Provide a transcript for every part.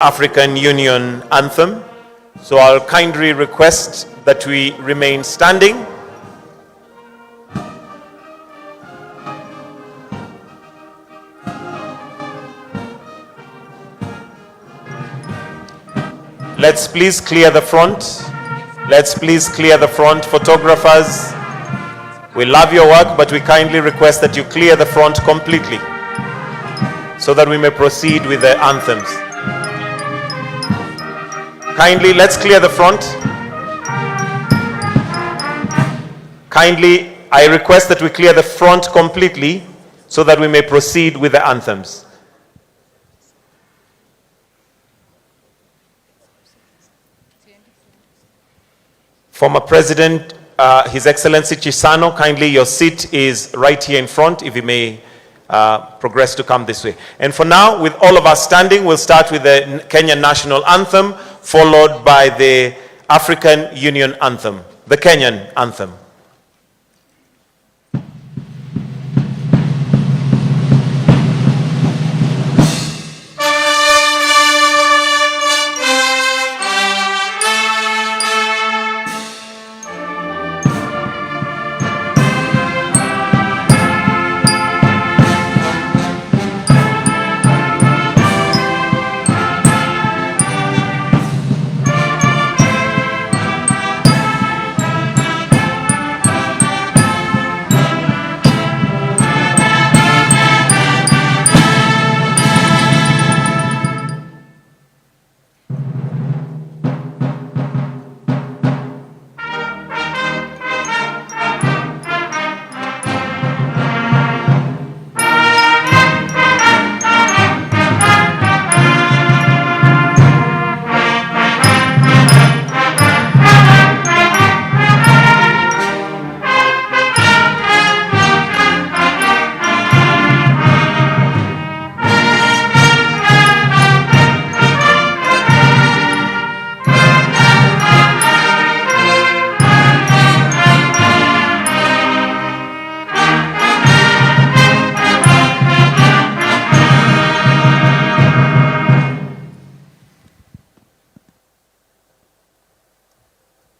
African Union anthem. So I'll kindly request that we remain standing. Let's please clear the front. Let's please clear the front. Photographers, we love your work, but we kindly request that you clear the front completely so that we may proceed with the anthems. Kindly, let's clear the front. Kindly, I request that we clear the front completely so that we may proceed with the anthems. Former President, His Excellency Chisano, kindly your seat is right here in front, if you may progress to come this way. And for now, with all of us standing, we'll start with the Kenyan National Anthem, followed by the African Union Anthem, the Kenyan Anthem.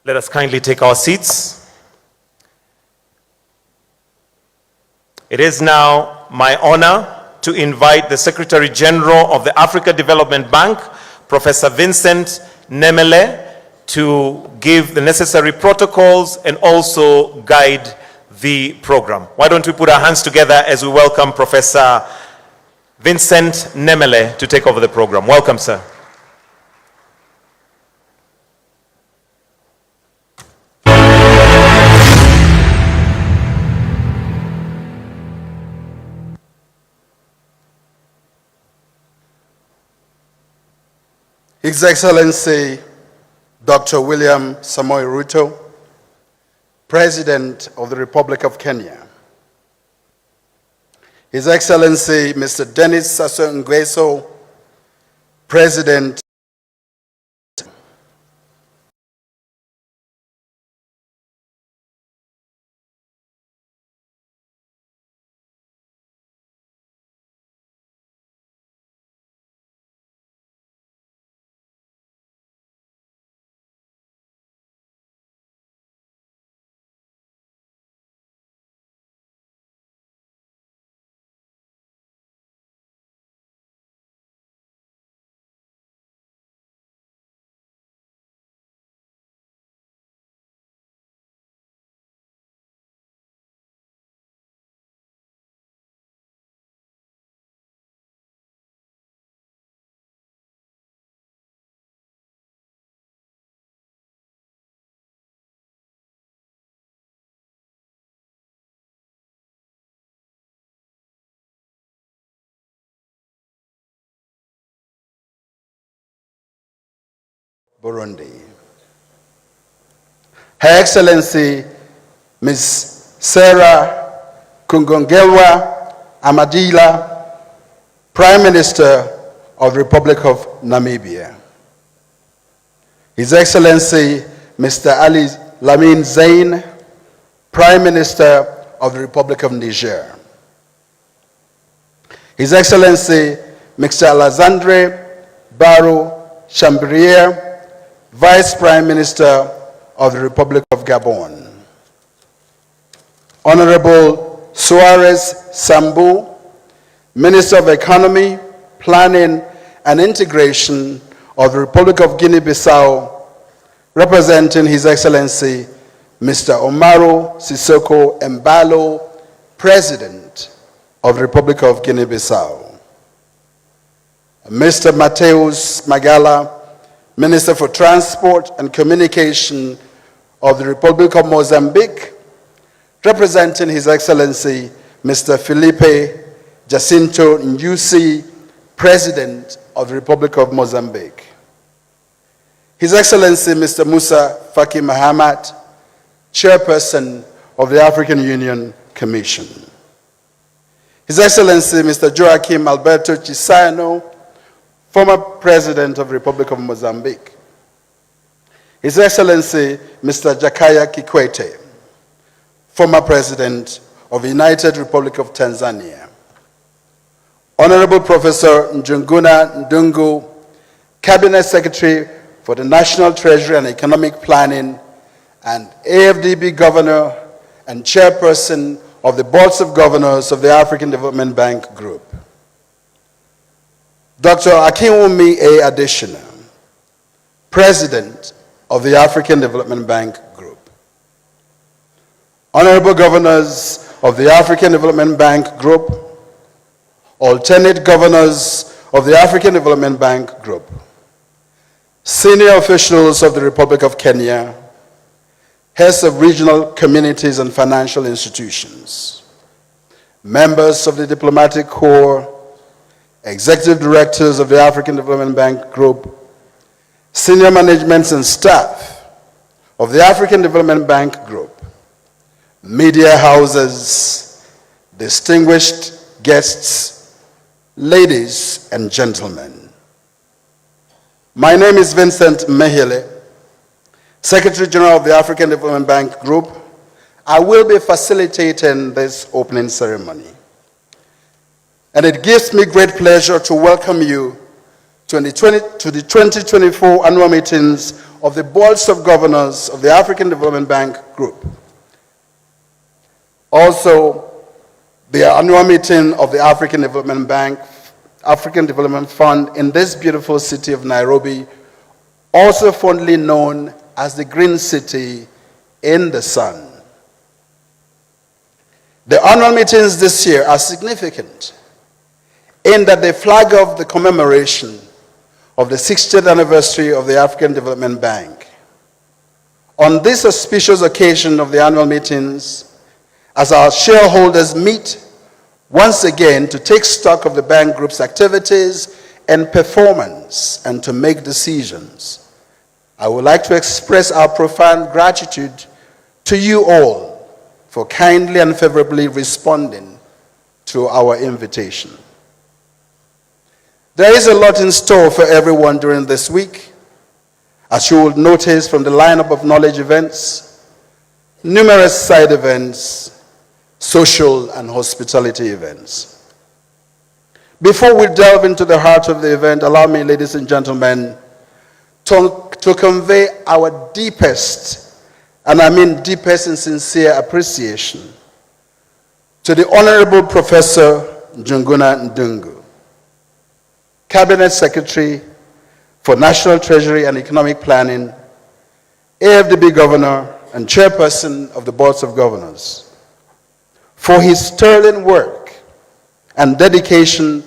Let us kindly take our seats. It is now my honor to invite the Secretary General of the Africa Development Bank, Professor Vincent Nemele, to give the necessary protocols and also guide the program. Why don't we put our hands together as we welcome Professor Vincent Nemele to take over the program. Welcome, sir. His Excellency Dr. William Samoei Ruto, President of the Republic of Kenya. His Excellency Mr. Denis Sassou Nguesso, President Burundi. Her Excellency Ms. Sarah Kungongelwa Amadila, Prime Minister of the Republic of Namibia. His Excellency Mr. Ali Lamin Zain, Prime Minister of the Republic of Niger. His Excellency Mr. Alexandre Barrow Chambrier, Vice Prime Minister of the Republic of Gabon. Honorable Suarez Sambu, Minister of Economy, Planning and Integration of the Republic of Guinea-Bissau, representing His Excellency Mr. Omaro Sissoko Embalo, President of the Republic of Guinea-Bissau. Mr. Mateus Magala, Minister for Transport and Communication of the Republic of Mozambique, representing His Excellency Mr. Felipe Jacinto Nyusi, President of the Republic of Mozambique. His Excellency Mr. Musa Faki Mahamat, Chairperson of the African Union Commission. His Excellency Mr. Joaquim Alberto Chisano, former President of the Republic of Mozambique. His Excellency Mr. Jakaya Kikwete, former President of the United Republic of Tanzania. Honorable Professor Njunguna Ndungu, Cabinet Secretary for the National Treasury and Economic Planning, and AFDB Governor and Chairperson of the Boards of Governors of the African Development Bank Group. Dr. Akinwumi A. Adesina, President of the African Development Bank Group. Honorable Governors of the African Development Bank Group, alternate Governors of the African Development Bank Group, senior officials of the Republic of Kenya, heads of regional communities and financial institutions, members of the diplomatic corps, executive directors of the African Development Bank Group, senior managements and staff of the African Development Bank Group, media houses, distinguished guests, ladies and gentlemen. My name is Vincent Mehele, Secretary General of the African Development Bank Group. I will be facilitating this opening ceremony. And it gives me great pleasure to welcome you to the 2024 annual meetings of the Boards of Governors of the African Development Bank Group. Also, the annual meeting of the African Development Bank, African Development Fund in this beautiful city of Nairobi, also fondly known as the Green City in the Sun. The annual meetings this year are significant in that they flag off the commemoration of the 60th anniversary of the African Development Bank. On this auspicious occasion of the annual meetings, as our shareholders meet once again to take stock of the bank group's activities and performance and to make decisions, I would like to express our profound gratitude to you all for kindly and favorably responding to our invitation. There is a lot in store for everyone during this week, as you will notice from the lineup of knowledge events, numerous side events, social and hospitality events. Before we delve into the heart of the event, allow me, ladies and gentlemen, to convey our deepest, and I mean deepest and sincere appreciation to the Honorable Professor Njunguna Ndungu, Cabinet Secretary for National Treasury and Economic Planning, AFDB Governor and Chairperson of the Boards of Governors, for his sterling work and dedication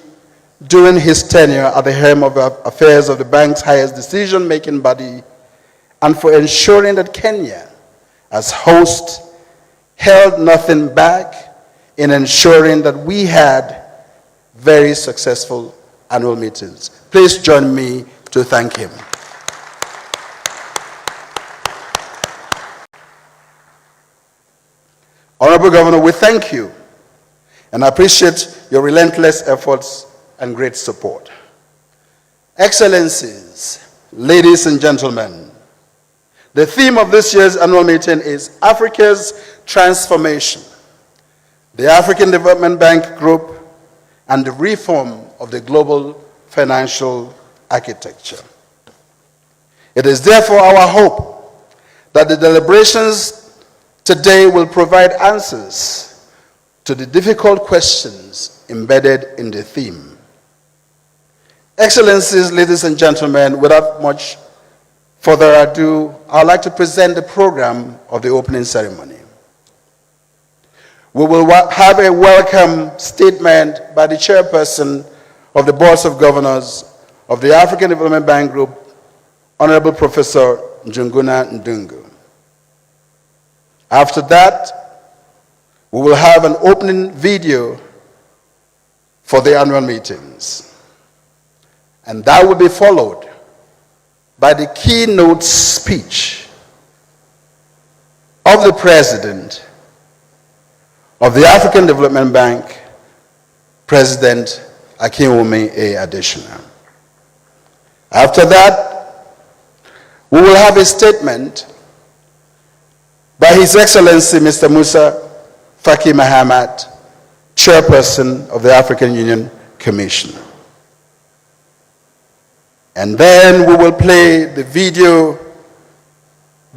during his tenure at the helm of affairs of the bank's highest decision-making body, and for ensuring that Kenya, as host, held nothing back in ensuring that we had very successful annual meetings. Please join me to thank him. Honorable Governor, we thank you and appreciate your relentless efforts and great support. Excellencies, ladies and gentlemen, the theme of this year's annual meeting is Africa's Transformation, the African Development Bank Group, and the reform of the global financial architecture. It is therefore our hope that the deliberations today will provide answers to the difficult questions embedded in the theme. Excellencies, ladies and gentlemen, without much further ado, I'd like to present the program of the opening ceremony. We will have a welcome statement by the chairperson of the Board of Governors of the African Development Bank Group, Honorable Professor Njuguna Ndungu. After that, we will have an opening video for the annual meetings. And that will be followed by the keynote speech of the President of the African Development Bank, President Akinwumi A. Adesina. After that, we will have a statement by His Excellency Mr. Musa Faki Mahamat, Chairperson of the African Union Commission. And then we will play the video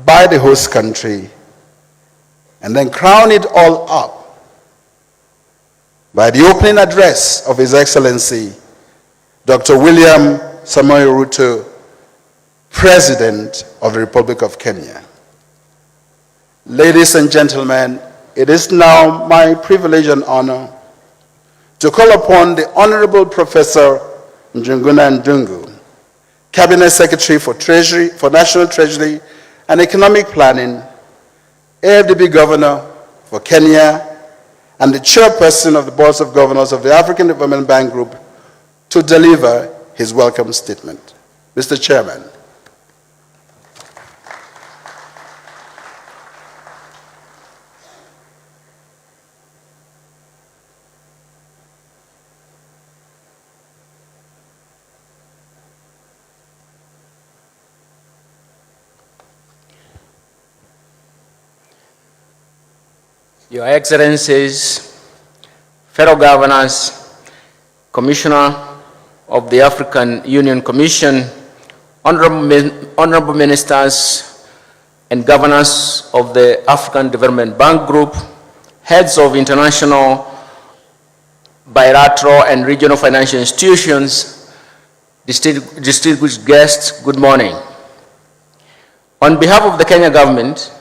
by the host country and then crown it all up by the opening address of His Excellency Dr. William Samoei Ruto, President of the Republic of Kenya. Ladies and gentlemen, it is now my privilege and honor to call upon the Honorable Professor Njuguna Ndungu, Cabinet Secretary for National Treasury and Economic Planning, AFDB Governor for Kenya, and the Chairperson of the Board of Governors of the African Development Bank Group, to deliver his welcome statement. Mr. Chairman. Your Excellencies, fellow governors, Commissioner of the African Union Commission, honorable ministers and governors of the African Development Bank Group, heads of international, bilateral and regional financial institutions, distinguished guests, good morning. On behalf of the Kenya government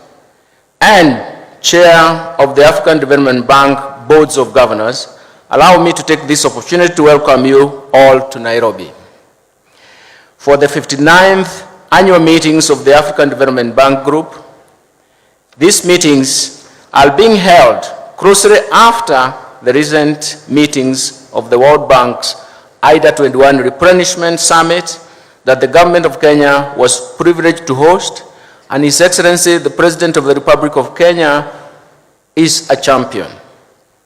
and Chair of the African Development Bank Boards of Governors, allow me to take this opportunity to welcome you all to Nairobi for the 59th annual meetings of the African Development Bank Group. These meetings are being held closely after the recent meetings of the World Bank's IDA 21 Replenishment Summit that the government of Kenya was privileged to host, and His Excellency, the President of the Republic of Kenya, is a champion.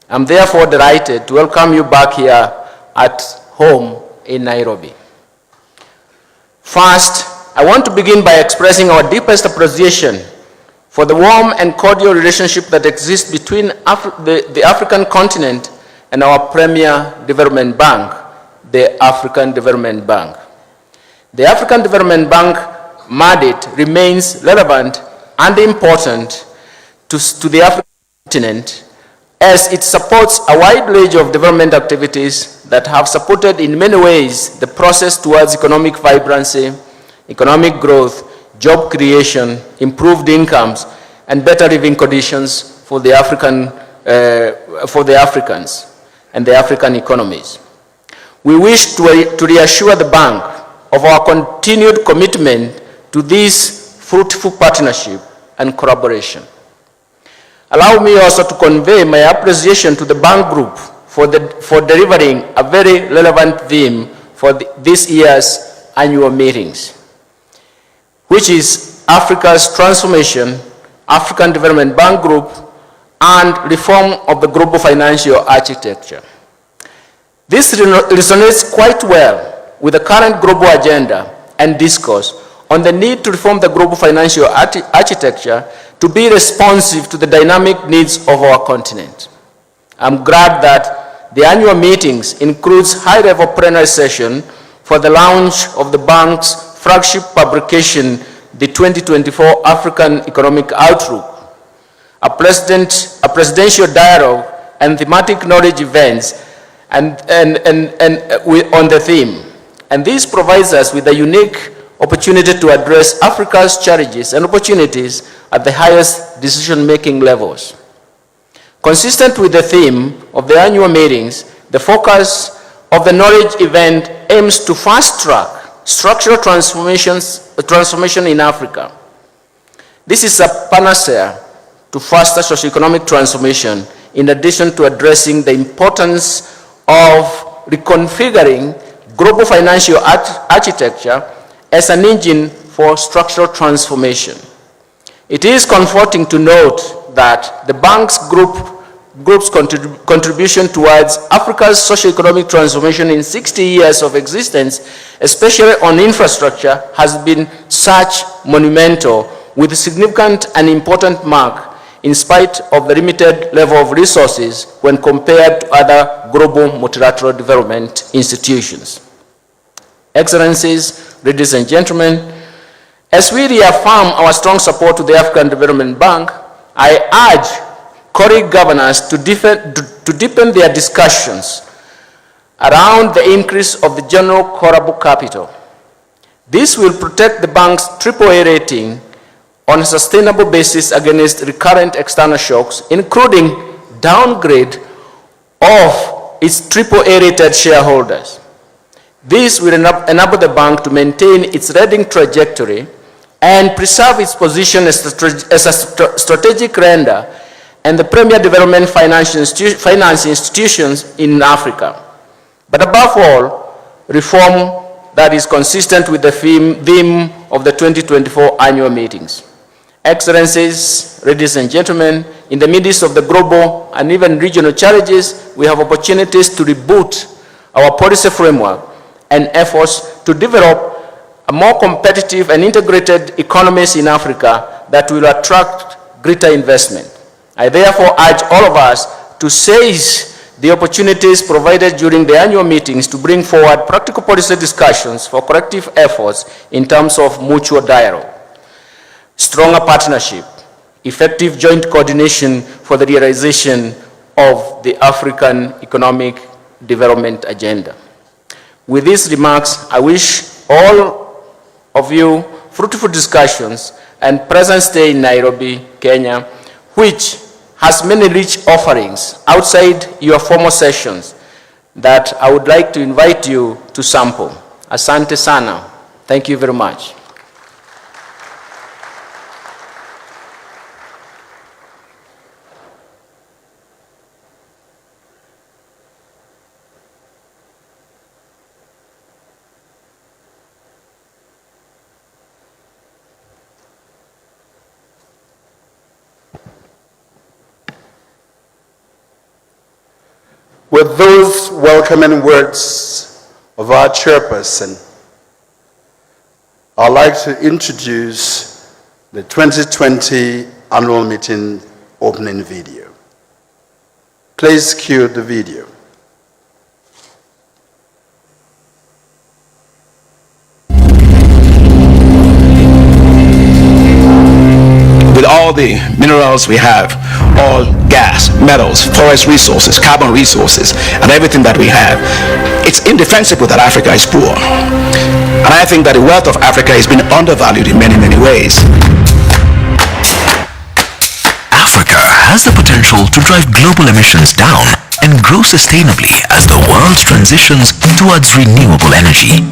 I'm therefore delighted to welcome you back here at home in Nairobi. First, I want to begin by expressing our deepest appreciation for the warm and cordial relationship that exists between the African continent and our premier development bank, the African Development Bank. The African Development Bank mandate remains relevant and important to the African continent as it supports a wide range of development activities that have supported in many ways the process towards economic vibrancy, economic growth, job creation, improved incomes, and better living conditions for the Africans and the African economies. We wish to reassure the bank of our continued commitment to this fruitful partnership and collaboration. Allow me also to convey my appreciation to the bank group for delivering a very relevant theme for this year's annual meetings, which is Africa's transformation, African Development Bank Group, and reform of the global financial architecture. This resonates quite well with the current global agenda and discourse on the need to reform the global financial architecture to be responsive to the dynamic needs of our continent. I'm glad that the annual meetings includes high-level plenary session for the launch of the bank's flagship publication, the 2024 African Economic Outlook, a presidential dialogue and thematic knowledge events on the theme. And this provides us with a unique opportunity to address Africa's challenges and opportunities at the highest decision-making levels. Consistent with the theme of the annual meetings, the focus of the knowledge event aims to fast-track structural transformation in Africa. This is a panacea to faster socioeconomic transformation, in addition to addressing the importance of reconfiguring global financial architecture as an engine for structural transformation. It is comforting to note that the bank's group's contribution towards Africa's socioeconomic transformation in 60 years of existence, especially on infrastructure, has been such monumental, with a significant and important mark in spite of the limited level of resources when compared to other global multilateral development institutions. Excellencies, ladies and gentlemen, as we reaffirm our strong support to the African Development Bank, I urge colleague governors to deepen their discussions around the increase of the general callable capital. This will protect the bank's AAA rating on a sustainable basis against recurrent external shocks, including downgrade of its AAA rated shareholders. This will enable the bank to maintain its rating trajectory and preserve its position as a strategic lender and the premier development finance institutions in Africa. But above all, reform that is consistent with the theme of the 2024 annual meetings. Excellencies, ladies and gentlemen, in the midst of the global and even regional challenges, we have opportunities to reboot our policy framework and efforts to develop a more competitive and integrated economies in Africa that will attract greater investment. I therefore urge all of us to seize the opportunities provided during the annual meetings to bring forward practical policy discussions for collective efforts in terms of mutual dialogue, stronger partnership, effective joint coordination for the realization of the African Economic Development Agenda. With these remarks, I wish all of you fruitful discussions and present stay in Nairobi, Kenya, which has many rich offerings outside your formal sessions that I would like to invite you to sample. Asante sana. Thank you very much. With those welcoming words of our chairperson, I'd like to introduce the 2020 annual meeting opening video. Please cue the video. With all the minerals we have, oil, gas, metals, forest resources, carbon resources, and everything that we have, it's indefensible that Africa is poor. And I think that the wealth of Africa has been undervalued in many, many ways. Africa has the potential to drive global emissions down and grow sustainably as the world transitions towards renewable energy.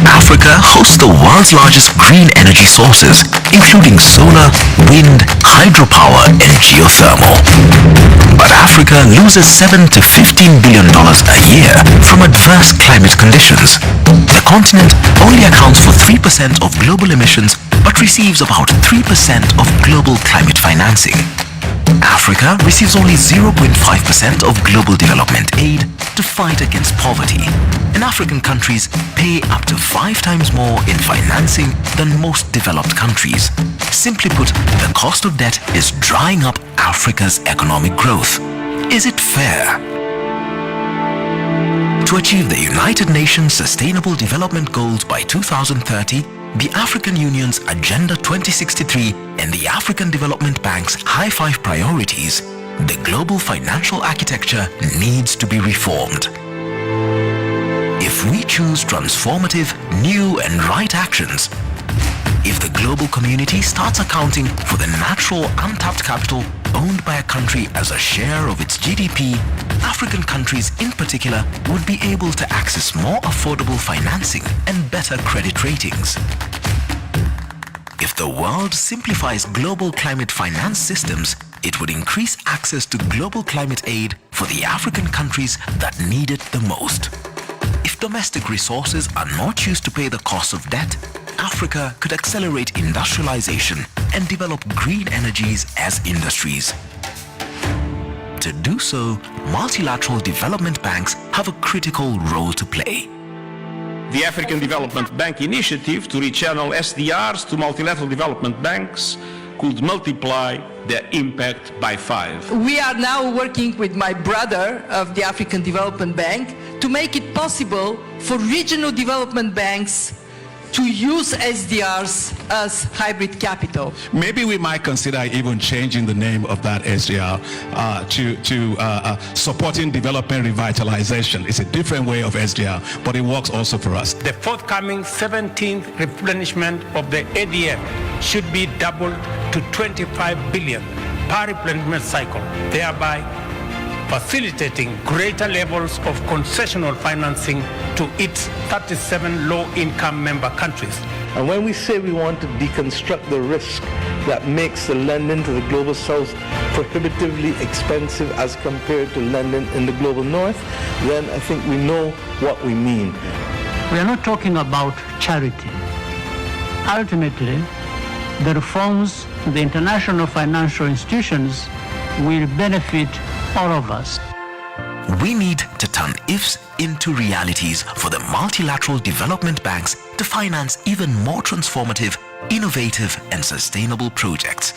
Africa hosts the world's largest green energy sources, including solar, wind, hydropower, and geothermal. But Africa loses $7 to $15 billion a year from adverse climate conditions. The continent only accounts for 3% of global emissions, but receives about 3% of global climate financing. Africa receives only 0.5% of global development aid to fight against poverty, and African countries pay up to 5 times more in financing than most developed countries. Simply put, the cost of debt is drying up Africa's economic growth. Is it fair? To achieve the United Nations Sustainable Development Goals by 2030, the African Union's Agenda 2063 and the African Development Bank's High Five priorities, the global financial architecture needs to be reformed. If we choose transformative, new and right actions, if the global community starts accounting for the natural untapped capital owned by a country as a share of its GDP, African countries in particular would be able to access more affordable financing and better credit ratings. If the world simplifies global climate finance systems, it would increase access to global climate aid for the African countries that need it the most. If domestic resources are not used to pay the cost of debt, Africa could accelerate industrialization and develop green energies as industries. To do so, multilateral development banks have a critical role to play. The African Development Bank initiative to rechannel SDRs to multilateral development banks could multiply their impact by 5. We are now working with my brother of the African Development Bank to make it possible for regional development banks to use SDRs as hybrid capital. Maybe we might consider even changing the name of that SDR to supporting development revitalization. It's a different way of SDR, but it works also for us. The forthcoming 17th replenishment of the ADF should be doubled to 25 billion per replenishment cycle, thereby facilitating greater levels of concessional financing to its 37 low-income member countries. And when we say we want to deconstruct the risk that makes the lending to the global south prohibitively expensive as compared to lending in the global north, then I think we know what we mean. We are not talking about charity. Ultimately, the reforms to the international financial institutions will benefit all of us. We need to turn ifs into realities for the multilateral development banks to finance even more transformative, innovative and sustainable projects.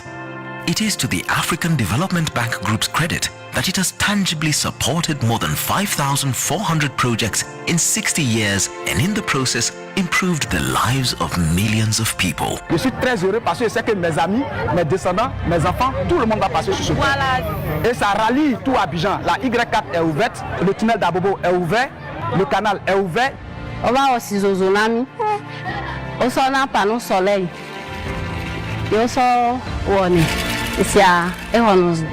It is to the African Development Bank Group's credit that it has tangibly supported more than 5,400 projects in 60 years and in the process improved the lives of millions of people. Je suis très heureux parce que je sais que mes amis, mes descendants, mes enfants, tout le monde va passer sur ce pont. Et ça rallie tout Abidjan. La Y4 est ouverte, le tunnel d'Abobo est ouvert, le canal est ouvert. On va aussi au tsunami. On s'en a pas non soleil. Et on s'en on ici à Ehonos.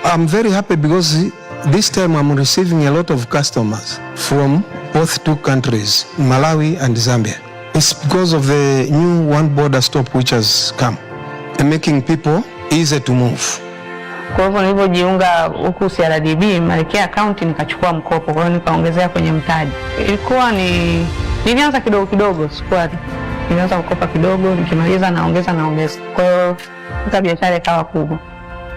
I'm very happy because this time I'm receiving a lot of customers from both two countries, Malawi and Zambia. It's because of the new one border stop which has come and making people easy to move. Kwa hivyo nilipojiunga huku CRDB, Malkia account nikachukua mkopo, kwa hiyo nikaongezea kwenye mtaji. Ilikuwa nilianza kidogo kidogo, sikuwa nilianza kukopa kidogo, nikimaliza naongeza. Kwa hiyo biashara ikawa kubwa.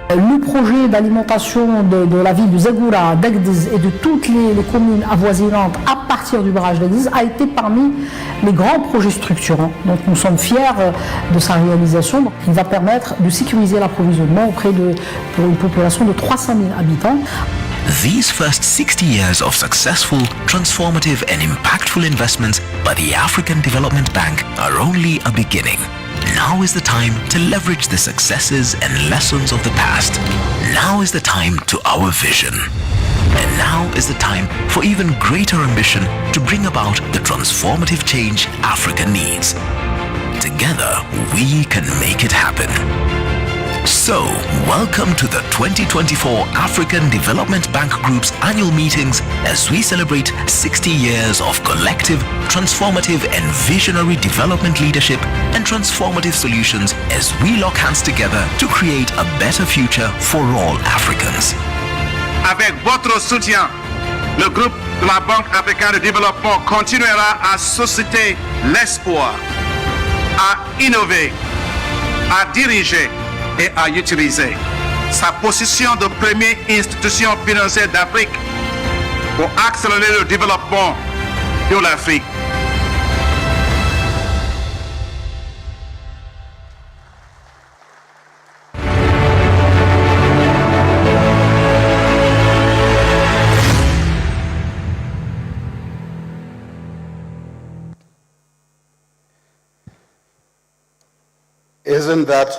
Le projet d'alimentation de la ville de Zagura, d'Agdiz et de toutes les communes avoisinantes à partir du barrage d'Agdiz a été parmi les grands projets structurants. Donc nous sommes fiers de sa réalisation. Il va permettre de sécuriser l'approvisionnement pour une population de 300 000 habitants. These first 60 years of successful, transformative and impactful investments by the African Development Bank are only a beginning. Now is the time to leverage the successes and lessons of the past. Now is the time to our vision. And now is the time for even greater ambition to bring about the transformative change Africa needs. Together, we can make it happen. So, welcome to the 2024 African Development Bank Group's annual meetings as we celebrate 60 years of collective, transformative and visionary development leadership and transformative solutions as we lock hands together to create a better future for all Africans. Avec votre soutien, le groupe de la Banque africaine de développement continuera à susciter l'espoir, à innover, à diriger et à utiliser sa position de première institution financière d'Afrique pour accélérer le développement de l'Afrique. Isn't that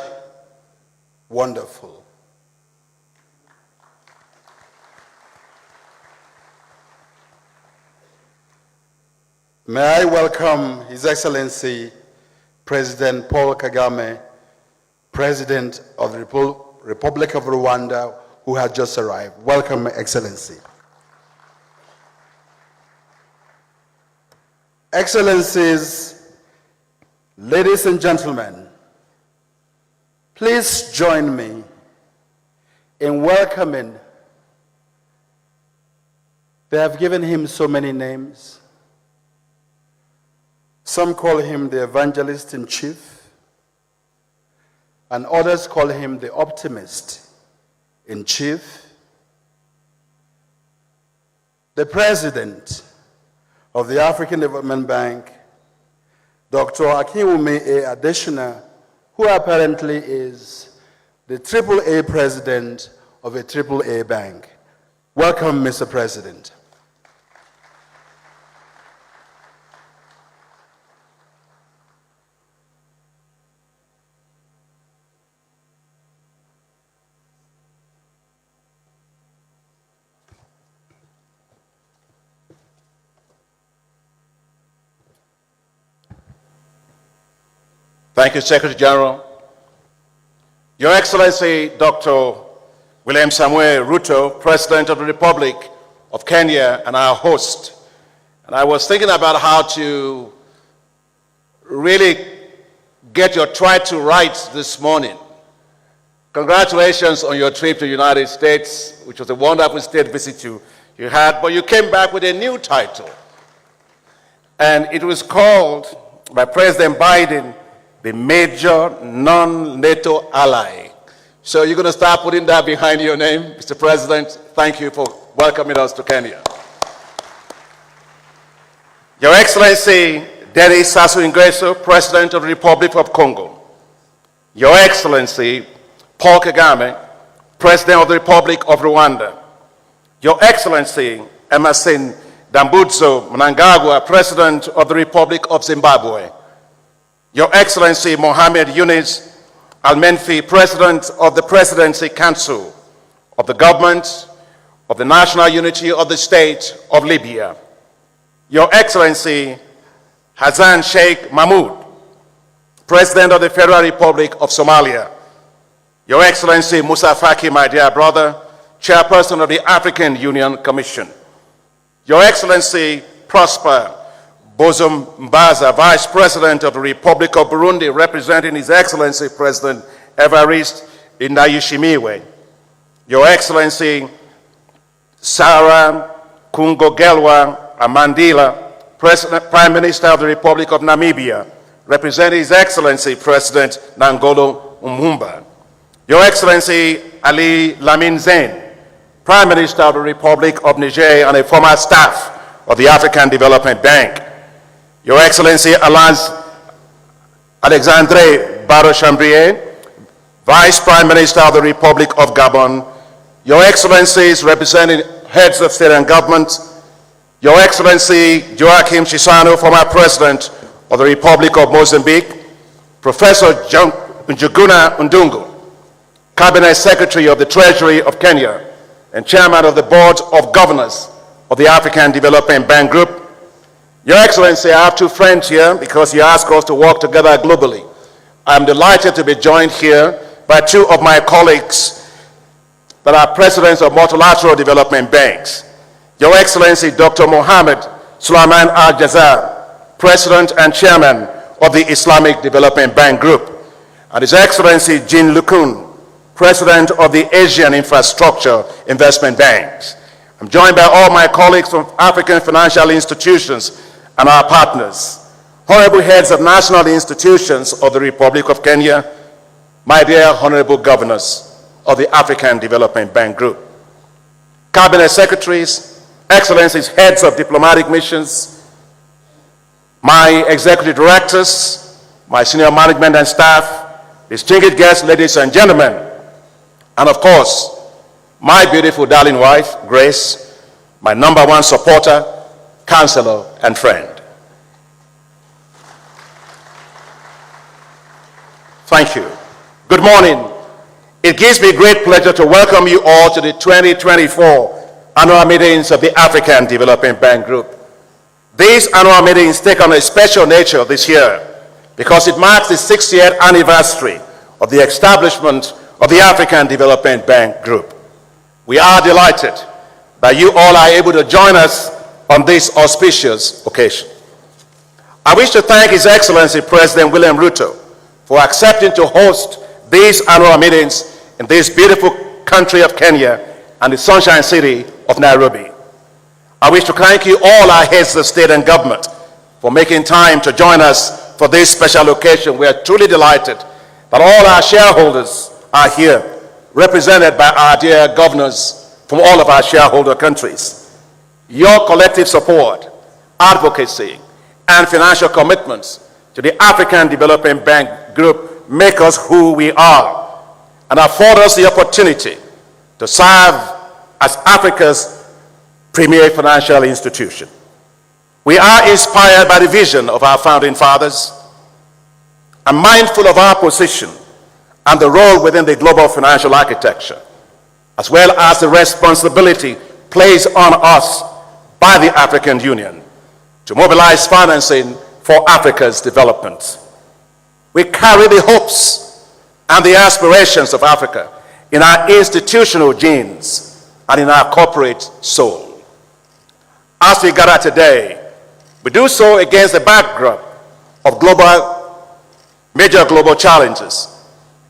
wonderful? May I welcome His Excellency President Paul Kagame, President of the Republic of Rwanda, who has just arrived. Welcome, Excellency. Excellencies, ladies and gentlemen, please join me in welcoming. They have given him so many names. Some call him the evangelist in chief, and others call him the optimist in chief. The president of the African Development Bank, Dr. Akinwumi A. Adesina, who apparently is the AAA president of a AAA bank. Welcome, Mr. President. Thank you, Secretary General. Your Excellency, Dr. William Samuel Ruto, President of the Republic of Kenya, and our host. And I was thinking about how to really get your try to rights this morning. Congratulations on your trip to the United States, which was a wonderful state visit you had, but you came back with a new title. And it was called by President Biden, the major non-NATO ally. So you're going to start putting that behind your name, Mr. President. Thank you for welcoming us to Kenya. Your Excellency, Denis Sassou Nguesso, President of the Republic of Congo. Your Excellency, Paul Kagame, President of the Republic of Rwanda. Your Excellency, Emerson Dambudzo Mnangagwa, President of the Republic of Zimbabwe. Your Excellency Mohamed Yunus Al-Menfi, President of the Presidency Council of the Government of the National Unity of the State of Libya. Your Excellency Hassan Sheikh Mahmoud, President of the Federal Republic of Somalia. Your Excellency Musa Faki, my dear brother, Chairperson of the African Union Commission. Your Excellency Prosper Bozum Mbaza, Vice President of the Republic of Burundi, representing His Excellency President Evariste Ndayishimiye. Your Excellency Sarah Kungogelwa Amandila, Prime Minister of the Republic of Namibia, representing His Excellency President Nangolo Umumba. Your Excellency Ali Lamin Zain, Prime Minister of the Republic of Niger and a former staff of the African Development Bank. Your Excellency Alexandre Baro-Chambrier, Vice Prime Minister of the Republic of Gabon. Your Excellencies representing heads of state and government. Your Excellency Joachim Chissano, former President of the Republic of Mozambique. Professor Njuguna Ndungu, Cabinet Secretary of the Treasury of Kenya and Chairman of the Board of Governors of the African Development Bank Group. Your Excellency, I have two friends here because you asked us to work together globally. I'm delighted to be joined here by two of my colleagues that are presidents of multilateral development banks. Your Excellency, Dr. Mohammed Sulaiman Al-Jazar, President and Chairman of the Islamic Development Bank Group, and His Excellency Jean Lukun, President of the Asian Infrastructure Investment Banks. I'm joined by all my colleagues from African financial institutions and our partners, honorable heads of national institutions of the Republic of Kenya, my dear honorable governors of the African Development Bank Group, cabinet secretaries, excellencies, heads of diplomatic missions, my executive directors, my senior management and staff, distinguished guests, ladies and gentlemen, and of course, my beautiful darling wife, Grace, my number one supporter, counselor, and friend. Thank you. Good morning. It gives me great pleasure to welcome you all to the 2024 annual meetings of the African Development Bank Group. These annual meetings take on a special nature this year because it marks the 60th anniversary of the establishment of the African Development Bank Group. We are delighted that you all are able to join us on this auspicious occasion. I wish to thank His Excellency President William Ruto for accepting to host these annual meetings in this beautiful country of Kenya and the Sunshine City of Nairobi. I wish to thank you all our heads of state and government for making time to join us for this special occasion. We are truly delighted that all our shareholders are here, represented by our dear governors from all of our shareholder countries. Your collective support, advocacy, and financial commitments to the African Development Bank Group make us who we are and afford us the opportunity to serve as Africa's premier financial institution. We are inspired by the vision of our founding fathers and mindful of our position and the role within the global financial architecture, as well as the responsibility placed on us by the African Union to mobilize financing for Africa's development. We carry the hopes and the aspirations of Africa in our institutional genes and in our corporate soul. As we gather today, we do so against the backdrop of major global challenges,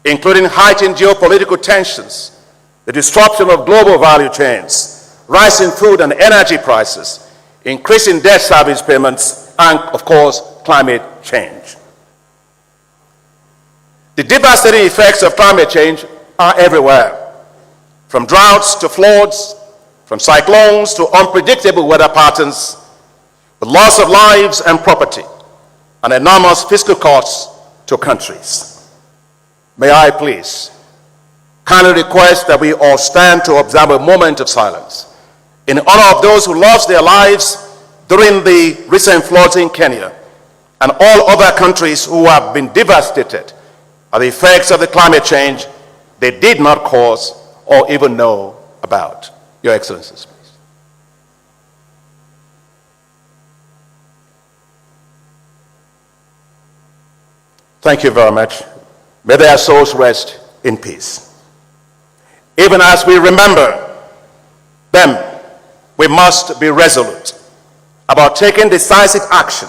including heightened geopolitical tensions, the disruption of global value chains, rising food and energy prices, increasing debt service payments, and, of course, climate change. The devastating effects of climate change are everywhere, from droughts to floods, from cyclones to unpredictable weather patterns, with loss of lives and property, and enormous fiscal costs to countries. May I please kindly request that we all stand to observe a moment of silence in honor of those who lost their lives during the recent floods in Kenya and all other countries who have been devastated by the effects of the climate change they did not cause or even know about. Your Excellencies, please. Thank you very much. May their souls rest in peace. Even as we remember them, we must be resolute about taking decisive action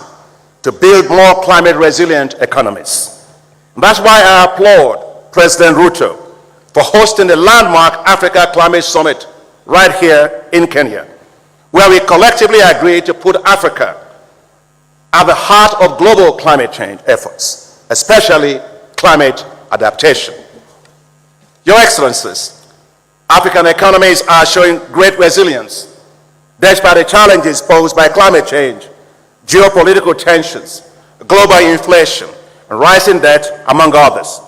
to build more climate resilient economies. And that's why I applaud President Ruto for hosting the landmark Africa Climate Summit right here in Kenya, where we collectively agreed to put Africa at the heart of global climate change efforts, especially climate adaptation. Your Excellencies, African economies are showing great resilience despite the challenges posed by climate change, geopolitical tensions, global inflation, and rising debt, among others.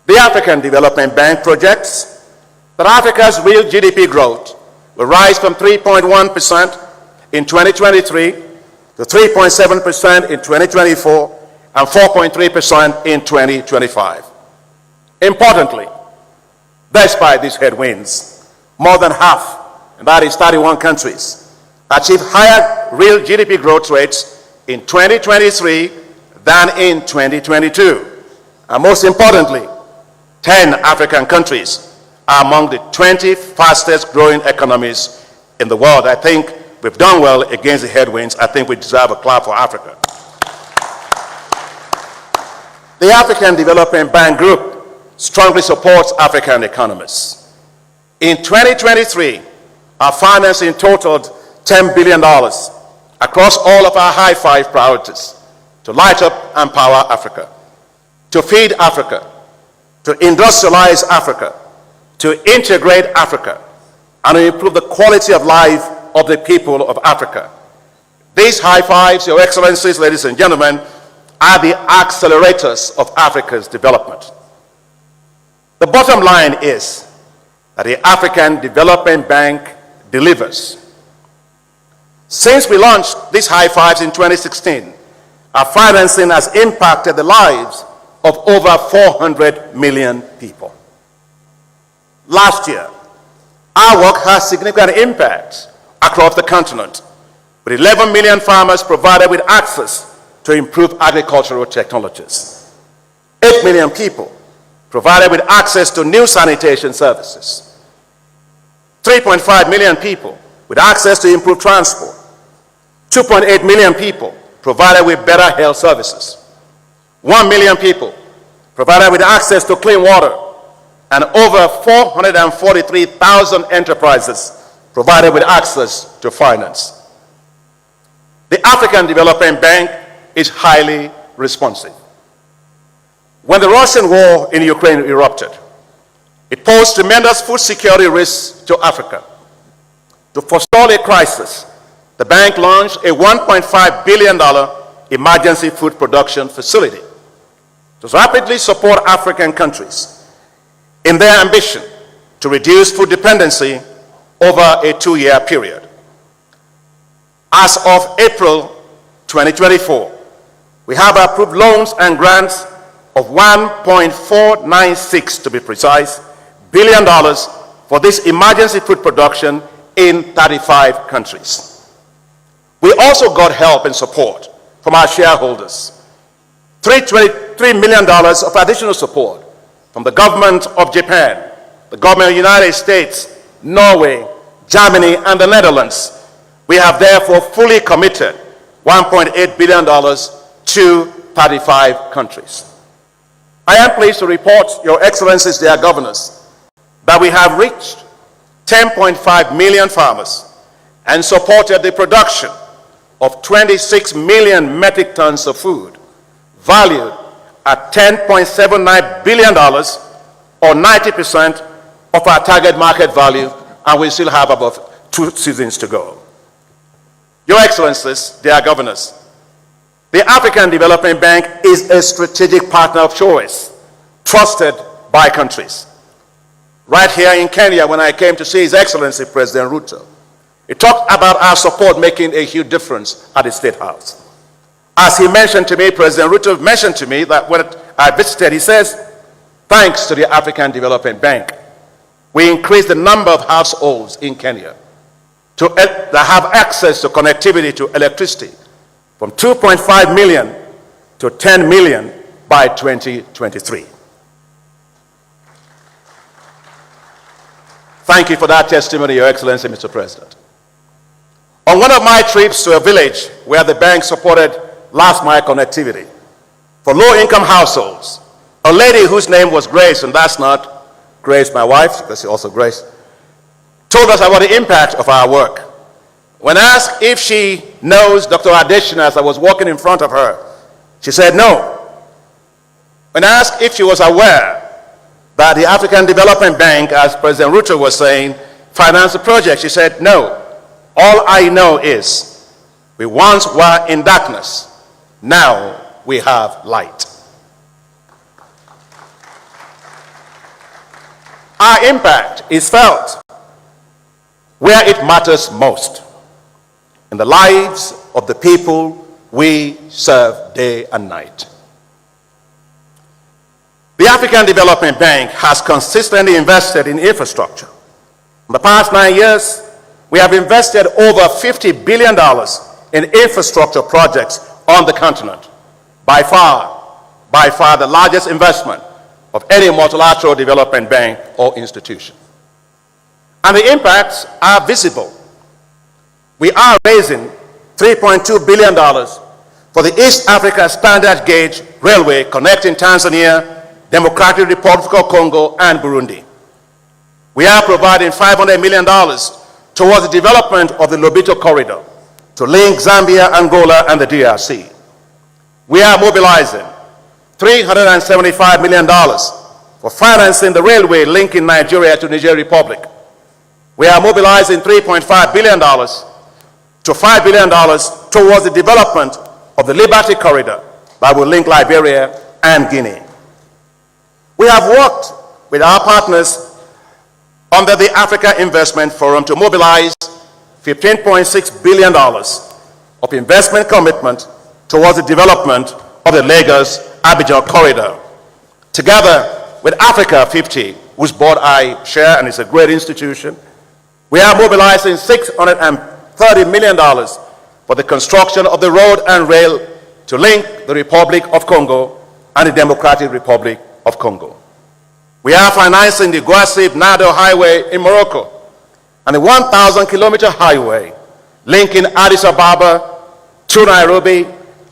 The African Development Bank projects that Africa's real GDP growth will rise from 3.1% in 2023 to 3.7% in 2024 and 4.3% in 2025. Importantly, despite these headwinds, more than half, and that is 31 countries, achieved higher real GDP growth rates in 2023 than in 2022. And most importantly, 10 African countries are among the 20 fastest growing economies in the world. I think we've done well against the headwinds. I think we deserve a clap for Africa. The African Development Bank Group strongly supports African economies. In 2023, our financing totaled $10 billion across all of our high five priorities to light up and power Africa, to feed Africa, to industrialize Africa, to integrate Africa, and to improve the quality of life of the people of Africa. These high fives, Your Excellencies, ladies and gentlemen, are the accelerators of Africa's development. The bottom line is that the African Development Bank delivers. Since we launched these high fives in 2016, our financing has impacted the lives of over 400 million people. Last year, our work has significant impact across the continent, with 11 million farmers provided with access to improved agricultural technologies. 8 million people provided with access to new sanitation services. 3.5 million people with access to improved transport. 2.8 million people provided with better health services. 1 million people provided with access to clean water, and over 443,000 enterprises provided with access to finance. The African Development Bank is highly responsive. When the Russian war in Ukraine erupted, it posed tremendous food security risks to Africa. To forestall a crisis, the bank launched a $1.5 billion emergency food production facility to rapidly support African countries in their ambition to reduce food dependency over a 2-year period. As of April 2024, we have approved loans and grants of $1.496, to be precise, billion for this emergency food production in 35 countries. We also got help and support from our shareholders. $323 million of additional support from the government of Japan, the government of the United States, Norway, Germany, and the Netherlands. We have therefore fully committed $1.8 billion to 35 countries. I am pleased to report, Your Excellencies, dear governors, that we have reached 10.5 million farmers and supported the production of 26 million metric tons of food, valued at $10.79 billion, or 90% of our target market value, and we still have about 2 seasons to go. Your Excellencies, dear governors, the African Development Bank is a strategic partner of choice, trusted by countries. Right here in Kenya, when I came to see His Excellency President Ruto, he talked about our support making a huge difference at the State House. As he mentioned to me, President Ruto mentioned to me that when I visited, he says, thanks to the African Development Bank, we increased the number of households in Kenya that have access to connectivity to electricity from 2.5 million to 10 million by 2023. Thank you for that testimony, Your Excellency, Mr. President. On one of my trips to a village where the bank supported last mile connectivity for low-income households, a lady whose name was Grace, and that's not Grace, my wife, because she's also Grace, told us about the impact of our work. When asked if she knows Dr. Adeshina as I was walking in front of her, she said no. When asked if she was aware that the African Development Bank, as President Ruto was saying, financed the project, she said no. All I know is we once were in darkness, now we have light. Our impact is felt where it matters most, in the lives of the people we serve day and night. The African Development Bank has consistently invested in infrastructure. In the past 9 years, we have invested over $50 billion in infrastructure projects on the continent. By far the largest investment of any multilateral development bank or institution. And the impacts are visible. We are raising $3.2 billion for the East Africa Standard Gauge Railway connecting Tanzania, Democratic Republic of Congo, and Burundi. We are providing $500 million towards the development of the Lobito Corridor to link Zambia, Angola, and the DRC. We are mobilizing $375 million for financing the railway linking Nigeria to Niger Republic. We are mobilizing $3.5 billion to $5 billion towards the development of the Liberty Corridor that will link Liberia and Guinea. We have worked with our partners under the Africa Investment Forum to mobilize $15.6 billion of investment commitment towards the development of the Lagos-Abidjan corridor Together with Africa 50, whose board I share and is a great institution, we are mobilizing $630 million for the construction of the road and rail to link the Republic of Congo and the Democratic Republic of Congo. We are financing the Guasib-Nado Highway in Morocco and the 1,000-kilometer highway linking Addis Ababa to Nairobi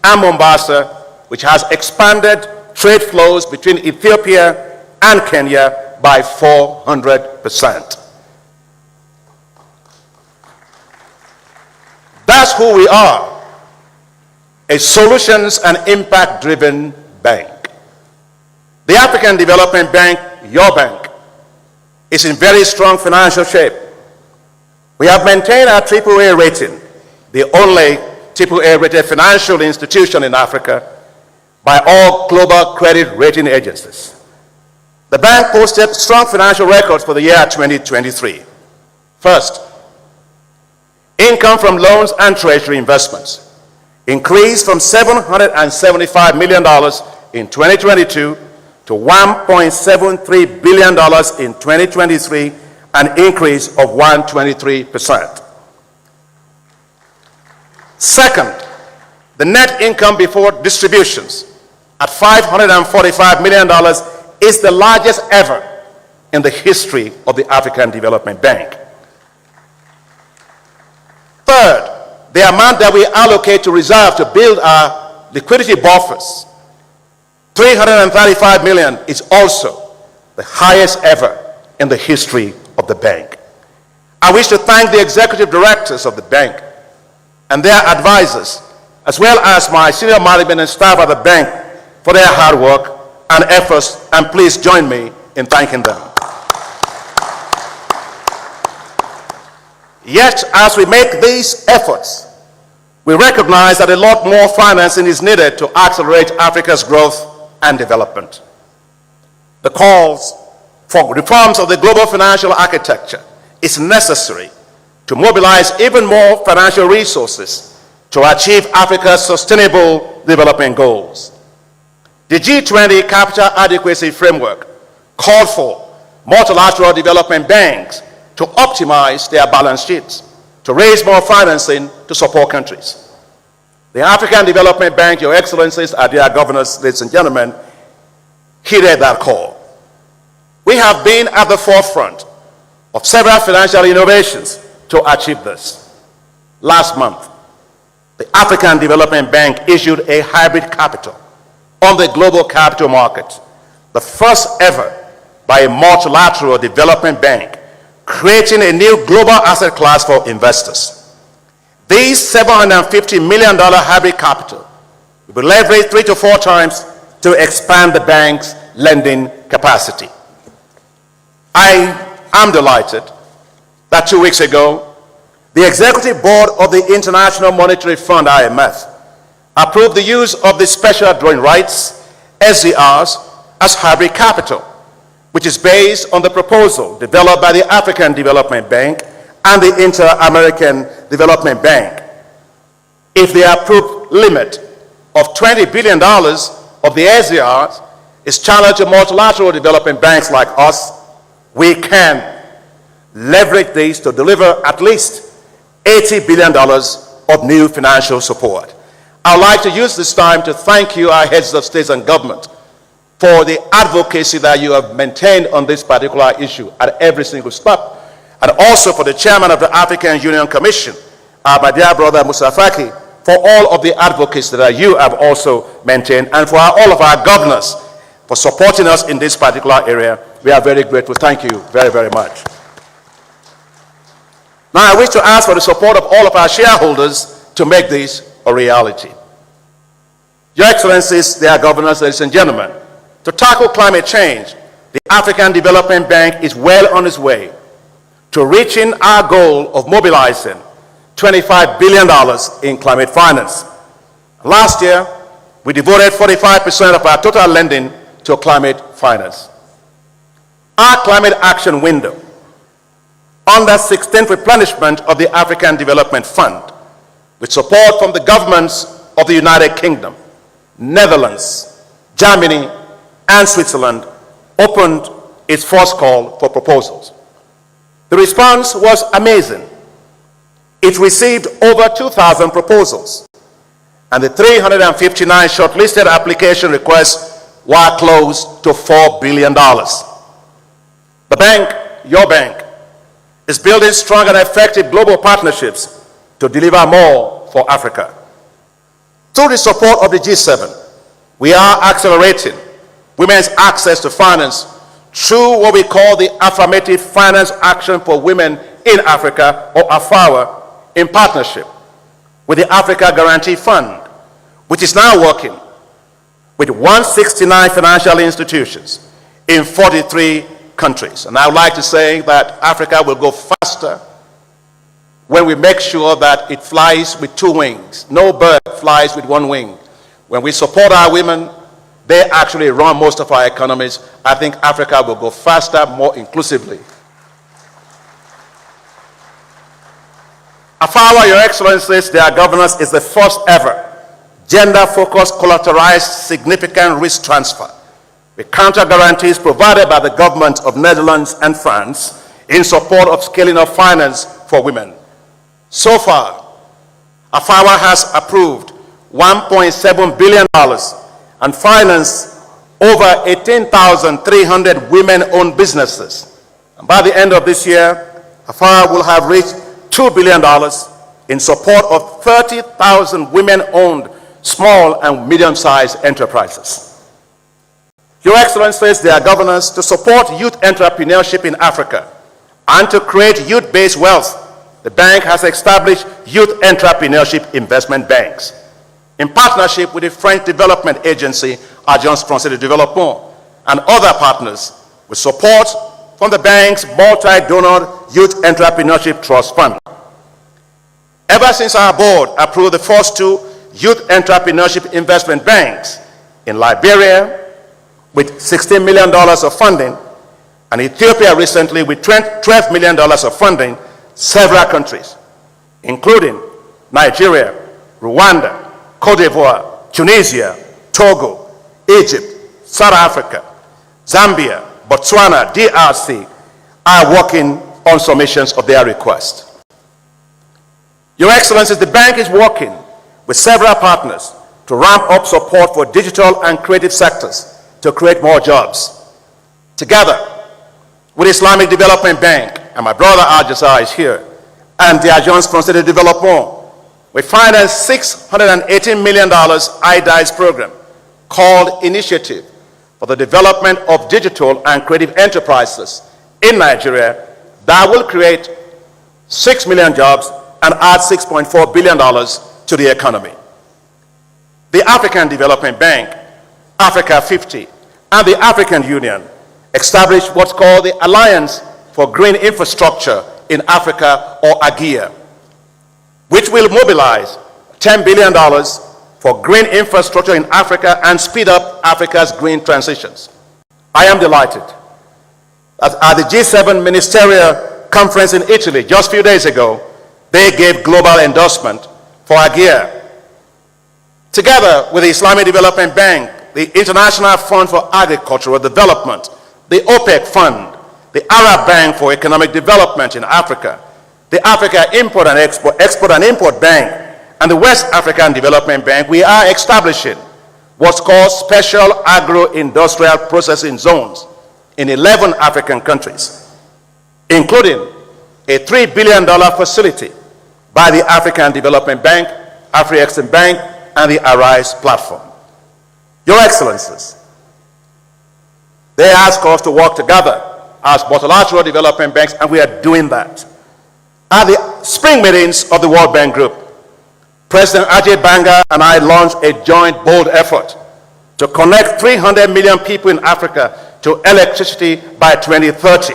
and Mombasa, which has expanded trade flows between Ethiopia and Kenya by 400%. That's who we are, a solutions and impact-driven bank. The African Development Bank, your bank, is in very strong financial shape. We have maintained our AAA rating, the only AAA rated financial institution in Africa, by all global credit rating agencies. The bank posted strong financial records for the year 2023. First, income from loans and treasury investments increased from $775 million in 2022 to $1.73 billion in 2023, an increase of 123%. Second, the net income before distributions at $545 million is the largest ever in the history of the African Development Bank. Third, the amount that we allocate to reserve to build our liquidity buffers, $335 million, is also the highest ever in the history of the bank. I wish to thank the executive directors of the bank and their advisors, as well as my senior management and staff at the bank for their hard work and efforts, and please join me in thanking them. Yet, as we make these efforts, we recognize that a lot more financing is needed to accelerate Africa's growth and development. The calls for reforms of the global financial architecture is necessary to mobilize even more financial resources to achieve Africa's sustainable development goals. The G20 Capital Adequacy Framework called for multilateral development banks to optimize their balance sheets, to raise more financing to support countries. The African Development Bank, your excellencies, our dear governors, ladies and gentlemen, heeded that call. We have been at the forefront of several financial innovations to achieve this. Last month, the African Development Bank issued a hybrid capital on the global capital market, the first ever by a multilateral development bank, creating a new global asset class for investors. These $750 million hybrid capital will be leveraged 3 to 4 times to expand the bank's lending capacity. I am delighted that 2 weeks ago, the Executive Board of the International Monetary Fund, IMF, approved the use of the special drawing rights, SDRs, as hybrid capital, which is based on the proposal developed by the African Development Bank and the Inter-American Development Bank. If the approved limit of $20 billion of the SDRs is challenged to multilateral development banks like us, we can leverage these to deliver at least $80 billion of new financial support. I would like to use this time to thank you, our heads of states and government, for the advocacy that you have maintained on this particular issue at every single step, and also for the chairman of the African Union Commission, my dear brother Musa Faki, for all of the advocacy that you have also maintained, and for all of our governors for supporting us in this particular area. We are very grateful. Thank you very, very much. Now I wish to ask for the support of all of our shareholders to make this a reality. Your Excellencies, dear governors, ladies and gentlemen, to tackle climate change, the African Development Bank is well on its way to reaching our goal of mobilizing $25 billion in climate finance. Last year, we devoted 45% of our total lending to climate finance. Our climate action window, under 16th replenishment of the African Development Fund, with support from the governments of the United Kingdom, Netherlands, Germany, and Switzerland opened its first call for proposals. The response was amazing. It received over 2,000 proposals, and the 359 shortlisted application requests were close to $4 billion. The bank, your bank, is building strong and effective global partnerships to deliver more for Africa. Through the support of the G7, we are accelerating women's access to finance through what we call the Affirmative Finance Action for Women in Africa, or AFAWA, in partnership with the Africa Guarantee Fund, which is now working with 169 financial institutions in 43 countries. And I would like to say that Africa will go faster when we make sure that it flies with two wings. No bird flies with one wing. When we support our women, they actually run most of our economies. I think Africa will go faster, more inclusively. AFAWA, Your Excellencies, their governance is the first ever gender-focused collateralized significant risk transfer with counter guarantees provided by the government of Netherlands and France in support of scaling of finance for women. So far, AFAWA has approved $1.7 billion and financed over 18,300 women-owned businesses. And by the end of this year, AFAWA will have reached $2 billion in support of 30,000 women-owned small and medium-sized enterprises. Your Excellencies, their governors, to support youth entrepreneurship in Africa and to create youth-based wealth, the bank has established Youth Entrepreneurship Investment Banks in partnership with the French Development Agency, Agence Française de Développement, and other partners with support from the bank's multi-donor Youth Entrepreneurship Trust Fund. Ever since our board approved the first two Youth Entrepreneurship Investment Banks in Liberia with $16 million of funding, and Ethiopia recently with $12 million of funding, several countries, including Nigeria, Rwanda, Cote d'Ivoire, Tunisia, Togo, Egypt, South Africa, Zambia, Botswana, DRC, are working on submissions of their request. Your Excellencies, the bank is working with several partners to ramp up support for digital and creative sectors to create more jobs. Together with Islamic Development Bank, and my brother Al-Jassar is here, and the Agence Française de Développement, we financed $618 million IDICE program called Initiative for the Development of Digital and Creative Enterprises in Nigeria that will create 6 million jobs and add $6.4 billion to the economy. The African Development Bank, Africa 50, and the African Union established what's called the Alliance for Green Infrastructure in Africa, or AGIA, which will mobilize $10 billion for green infrastructure in Africa and speed up Africa's green transitions. I am delighted that at the G7 Ministerial Conference in Italy just a few days ago, they gave global endorsement for AGIA. Together with the Islamic Development Bank, the International Fund for Agricultural Development, the OPEC Fund, the Arab Bank for Economic Development in Africa, the Africa Export and Import Bank, and the West African Development Bank, we are establishing what's called special agro-industrial processing zones in 11 African countries, including a $3 billion facility by the African Development Bank, Afri-Exim Bank, and the Arise platform. Your Excellencies, they ask us to work together as multilateral development banks, and we are doing that. At the spring meetings of the World Bank Group, President Ajay Banga and I launched a joint bold effort to connect 300 million people in Africa to electricity by 2030.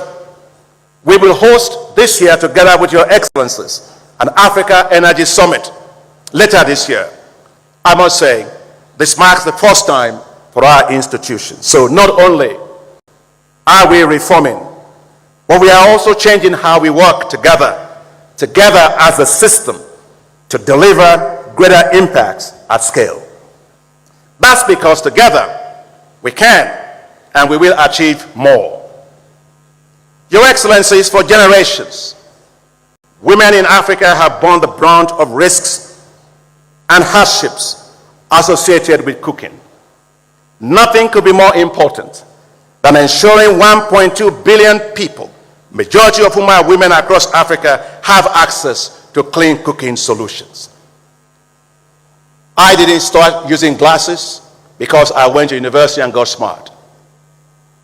We will host this year, together with Your Excellencies, an Africa Energy Summit later this year. I must say, this marks the first time for our institution. So not only are we reforming, but we are also changing how we work together as a system to deliver greater impacts at scale. That's because together we can, and we will achieve more. Your Excellencies, for generations, women in Africa have borne the brunt of risks and hardships associated with cooking. Nothing could be more important than ensuring 1.2 billion people, majority of whom are women across Africa, have access to clean cooking solutions. I didn't start using glasses because I went to university and got smart.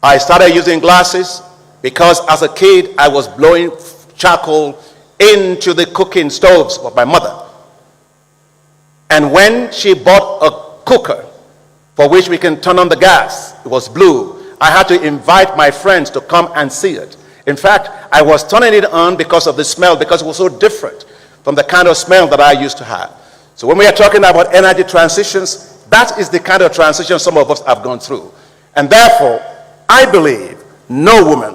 I started using glasses because as a kid I was blowing charcoal into the cooking stoves of my mother. And when she bought a cooker for which we can turn on the gas, it was blue, I had to invite my friends to come and see it. In fact, I was turning it on because of the smell, because it was so different from the kind of smell that I used to have. So when we are talking about energy transitions, that is the kind of transition some of us have gone through. And therefore, I believe no woman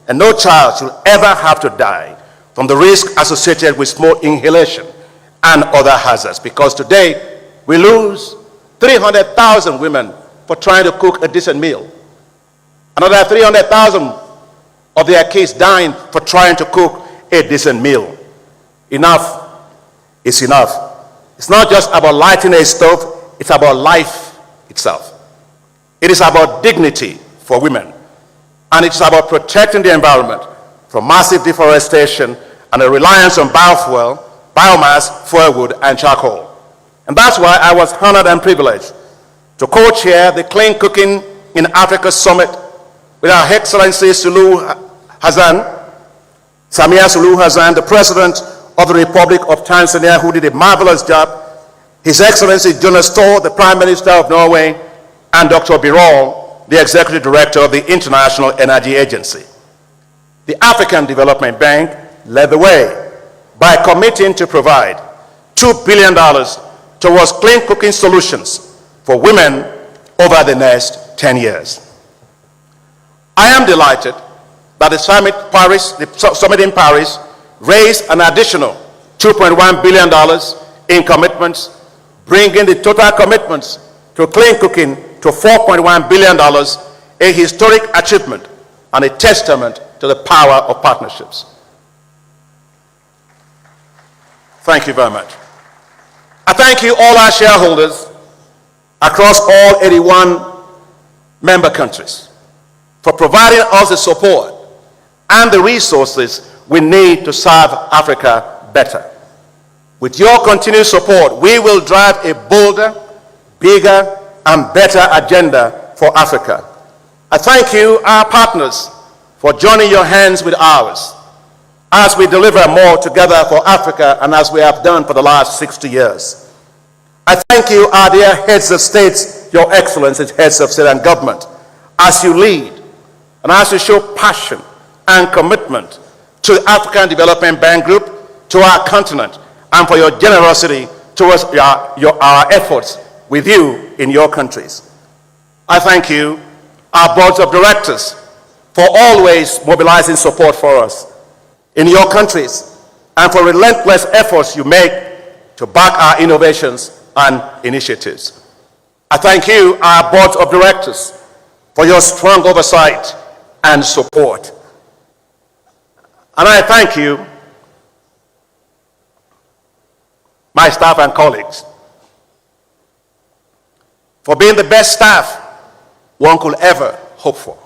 and no child should ever have to die from the risk associated with smoke inhalation and other hazards. Because today, we lose 300,000 women for trying to cook a decent meal. Another 300,000 of their kids dying for trying to cook a decent meal. Enough is enough. It's not just about lighting a stove, it's about life itself. It is about dignity for women. And it is about protecting the environment from massive deforestation and a reliance on biofuel, biomass, firewood, and charcoal. And that's why I was honored and privileged to co-chair the Clean Cooking in Africa Summit with Our Excellency Samia Suluhu Hassan, the President of the Republic of Tanzania, who did a marvelous job, His Excellency Jonas Thor, the Prime Minister of Norway, and Dr. Birol, the Executive Director of the International Energy Agency. The African Development Bank led the way by committing to provide $2 billion towards clean cooking solutions for women over the next 10 years. I am delighted that the summit in Paris raised an additional $2.1 billion in commitments, bringing the total commitments to clean cooking to $4.1 billion, a historic achievement and a testament to the power of partnerships. Thank you very much. I thank you, all our shareholders across all 81 member countries, for providing us the support and the resources we need to serve Africa better. With your continued support, we will drive a bolder, bigger, and better agenda for Africa. I thank you, our partners, for joining your hands with ours as we deliver more together for Africa and as we have done for the last 60 years. I thank you, our dear heads of states, your excellencies, heads of state and government, as you lead and as you show passion and commitment to the African Development Bank Group, to our continent, and for your generosity towards our efforts with you in your countries. I thank you, our boards of directors, for always mobilizing support for us in your countries and for relentless efforts you make to back our innovations and initiatives. I thank you, our boards of directors, for your strong oversight and support. And I thank you, my staff and colleagues, for being the best staff one could ever hope for.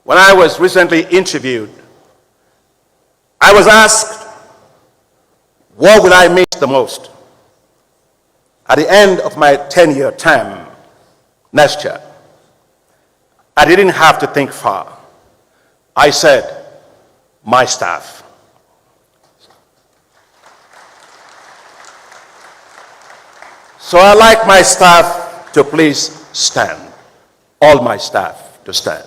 When I was recently interviewed, I was asked, what will I miss the most at the end of my 10-year term next year? I didn't have to think far. I said, my staff. So I'd like my staff to please stand. All my staff to stand.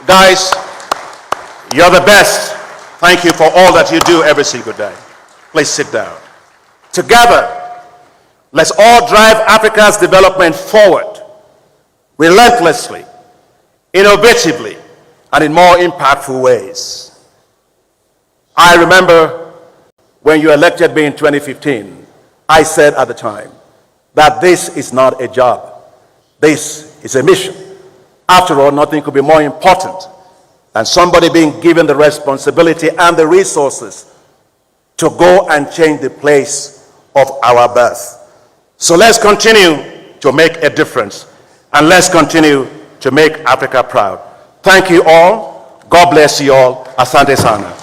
Guys, you're the best. Thank you for all that you do every single day. Please sit down. Together, let's all drive Africa's development forward, relentlessly, innovatively, and in more impactful ways. I remember when you elected me in 2015, I said at the time that this is not a job. This is a mission. After all, nothing could be more important than somebody being given the responsibility and the resources to go and change the place of our birth. So let's continue to make a difference, and let's continue to make Africa proud. Thank you all. God bless you all. Asante sana.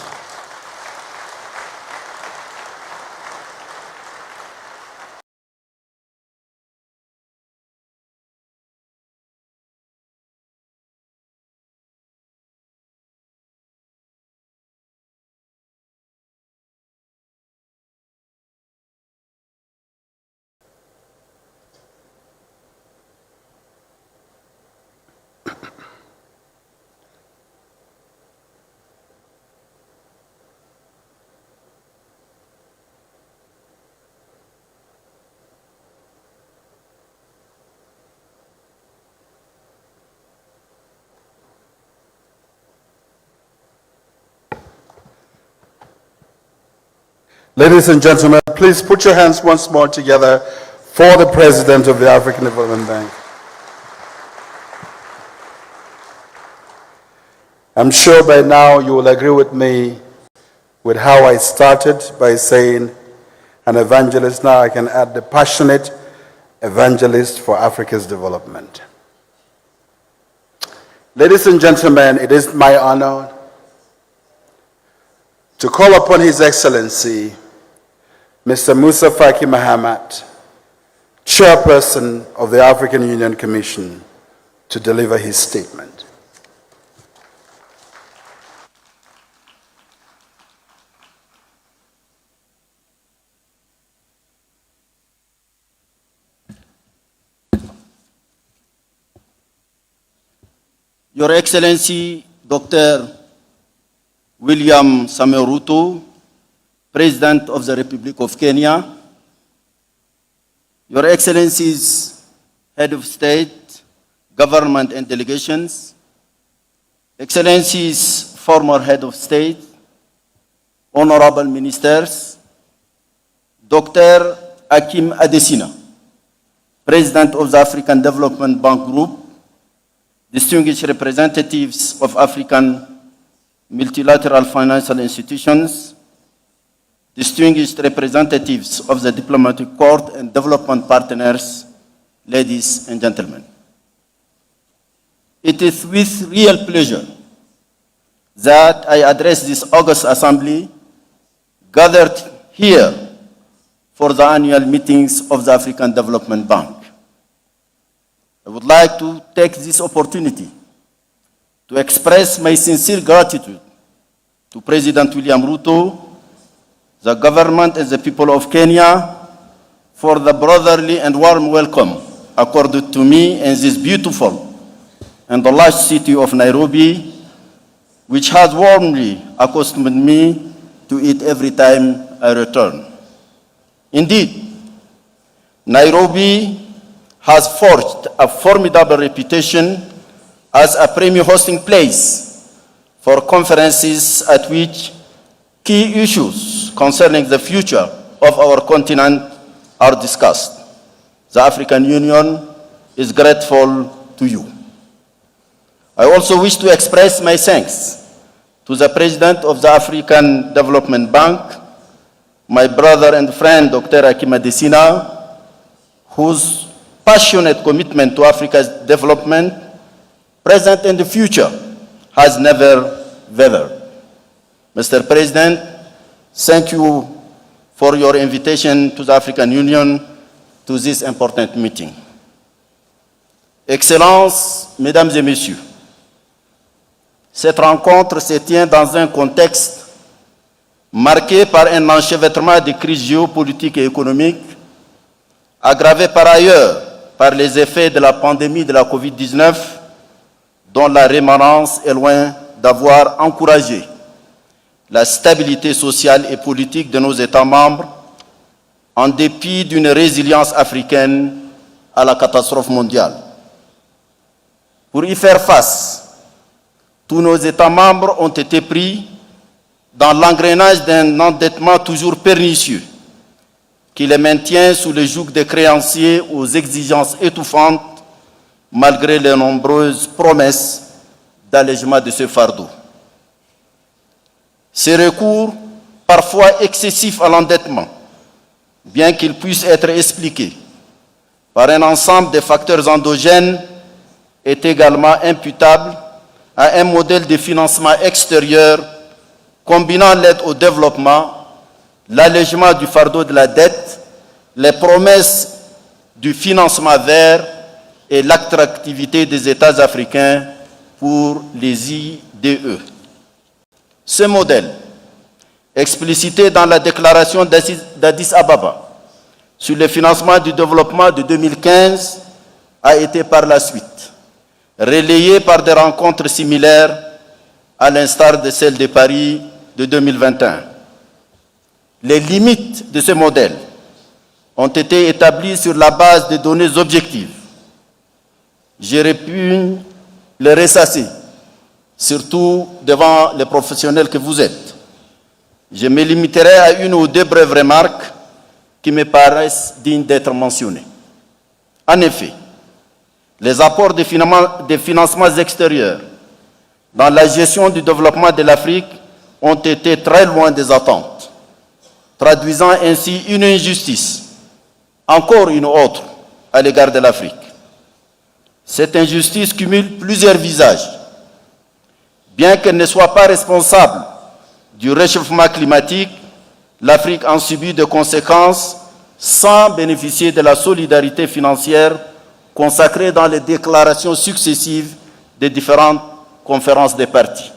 Ladies and gentlemen, please put your hands once more together for the President of the African Development Bank. I'm sure by now you will agree with me with how I started by saying an evangelist. Now I can add the passionate evangelist for Africa's development. Ladies and gentlemen, it is my honor to call upon His Excellency, Mr. Musa Faki Mahamat, Chairperson of the African Union Commission, to deliver his statement. Your Excellency, Dr. William Samoei Ruto, President of the Republic of Kenya, Your Excellencies, Head of State, Government and Delegations, Excellencies, former Head of State, Honorable Ministers, Dr. Hakim Adesina, President of the African Development Bank Group, distinguished representatives of African multilateral financial institutions, distinguished representatives of the diplomatic corps and development partners, ladies and gentlemen. It is with real pleasure that I address this August Assembly gathered here for the annual meetings of the African Development Bank. I would like to take this opportunity to express my sincere gratitude to President William Ruto, the government and the people of Kenya for the brotherly and warm welcome accorded to me in this beautiful and the large city of Nairobi, which has warmly accustomed me to it every time I return. Indeed, Nairobi has forged a formidable reputation as a premier hosting place for conferences at which key issues concerning the future of our continent are discussed. The African Union is grateful to you. I also wish to express my thanks to the President of the African Development Bank, my brother and friend, Dr. Hakim Adesina, whose passionate commitment to Africa's development, present and the future, has never wavered. Mr. President, thank you for your invitation to the African Union to this important meeting. Excellences, Mesdames et Messieurs, cette rencontre se tient dans un contexte marqué par un enchevêtrement de crises géopolitiques et économiques, aggravé par ailleurs par les effets de la pandémie de la COVID-19, dont la rémanence est loin d'avoir encouragé la stabilité sociale et politique de nos États membres, en dépit d'une résilience africaine à la catastrophe mondiale. Pour y faire face, tous nos États membres ont été pris dans l'engrenage d'un endettement toujours pernicieux qui les maintient sous le joug des créanciers aux exigences étouffantes malgré les nombreuses promesses d'allègement de ce fardeau. Ces recours, parfois excessifs à l'endettement, bien qu'ils puissent être expliqués par un ensemble de facteurs endogènes, est également imputable à un modèle de financement extérieur combinant l'aide au développement, l'allègement du fardeau de la dette, les promesses du financement vert et l'attractivité des États africains pour les IDE. Ce modèle, explicité dans la déclaration d'Addis Ababa sur le financement du développement de 2015, a été par la suite relayé par des rencontres similaires à l'instar de celle de Paris de 2021. Les limites de ce modèle ont été établies sur la base de données objectives. Je répugne les ressasser, surtout devant les professionnels que vous êtes. Je me limiterai à une ou deux brèves remarques qui me paraissent dignes d'être mentionnées. En effet, les apports de financements extérieurs dans la gestion du développement de l'Afrique ont été très loin des attentes, traduisant ainsi une injustice, encore une autre, à l'égard de l'Afrique. Cette injustice cumule plusieurs visages. Bien qu'elle ne soit pas responsable du réchauffement climatique, l'Afrique en subit des conséquences sans bénéficier de la solidarité financière consacrée dans les déclarations successives des différentes conférences des parties.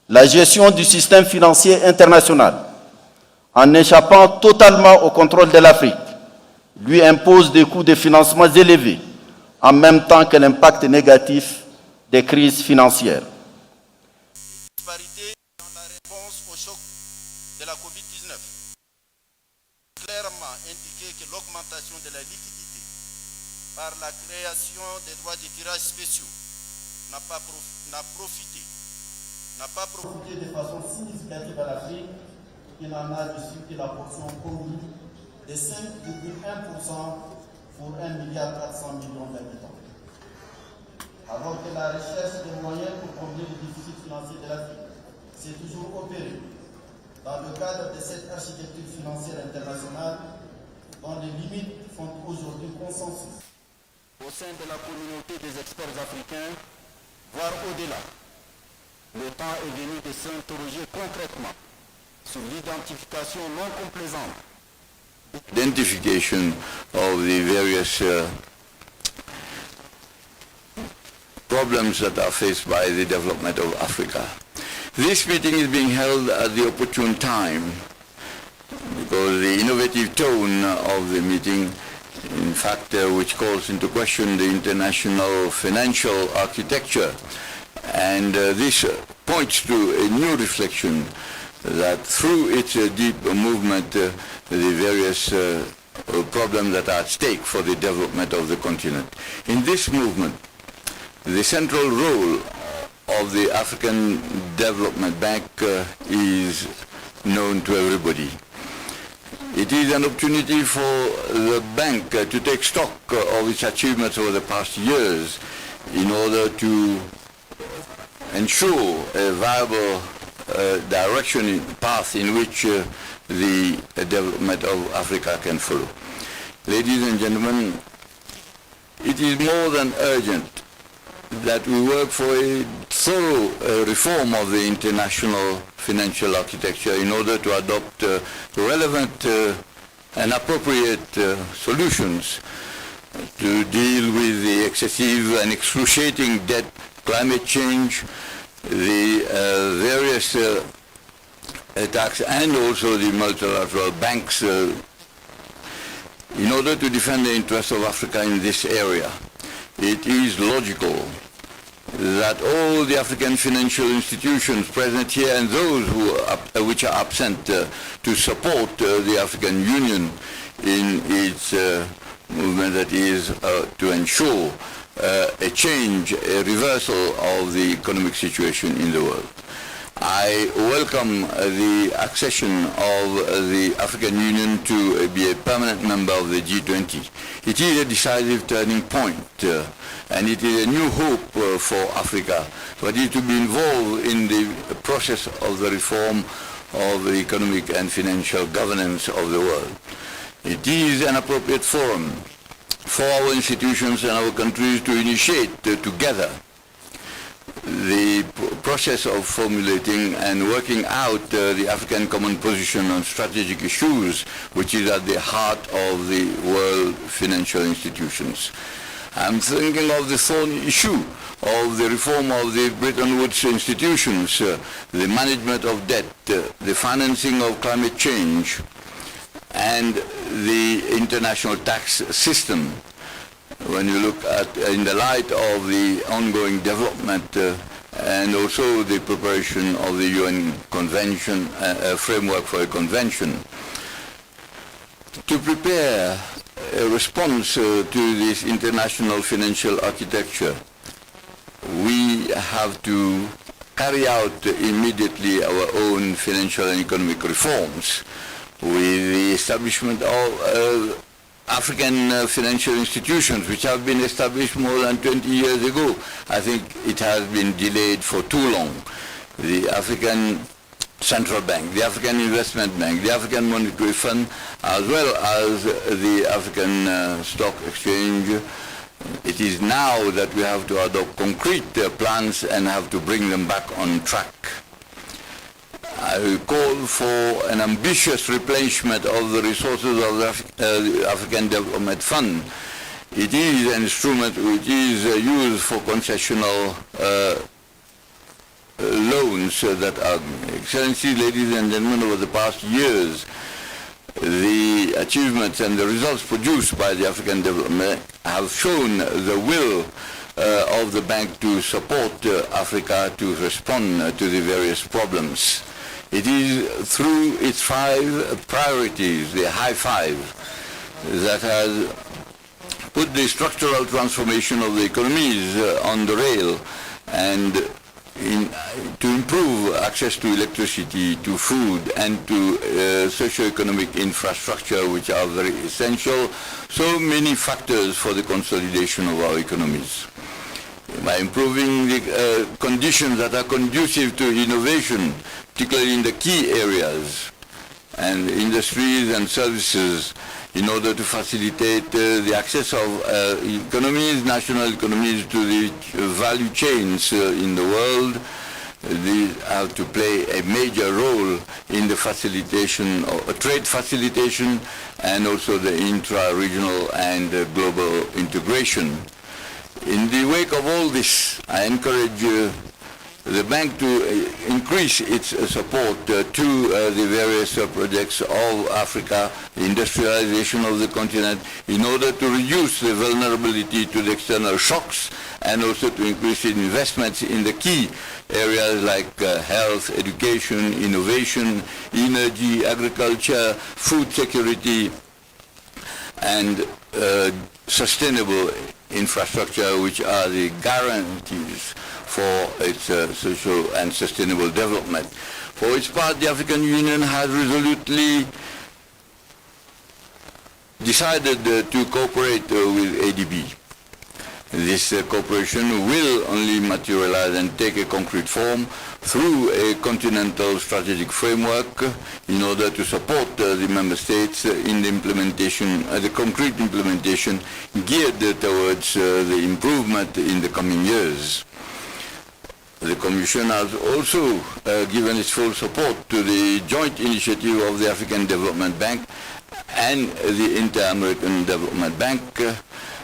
La gestion du système financier international, en échappant totalement au contrôle de l'Afrique, lui impose des coûts de financement élevés, en même temps que l'impact négatif des crises financières. Les disparités dans la réponse au choc de la COVID-19 clairement indiqué que l'augmentation de la liquidité par la création des droits de tirage spéciaux n'a pas profité de façon significative à l'Afrique, qui n'en a reçu que la portion commune de 5,1% pour 1,4 milliard d'habitants. Alors que la recherche des moyens pour combler le déficit financier de l'Afrique s'est toujours opérée dans le cadre de cette architecture financière internationale dont les limites font aujourd'hui consensus au sein de la communauté des experts africains, voire au-delà. Le temps est venu de s'interroger concrètement sur l'identification non complaisante. Identification of the various problems that are faced by the development of Africa. This meeting is being held at the opportune time because the innovative tone of the meeting, in fact, which calls into question the international financial architecture, and this points to a new reflection that through its deep movement, the various problems that are at stake for the development of the continent. In this movement, the central role of the African Development Bank is known to everybody. It is an opportunity for the bank to take stock of its achievements over the past years in order to ensure a viable direction, path in which the development of Africa can follow. Ladies and gentlemen, it is more than urgent that we work for a thorough reform of the international financial architecture in order to adopt relevant and appropriate solutions to deal with the excessive and excruciating debt, climate change, the various attacks, and also the multilateral banks in order to defend the interests of Africa in this area. It is logical that all the African financial institutions present here and those which are absent to support the African Union in its movement that is to ensure a change, a reversal of the economic situation in the world. I welcome the accession of the African Union to be a permanent member of the G20. It is a decisive turning point, and it is a new hope for Africa, but it is to be involved in the process of the reform of the economic and financial governance of the world. It is an appropriate forum for our institutions and our countries to initiate together the process of formulating and working out the African common position on strategic issues, which is at the heart of the world financial institutions. I'm thinking of the thorny issue of the reform of the Bretton Woods institutions, the management of debt, the financing of climate change, and the international tax system. When you look at, in the light of the ongoing development and also the preparation of the UN Convention, framework for a convention, to prepare a response to this international financial architecture, we have to carry out immediately our own financial and economic reforms with the establishment of African financial institutions, which have been established more than 20 years ago. I think it has been delayed for too long. The African Central Bank, the African Investment Bank, the African Monetary Fund, as well as the African Stock Exchange. It is now that we have to adopt concrete plans and have to bring them back on track. I call for an ambitious replenishment of the resources of the African Development Fund. It is an instrument which is used for concessional loans that are, Excellency, ladies and gentlemen, over the past years, the achievements and the results produced by the African Development Bank have shown the will of the bank to support Africa to respond to the various problems. It is through its 5 priorities, the high 5, that has put the structural transformation of the economies on the rail and to improve access to electricity, to food, and to socio-economic infrastructure, which are very essential. So many factors for the consolidation of our economies. By improving the conditions that are conducive to innovation, particularly in the key areas and industries and services, in order to facilitate the access of economies, national economies, to the value chains in the world. These have to play a major role in the facilitation of trade facilitation and also the intra-regional and global integration. In the wake of all this, I encourage the bank to increase its support to the various projects of Africa, the industrialization of the continent, in order to reduce the vulnerability to the external shocks and also to increase investments in the key areas like health, education, innovation, energy, agriculture, food security, and sustainable infrastructure, which are the guarantees for its social and sustainable development. For its part, the African Union has resolutely decided to cooperate with ADB. This cooperation will only materialize and take a concrete form through a continental strategic framework in order to support the member states in the implementation, the concrete implementation geared towards the improvement in the coming years. The Commission has also given its full support to the joint initiative of the African Development Bank and the Inter-American Development Bank,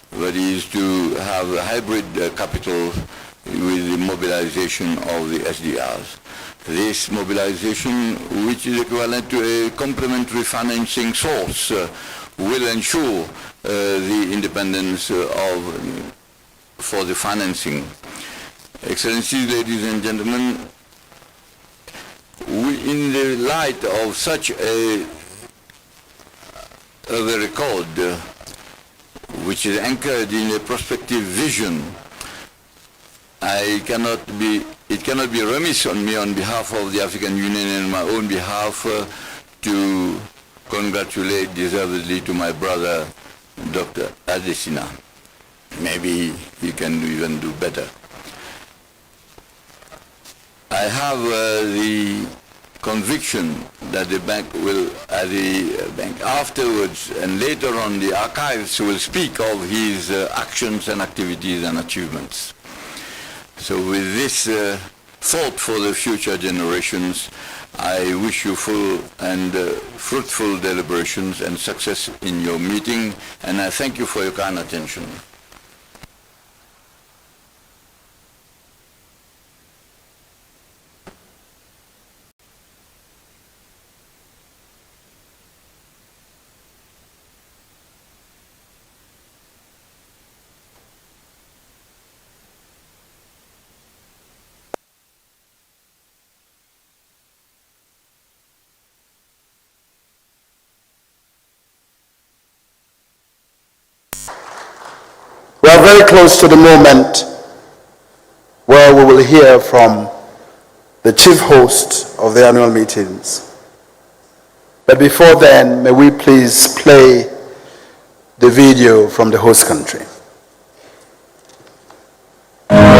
that is to have a hybrid capital with the mobilization of the SDRs. This mobilization, which is equivalent to a complementary financing source, will ensure the independence for the financing. Excellencies, ladies and gentlemen, in the light of such a record, which is anchored in a prospective vision, I cannot be it cannot be remiss on me on behalf of the African Union and my own behalf to congratulate deservedly to my brother, Dr. Adesina. Maybe he can even do better. I have the conviction that the bank will, afterwards and later on, the archives will speak of his actions and activities and achievements. So with this thought for the future generations, I wish you full and fruitful deliberations and success in your meeting, and I thank you for your kind attention. We are very close to the moment where we will hear from the chief host of the annual meetings. But before then, may we please play the video from the host country. Welcome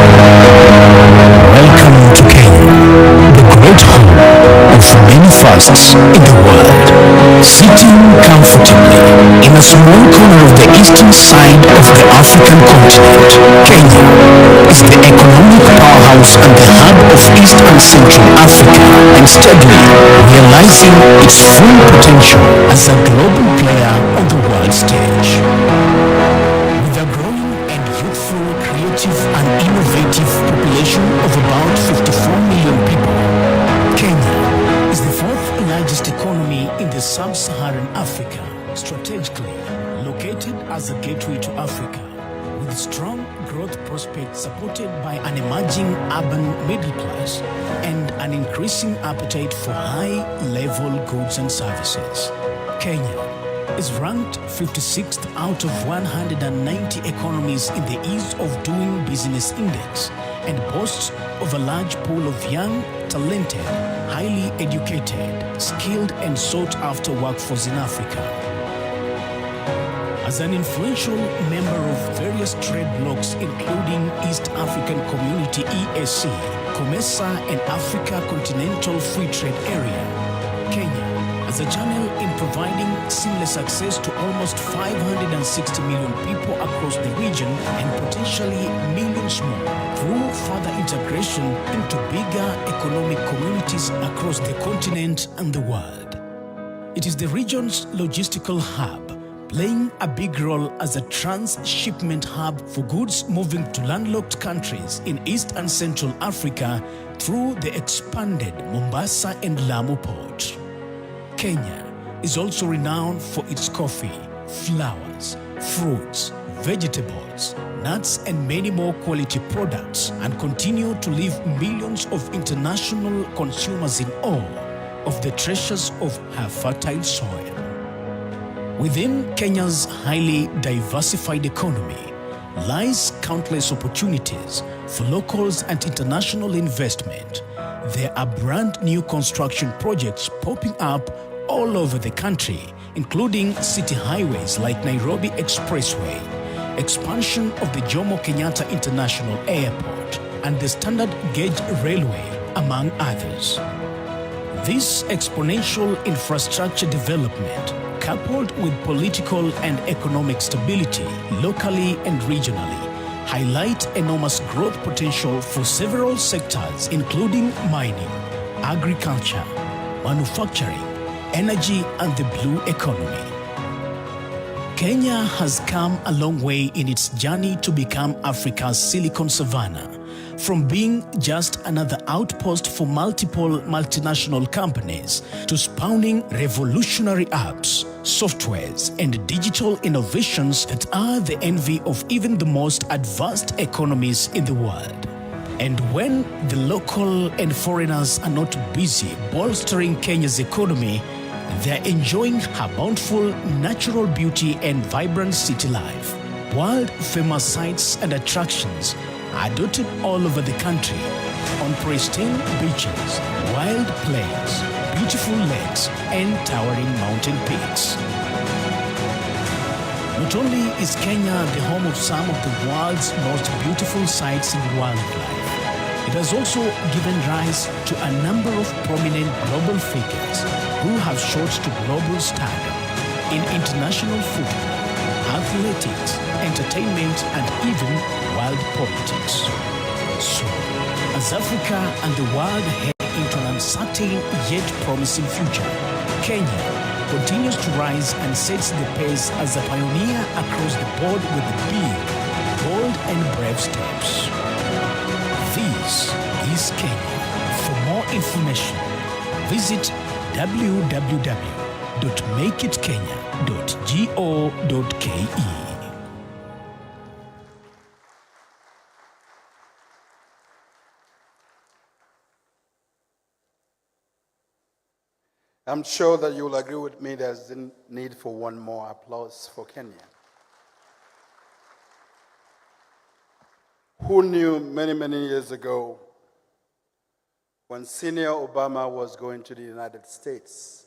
to Kenya, the great home of many fasts in the world. Sitting comfortably in a small corner of the eastern side of the African continent, Kenya is the economic powerhouse and the hub of East and Central Africa, and steadily realizing its full potential as a global player on the world stage. With a growing and youthful, creative and innovative population of about 54 million people, Kenya is the fourth largest economy in the sub-Saharan Africa, strategically located as a gateway to Africa, with strong growth prospects supported by an emerging urban middle class and an increasing appetite for high-level goods and services. Kenya is ranked 56th out of 190 economies in the Ease of Doing Business Index and boasts of a large pool of young, talented, highly educated, skilled and sought-after workforce in Africa. As an influential member of various trade blocs including East African Community EAC, COMESA and Africa Continental Free Trade Area, Kenya as a channel in providing seamless access to almost 560 million people across the region and potentially millions more through further integration into bigger economic communities across the continent and the world. It is the region's logistical hub, playing a big role as a transshipment hub for goods moving to landlocked countries in East and Central Africa through the expanded Mombasa and Lamu port. Kenya is also renowned for its coffee, flowers, fruits, vegetables, nuts and many more quality products, and continue to leave millions of international consumers in awe of the treasures of her fertile soil. Within Kenya's highly diversified economy lies countless opportunities for locals and international investment. There are brand new construction projects popping up all over the country, including city highways like Nairobi Expressway, expansion of the Jomo Kenyatta International Airport, and the Standard Gauge Railway, among others. This exponential infrastructure development, coupled with political and economic stability locally and regionally, highlight enormous growth potential for several sectors including mining, agriculture, manufacturing, energy and the blue economy. Kenya has come a long way in its journey to become Africa's Silicon Savannah, from being just another outpost for multiple multinational companies to spawning revolutionary apps, softwares, and digital innovations that are the envy of even the most advanced economies in the world. And when the local and foreigners are not busy bolstering Kenya's economy, they're enjoying her bountiful natural beauty and vibrant city life. World-famous sites and attractions are dotted all over the country, on pristine beaches, wild plains, beautiful lakes, and towering mountain peaks. Not only is Kenya the home of some of the world's most beautiful sights and wildlife, it has also given rise to a number of prominent global figures who have shot to global stardom in international football, athletics, entertainment, and even world politics. So, as Africa and the world head into an uncertain yet promising future, Kenya continues to rise and sets the pace as a pioneer across the board with big, bold, and brave steps. This is Kenya. For more information, visit www.makeitkenya.go.ke. I'm sure that you will agree with me there's the need for one more applause for Kenya. Who knew many, many years ago when Senior Obama was going to the United States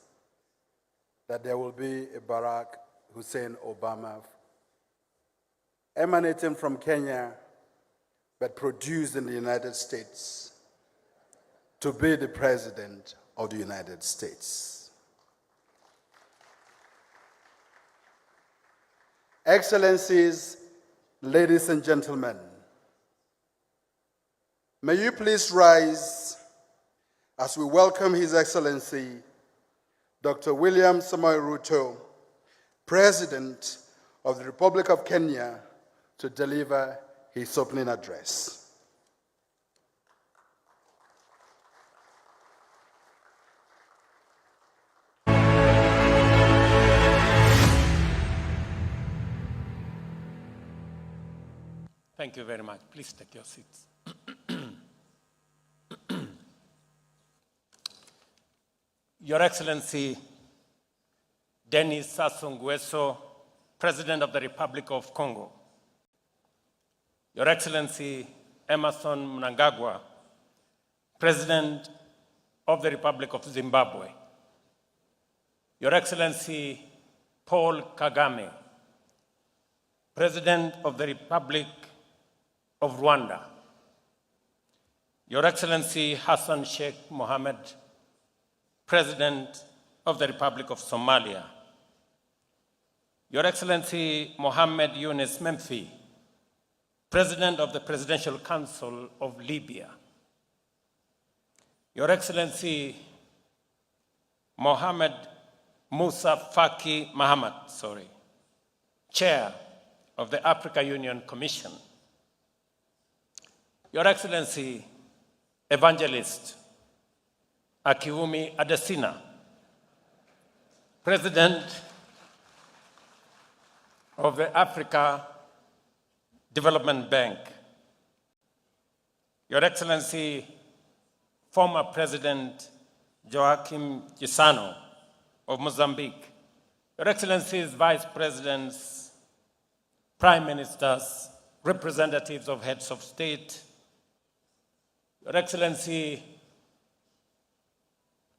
that there will be a Barack Hussein Obama emanating from Kenya but produced in the United States to be the President of the United States. Excellencies, ladies and gentlemen, may you please rise as we welcome His Excellency, Dr. William Samoei Ruto, President of the Republic of Kenya, to deliver his opening address. Thank you very much. Please take your seats. Your Excellency, Denis Sassou Nguesso, President of the Republic of Congo. Your Excellency, Emerson Mnangagwa, President of the Republic of Zimbabwe. Your Excellency, Paul Kagame, President of the Republic of Rwanda. Your Excellency, Hassan Sheikh Mohammed, President of the Republic of Somalia. Your Excellency, Mohammed Yunus Memfi, President of the Presidential Council of Libya. Your Excellency, Mohammed Musa Faki Mahamat, Chair of the Africa Union Commission. Your Excellency, Evangelist Akiwumi Adesina, President of the Africa Development Bank. Your Excellency, former President Joaquim Chissano of Mozambique. Your Excellencies, Vice Presidents, Prime Ministers, representatives of heads of state, Your Excellency,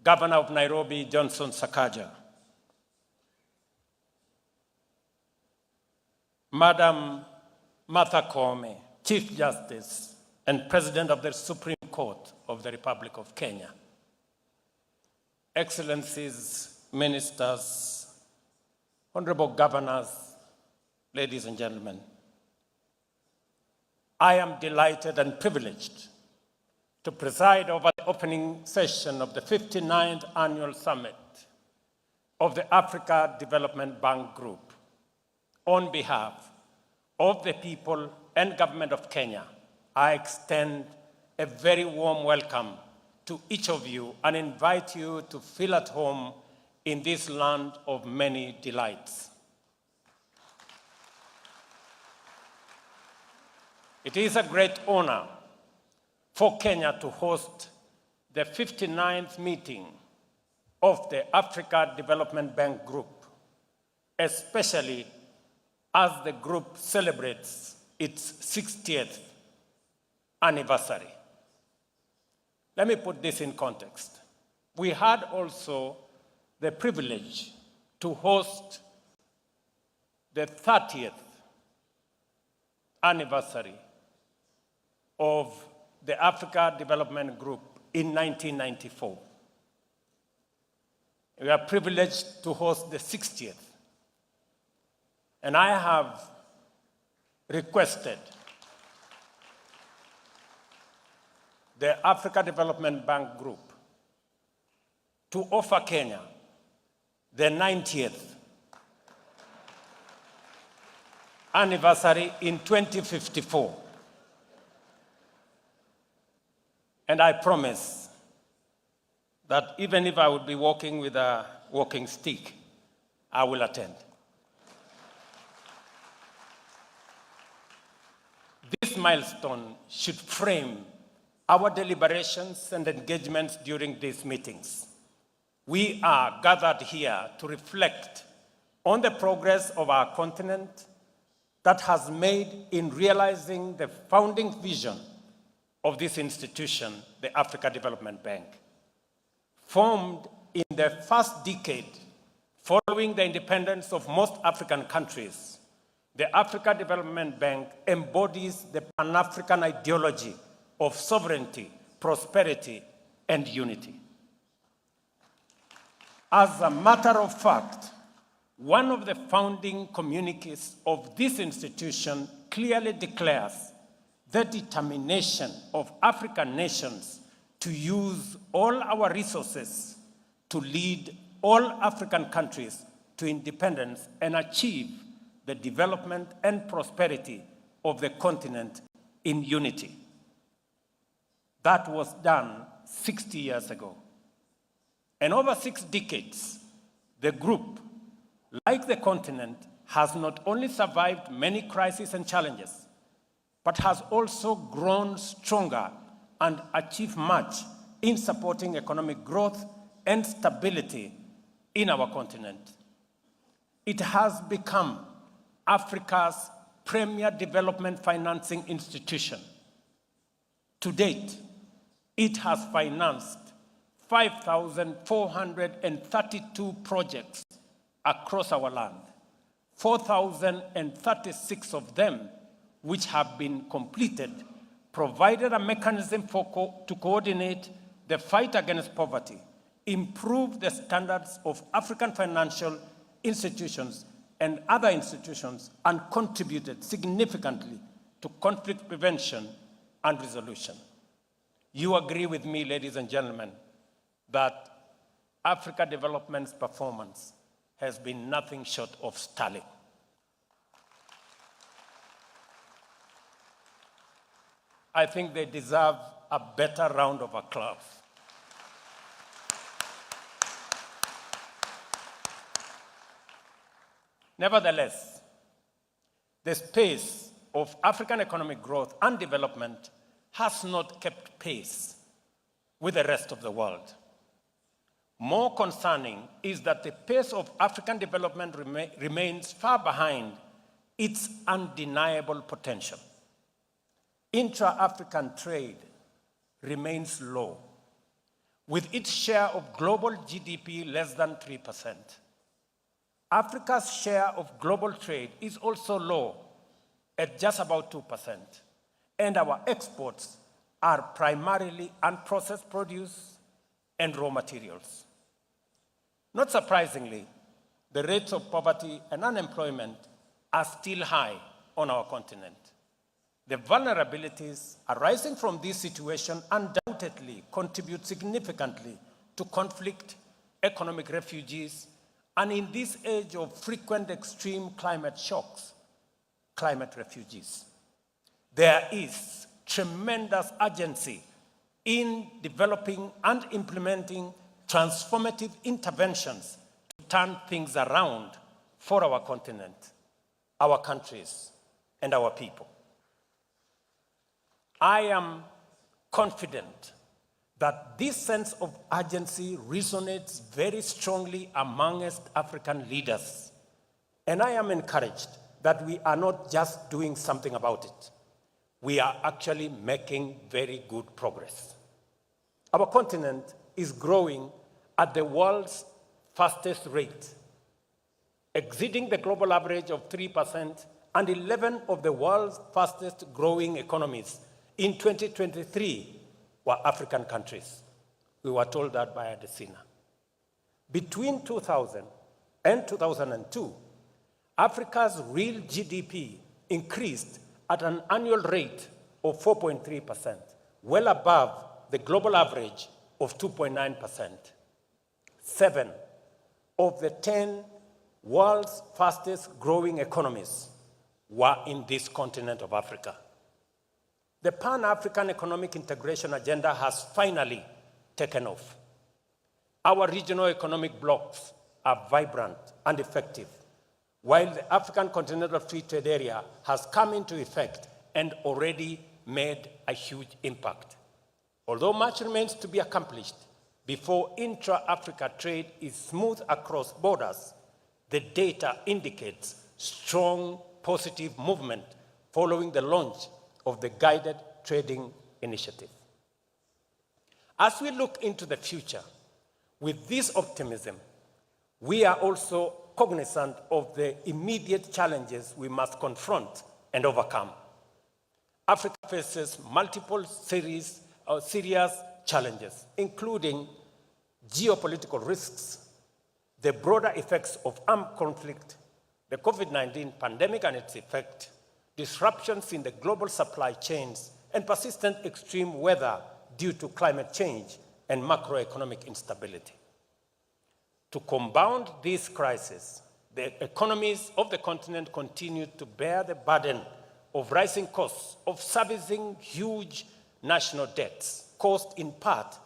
Governor of Nairobi, Johnson Sakaja, Madam Martha Koome, Chief Justice and President of the Supreme Court of the Republic of Kenya, Excellencies, Ministers, Honorable Governors, ladies and gentlemen, I am delighted and privileged to preside over the opening session of the 59th Annual Summit of the Africa Development Bank Group. On behalf of the people and government of Kenya, I extend a very warm welcome to each of you and invite you to feel at home in this land of many delights. It is a great honor for Kenya to host the 59th meeting of the Africa Development Bank Group, especially as the group celebrates its 60th anniversary. Let me put this in context. We had also the privilege to host the 30th anniversary of the Africa Development Group in 1994. We are privileged to host the 60th. And I have requested the Africa Development Bank Group to offer Kenya the 90th anniversary in 2054. And I promise that even if I would be walking with a walking stick, I will attend. This milestone should frame our deliberations and engagements during these meetings. We are gathered here to reflect on the progress of our continent that has made in realizing the founding vision of this institution, the Africa Development Bank. Formed in the first decade following the independence of most African countries, the Africa Development Bank embodies the Pan-African ideology of sovereignty, prosperity, and unity. As a matter of fact, one of the founding communiques of this institution clearly declares the determination of African nations to use all our resources to lead all African countries to independence and achieve the development and prosperity of the continent in unity. That was done 60 years ago. And over 6 decades, the group, like the continent, has not only survived many crises and challenges, but has also grown stronger and achieved much in supporting economic growth and stability in our continent. It has become Africa's premier development financing institution. To date, it has financed 5,432 projects across our land, 4,036 of them which have been completed, provided a mechanism to coordinate the fight against poverty, improve the standards of African financial institutions and other institutions, and contributed significantly to conflict prevention and resolution. You agree with me, ladies and gentlemen, that Africa Development's performance has been nothing short of sterling. I think they deserve a better round of applause. Nevertheless, the space of African economic growth and development has not kept pace with the rest of the world. More concerning is that the pace of African development remains far behind its undeniable potential. Intra-African trade remains low, with its share of global GDP less than 3%. Africa's share of global trade is also low, at just about 2%, and our exports are primarily unprocessed produce and raw materials. Not surprisingly, the rates of poverty and unemployment are still high on our continent. The vulnerabilities arising from this situation undoubtedly contribute significantly to conflict, economic refugees, and in this age of frequent extreme climate shocks, climate refugees. There is tremendous urgency in developing and implementing transformative interventions to turn things around for our continent, our countries, and our people. I am confident that this sense of urgency resonates very strongly amongst African leaders. And I am encouraged that we are not just doing something about it. We are actually making very good progress. Our continent is growing at the world's fastest rate, exceeding the global average of 3%, and 11 of the world's fastest growing economies in 2023 were African countries. We were told that by Adesina. Between 2000 and 2002, Africa's real GDP increased at an annual rate of 4.3%, well above the global average of 2.9%. 7 of the 10 world's fastest growing economies were in this continent of Africa. The Pan-African Economic Integration Agenda has finally taken off. Our regional economic blocs are vibrant and effective, while the African Continental Free Trade Area has come into effect and already made a huge impact. Although much remains to be accomplished before intra-Africa trade is smooth across borders, the data indicates strong positive movement following the launch of the Guided Trading Initiative. As we look into the future, with this optimism, we are also cognizant of the immediate challenges we must confront and overcome. Africa faces multiple serious challenges, including geopolitical risks, the broader effects of armed conflict, the COVID-19 pandemic and its effect, disruptions in the global supply chains, and persistent extreme weather due to climate change and macroeconomic instability. To compound this crisis, the economies of the continent continue to bear the burden of rising costs of servicing huge national debts, caused in part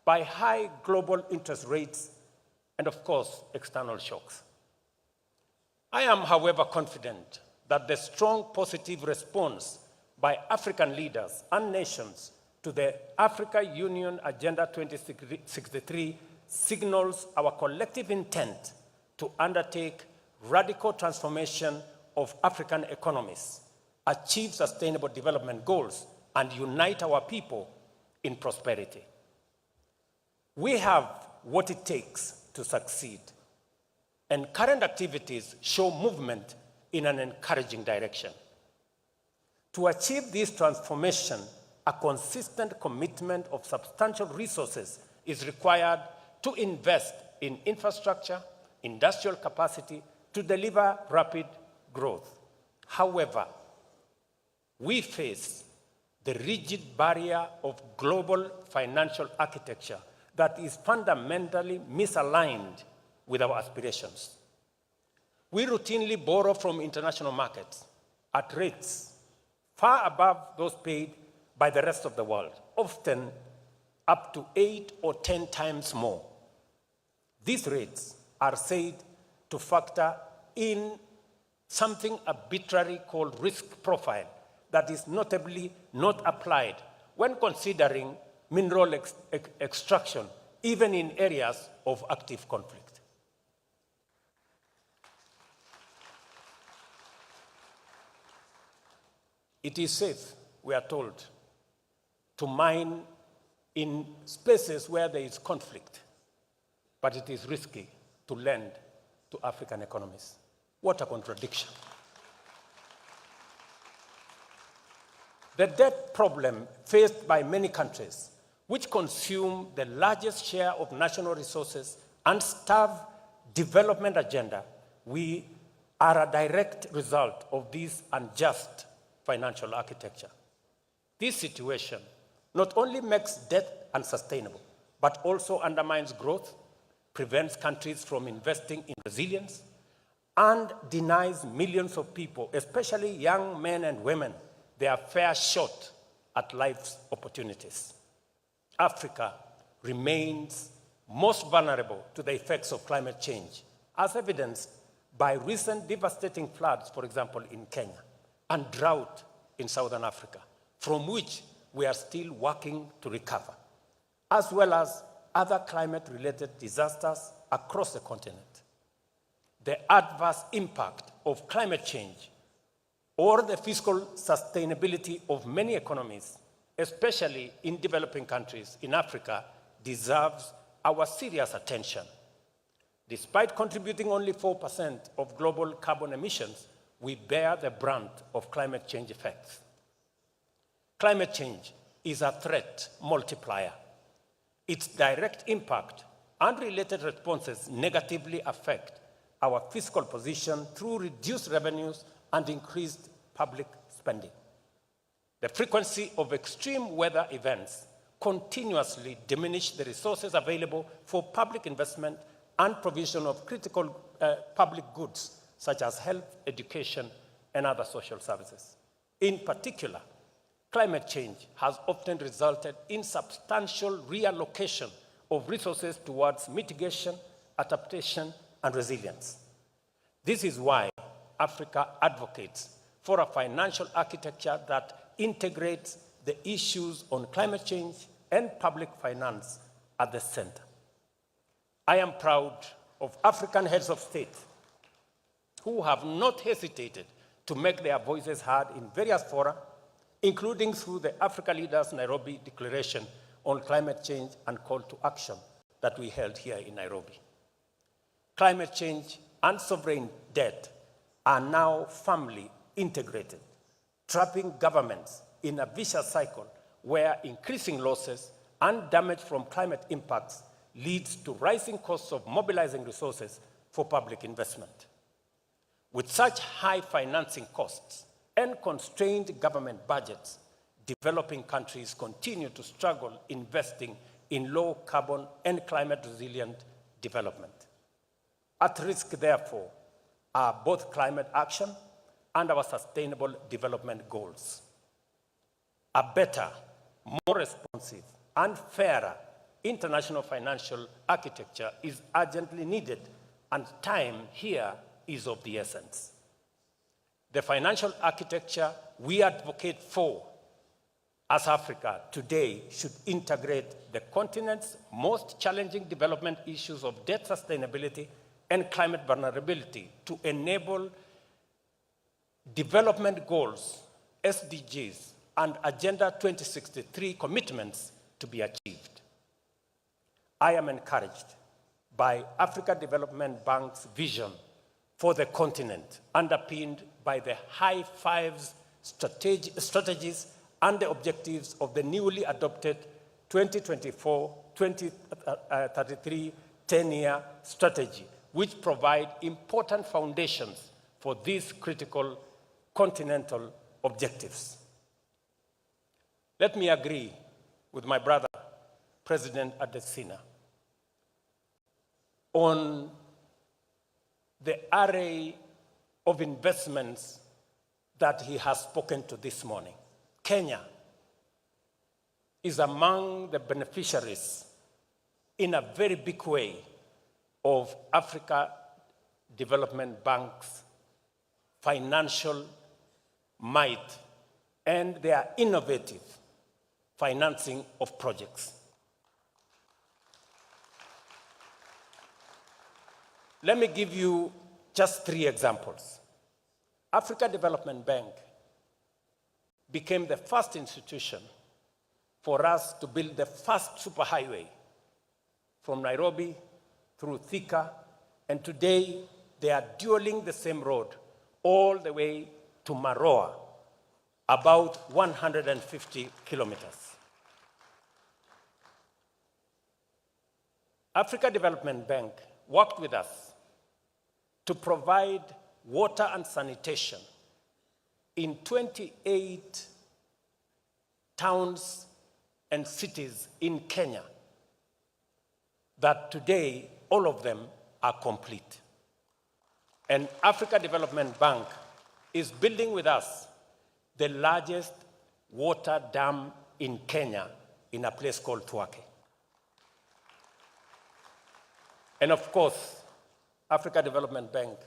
by high global interest rates and, of course, external shocks. I am, however, confident that the strong positive response by African leaders and nations to the Africa Union Agenda 2063 signals our collective intent to undertake radical transformation of African economies, achieve sustainable development goals, and unite our people in prosperity. We have what it takes to succeed, and current activities show movement in an encouraging direction. To achieve this transformation, a consistent commitment of substantial resources is required to invest in infrastructure, industrial capacity to deliver rapid growth. However, we face the rigid barrier of global financial architecture that is fundamentally misaligned with our aspirations. We routinely borrow from international markets at rates far above those paid by the rest of the world, often up to 8 or 10 times more. These rates are said to factor in something arbitrary called risk profile that is notably not applied when considering mineral extraction, even in areas of active conflict. It is safe, we are told, to mine in places where there is conflict, but it is risky to lend to African economies. What a contradiction. The debt problem faced by many countries, which consume the largest share of national resources and starve development agenda, we are a direct result of this unjust financial architecture. This situation not only makes debt unsustainable, but also undermines growth, prevents countries from investing in resilience, and denies millions of people, especially young men and women, their fair shot at life's opportunities. Africa remains most vulnerable to the effects of climate change, as evidenced by recent devastating floods, for example, in Kenya, and drought in Southern Africa, from which we are still working to recover, as well as other climate-related disasters across the continent. The adverse impact of climate change or the fiscal sustainability of many economies, especially in developing countries in Africa, deserves our serious attention. Despite contributing only 4% of global carbon emissions, we bear the brunt of climate change effects. Climate change is a threat multiplier. Its direct impact and related responses negatively affect our fiscal position through reduced revenues and increased public spending. The frequency of extreme weather events continuously diminish the resources available for public investment and provision of critical public goods such as health, education, and other social services. In particular, climate change has often resulted in substantial reallocation of resources towards mitigation, adaptation, and resilience. This is why Africa advocates for a financial architecture that integrates the issues on climate change and public finance at the center. I am proud of African heads of state who have not hesitated to make their voices heard in various fora, including through the Africa Leaders Nairobi Declaration on Climate Change and Call to Action that we held here in Nairobi. Climate change and sovereign debt are now firmly integrated, trapping governments in a vicious cycle where increasing losses and damage from climate impacts leads to rising costs of mobilizing resources for public investment. With such high financing costs and constrained government budgets, developing countries continue to struggle investing in low carbon and climate resilient development. At risk, therefore, are both climate action and our sustainable development goals. A better, more responsive, and fairer international financial architecture is urgently needed, and time here is of the essence. The financial architecture we advocate for as Africa today should integrate the continent's most challenging development issues of debt sustainability and climate vulnerability to enable development goals, SDGs, and Agenda 2063 commitments to be achieved. I am encouraged by Africa Development Bank's vision for the continent, underpinned by the high fives strategies and the objectives of the newly adopted 2024-2033 10-year strategy, which provide important foundations for these critical continental objectives. Let me agree with my brother, President Adesina, on the array of investments that he has spoken to this morning. Kenya is among the beneficiaries in a very big way of Africa Development Bank's financial might and their innovative financing of projects. Let me give you just 3 examples. Africa Development Bank became the first institution for us to build the first superhighway from Nairobi through Thika, and today they are dueling the same road all the way to Maroa, about 150 kilometers. Africa Development Bank worked with us to provide water and sanitation in 28 towns and cities in Kenya that today all of them are complete. And Africa Development Bank is building with us the largest water dam in Kenya in a place called Tuake. And of course, Africa Development Bank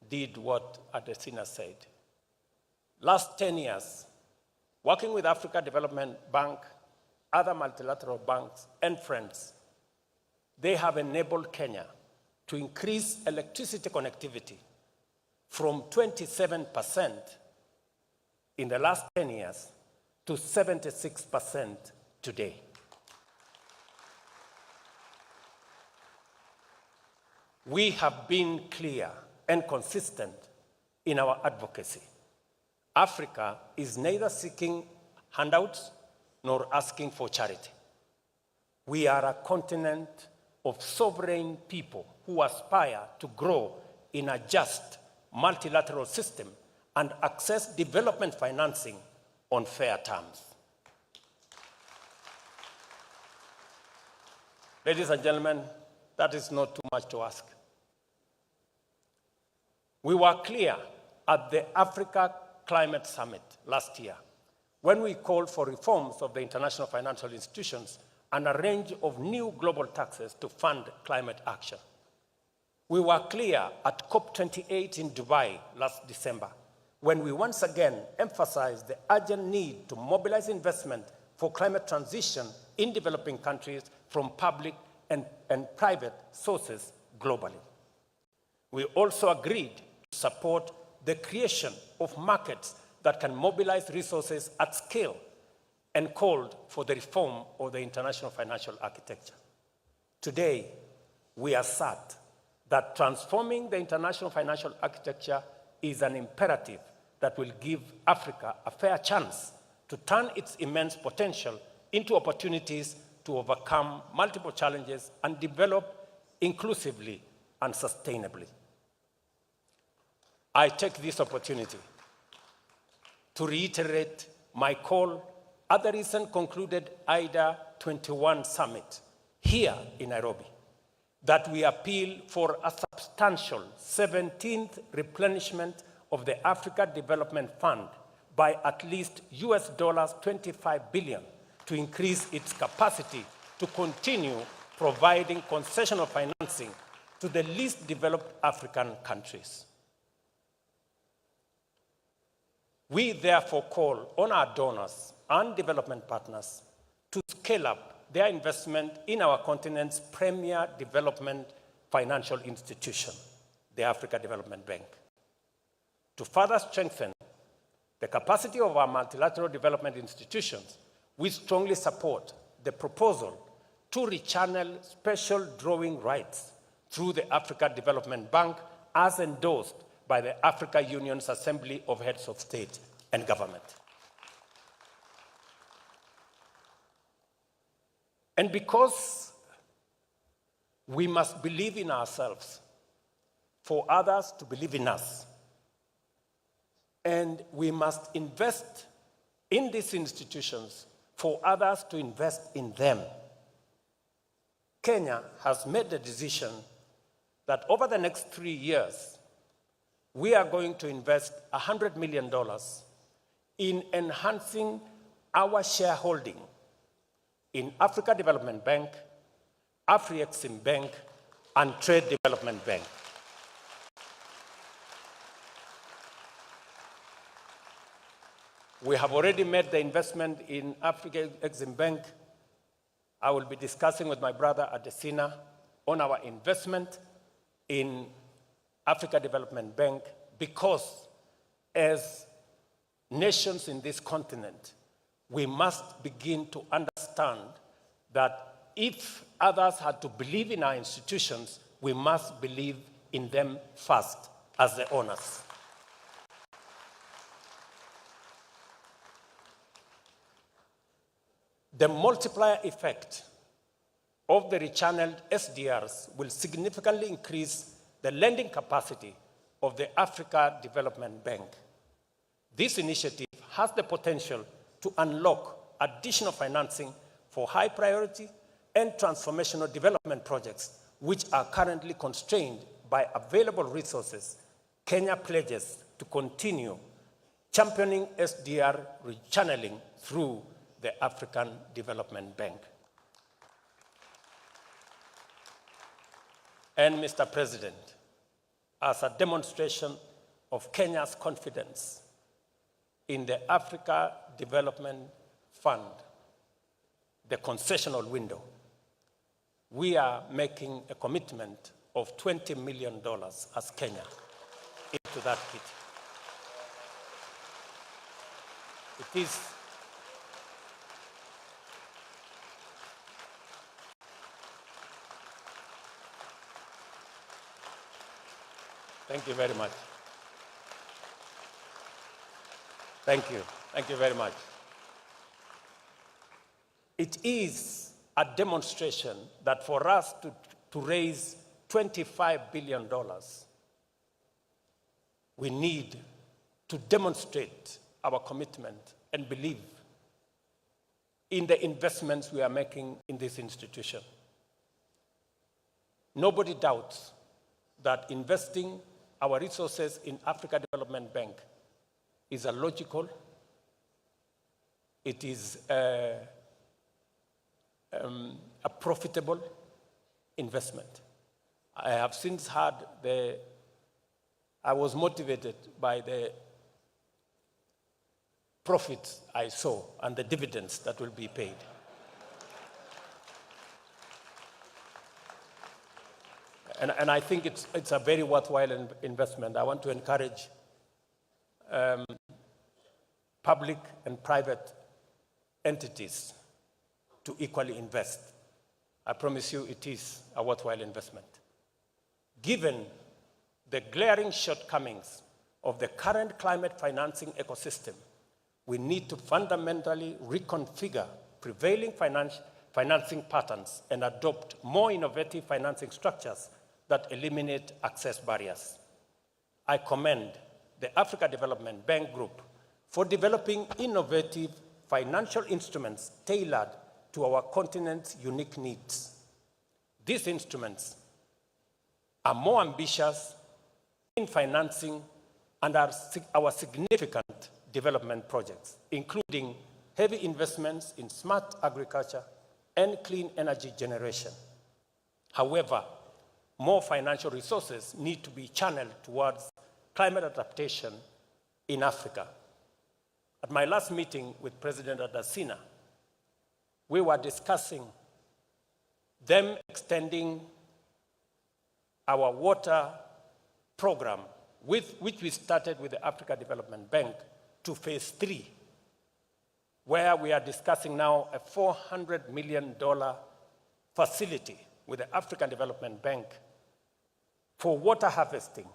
did what Adesina said. Last 10 years, working with Africa Development Bank, other multilateral banks, and friends, they have enabled Kenya to increase electricity connectivity from 27% in the last 10 years to 76% today. We have been clear and consistent in our advocacy. Africa is neither seeking handouts nor asking for charity. We are a continent of sovereign people who aspire to grow in a just multilateral system and access development financing on fair terms. Ladies and gentlemen, that is not too much to ask. We were clear at the Africa Climate Summit last year when we called for reforms of the international financial institutions and a range of new global taxes to fund climate action. We were clear at COP28 in Dubai last December when we once again emphasized the urgent need to mobilize investment for climate transition in developing countries from public and private sources globally. We also agreed to support the creation of markets that can mobilize resources at scale and called for the reform of the international financial architecture. Today, we assert that transforming the international financial architecture is an imperative that will give Africa a fair chance to turn its immense potential into opportunities to overcome multiple challenges and develop inclusively and sustainably. I take this opportunity to reiterate my call at the recent concluded IDA 21 summit here in Nairobi, that we appeal for a substantial 17th replenishment of the Africa Development Fund by at least US $25 billion to increase its capacity to continue providing concessional financing to the least developed African countries. We therefore call on our donors and development partners to scale up their investment in our continent's premier development financial institution, the Africa Development Bank. To further strengthen the capacity of our multilateral development institutions, we strongly support the proposal to rechannel special drawing rights through the Africa Development Bank as endorsed by the Africa Union's Assembly of Heads of State and Government. And because we must believe in ourselves for others to believe in us, and we must invest in these institutions for others to invest in them, Kenya has made the decision that over the next 3 years, we are going to invest $100 million in enhancing our shareholding in Africa Development Bank, Afri-Exim Bank, and Trade Development Bank. We have already made the investment in Afri-Exim Bank. I will be discussing with my brother Adesina on our investment in Africa Development Bank, because as nations in this continent, we must begin to understand that if others had to believe in our institutions, we must believe in them first as the owners. The multiplier effect of the rechanneled SDRs will significantly increase the lending capacity of the Africa Development Bank. This initiative has the potential to unlock additional financing for high priority and transformational development projects which are currently constrained by available resources. Kenya pledges to continue championing SDR rechanneling through the African Development Bank. And Mr. President, as a demonstration of Kenya's confidence in the Africa Development Fund, the concessional window, we are making a commitment of $20 million as Kenya into that kit. Thank you very much. Thank you. Thank you very much. It is a demonstration that for us to raise $25 billion, we need to demonstrate our commitment and belief in the investments we are making in this institution. Nobody doubts that investing our resources in Africa Development Bank is a logical, it is a profitable investment. I have since had I was motivated by the profits I saw and the dividends that will be paid. And I think it's a very worthwhile investment. I want to encourage public and private entities to equally invest. I promise you it is a worthwhile investment. Given the glaring shortcomings of the current climate financing ecosystem, we need to fundamentally reconfigure prevailing financing patterns and adopt more innovative financing structures that eliminate access barriers. I commend the Africa Development Bank Group for developing innovative financial instruments tailored to our continent's unique needs. These instruments are more ambitious in financing and are our significant development projects, including heavy investments in smart agriculture and clean energy generation. However, more financial resources need to be channeled towards climate adaptation in Africa. At my last meeting with President Adesina, we were discussing them extending our water program, which we started with the Africa Development Bank, to phase 3, where we are discussing now a $400 million facility with the African Development Bank for water harvesting,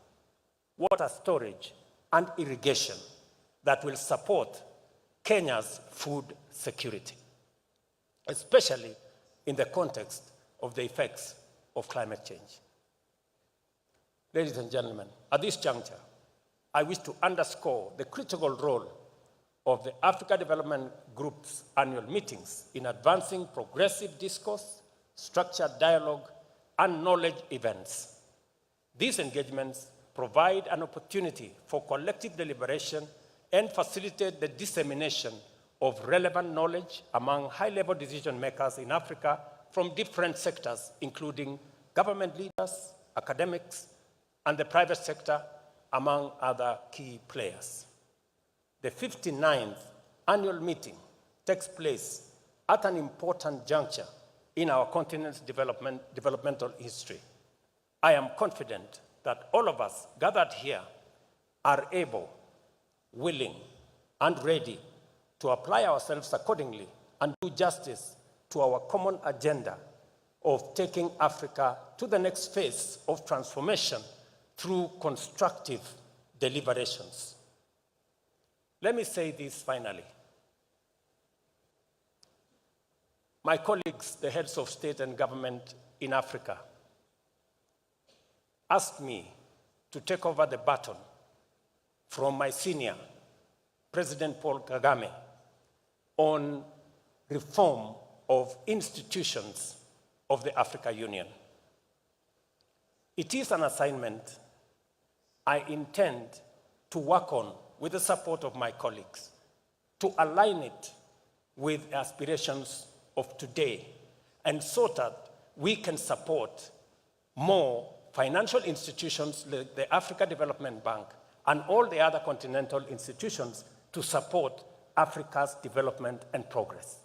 water storage, and irrigation that will support Kenya's food security, especially in the context of the effects of climate change. Ladies and gentlemen, at this juncture, I wish to underscore the critical role of the Africa Development Group's annual meetings in advancing progressive discourse, structured dialogue, and knowledge events. These engagements provide an opportunity for collective deliberation and facilitate the dissemination of relevant knowledge among high-level decision makers in Africa from different sectors, including government leaders, academics, and the private sector, among other key players. The 59th annual meeting takes place at an important juncture in our continent's developmental history. I am confident that all of us gathered here are able, willing, and ready to apply ourselves accordingly and do justice to our common agenda of taking Africa to the next phase of transformation through constructive deliberations. Let me say this finally. My colleagues, the heads of state and government in Africa, asked me to take over the baton from my senior, President Paul Kagame, on reform of institutions of the Africa Union. It is an assignment I intend to work on with the support of my colleagues, to align it with aspirations of today, and so that we can support more financial institutions like the Africa Development Bank and all the other continental institutions to support Africa's development and progress.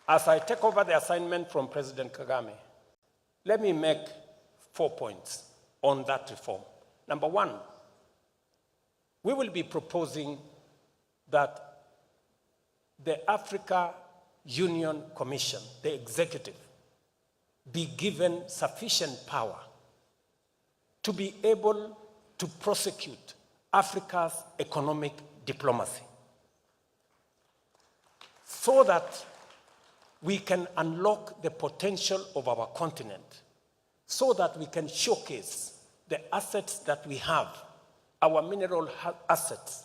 As I take over the assignment from President Kagame, let me make 4 points on that reform. Number one, we will be proposing that the Africa Union Commission, the executive, be given sufficient power to be able to prosecute Africa's economic diplomacy so that we can unlock the potential of our continent, so that we can showcase the assets that we have, our mineral assets,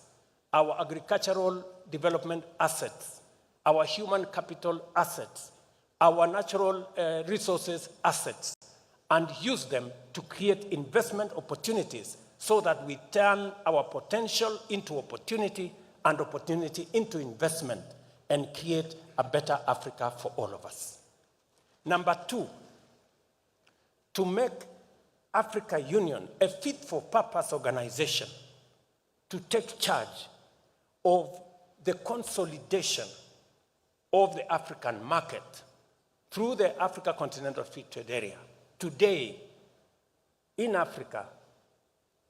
our agricultural development assets, our human capital assets, our natural resources assets, and use them to create investment opportunities so that we turn our potential into opportunity and opportunity into investment and create a better Africa for all of us. Number two, to make Africa Union a fit-for-purpose organization to take charge of the consolidation of the African market through the Africa Continental Free Trade Area. Today, in Africa,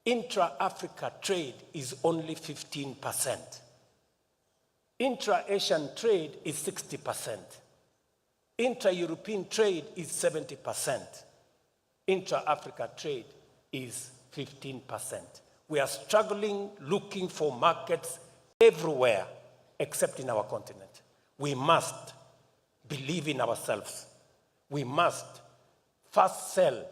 intra-Africa trade is only 15%. Intra-Asian trade is 60%. Intra-European trade is 70%. Intra-Africa trade is 15%. We are struggling looking for markets everywhere except in our continent. We must believe in ourselves. We must first sell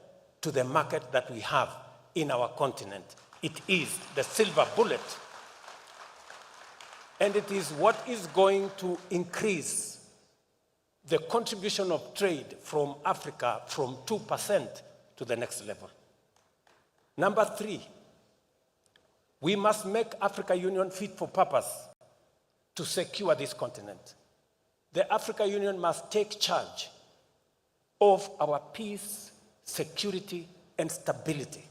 to the market that we have in our continent. It is the silver bullet. And it is what is going to increase the contribution of trade from Africa from 2% to the next level. Number three, we must make Africa Union fit for purpose to secure this continent. The Africa Union must take charge of our peace, security, and stability.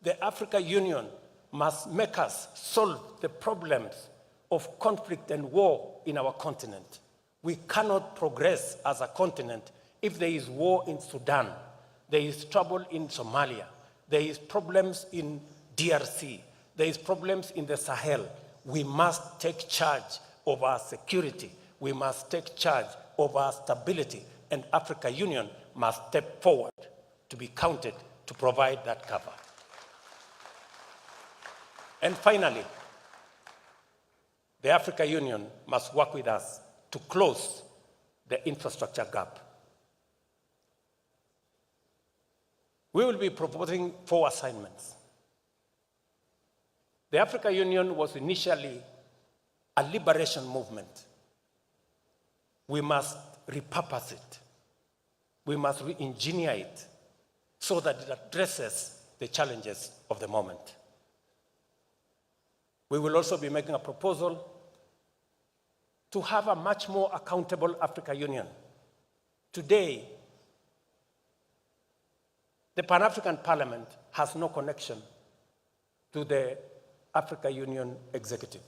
The Africa Union must make us solve the problems of conflict and war in our continent. We cannot progress as a continent if there is war in Sudan, there is trouble in Somalia, there is problems in DRC, there is problems in the Sahel. We must take charge of our security. We must take charge of our stability, and Africa Union must step forward to be counted to provide that cover. And finally, the Africa Union must work with us to close the infrastructure gap. We will be proposing 4 assignments. The Africa Union was initially a liberation movement. We must repurpose it. We must re-engineer it so that it addresses the challenges of the moment. We will also be making a proposal to have a much more accountable Africa Union. Today, the Pan-African Parliament has no connection to the Africa Union executive.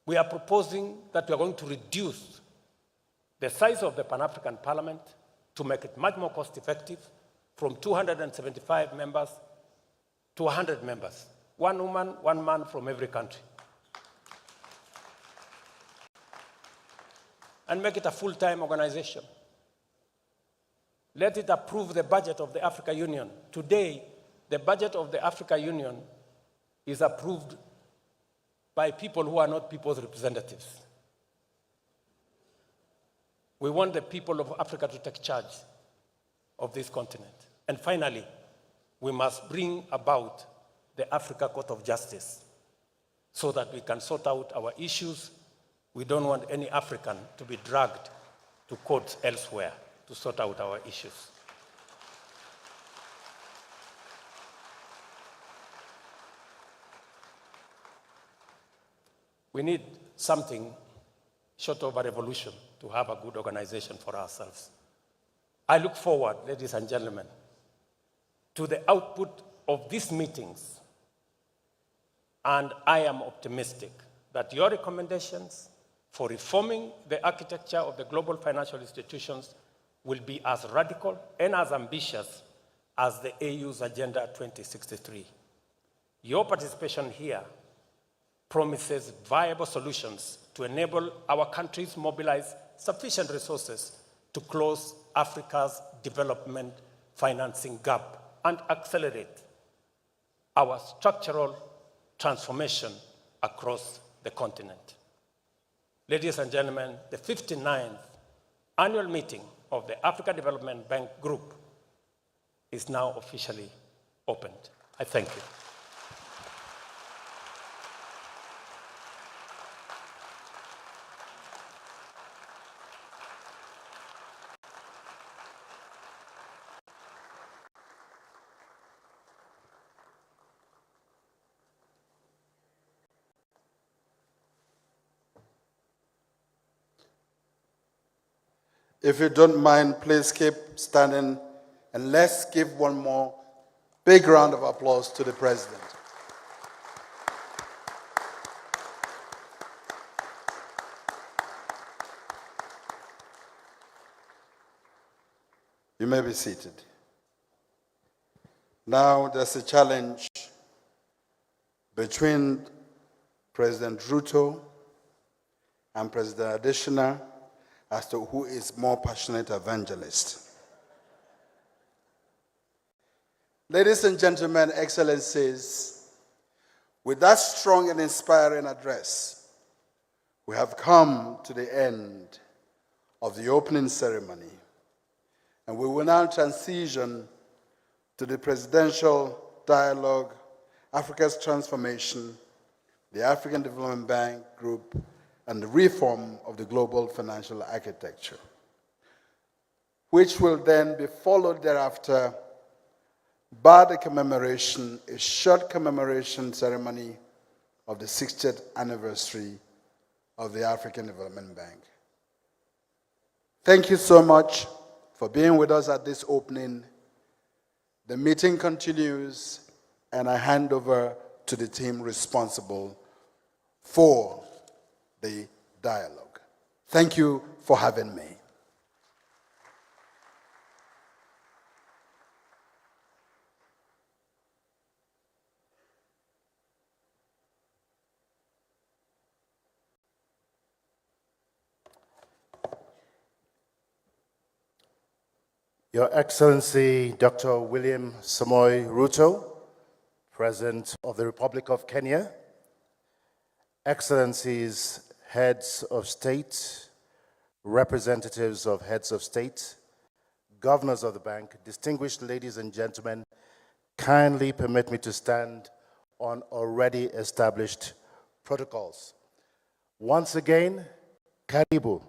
We are proposing that we are going to reduce the size of the Pan-African Parliament to make it much more cost-effective from 275 members to 100 members. 1 woman, 1 man from every country. And make it a full-time organization. Let it approve the budget of the Africa Union. Today, the budget of the Africa Union is approved by people who are not people's representatives. We want the people of Africa to take charge of this continent. And finally, we must bring about the Africa Court of Justice so that we can sort out our issues. We don't want any African to be dragged to courts elsewhere to sort out our issues. We need something short of a revolution to have a good organization for ourselves. I look forward, ladies and gentlemen, to the output of these meetings, and I am optimistic that your recommendations for reforming the architecture of the global financial institutions will be as radical and as ambitious as the AU's Agenda 2063. Your participation here promises viable solutions to enable our countries mobilize sufficient resources to close Africa's development financing gap and accelerate our structural transformation across the continent. Ladies and gentlemen, the 59th annual meeting of the Africa Development Bank Group is now officially opened. I thank you. If you don't mind, please keep standing and let's give one more big round of applause to the President. You may be seated. Now there's a challenge between President Ruto and President Adesina as to who is more passionate evangelist. Ladies and gentlemen, excellencies, with that strong and inspiring address, we have come to the end of the opening ceremony, and we will now transition to the presidential dialogue, Africa's transformation, the African Development Bank Group, and the reform of the global financial architecture, which will then be followed thereafter by the commemoration, a short commemoration ceremony of the 60th anniversary of the African Development Bank. Thank you so much for being with us at this opening. The meeting continues, and I hand over to the team responsible for the dialogue. Thank you for having me. Your Excellency, Dr. William Samoei Ruto, President of the Republic of Kenya, Excellencies, heads of state, representatives of heads of state, governors of the bank, distinguished ladies and gentlemen, kindly permit me to stand on already established protocols. Once again, Karibu.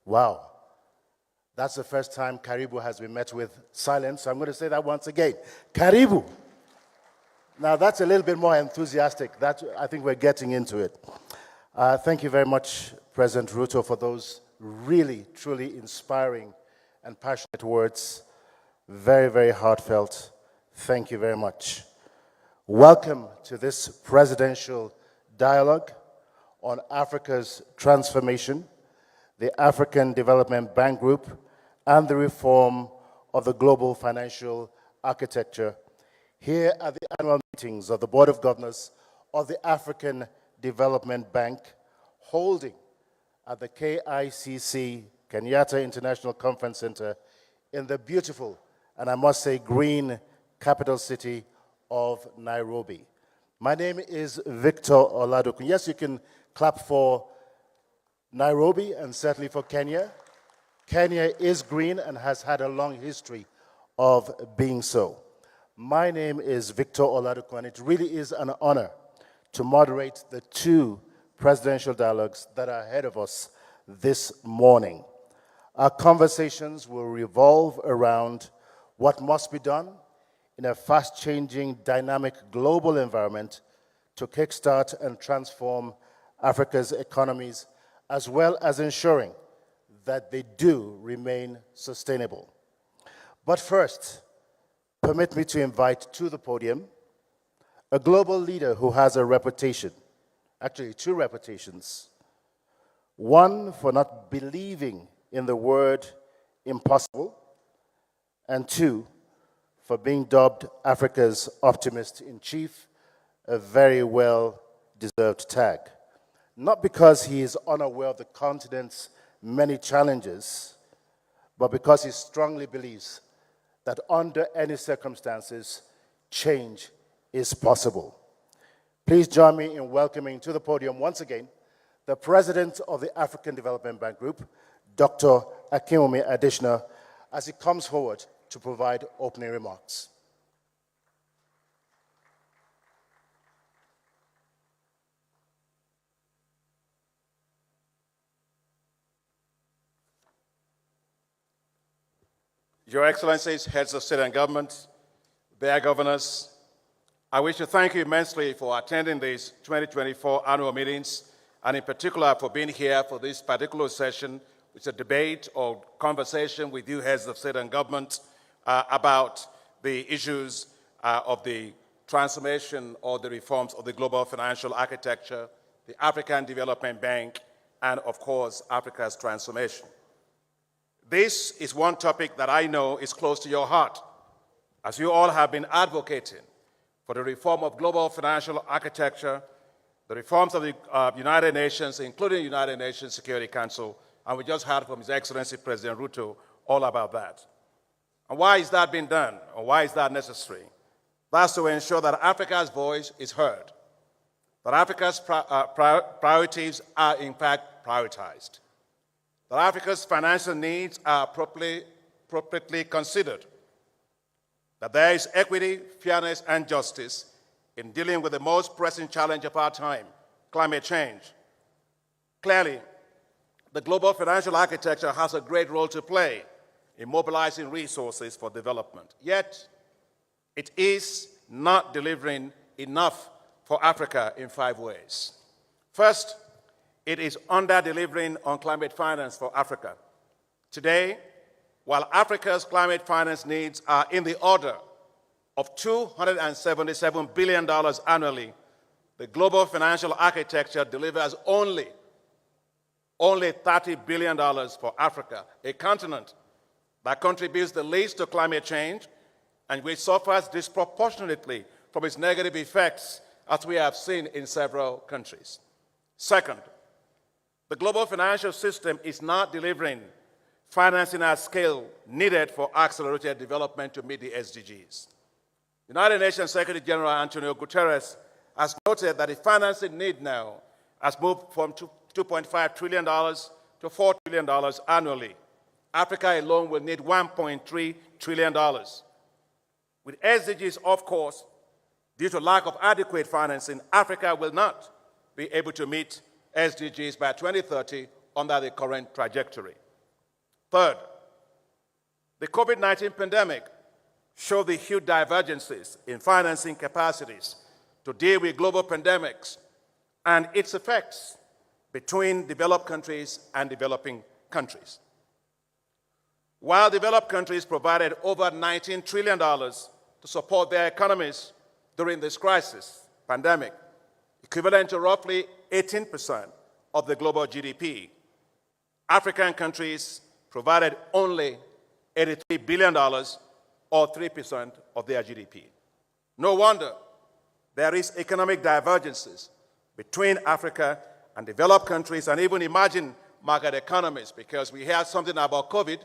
Wow, that's the first time Karibu has been met with silence, so I'm going to say that once again. Karibu. Now that's a little bit more enthusiastic. I think we're getting into it. Thank you very much, President Ruto, for those really, truly inspiring and passionate words. Very, very heartfelt. Thank you very much. Welcome to this presidential dialogue on Africa's transformation, the African Development Bank Group, and the reform of the global financial architecture, here at the annual meetings of the Board of Governors of the African Development Bank, holding at the KICC, Kenyatta International Conference Center, in the beautiful, and I must say green, capital city of Nairobi. My name is Victor Oladokun. Yes, you can clap for Nairobi and certainly for Kenya. Kenya is green and has had a long history of being so. My name is Victor Oladokun, and it really is an honor to moderate the two presidential dialogues that are ahead of us this morning. Our conversations will revolve around what must be done in a fast-changing, dynamic global environment to kickstart and transform Africa's economies, as well as ensuring that they do remain sustainable. But first, permit me to invite to the podium a global leader who has a reputation, actually two reputations. One for not believing in the word impossible, and two, for being dubbed Africa's optimist-in-chief, a very well-deserved tag. Not because he is unaware of the continent's many challenges, but because he strongly believes that under any circumstances, change is possible. Please join me in welcoming to the podium once again the President of the African Development Bank Group, Dr. Akinwumi Adesina, as he comes forward to provide opening remarks. Your Excellencies, heads of state and government, their governors, I wish to thank you immensely for attending these 2024 annual meetings, and in particular for being here for this particular session, which is a debate or conversation with you heads of state and government about the issues of the transformation or the reforms of the global financial architecture, the African Development Bank, and of course, Africa's transformation. This is one topic that I know is close to your heart, as you all have been advocating for the reform of global financial architecture, the reforms of the United Nations, including the United Nations Security Council, and we just heard from His Excellency President Ruto all about that. And why is that being done, or why is that necessary? That's to ensure that Africa's voice is heard, that Africa's priorities are in fact prioritized, that Africa's financial needs are appropriately considered, that there is equity, fairness, and justice in dealing with the most pressing challenge of our time, climate change. Clearly, the global financial architecture has a great role to play in mobilizing resources for development. Yet, it is not delivering enough for Africa in 5 ways. First, it is under-delivering on climate finance for Africa. Today, while Africa's climate finance needs are in the order of $277 billion annually, the global financial architecture delivers only $30 billion for Africa, a continent that contributes the least to climate change and which suffers disproportionately from its negative effects, as we have seen in several countries. Second, the global financial system is not delivering financing at scale needed for accelerated development to meet the SDGs. United Nations Secretary General Antonio Guterres has noted that the financing need now has moved from $2.5 trillion to $4 trillion annually. Africa alone will need $1.3 trillion. With SDGs, of course, due to lack of adequate financing, Africa will not be able to meet SDGs by 2030 under the current trajectory. Third, the COVID-19 pandemic showed the huge divergences in financing capacities to deal with global pandemics and its effects between developed countries and developing countries. While developed countries provided over $19 trillion to support their economies during this pandemic, equivalent to roughly 18% of the global GDP, African countries provided only $83 billion, or 3% of their GDP. No wonder there is economic divergences between Africa and developed countries and even emerging market economies, because we hear something about COVID,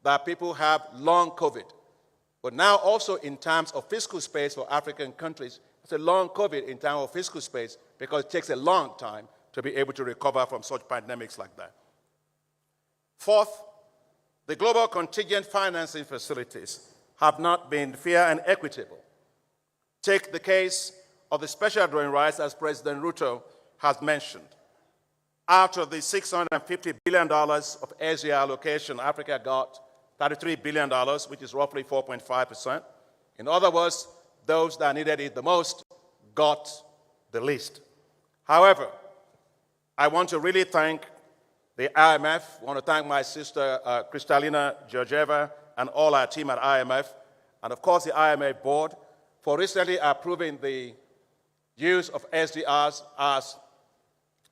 that people have long COVID. But now also in terms of fiscal space for African countries, it's a long COVID in terms of fiscal space because it takes a long time to be able to recover from such pandemics like that. Fourth, the global contingent financing facilities have not been fair and equitable. Take the case of the special drawing rights, as President Ruto has mentioned. Out of the $650 billion of Asia allocation, Africa got $33 billion, which is roughly 4.5%. In other words, those that needed it the most got the least. However, I want to really thank the IMF. I want to thank my sister, Kristalina Georgieva, and all our team at IMF, and of course the IMF board, for recently approving the use of SDRs as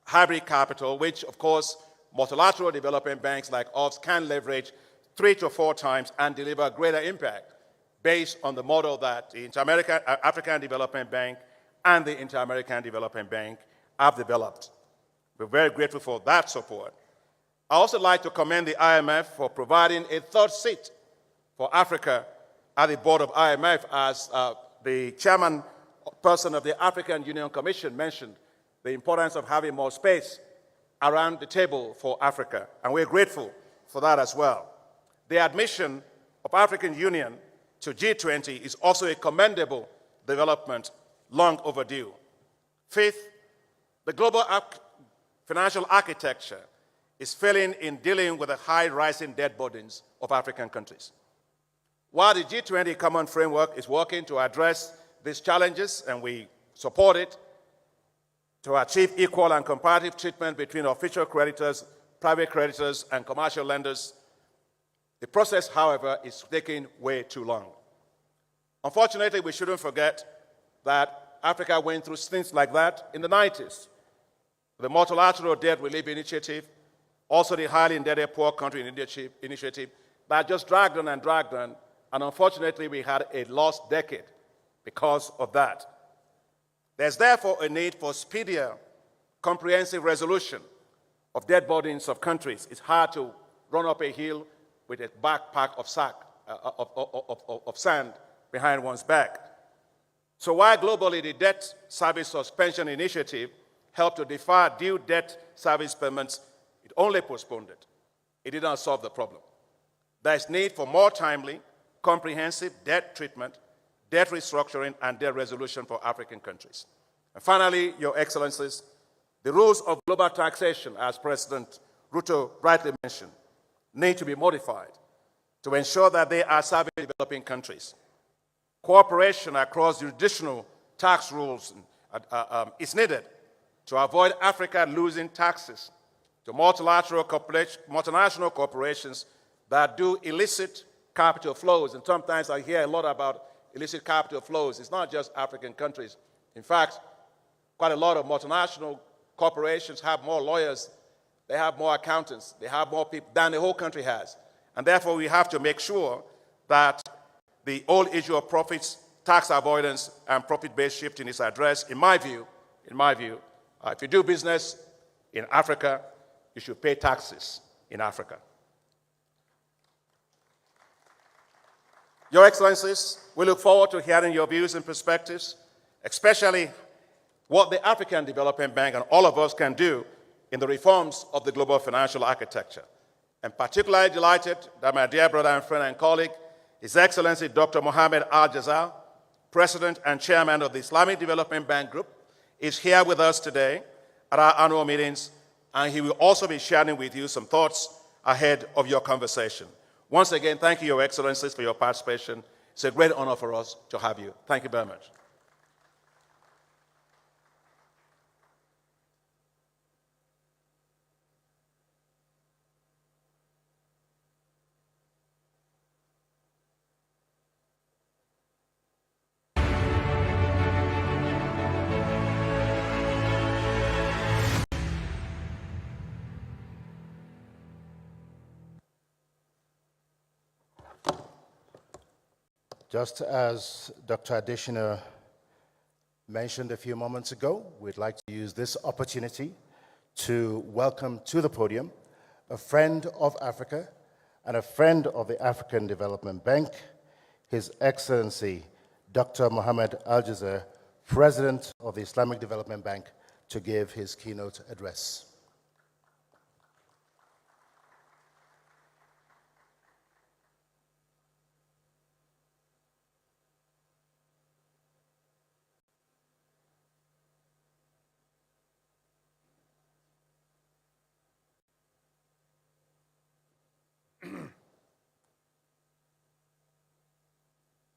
hybrid capital, which of course multilateral development banks like us can leverage 3 to 4 times and deliver greater impact based on the model that the African Development Bank and the Inter-American Development Bank have developed. We're very grateful for that support. I also like to commend the IMF for providing a third seat for Africa at the board of IMF, as the chairman person of the African Union Commission mentioned the importance of having more space around the table for Africa, and we're grateful for that as well. The admission of African Union to G20 is also a commendable development, long overdue. Fifth, the global financial architecture is failing in dealing with the high rising debt burdens of African countries. While the G20 Common Framework is working to address these challenges, and we support it, to achieve equal and comparative treatment between official creditors, private creditors, and commercial lenders, the process, however, is taking way too long. Unfortunately, we shouldn't forget that Africa went through things like that in the 90s. The Multilateral Debt Relief Initiative, also the Highly Indebted Poor Country Initiative, that just dragged on, and unfortunately, we had a lost decade because of that. There's therefore a need for speedier, comprehensive resolution of debt burdens of countries. It's hard to run up a hill with a backpack of sand behind one's back. So while globally the Debt Service Suspension Initiative helped to defer due debt service payments, it only postponed it. It did not solve the problem. There is need for more timely, comprehensive debt treatment, debt restructuring, and debt resolution for African countries. And finally, Your Excellencies, the rules of global taxation, as President Ruto rightly mentioned, need to be modified to ensure that they are serving developing countries. Cooperation across jurisdictional tax rules is needed to avoid Africa losing taxes to multinational corporations that do illicit capital flows. And sometimes I hear a lot about illicit capital flows. It's not just African countries. In fact, quite a lot of multinational corporations have more lawyers, they have more accountants, they have more people than the whole country has. And therefore, we have to make sure that the whole issue of profits, tax avoidance, and profit-based shifting is addressed. In my view, if you do business in Africa, you should pay taxes in Africa. Your Excellencies, we look forward to hearing your views and perspectives, especially what the African Development Bank and all of us can do in the reforms of the global financial architecture. I'm particularly delighted that my dear brother and friend and colleague, His Excellency Dr. Mohamed Al-Jazal, President and Chairman of the Islamic Development Bank Group, is here with us today at our annual meetings, and he will also be sharing with you some thoughts ahead of your conversation. Once again, thank you, Your Excellencies, for your participation. It's a great honor for us to have you. Thank you very much. Just as Dr. Adeshina mentioned a few moments ago, we'd like to use this opportunity to welcome to the podium a friend of Africa and a friend of the African Development Bank, His Excellency Dr. Mohamed Al-Jazal, President of the Islamic Development Bank, to give his keynote address.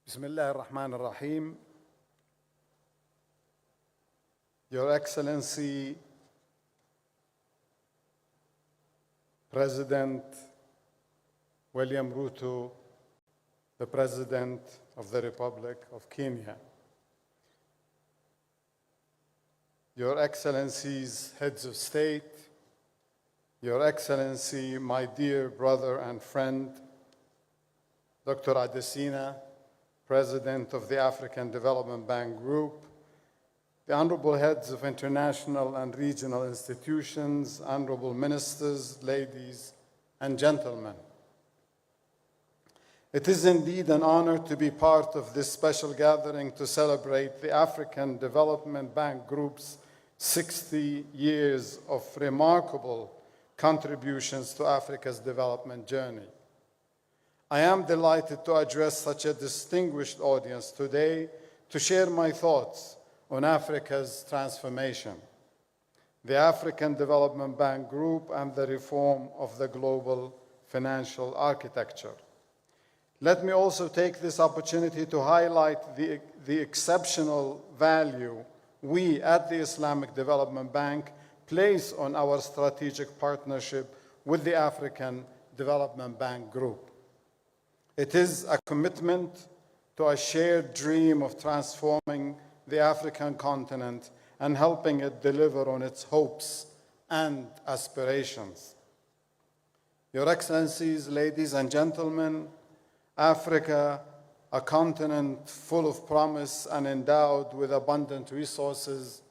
بسم الله الرحمن الرحيم. Your Excellency, President William Ruto, the President of the Republic of Kenya, Your Excellencies, Heads of State, Your Excellency, my dear brother and friend, Dr. Adesina, President of the African Development Bank Group, the honorable heads of international and regional institutions, honorable ministers, ladies and gentlemen. It is indeed an honor to be part of this special gathering to celebrate the African Development Bank Group's 60 years of remarkable contributions to Africa's development journey. I am delighted to address such a distinguished audience today to share my thoughts on Africa's transformation, the African Development Bank Group, and the reform of the global financial architecture. Let me also take this opportunity to highlight the exceptional value we at the Islamic Development Bank place on our strategic partnership with the African Development Bank Group. It is a commitment to a shared dream of transforming the African continent and helping it deliver on its hopes and aspirations. Your Excellencies, ladies and gentlemen, Africa, a continent full of promise and endowed with abundant resources.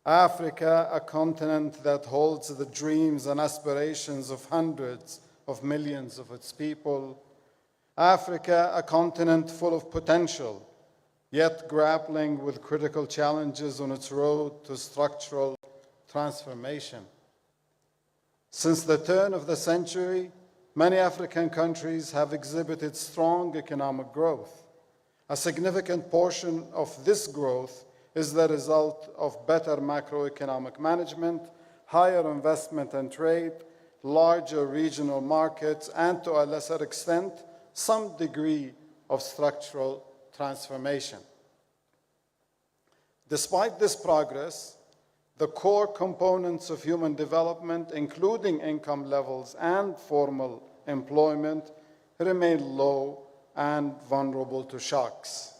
Africa, a continent that holds the dreams and aspirations of hundreds of millions of its people. Africa, a continent full of potential, yet grappling with critical challenges on its road to structural transformation. Since the turn of the century, many African countries have exhibited strong economic growth. A significant portion of this growth is the result of better macroeconomic management, higher investment and trade, larger regional markets, and to a lesser extent, some degree of structural transformation. Despite this progress, the core components of human development, including income levels and formal employment, remain low and vulnerable to shocks.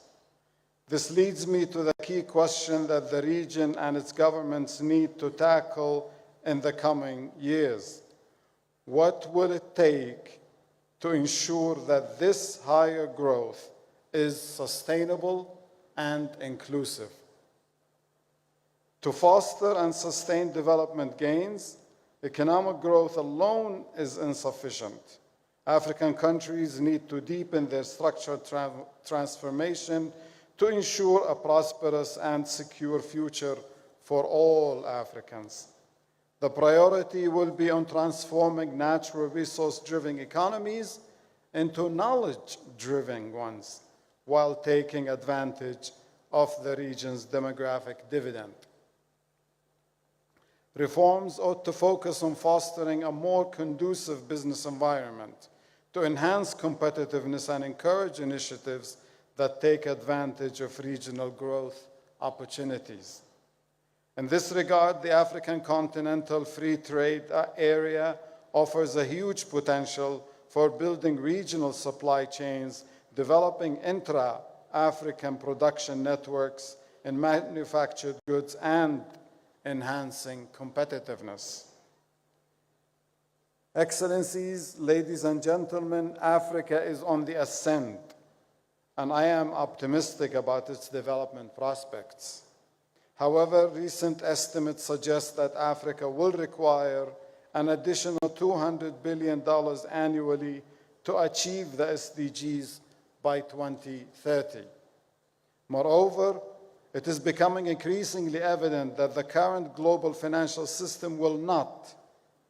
This leads me to the key question that the region and its governments need to tackle in the coming years. What will it take to ensure that this higher growth is sustainable and inclusive? To foster and sustain development gains, economic growth alone is insufficient. African countries need to deepen their structural transformation to ensure a prosperous and secure future for all Africans. The priority will be on transforming natural resource-driven economies into knowledge-driven ones, while taking advantage of the region's demographic dividend. Reforms ought to focus on fostering a more conducive business environment to enhance competitiveness and encourage initiatives that take advantage of regional growth opportunities. In this regard, the African Continental Free Trade Area offers a huge potential for building regional supply chains, developing intra-African production networks in manufactured goods, and enhancing competitiveness. Excellencies, ladies and gentlemen, Africa is on the ascent, and I am optimistic about its development prospects. However, recent estimates suggest that Africa will require an additional $200 billion annually to achieve the SDGs by 2030. Moreover, it is becoming increasingly evident that the current global financial system will not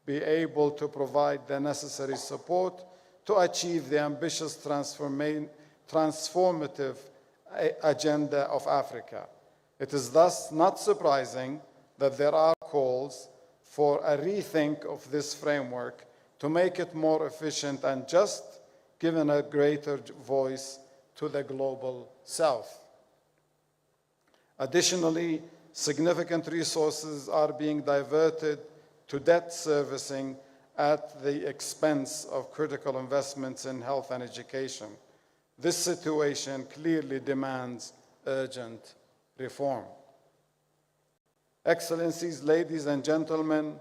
be able to provide the necessary support to achieve the ambitious transformative agenda of Africa. It is thus not surprising that there are calls for a rethink of this framework to make it more efficient and just, giving a greater voice to the global South. Additionally, significant resources are being diverted to debt servicing at the expense of critical investments in health and education. This situation clearly demands urgent reform. Excellencies, ladies and gentlemen,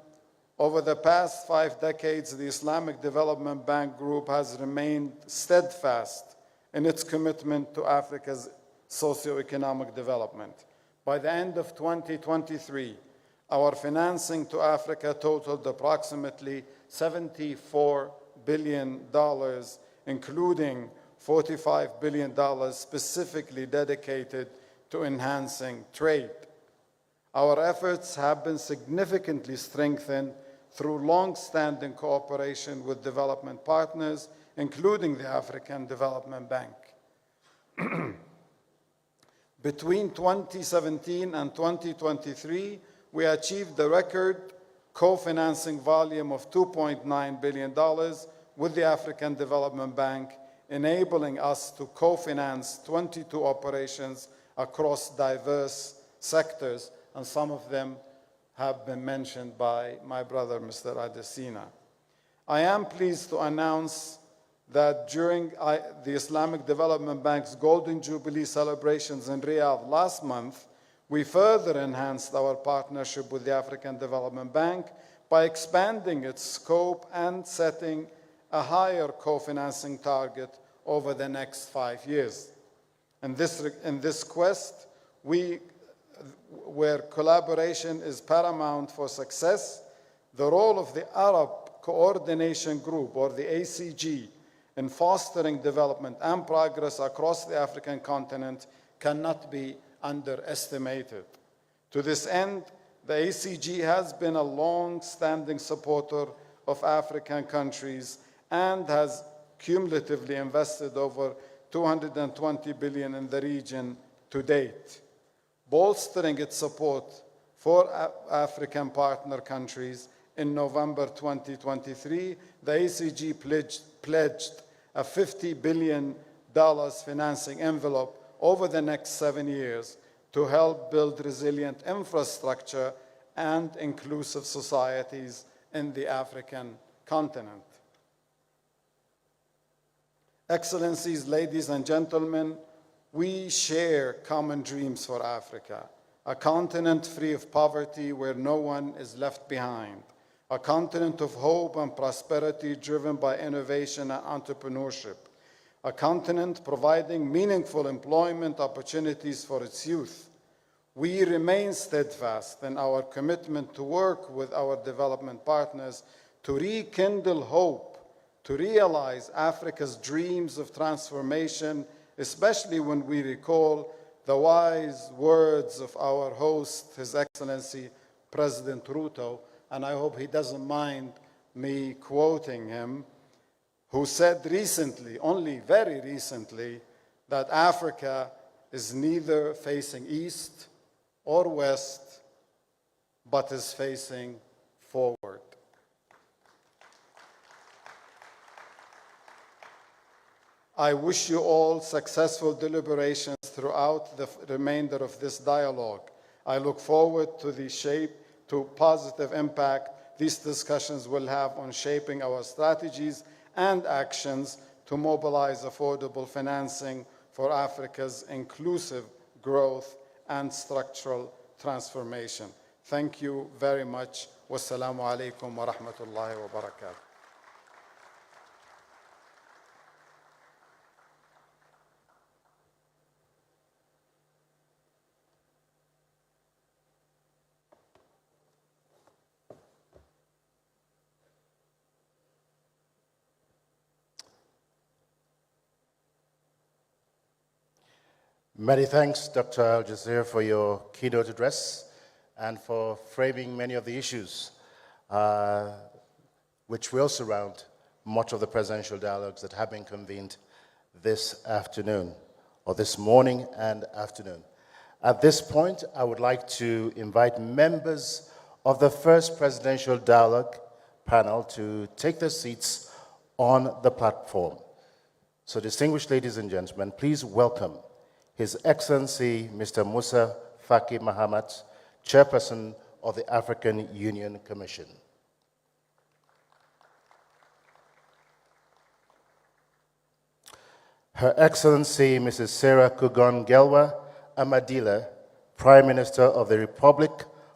over the past 5 decades, the Islamic Development Bank Group has remained steadfast in its commitment to Africa's socio-economic development, By the end of 2023, our financing to Africa totaled approximately $74 billion, including $45 billion specifically dedicated to enhancing trade. Our efforts have been significantly strengthened through long-standing cooperation with development partners, including the African Development Bank. Between 2017 and 2023, we achieved a record co-financing volume of $2.9 billion with the African Development Bank, enabling us to co-finance 22 operations across diverse sectors, and some of them have been mentioned by my brother, Mr. Adesina. I am pleased to announce that during the Islamic Development Bank's Golden Jubilee celebrations in Riyadh last month, we further enhanced our partnership with the African Development Bank by expanding its scope and setting a higher co-financing target over the next 5 years. In this quest, where collaboration is paramount for success, the role of the Arab Coordination Group, or the ACG, in fostering development and progress across the African continent cannot be underestimated. To this end, the ACG has been a long-standing supporter of African countries and has cumulatively invested over $220 billion in the region to date. Bolstering its support for African partner countries, in November 2023, the ACG pledged a $50 billion financing envelope over the next 7 years to help build resilient infrastructure and inclusive societies in the African continent. Excellencies, ladies and gentlemen, we share common dreams for Africa, a continent free of poverty where no one is left behind, a continent of hope and prosperity driven by innovation and entrepreneurship, a continent providing meaningful employment opportunities for its youth. We remain steadfast in our commitment to work with our development partners to rekindle hope, to realize Africa's dreams of transformation, especially when we recall the wise words of our host, His Excellency President Ruto, and I hope he doesn't mind me quoting him, who said recently, only very recently, that Africa is neither facing east or west, but is facing forward. I wish you all successful deliberations throughout the remainder of this dialogue. I look forward to the positive impact these discussions will have on shaping our strategies and actions to mobilize affordable financing for Africa's inclusive growth and structural transformation. Thank you very much. Wassalamu alaikum wa rahmatullahi wa barakatuh. Many thanks, Dr. Al-Jazeer, for your keynote address and for framing many of the issues which will surround much of the presidential dialogues that have been convened this afternoon, or this morning and afternoon. At this point, I would like to invite members of the first presidential dialogue panel to take their seats on the platform. So, distinguished ladies and gentlemen, please welcome His Excellency Mr. Musa Faki Mahamat, Chairperson of the African Union Commission. Her Excellency Mrs. Sarah Kugon Gelwa Amadila, Prime Minister of the Republic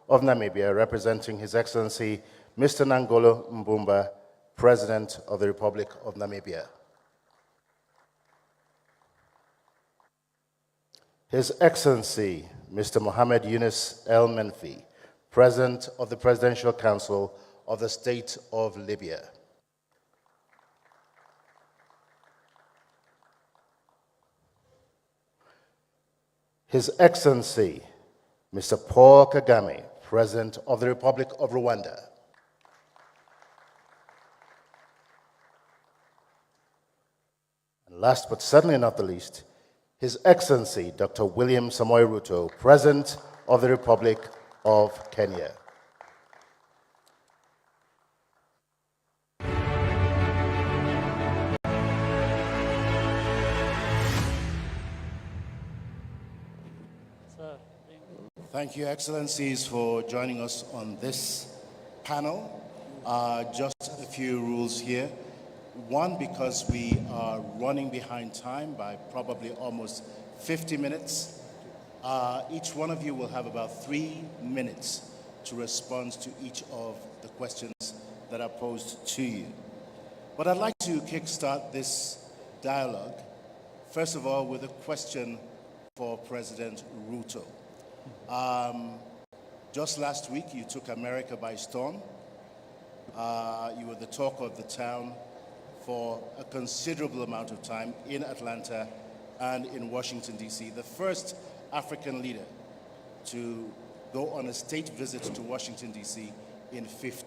of Namibia, representing His Excellency Mr. Nangolo Mbumba, President of the Republic of Namibia. His Excellency Mr. Mohammed Yunus El Menfi, President of the Presidential Council of the State of Libya. His Excellency, Mr. Paul Kagame, President of the Republic of Rwanda. And last but certainly not the least, His Excellency, Dr. William Samoei Ruto, President of the Republic of Kenya. Thank you, Excellencies, for joining us on this panel. Just a few rules here. One, because we are running behind time by probably almost 50 minutes, each one of you will have about 3 minutes to respond to each of the questions that are posed to you. But I'd like to kickstart this dialogue, first of all, with a question for President Ruto. Just last week, you took America by storm. You were the talk of the town for a considerable amount of time in Atlanta and in Washington, D.C. The first African leader to go on a state visit to Washington, D.C. in 50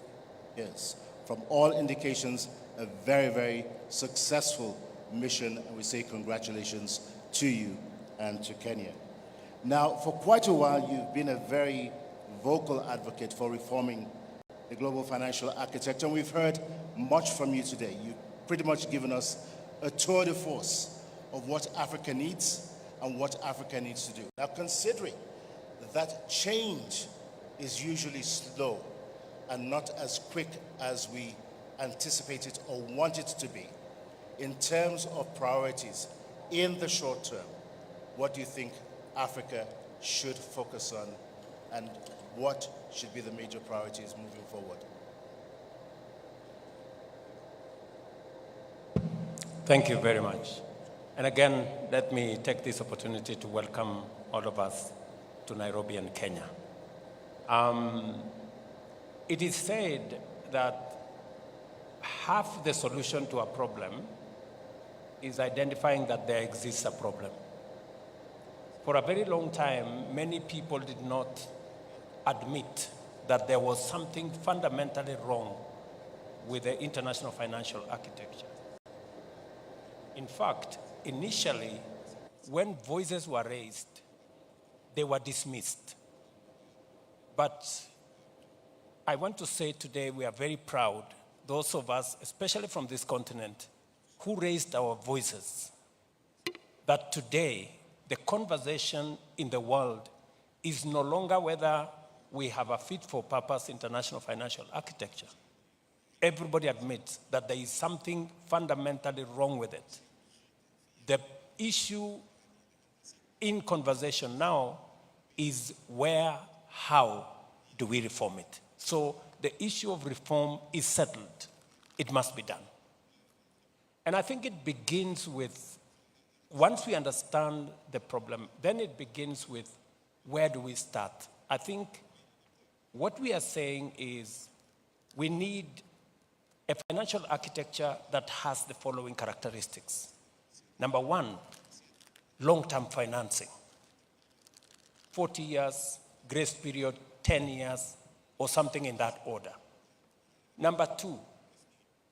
years. From all indications, a very, very successful mission, and we say congratulations to you and to Kenya. Now, for quite a while, you've been a very vocal advocate for reforming the global financial architecture, and we've heard much from you today. You've pretty much given us a tour de force of what Africa needs and what Africa needs to do. Now, considering that change is usually slow and not as quick as we anticipate it or want it to be, in terms of priorities in the short term, what do you think Africa should focus on, and what should be the major priorities moving forward? Thank you very much. And again, let me take this opportunity to welcome all of us to Nairobi and Kenya. It is said that half the solution to a problem is identifying that there exists a problem. For a very long time, many people did not admit that there was something fundamentally wrong with the international financial architecture. In fact, initially, when voices were raised, they were dismissed. But I want to say today we are very proud, those of us, especially from this continent, who raised our voices, that today the conversation in the world is no longer whether we have a fit-for-purpose international financial architecture. Everybody admits that there is something fundamentally wrong with it. The issue in conversation now is where, how do we reform it? So the issue of reform is settled. It must be done. And I think it begins with, once we understand the problem, then it begins with where do we start? I think what we are saying is we need a financial architecture that has the following characteristics. Number one, long-term financing. 40 years, grace period, 10 years, or something in that order. Number two,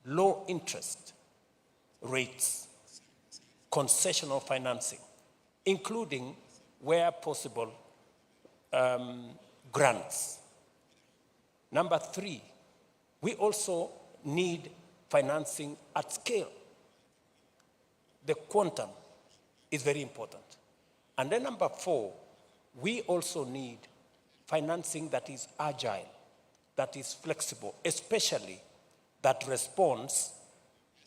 low interest rates, concessional financing, including, where possible, grants. Number three, we also need financing at scale. The quantum is very important. And then number four, we also need financing that is agile, that is flexible, especially that responds,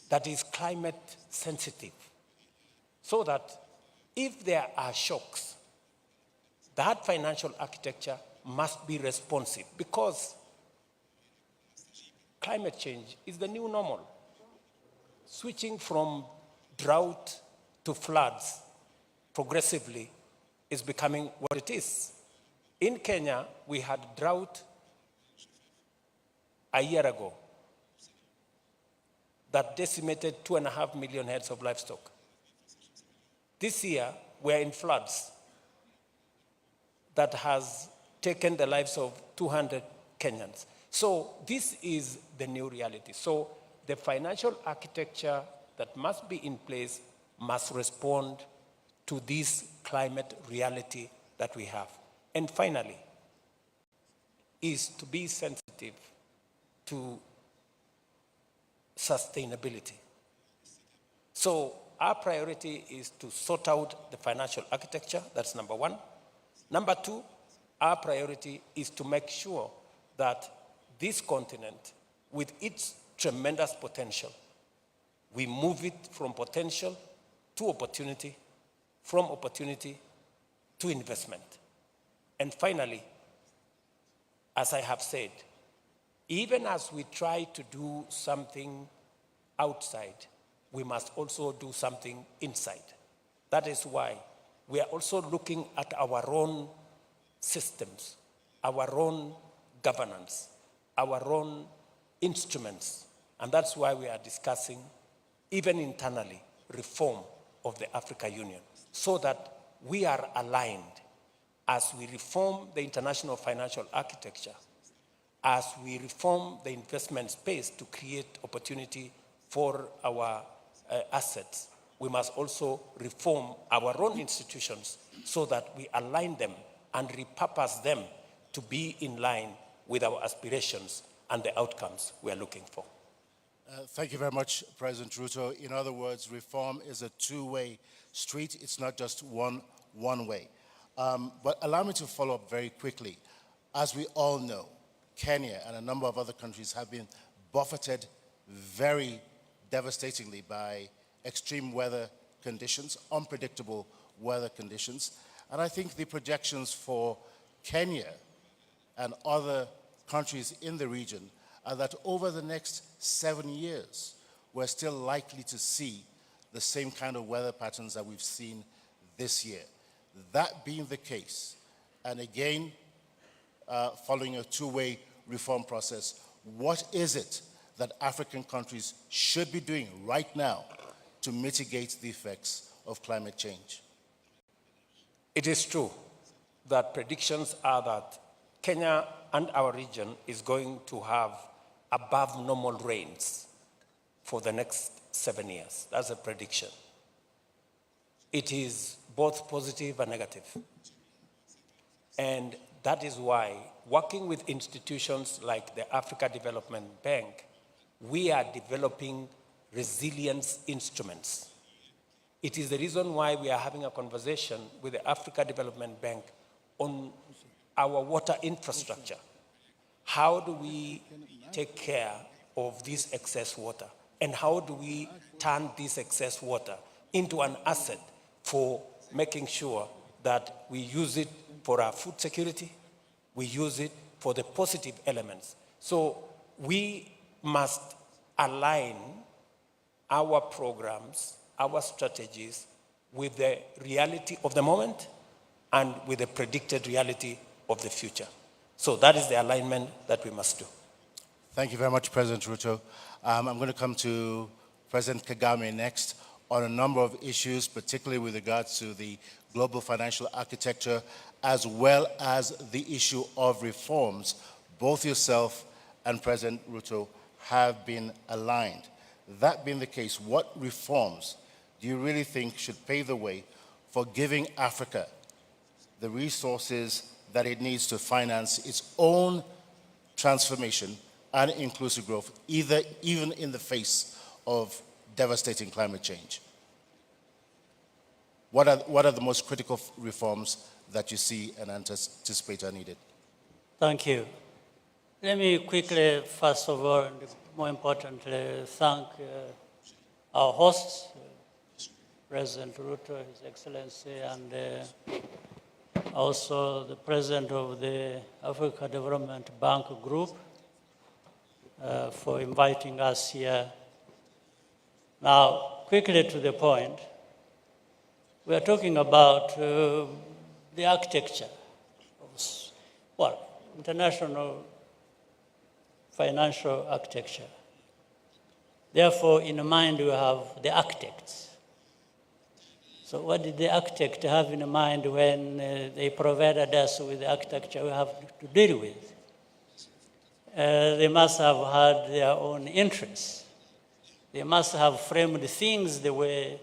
that is climate sensitive. So that if there are shocks, that financial architecture must be responsive, because climate change is the new normal. Switching from drought to floods progressively is becoming what it is. In Kenya, we had drought a year ago that decimated 2.5 million heads of livestock. This year, we're in floods that has taken the lives of 200 Kenyans. So this is the new reality. So the financial architecture that must be in place must respond to this climate reality that we have. And finally, is to be sensitive to sustainability. So our priority is to sort out the financial architecture, that's number one. Number two, our priority is to make sure that this continent, with its tremendous potential, we move it from potential to opportunity, from opportunity to investment. And finally, as I have said, even as we try to do something outside, we must also do something inside. That is why we are also looking at our own systems, our own governance, our own instruments. And that's why we are discussing, even internally, reform of the Africa Union, so that we are aligned as we reform the international financial architecture, as we reform the investment space to create opportunity for our assets. We must also reform our own institutions so that we align them and repurpose them to be in line with our aspirations and the outcomes we are looking for. Thank you very much, President Ruto. In other words, reform is a two-way street. It's not just one way. But allow me to follow up very quickly. As we all know, Kenya and a number of other countries have been buffeted very devastatingly by extreme weather conditions, unpredictable weather conditions. And I think the projections for Kenya and other countries in the region are that over the next 7 years, we're still likely to see the same kind of weather patterns that we've seen this year. That being the case, and again, following a two-way reform process, what is it that African countries should be doing right now to mitigate the effects of climate change? It is true that predictions are that Kenya and our region is going to have above normal rains for the next 7 years. That's a prediction. It is both positive and negative. And that is why, working with institutions like the Africa Development Bank, we are developing resilience instruments. It is the reason why we are having a conversation with the Africa Development Bank on our water infrastructure. How do we take care of this excess water? And how do we turn this excess water into an asset for making sure that we use it for our food security, we use it for the positive elements. So we must align our programs, our strategies with the reality of the moment and with the predicted reality of the future. So that is the alignment that we must do. Thank you very much, President Ruto. I'm going to come to President Kagame next on a number of issues, particularly with regards to the global financial architecture, as well as the issue of reforms. Both yourself and President Ruto have been aligned. That being the case, what reforms do you really think should pave the way for giving Africa the resources that it needs to finance its own transformation and inclusive growth, even in the face of devastating climate change? What are the most critical reforms that you see and anticipate are needed? Thank you. Let me quickly, first of all, and more importantly, thank our hosts, President Ruto, His Excellency, and also the President of the Africa Development Bank Group for inviting us here. Now, quickly to the point, we are talking about the architecture Well, international financial architecture. Therefore, in mind, we have the architects. So what did the architect have in mind when they provided us with the architecture we have to deal with? They must have had their own interests. They must have framed things the way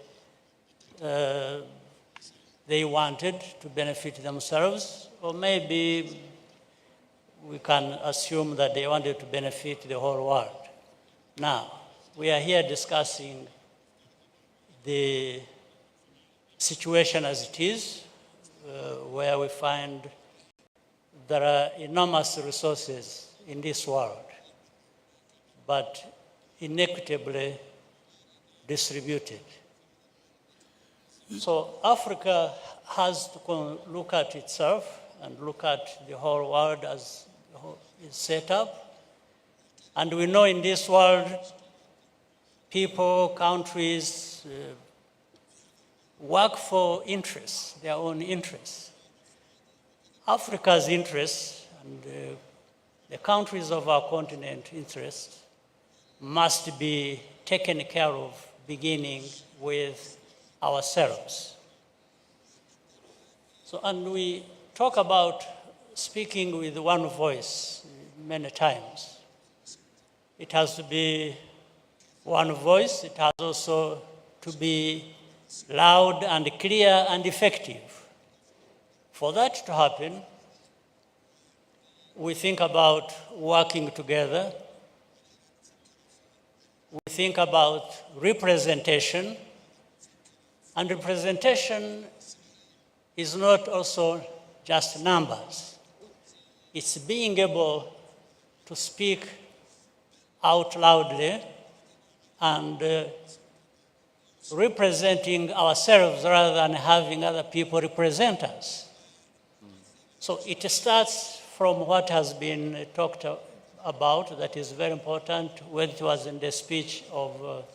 they wanted to benefit themselves, or maybe we can assume that they wanted to benefit the whole world. Now, we are here discussing the situation as it is, where we find there are enormous resources in this world, but inequitably distributed. So Africa has to look at itself and look at the whole world as it's set up. And we know in this world, people, countries, work for interests, their own interests. Africa's interests and the countries of our continent interests must be taken care of, beginning with ourselves. So, and we talk about speaking with one voice many times. It has to be one voice. It has also to be loud and clear and effective. For that to happen, we think about working together. We think about representation. And representation is not also just numbers. It's being able to speak out loudly and representing ourselves rather than having other people represent us. So it starts from what has been talked about, that is very important, when it was in the speech of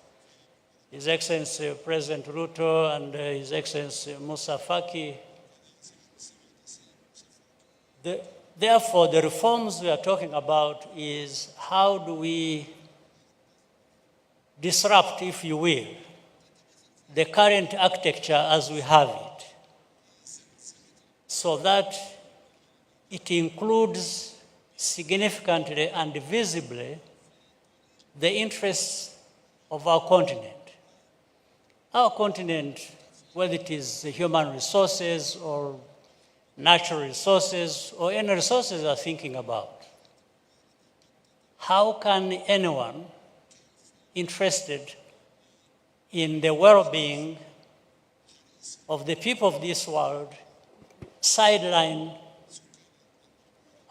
His Excellency President Ruto and His Excellency Musa Faki. Therefore, the reforms we are talking about is how do we disrupt, if you will, the current architecture as we have it, so that it includes significantly and visibly the interests of our continent. Our continent, whether it is human resources or natural resources or any resources we are thinking about, how can anyone interested in the well-being of the people of this world sideline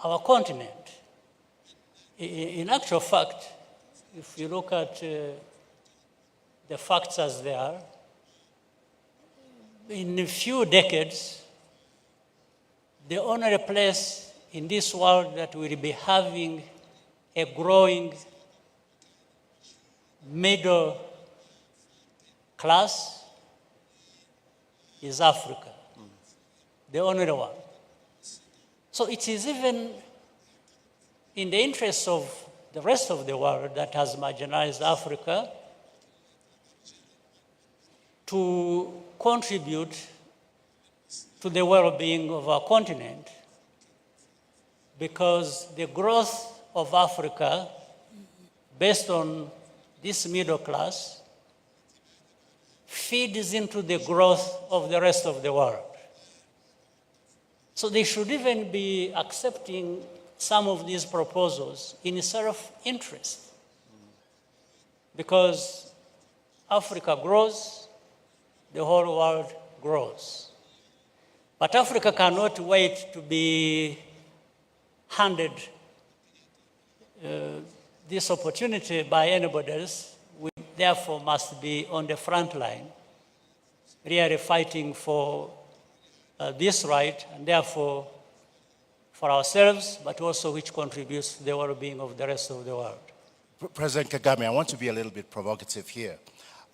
our continent? In actual fact, if you look at the facts as they are, in a few decades, the only place in this world that will be having a growing middle class is Africa, the only one. So it is even in the interest of the rest of the world that has marginalized Africa to contribute to the well-being of our continent, because the growth of Africa, based on this middle class, feeds into the growth of the rest of the world. So they should even be accepting some of these proposals in self-interest, because Africa grows, the whole world grows. But Africa cannot wait to be handed this opportunity by anybody else. We therefore must be on the front line, really fighting for this right, and therefore for ourselves, but also which contributes to the well-being of the rest of the world. President Kagame, I want to be a little bit provocative here.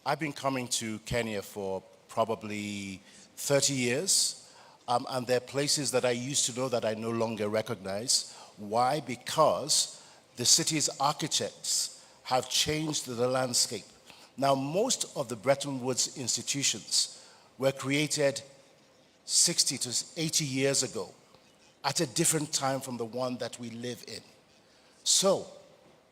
I've been coming to Kenya for probably 30 years. And there are places that I used to know that I no longer recognize. Why? Because the city's architects have changed the landscape. Now, most of the Bretton Woods institutions were created 60 to 80 years ago at a different time from the one that we live in. So,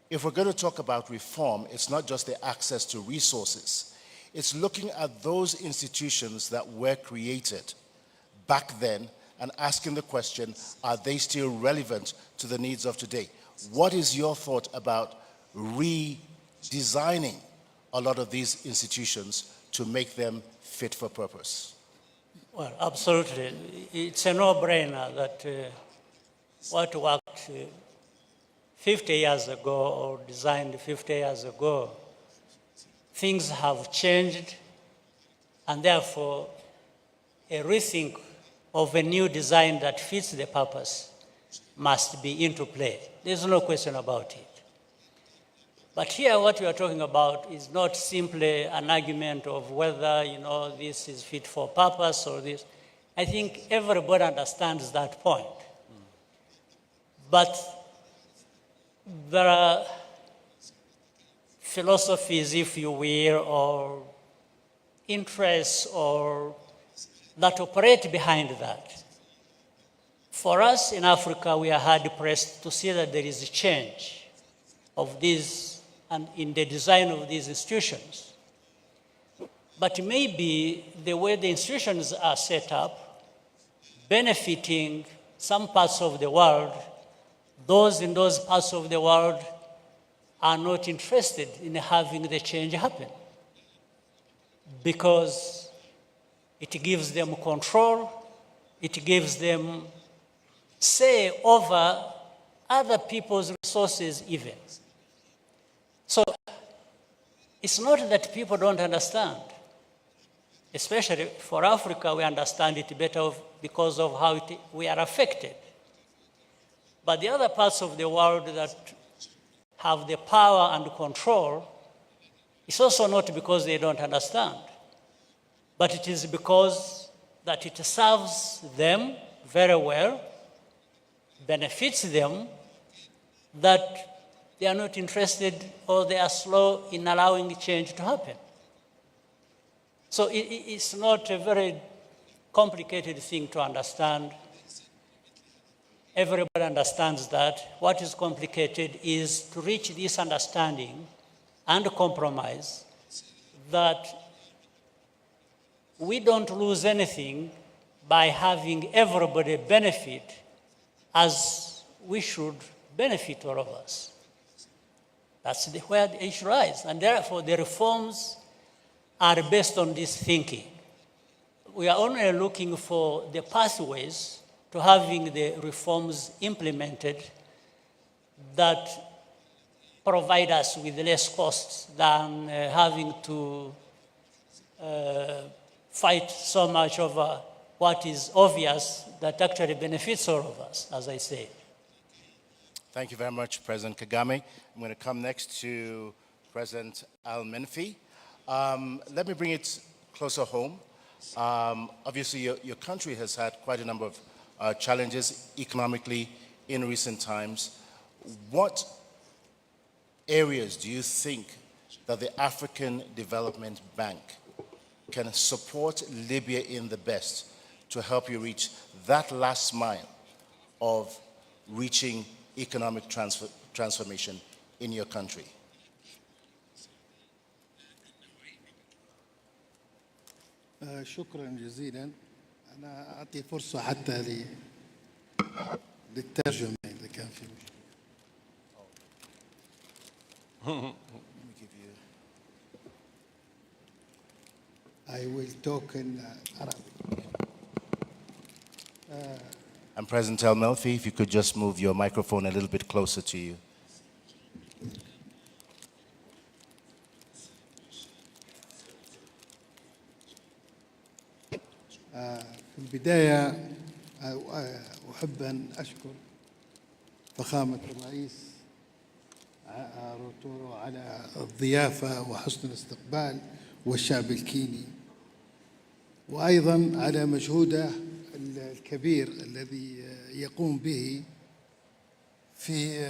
if we're going to talk about reform, it's not just the access to resources. It's looking at those institutions that were created back then and asking the question, are they still relevant to the needs of today? What is your thought about redesigning a lot of these institutions to make them fit for purpose? Well, absolutely. It's a no-brainer that what worked 50 years ago or designed 50 years ago, things have changed, and therefore a rethink of a new design that fits the purpose must be into play. There's no question about it. But here what we are talking about is not simply an argument of whether, this is fit for purpose or this. I think everybody understands that point. But there are philosophies, if you will, or interests or that operate behind that. For us in Africa, we are hard-pressed to see that there is a change of these and in the design of these institutions. But maybe the way the institutions are set up, benefiting some parts of the world, those in those parts of the world are not interested in having the change happen because it gives them control, it gives them say over other people's resources even. So it's not that people don't understand. Especially for Africa, we understand it better because of how we are affected. But the other parts of the world that have the power and control, it's also not because they don't understand, but it is because that it serves them very well, benefits them, that they are not interested or they are slow in allowing change to happen. So it's not a very complicated thing to understand. Everybody understands that. What is complicated is to reach this understanding and compromise that we don't lose anything by having everybody benefit as we should benefit all of us. That's where the issue lies. And therefore, the reforms are based on this thinking. We are only looking for the pathways to having the reforms implemented that provide us with less costs than having to fight so much over what is obvious that actually benefits all of us, as I say. Thank you very much, President Kagame. I'm going to come next to President Al-Menfi. Let me bring it closer home. Obviously, your country has had quite a number of challenges economically in recent times. What areas do you think that the African Development Bank can support Libya in the best to help you reach that last mile of reaching economic transformation in your country? شكرا جزيلا. أنا أعطي فرصة حتى للترجمة إذا كان في مشكلة. I will talk in Arabic. And President El-Melfi, if you could just move your microphone a little bit closer to you. في البداية أحب أن أشكر فخامة الرئيس روتورو على الضيافة وحسن الاستقبال والشعب الكيني، وأيضا على مجهوده الكبير الذي يقوم به في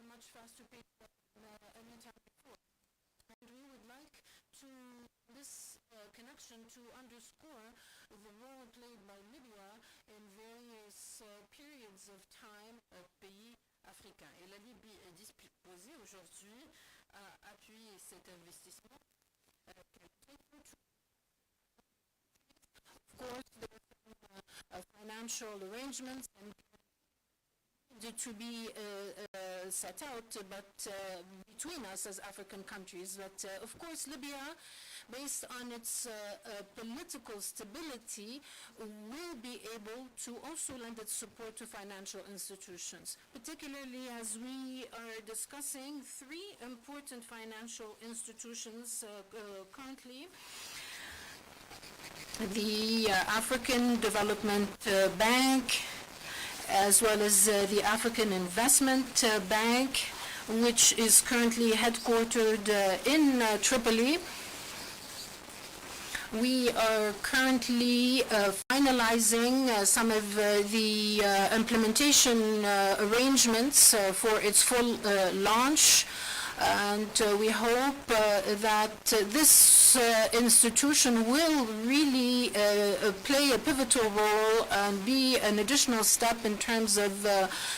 much faster pace than any time before. And we would like to, this connection, to underscore the role played by Libya in various periods of time au pays africain. Et la Libye est disposée aujourd'hui à appuyer cet investissement. Of course, there are financial arrangements and to be set out, but between us as African countries. But of course, Libya, based on its political stability, will be able to also lend its support to financial institutions, particularly as we are discussing three important financial institutions currently. The African Development Bank, as well as the African Investment Bank, which is currently headquartered in Tripoli. We are currently finalizing some of the implementation arrangements for its full launch. And we hope that this institution will really play a pivotal role and be an additional step in terms of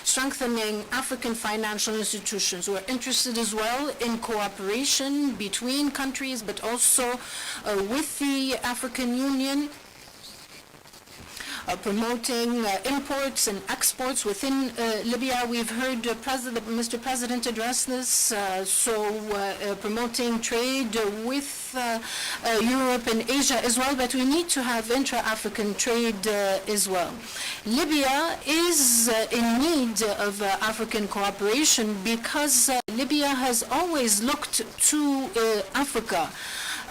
strengthening African financial institutions. We're interested as well in cooperation between countries, but also with the African Union, promoting imports and exports within Libya. We've heard Mr. President address this, promoting trade with Europe and Asia as well, but we need to have intra-African trade as well. Libya is in need of African cooperation because Libya has always looked to Africa.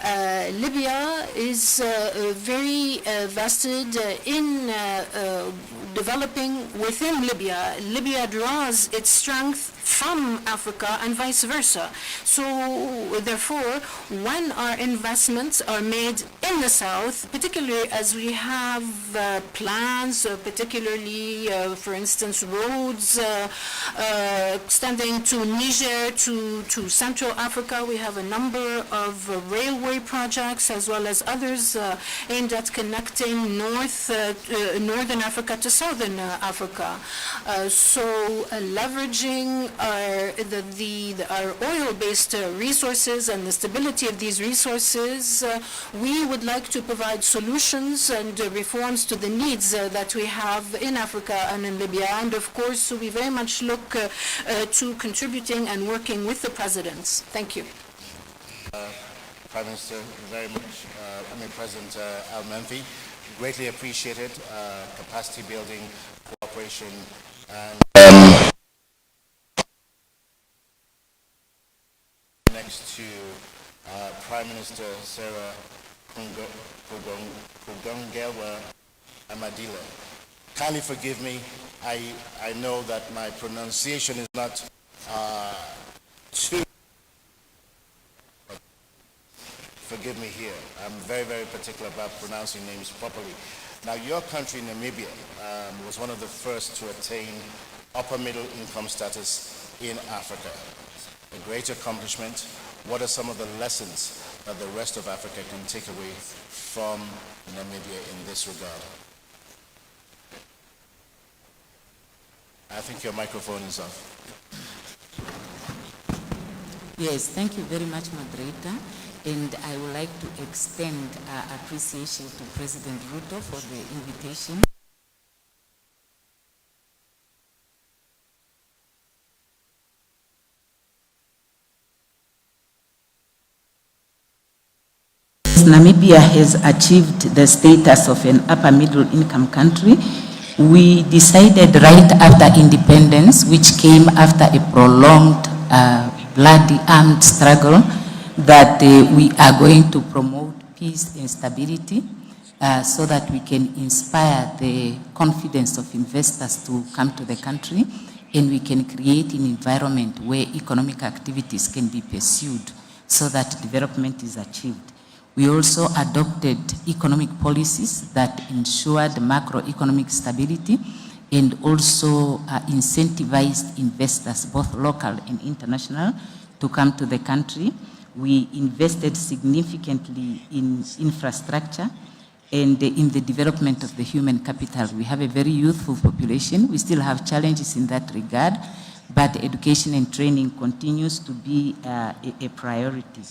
Libya is very vested in developing within Libya. Libya draws its strength from Africa and vice versa. So therefore, when our investments are made in the south, particularly as we have plans, particularly, for instance, roads extending to Niger, to Central Africa, we have a number of railway projects as well as others aimed at connecting Northern Africa to Southern Africa. Leveraging our oil-based resources and the stability of these resources, we would like to provide solutions and reforms to the needs that we have in Africa and in Libya. And of course, we very much look to contributing and working with the presidents. Thank you. Prime Minister, very much. President Al-Menfi, greatly appreciated capacity building, cooperation, and next to Prime Minister Sarah Kugongewa Amadila. Kindly forgive me. I know that my pronunciation is not too. forgive me here. I'm very, very particular about pronouncing names properly. Now, your country, Namibia, was one of the first to attain upper middle income status in Africa. A great accomplishment. What are some of the lessons that the rest of Africa can take away from Namibia in this regard? I think your microphone is off. Yes, thank you very much, moderator. And I would like to extend appreciation to President Ruto for the invitation. Namibia has achieved the status of an upper middle income country. We decided right after independence, which came after a prolonged bloody armed struggle, that we are going to promote peace and stability so that we can inspire the confidence of investors to come to the country, and we can create an environment where economic activities can be pursued so that development is achieved. We also adopted economic policies that ensured macroeconomic stability and also incentivized investors, both local and international, to come to the country. We invested significantly in infrastructure and in the development of the human capital. We have a very youthful population. We still have challenges in that regard, but education and training continues to be a priority.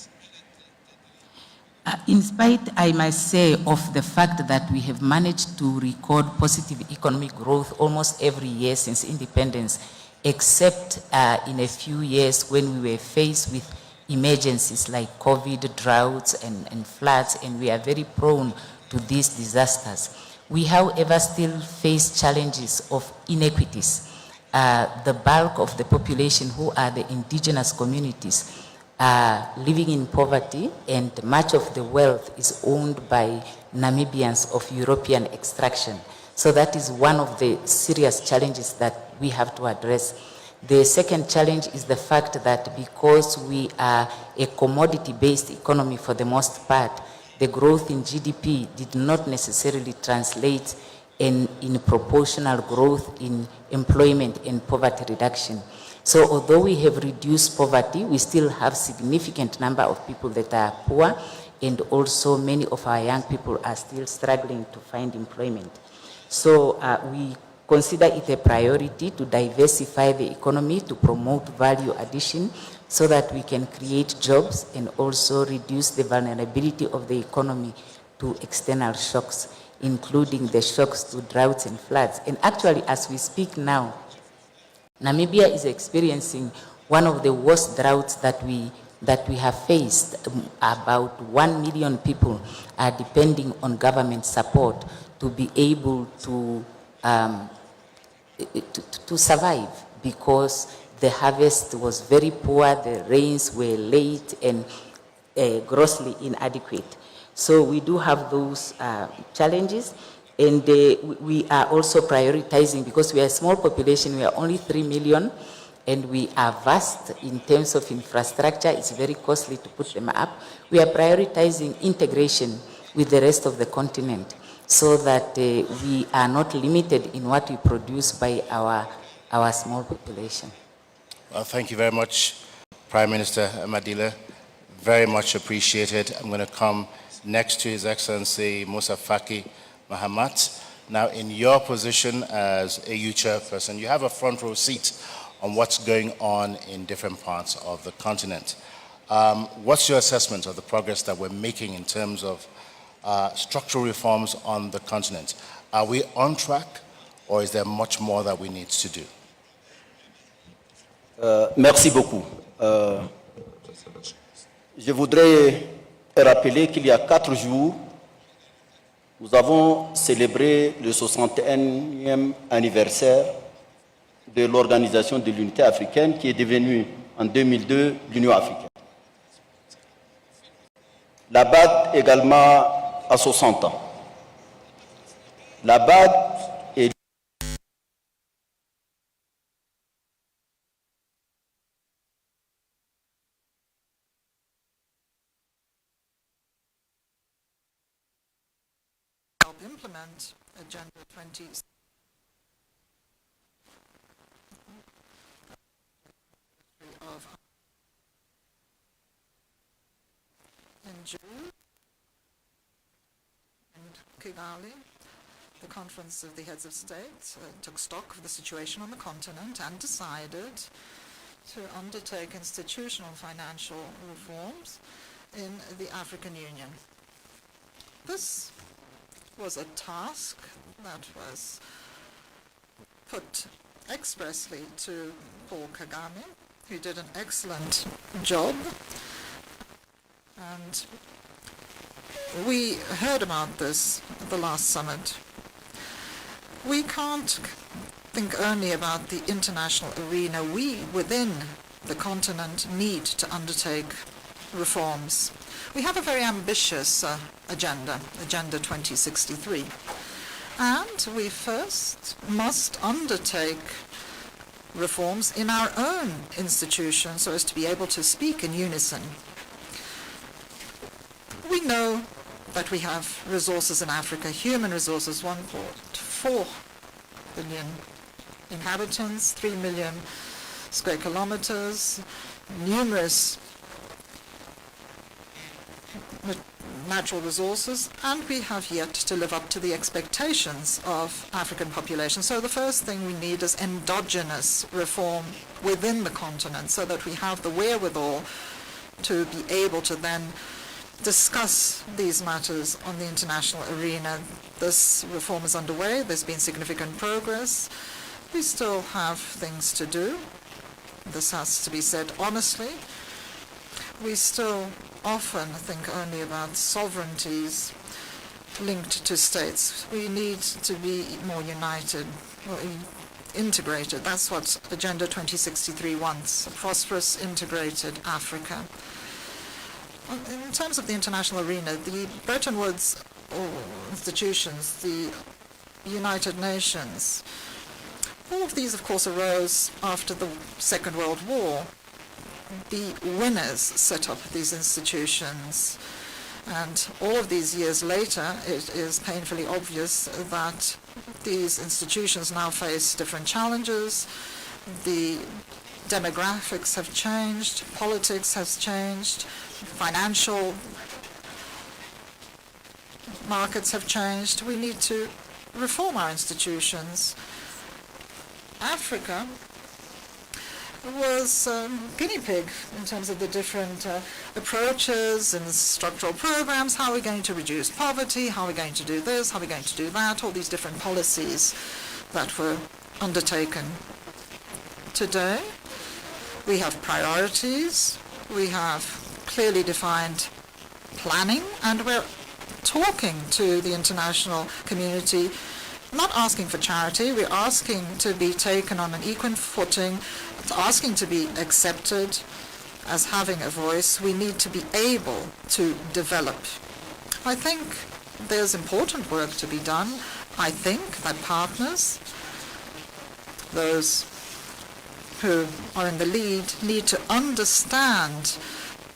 In spite, I must say, of the fact that we have managed to record positive economic growth almost every year since independence, except in a few years when we were faced with emergencies like COVID, droughts, and floods, and we are very prone to these disasters. We, however, still face challenges of inequities. The bulk of the population, who are the indigenous communities, living in poverty, and much of the wealth is owned by Namibians of European extraction. So that is one of the serious challenges that we have to address. The second challenge is the fact that because we are a commodity-based economy for the most part, the growth in GDP did not necessarily translate in proportional growth in employment and poverty reduction. So although we have reduced poverty, we still have significant number of people that are poor, and also many of our young people are still struggling to find employment. So we consider it a priority to diversify the economy, to promote value addition, so that we can create jobs and also reduce the vulnerability of the economy to external shocks, including the shocks to droughts and floods. And actually, as we speak now, Namibia is experiencing one of the worst droughts that we have faced. About 1 million people are depending on government support to be able to survive, because the harvest was very poor, the rains were late and grossly inadequate. So we do have those challenges. And we are also prioritizing, because we are a small population, we are only 3 million, and we are vast in terms of infrastructure. It's very costly to put them up. We are prioritizing integration with the rest of the continent so that we are not limited in what we produce by our small population. Well, thank you very much, Prime Minister Madila. Very much appreciated. I'm going to come next to His Excellency Musa Faki Mahamat. Now, in your position as AU chairperson, you have a front row seat on what's going on in different parts of the continent. What's your assessment of the progress that we're making in terms of structural reforms on the continent? Are we on track, or is there much more that we need to do? Merci beaucoup. Je voudrais rappeler qu'il y a 4 jours, nous avons célébré le 61e anniversaire de l'Organisation de l'Unité africaine, qui est devenue en 2002 l'Union africaine. La BAD également a 60 ans. La BAD est help implement Agenda 20. In June, in Kigali, the Conference of the Heads of State took stock of the situation on the continent and decided to undertake institutional financial reforms in the African Union. This was a task that was put expressly to Paul Kagame, who did an excellent job. And we heard about this at the last summit. We can't think only about the international arena. We, within the continent, need to undertake reforms. We have a very ambitious agenda, Agenda 2063. And we first must undertake reforms in our own institutions so as to be able to speak in unison. We know that we have resources in Africa, human resources, 1.4 billion inhabitants, 3 million square kilometers, numerous natural resources, and we have yet to live up to the expectations of African population. So the first thing we need is endogenous reform within the continent so that we have the wherewithal to be able to then discuss these matters on the international arena. This reform is underway. There's been significant progress. We still have things to do. This has to be said honestly. We still often think only about sovereignties linked to states. We need to be more united, or integrated. That's what Agenda 2063 wants, a prosperous, integrated Africa. In terms of the international arena, the Bretton Woods institutions, the United Nations, all of these, of course, arose after the Second World War. The winners set up these institutions, and all of these years later, it is painfully obvious that these institutions now face different challenges. The demographics have changed, politics has changed, financial markets have changed. We need to reform our institutions. Africa was guinea pig in terms of the different approaches and structural programs. How are we going to reduce poverty? How are we going to do this? How are we going to do that? All these different policies that were undertaken. Today, we have priorities. We have clearly defined planning, and we're talking to the international community, not asking for charity. We're asking to be taken on an equal footing, asking to be accepted as having a voice. We need to be able to develop. I think there's important work to be done. I think that partners, those who are in the lead, need to understand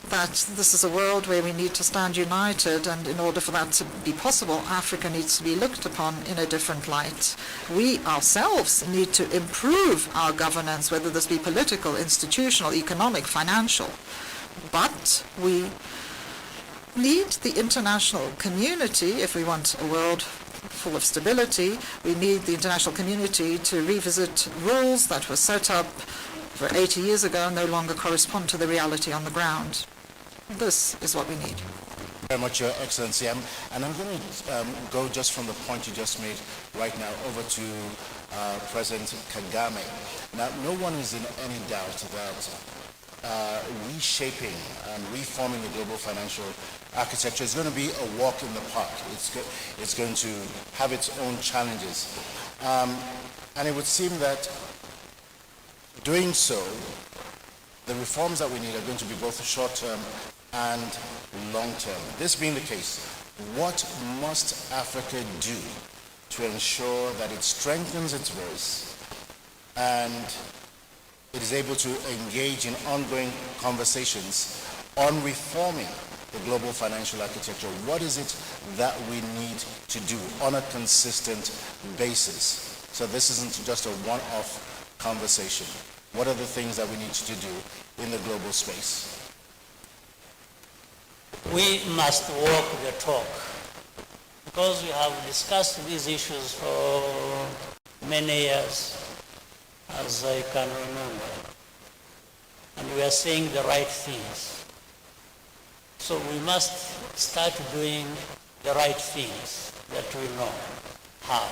that this is a world where we need to stand united, and in order for that to be possible, Africa needs to be looked upon in a different light. We ourselves need to improve our governance, whether this be political, institutional, economic, financial. But we need the international community, if we want a world full of stability, we need the international community to revisit rules that were set up for 80 years ago and no longer correspond to the reality on the ground. This is what we need. Very much, Your Excellency. And I'm going to go just from the point you just made right now over to President Kagame. Now, no one is in any doubt that reshaping and reforming the global financial architecture is going to be a walk in the park. It's going to have its own challenges. And it would seem that doing so, the reforms that we need are going to be both short-term and long-term. This being the case, what must Africa do to ensure that it strengthens its voice and it is able to engage in ongoing conversations on reforming the global financial architecture, what is it that we need to do on a consistent basis? So this isn't just a one-off conversation. What are the things that we need to do in the global space? We must walk the talk, because we have discussed these issues for many years, as I can remember, and we are saying the right things. So we must start doing the right things that we know how.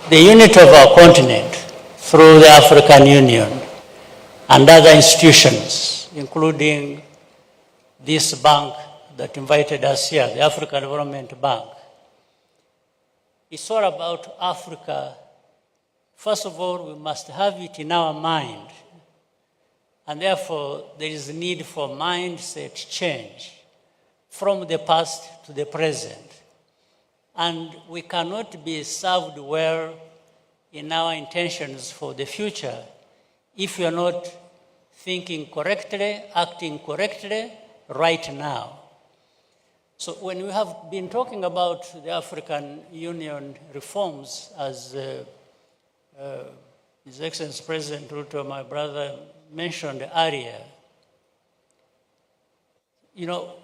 The unity of our continent through the African Union and other institutions, including this bank that invited us here, the African Development Bank. It's all about Africa. First of all, we must have it in our mind. And therefore, there is a need for mindset change from the past to the present. And we cannot be served well in our intentions for the future if we are not thinking correctly, acting correctly right now. So when we have been talking about the African Union reforms, as His Excellency President Ruto, my brother, mentioned earlier, you know,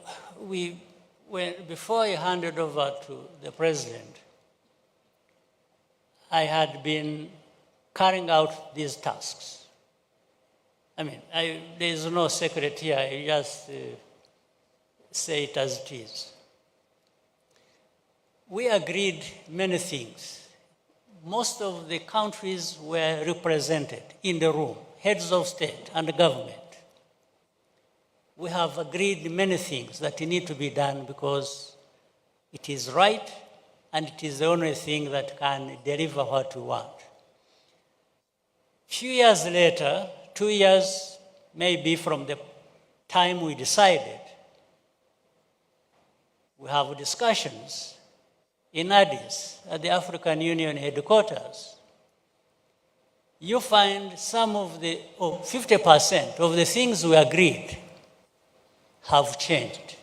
before I handed over to the president, I had been carrying out these tasks. I mean, there is no secret here. I just say it as it is. We agreed many things. Most of the countries were represented in the room, heads of state and government. We have agreed many things that need to be done because it is right and it is the only thing that can deliver what we want. Few years later, 2 years maybe from the time we decided, we have discussions in Addis at the African Union headquarters. You find some of the, 50% of the things we agreed have changed.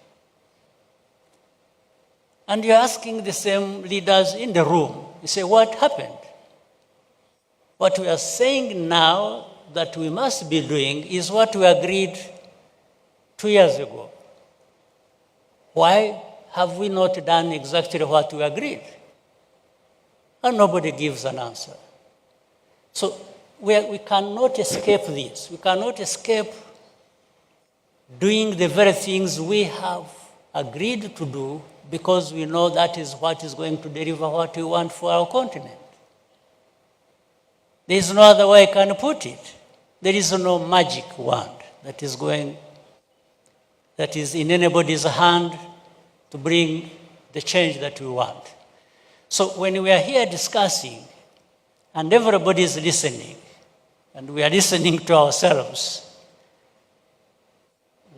And you're asking the same leaders in the room, you say, what happened? What we are saying now that we must be doing is what we agreed 2 years ago. Why have we not done exactly what we agreed? And nobody gives an answer. So we cannot escape this. We cannot escape doing the very things we have agreed to do because we know that is what is going to deliver what we want for our continent. There is no other way I can put it. There is no magic wand that is in anybody's hand to bring the change that we want. So when we are here discussing and everybody is listening and we are listening to ourselves,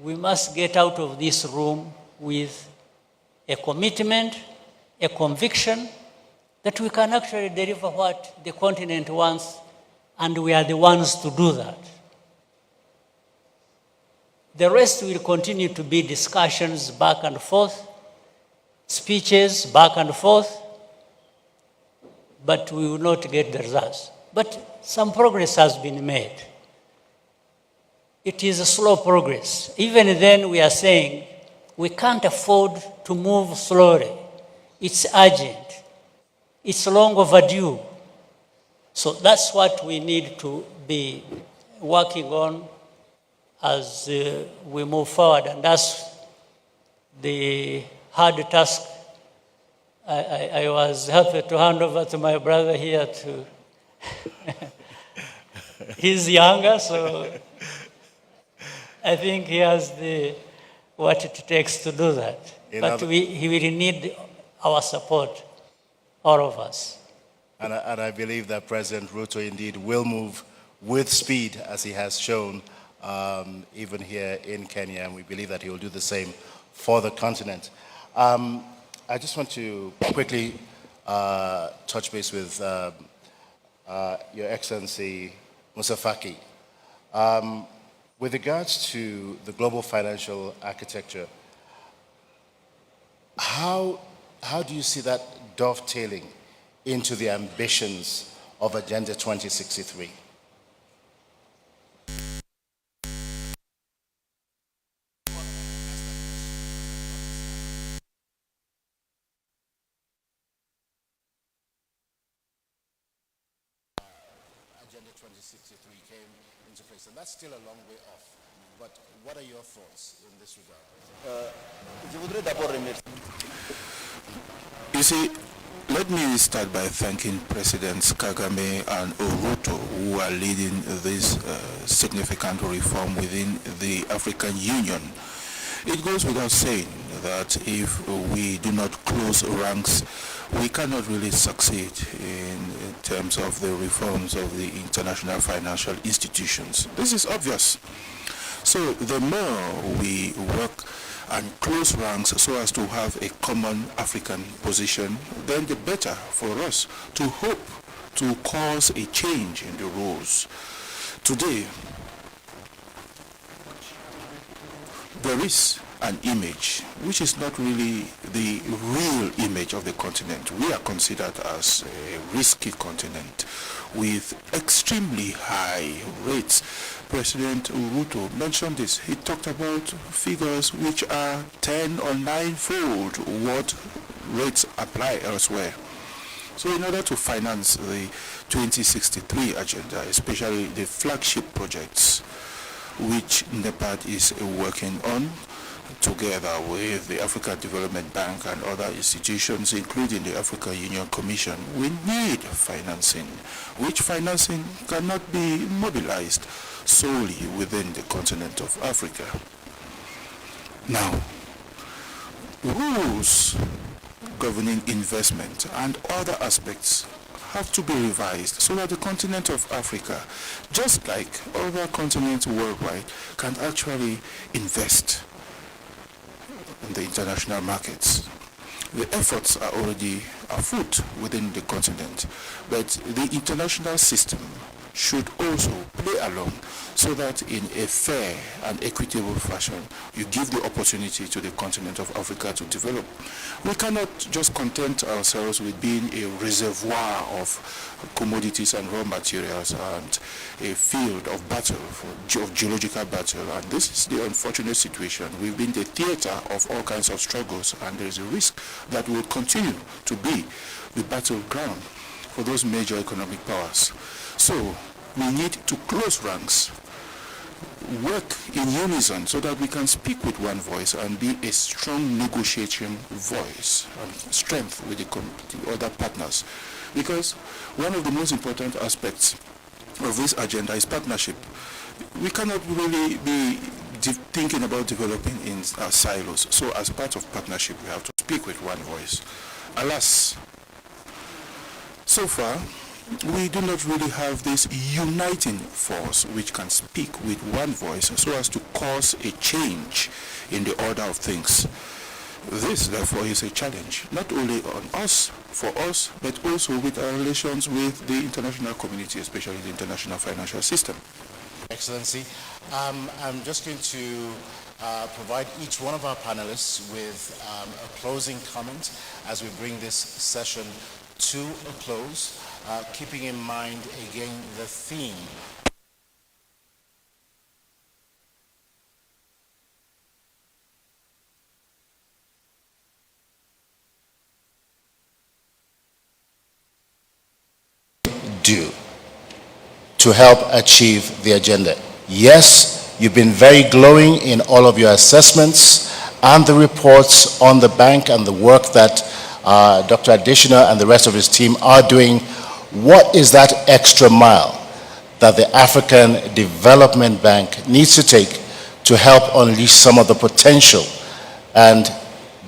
we must get out of this room with a commitment, a conviction that we can actually deliver what the continent wants, and we are the ones to do that. The rest will continue to be discussions back and forth, speeches back and forth, but we will not get the results. But some progress has been made. It is a slow progress. Even then we are saying we can't afford to move slowly. It's urgent. It's long overdue. So that's what we need to be working on as we move forward. And that's the hard task. I was happy to hand over to my brother here to, he's younger, so I think he has what it takes to do that. But he will need our support, all of us. And I believe that President Ruto indeed will move with speed, as he has shown even here in Kenya, and we believe that he will do the same for the continent. I just want to quickly touch base with Your Excellency Musafaki. With regards to the global financial architecture, how do you see that dovetailing into the ambitions of Agenda 2063? Agenda 2063 came into place, and that's still a long way off. But what are your thoughts in this regard? You see, let me start by thanking Presidents Kagame and Ruto, who are leading this significant reform within the African Union. It goes without saying that if we do not close ranks, we cannot really succeed in terms of the reforms of the international financial institutions. This is obvious. So the more we work and close ranks so as to have a common African position, then the better for us to hope to cause a change in the rules. Today, there is an image which is not really the real image of the continent. We are considered as a risky continent with extremely high rates. President Ruto mentioned this. He talked about figures which are 10 or 9-fold what rates apply elsewhere. So in order to finance the 2063 agenda, especially the flagship projects which NEPAD is working on, together with the African Development Bank and other institutions, including the African Union Commission, we need financing, which financing cannot be mobilized solely within the continent of Africa. Now, rules governing investment and other aspects have to be revised so that the continent of Africa, just like other continents worldwide, can actually invest in the international markets. The efforts are already afoot within the continent, but the international system should also play along so that in a fair and equitable fashion you give the opportunity to the continent of Africa to develop. We cannot just content ourselves with being a reservoir of commodities and raw materials and a field of battle, of geological battle, and this is the unfortunate situation. We've been the theater of all kinds of struggles, and there is a risk that will continue to be the battleground for those major economic powers. So we need to close ranks, work in unison so that we can speak with one voice and be a strong negotiation voice and strength with the other partners. Because one of the most important aspects of this agenda is partnership. We cannot really be thinking about developing in silos. So as part of partnership, we have to speak with one voice. Alas, so far, we do not really have this uniting force which can speak with one voice so as to cause a change in the order of things. This, therefore, is a challenge, not only on us, for us, but also with our relations with the international community, especially the international financial system. Excellency, I'm just going to provide each one of our panelists with a closing comment as we bring this session to a close, keeping in mind again the theme. Do to help achieve the agenda. Yes, you've been very glowing in all of your assessments and the reports on the bank and the work that Dr. Additioner and the rest of his team are doing. What is that extra mile that the African Development Bank needs to take to help unleash some of the potential and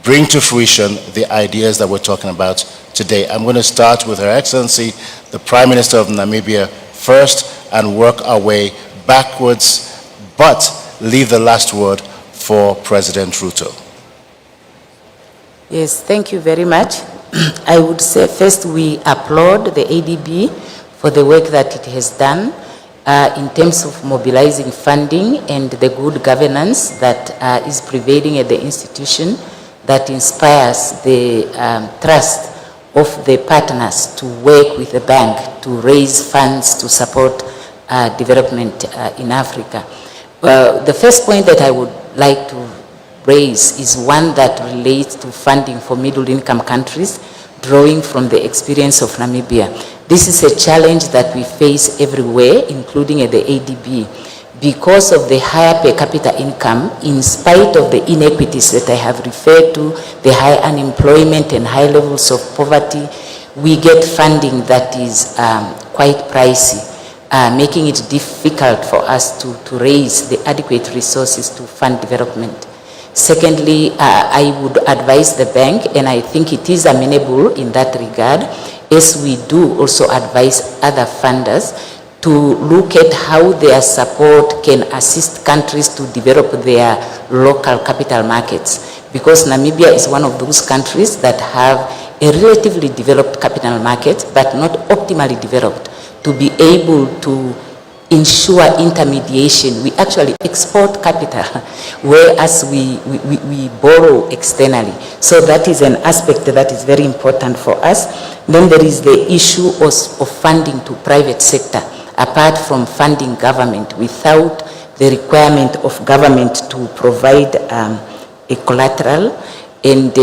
bring to fruition the ideas that we're talking about today? I'm going to start with Her Excellency, the Prime Minister of Namibia first, and work our way backwards, but leave the last word for President Ruto. Yes, thank you very much. I would say first we applaud the ADB for the work that it has done in terms of mobilizing funding and the good governance that is prevailing at the institution that inspires the trust of the partners to work with the bank to raise funds to support development in Africa. The first point that I would like to raise is one that relates to funding for middle-income countries, drawing from the experience of Namibia. This is a challenge that we face everywhere, including at the ADB. Because of the higher per capita income, in spite of the inequities that I have referred to, the high unemployment and high levels of poverty, we get funding that is quite pricey, making it difficult for us to raise the adequate resources to fund development. Secondly, I would advise the bank, and I think it is amenable in that regard, as we do also advise other funders, to look at how their support can assist countries to develop their local capital markets. Because Namibia is one of those countries that have a relatively developed capital market, but not optimally developed, to be able to ensure intermediation. We actually export capital, whereas we borrow externally. So that is an aspect that is very important for us. Then there is the issue of funding to private sector, apart from funding government, without the requirement of government to provide a collateral, and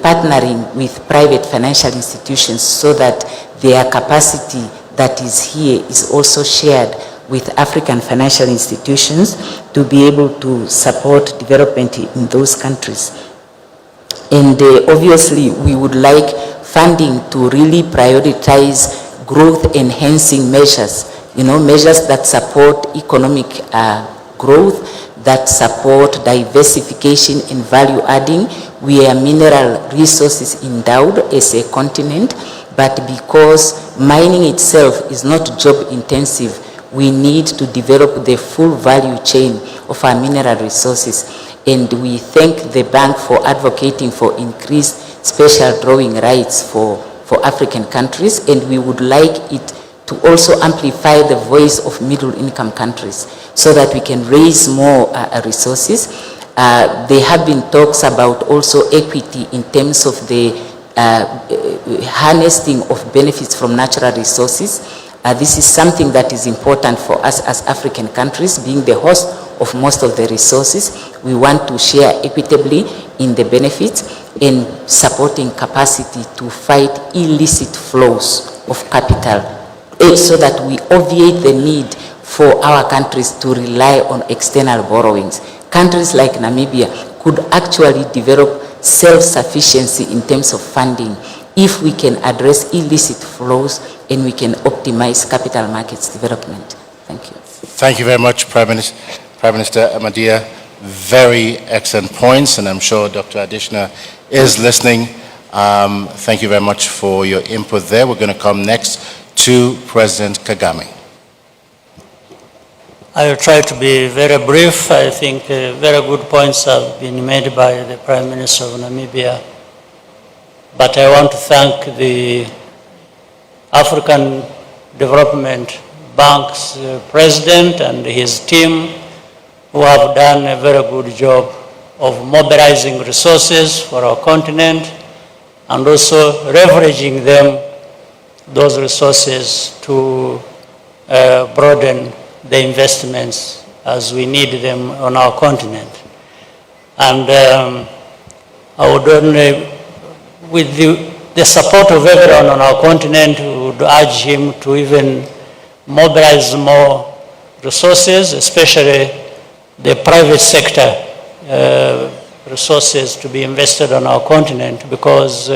partnering with private financial institutions so that their capacity that is here is also shared with African financial institutions to be able to support development in those countries. And obviously we would like funding to really prioritize growth enhancing measures, measures that support economic growth, that support diversification and value adding. We are mineral resources endowed as a continent, but because mining itself is not job intensive, we need to develop the full value chain of our mineral resources. And we thank the bank for advocating for increased special drawing rights for African countries, and we would like it to also amplify the voice of middle-income countries so that we can raise more resources. There have been talks about also equity in terms of the harnessing of benefits from natural resources. This is something that is important for us as African countries, being the host of most of the resources. We want to share equitably in the benefits and supporting capacity to fight illicit flows of capital, so that we obviate the need for our countries to rely on external borrowings. Countries like Namibia could actually develop self-sufficiency in terms of funding if we can address illicit flows and we can optimize capital markets development. Thank you. Thank you very much, Prime Minister Amadia. Very excellent points, and I'm sure Dr. Adishna is listening. Thank you very much for your input there. We're going to come next to President Kagame. I will try to be very brief. I think very good points have been made by the Prime Minister of Namibia. But I want to thank the African Development Bank's president and his team, who have done a very good job of mobilizing resources for our continent and also leveraging those resources to broaden the investments as we need them on our continent. And I would only, with the support of everyone on our continent, we would urge him to even mobilize more resources, especially the private sector resources to be invested on our continent, because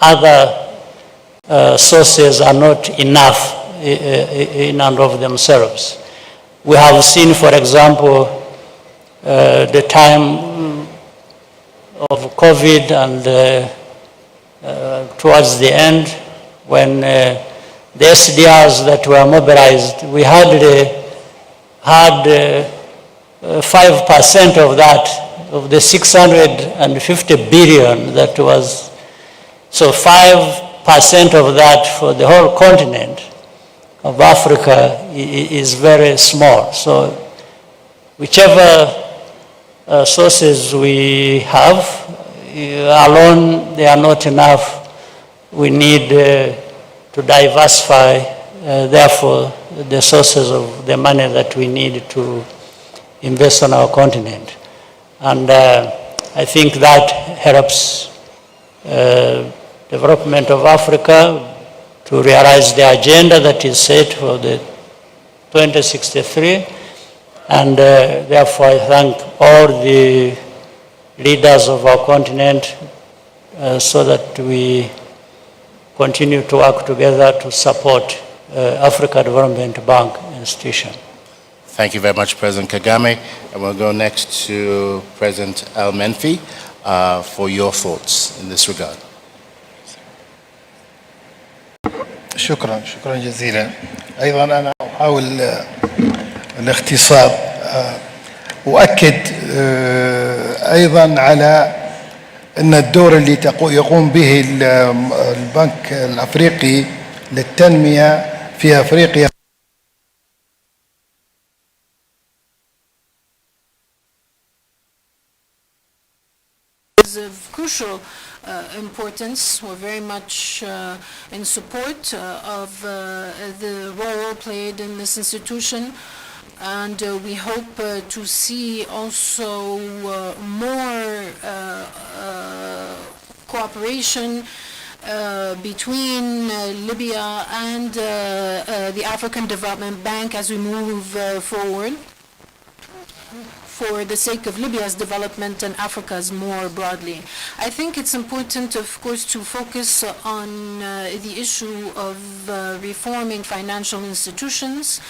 other sources are not enough in and of themselves. We have seen, for example, the time of COVID and towards the end, when the SDRs that were mobilized, we had 5% of that, of the 650 billion that was, so 5% of that for the whole continent of Africa is very small. So whichever sources we have, alone they are not enough. We need to diversify, therefore, the sources of the money that we need to invest on our continent. And I think that helps development of Africa to realize the agenda that is set for the 2063. And therefore I thank all the leaders of our continent so that we continue to work together to support Africa Development Bank institution. Thank you very much, President Kagame. And we'll go next to President Al-Menfi for your thoughts in this regard. شكرا جزيلا. أيضا أنا أحاول الاختصار. أؤكد أيضا على أن الدور اللي يقوم به البنك الأفريقي للتنمية في أفريقيا is of crucial importance. We're very much in support of the role played in this institution, and we hope to see also more cooperation between Libya and the African Development Bank as we move forward, for the sake of Libya's development and Africa's more broadly. I think it's important, of course, to focus on the issue of reforming financial institutions.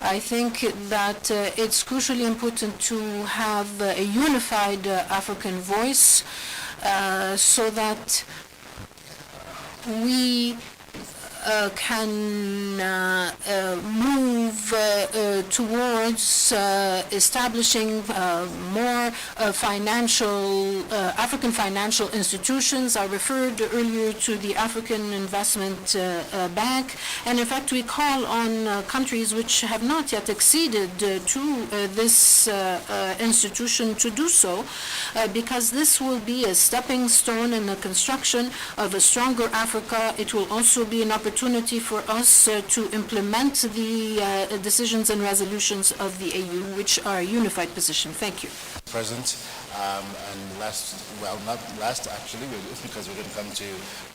I think that it's crucially important to have a unified African voice so that we can move towards establishing more African financial institutions. I referred earlier to the African Investment Bank, and in fact we call on countries which have not yet acceded to this institution to do so, because this will be a stepping stone in the construction of a stronger Africa. It will also be an opportunity for us to implement the decisions and resolutions of the AU, which are a unified position. Thank you. President, and last, well, not last actually, because we're going to come to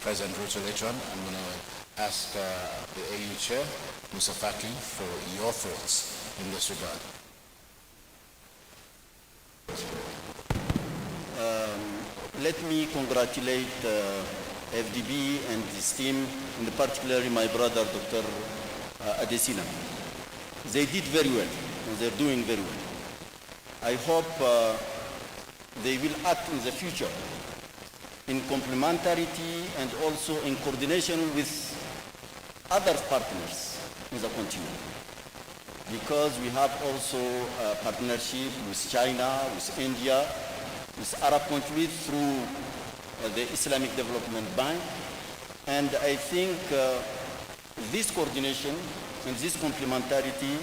President Ruto later on. I'm going to ask the AU Chair, Musa Faki, for your thoughts in this regard. Let me congratulate FDB and his team, and particularly my brother, Dr. Adesina. They did very well, and they're doing very well. I hope they will act in the future in complementarity and also in coordination with other partners in the continent. Because we have also a partnership with China, with India, with Arab countries through the Islamic Development Bank, and I think this coordination and this complementarity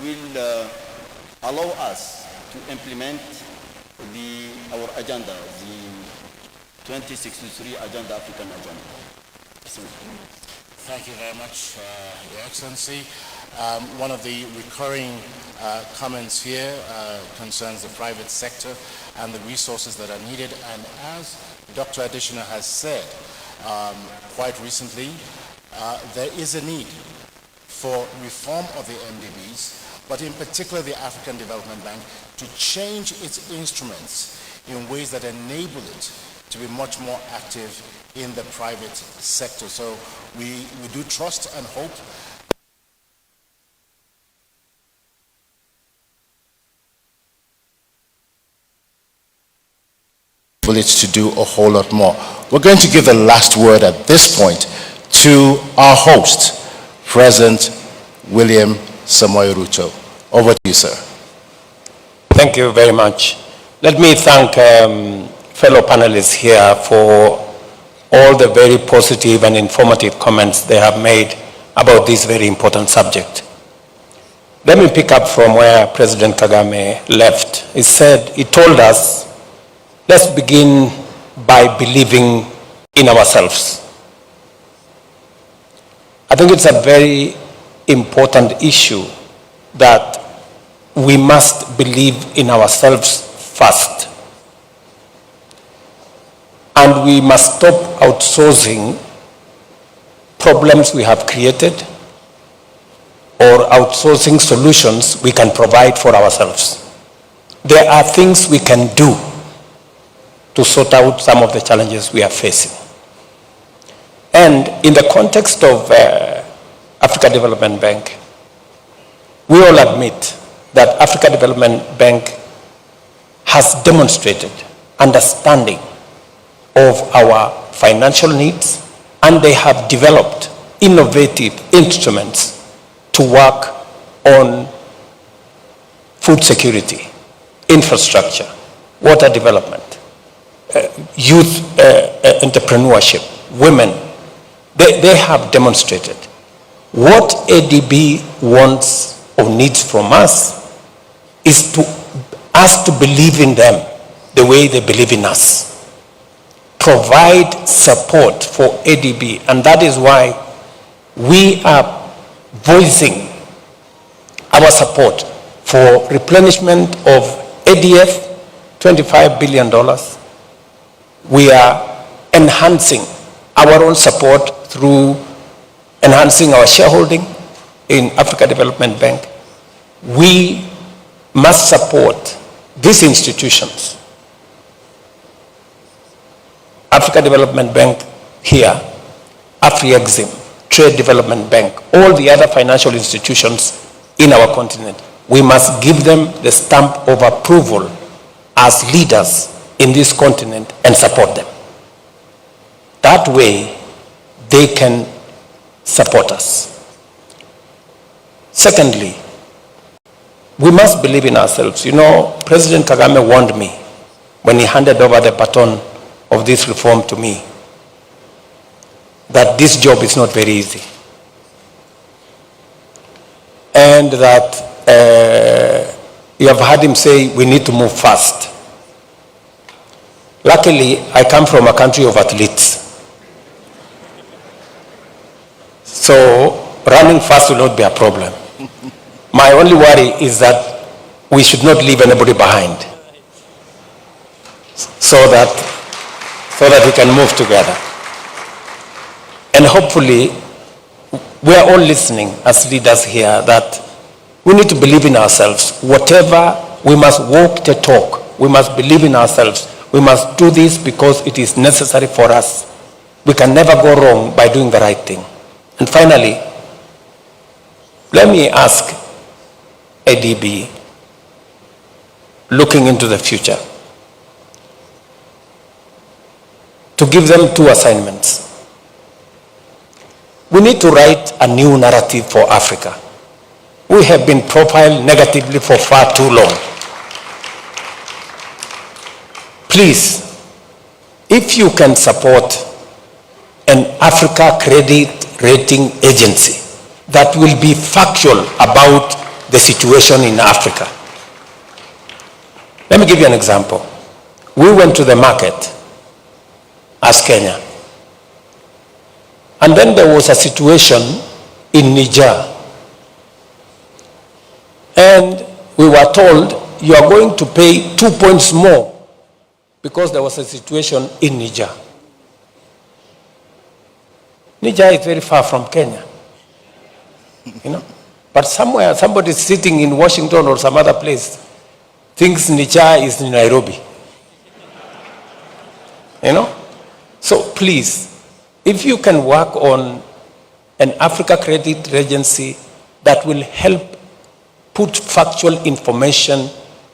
will allow us to implement our agenda, the 2063 Agenda, African Agenda. Thank you very much, Your Excellency. One of the recurring comments here concerns the private sector and the resources that are needed. And as Dr. Adesina has said quite recently, there is a need for reform of the MDBs, but in particular the African Development Bank, to change its instruments in ways that enable it to be much more active in the private sector. So we do trust and hope for it to do a whole lot more. We're going to give the last word at this point to our host, President William Samoei Ruto. Over to you, sir. Thank you very much. Let me thank fellow panelists here for all the very positive and informative comments they have made about this very important subject. Let me pick up from where President Kagame left. He told us, let's begin by believing in ourselves. I think it's a very important issue that we must believe in ourselves first. And we must stop outsourcing problems we have created or outsourcing solutions we can provide for ourselves. There are things we can do to sort out some of the challenges we are facing. And in the context of Africa Development Bank, we all admit that Africa Development Bank has demonstrated understanding of our financial needs, and they have developed innovative instruments to work on food security, infrastructure, water development, youth entrepreneurship, women. They have demonstrated. What ADB wants or needs from us is us to believe in them the way they believe in us. Provide support for ADB, and that is why we are voicing our support for replenishment of ADF, $25 billion. We are enhancing our own support through enhancing our shareholding in Africa Development Bank. We must support these institutions. Africa Development Bank here, Afri-Exim, Trade Development Bank, all the other financial institutions in our continent. We must give them the stamp of approval as leaders in this continent and support them. That way, they can support us. Secondly, we must believe in ourselves. You know, President Kagame warned me when he handed over the baton of this reform to me that this job is not very easy. And that you have heard him say we need to move fast. Luckily, I come from a country of athletes. So running fast will not be a problem. My only worry is that we should not leave anybody behind so that we can move together. And hopefully, we are all listening as leaders here that we need to believe in ourselves. Whatever, we must walk the talk. We must believe in ourselves. We must do this because it is necessary for us. We can never go wrong by doing the right thing. And finally, let me ask ADB, looking into the future, to give them two assignments. We need to write a new narrative for Africa. We have been profiled negatively for far too long. Please, if you can support an Africa Credit Rating Agency that will be factual about the situation in Africa. Let me give you an example. We went to the market as Kenya. And then there was a situation in Niger. And we were told, you are going to pay 2 points more because there was a situation in Niger. Niger is very far from Kenya. You know? But somewhere, somebody sitting in Washington or some other place thinks Niger is in Nairobi. You know? So please, if you can work on an Africa Credit Agency that will help put factual information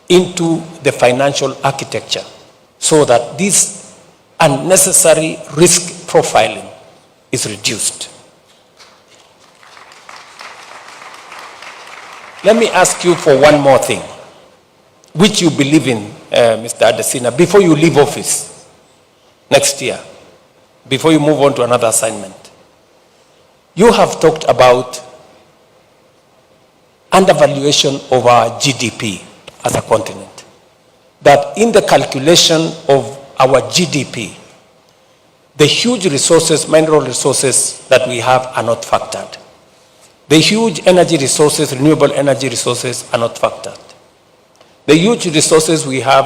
into the financial architecture so that this unnecessary risk profiling is reduced. Let me ask you for one more thing, which you believe in, Mr. Adesina, before you leave office next year, before you move on to another assignment. You have talked about undervaluation of our GDP as a continent. That in the calculation of our GDP, the huge resources, mineral resources that we have are not factored. The huge energy resources, renewable energy resources are not factored. The huge resources we have,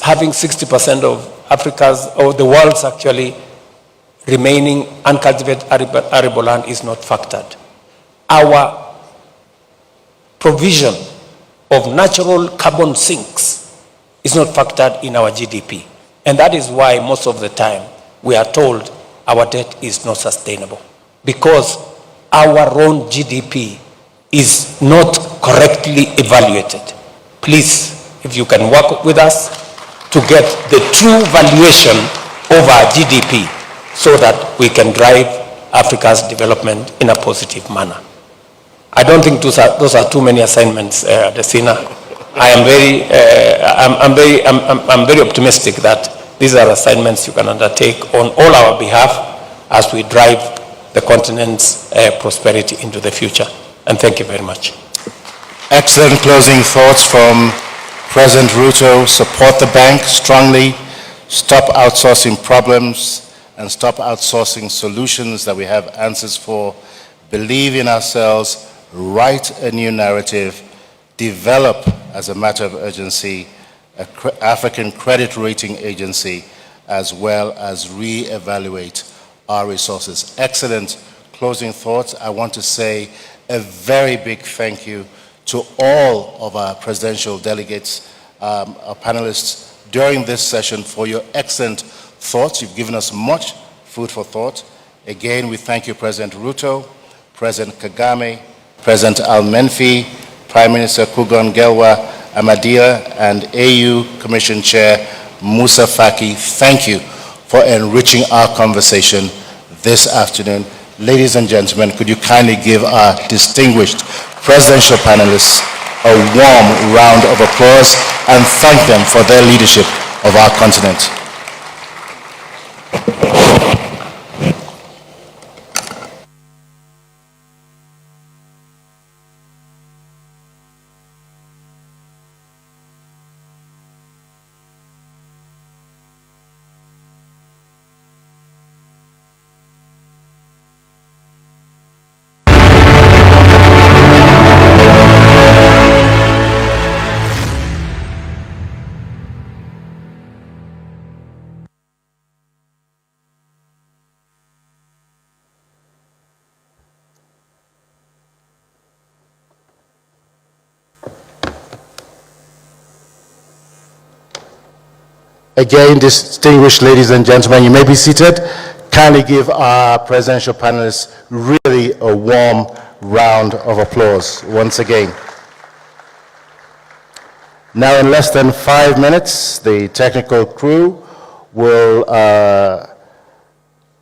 having 60% of Africa's, or the world's actually, remaining uncultivated arable land is not factored. Our provision of natural carbon sinks is not factored in our GDP. And that is why most of the time we are told our debt is not sustainable, because our own GDP is not correctly evaluated. Please, if you can work with us to get the true valuation of our GDP so that we can drive Africa's development in a positive manner. I don't think those are too many assignments, Desina. I'm very optimistic that these are assignments you can undertake on all our behalf as we drive the continent's prosperity into the future. And thank you very much. Excellent closing thoughts from President Ruto. Support the bank strongly, stop outsourcing problems, and stop outsourcing solutions that we have answers for. Believe in ourselves, write a new narrative, develop, as a matter of urgency, an African credit rating agency, as well as re-evaluate our resources. Excellent closing thoughts. I want to say a very big thank you to all of our presidential delegates, our panelists during this session for your excellent thoughts. You've given us much food for thought. Again, we thank you, President Ruto, President Kagame, President Al-Menfi, Prime Minister Kugon Gelwa Amadia, and AU Commission Chair Musa Faki. Thank you for enriching our conversation this afternoon. Ladies and gentlemen, could you kindly give our distinguished presidential panelists a warm round of applause and thank them for their leadership of our continent. Again, distinguished ladies and gentlemen, you may be seated. Kindly give our presidential panelists really a warm round of applause once again. Now, in less than 5 minutes, the technical crew will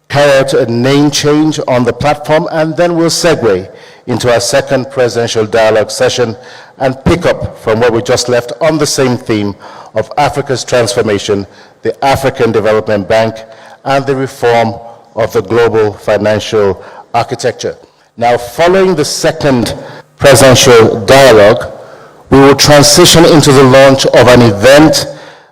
carry out a name change on the platform, and then we'll segue into our second presidential dialogue session and pick up from where we just left on the same theme of Africa's transformation, the African Development Bank, and the reform of the global financial architecture. Now, following the second presidential dialogue, we will transition into the launch of an event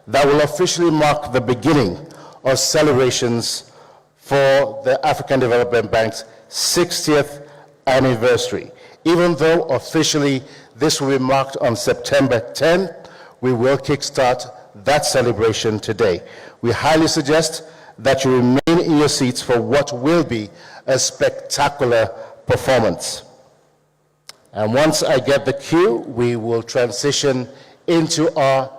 that will officially mark the beginning of celebrations for the African Development Bank's 60th anniversary. Even though officially this will be marked on September 10, we will kickstart that celebration today. We highly suggest that you remain in your seats for what will be a spectacular performance. And once I get the cue, we will transition into our,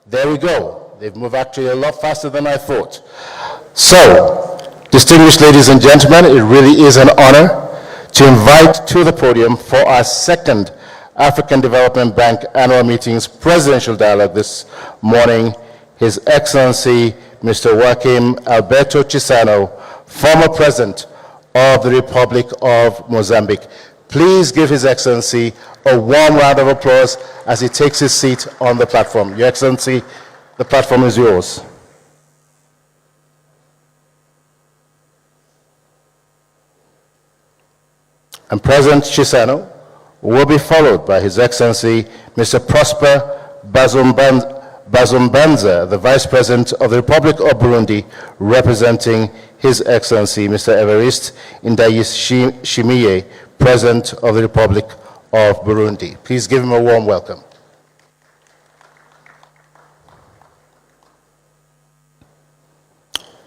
there we go. They've moved actually a lot faster than I thought. So, distinguished ladies and gentlemen, it really is an honor to invite to the podium for our second African Development Bank Annual Meetings Presidential Dialogue this morning, His Excellency Mr. Joaquim Alberto Chissano, former President of the Republic of Mozambique. Please give His Excellency a warm round of applause as he takes his seat on the platform. Your Excellency, the platform is yours. and President Chisano will be followed by His Excellency Mr. Prosper Bazombanza, the Vice President of the Republic of Burundi, representing His Excellency Mr. Evariste Ndayishimiye, President of the Republic of Burundi. Please give him a warm welcome.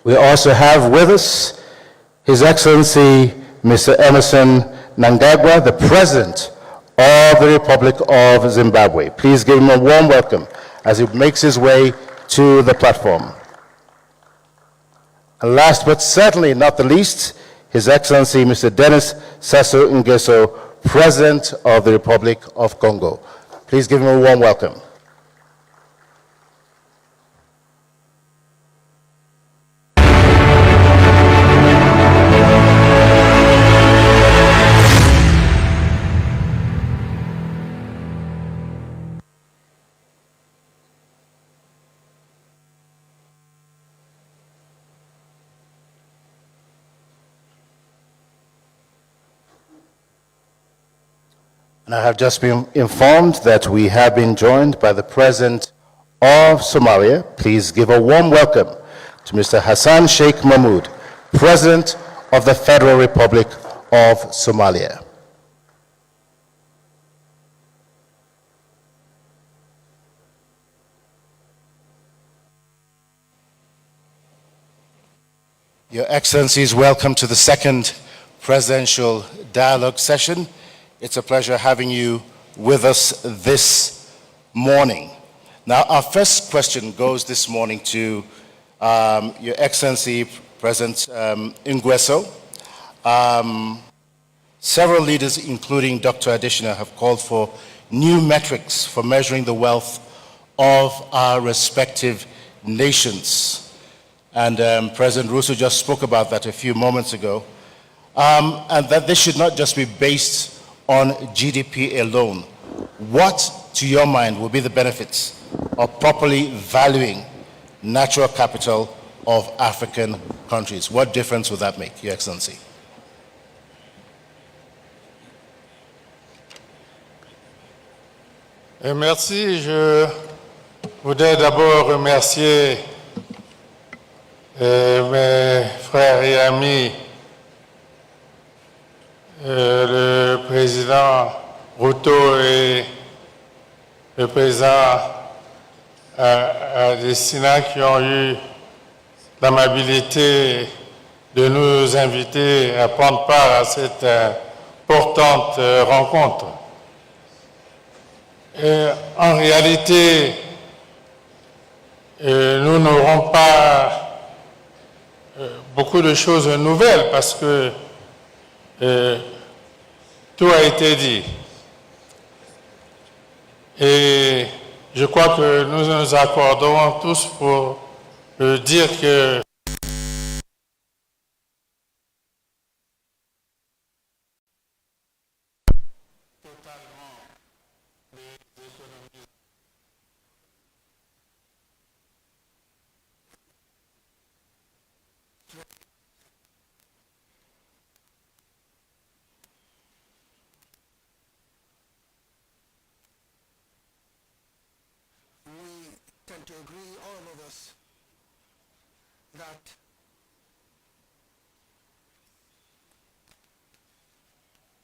We also have with us His Excellency Mr. Emerson Mnangagwa, the President of the Republic of Zimbabwe. Please give him a warm welcome as he makes his way to the platform. And last but certainly not the least, His Excellency Mr. Denis Sassou Nguesso, President of the Republic of Congo. Please give him a warm welcome. And I have just been informed that we have been joined by the President of Somalia. Please give a warm welcome to Mr. Hassan Sheikh Mahmoud, President of the Federal Republic of Somalia. Your Excellencies, welcome to the second presidential dialogue session. It's a pleasure having you with us this morning. Now, our first question goes this morning to Your Excellency President Nguesso. Several leaders, including Dr. Adesina, have called for new metrics for measuring the wealth of our respective nations. And President Russo just spoke about that a few moments ago. And that this should not just be based on GDP alone. What, to your mind, will be the benefits of properly valuing natural capital of African countries? What difference would that make, Your Excellency? Merci. Je voudrais d'abord remercier mes frères et amis, le président Ruto et le président Adesina qui ont eu l'amabilité de nous inviter à prendre part à cette importante rencontre. En réalité, nous n'aurons pas beaucoup de choses nouvelles parce que tout a été dit. Et je crois que nous nous accorderons tous pour dire que tend to agree, all of us, that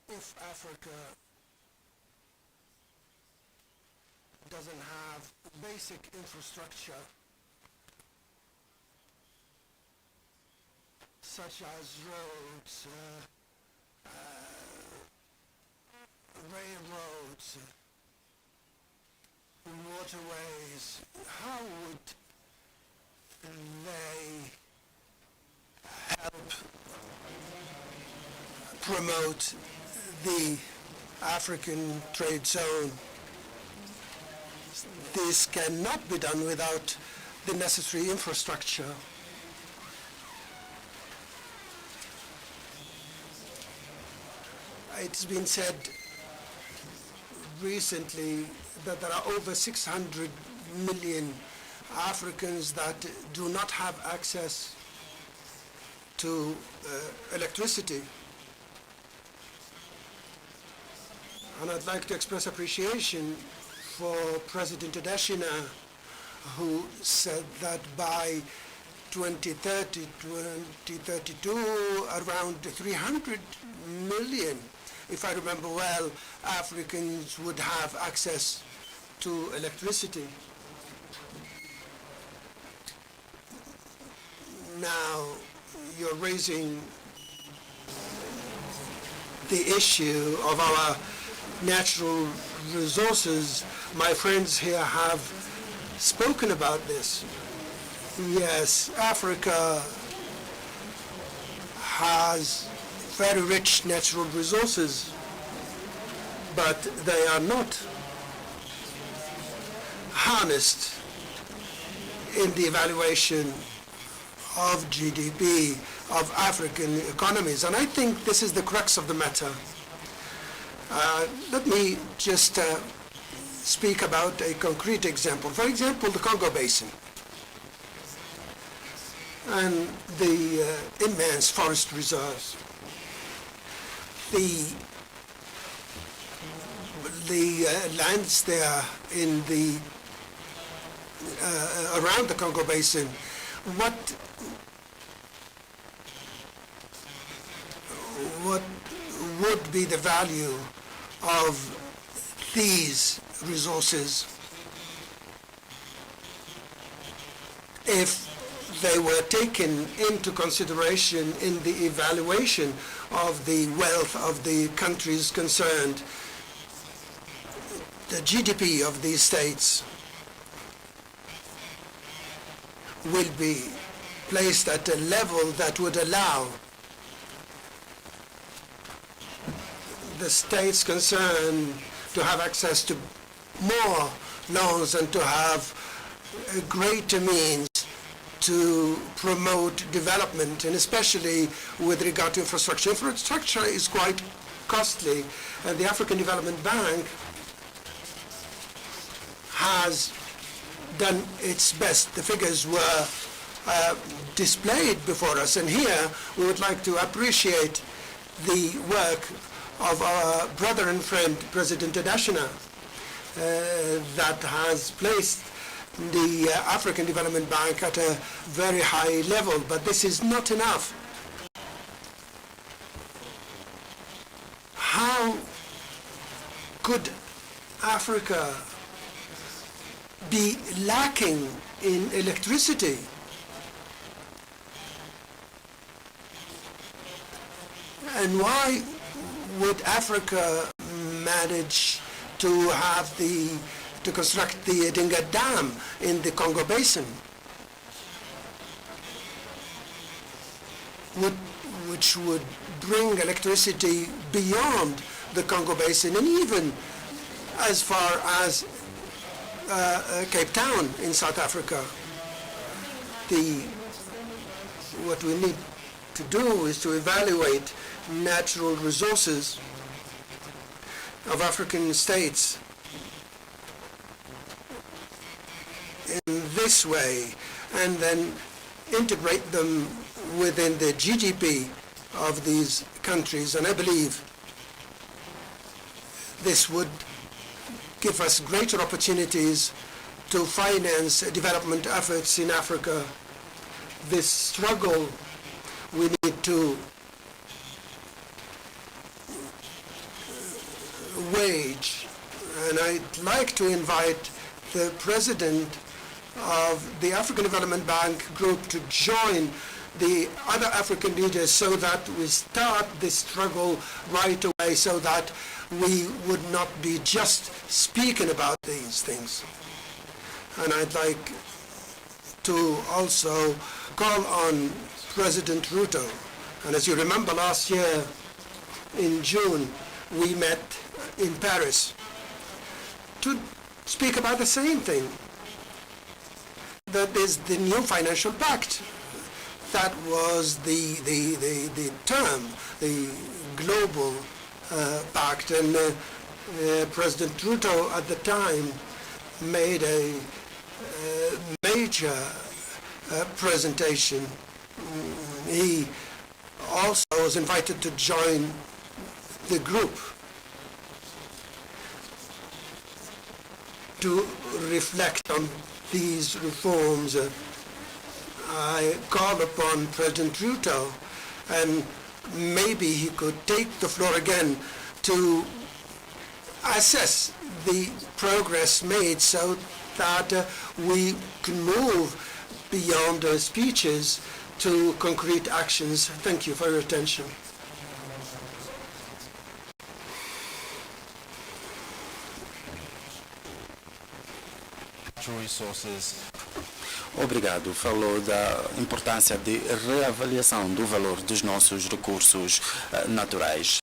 if Africa doesn't have basic infrastructure such as roads, railroads, waterways, how would they help promote the African trade zone? This cannot be done without the necessary infrastructure. It's been said recently that there are over 600 million Africans that do not have access to electricity. And I'd like to express appreciation for President Adesina, who said that by 2030, 2032, around 300 million, if I remember well, Africans would have access to electricity. Now, you're raising the issue of our natural resources. My friends here have spoken about this. Yes, Africa has very rich natural resources, but they are not harnessed in the evaluation of GDP of African economies. And I think this is the crux of the matter. Let me just speak about a concrete example. For example, the Congo Basin and the immense forest reserves. The lands there in the around the Congo Basin, what would be the value of these resources if they were taken into consideration in the evaluation of the wealth of the countries concerned? The GDP of these states will be placed at a level that would allow the states concerned to have access to more loans and to have a greater means to promote development, and especially with regard to infrastructure. Infrastructure is quite costly, and the African Development Bank has done its best. The figures were displayed before us, and here we would like to appreciate the work of our brother and friend, President Adesina, that has placed the African Development Bank at a very high level. But this is not enough. How could Africa be lacking in electricity? And why would Africa manage to have to construct the Edinga Dam in the Congo Basin, which would bring electricity beyond the Congo Basin and even as far as Cape Town in South Africa? What we need to do is to evaluate natural resources of African states in this way and then integrate them within the GDP of these countries. And I believe this would give us greater opportunities to finance development efforts in Africa. This struggle we need to wage, and I'd like to invite the president of the African Development Bank group to join the other African leaders so that we start this struggle right away, so that we would not be just speaking about these things. And I'd like to also call on President Ruto. And as you remember, last year in June, we met in Paris to speak about the same thing. That is the new financial pact. That was the term, the global pact. And President Ruto at the time made a major presentation. He also was invited to join the group. to reflect on these reforms, I call upon President Ruto, and maybe he could take the floor again to assess the progress made so that we can move beyond speeches to concrete actions. Thank you for your attention. Resources. Obrigado. Falou da importância de reavaliação do valor dos nossos recursos naturais,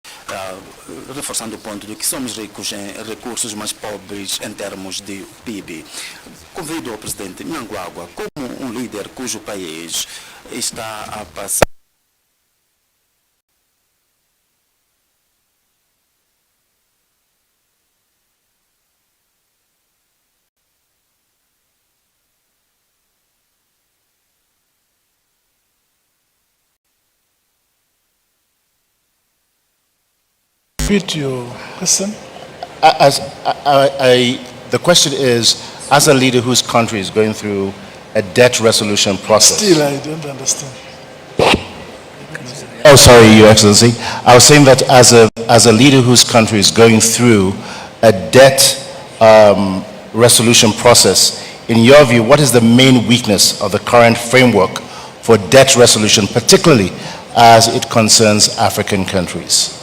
reforçando o ponto de que somos ricos em recursos, mas pobres em termos de PIB. Convido o presidente Mnangagwa, como um líder cujo país está a passar repeat your question? The question is, as a leader whose country is going through a debt resolution process. Still, I don't understand. Oh, sorry, Your Excellency. I was saying that as a leader whose country is going through a debt resolution process, in your view, what is the main weakness of the current framework for debt resolution, particularly as it concerns African countries?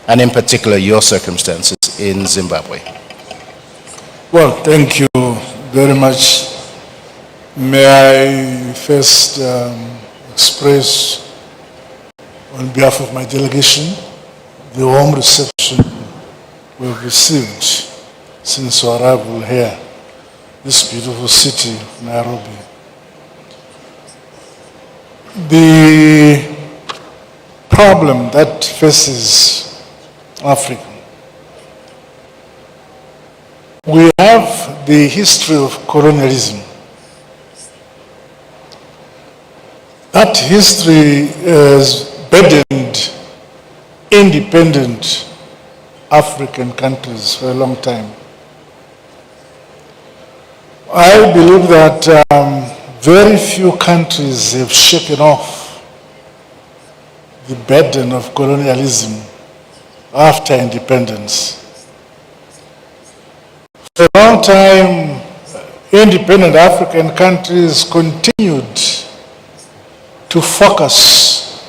And in particular, your circumstances in Zimbabwe. Well, thank you very much. May I first express, on behalf of my delegation, the warm reception we've received since our arrival here, this beautiful city, Nairobi. The problem that faces Africa. We have the history of colonialism. That history has burdened independent African countries for a long time. I believe that very few countries have shaken off the burden of colonialism after independence. For a long time, independent African countries continued to focus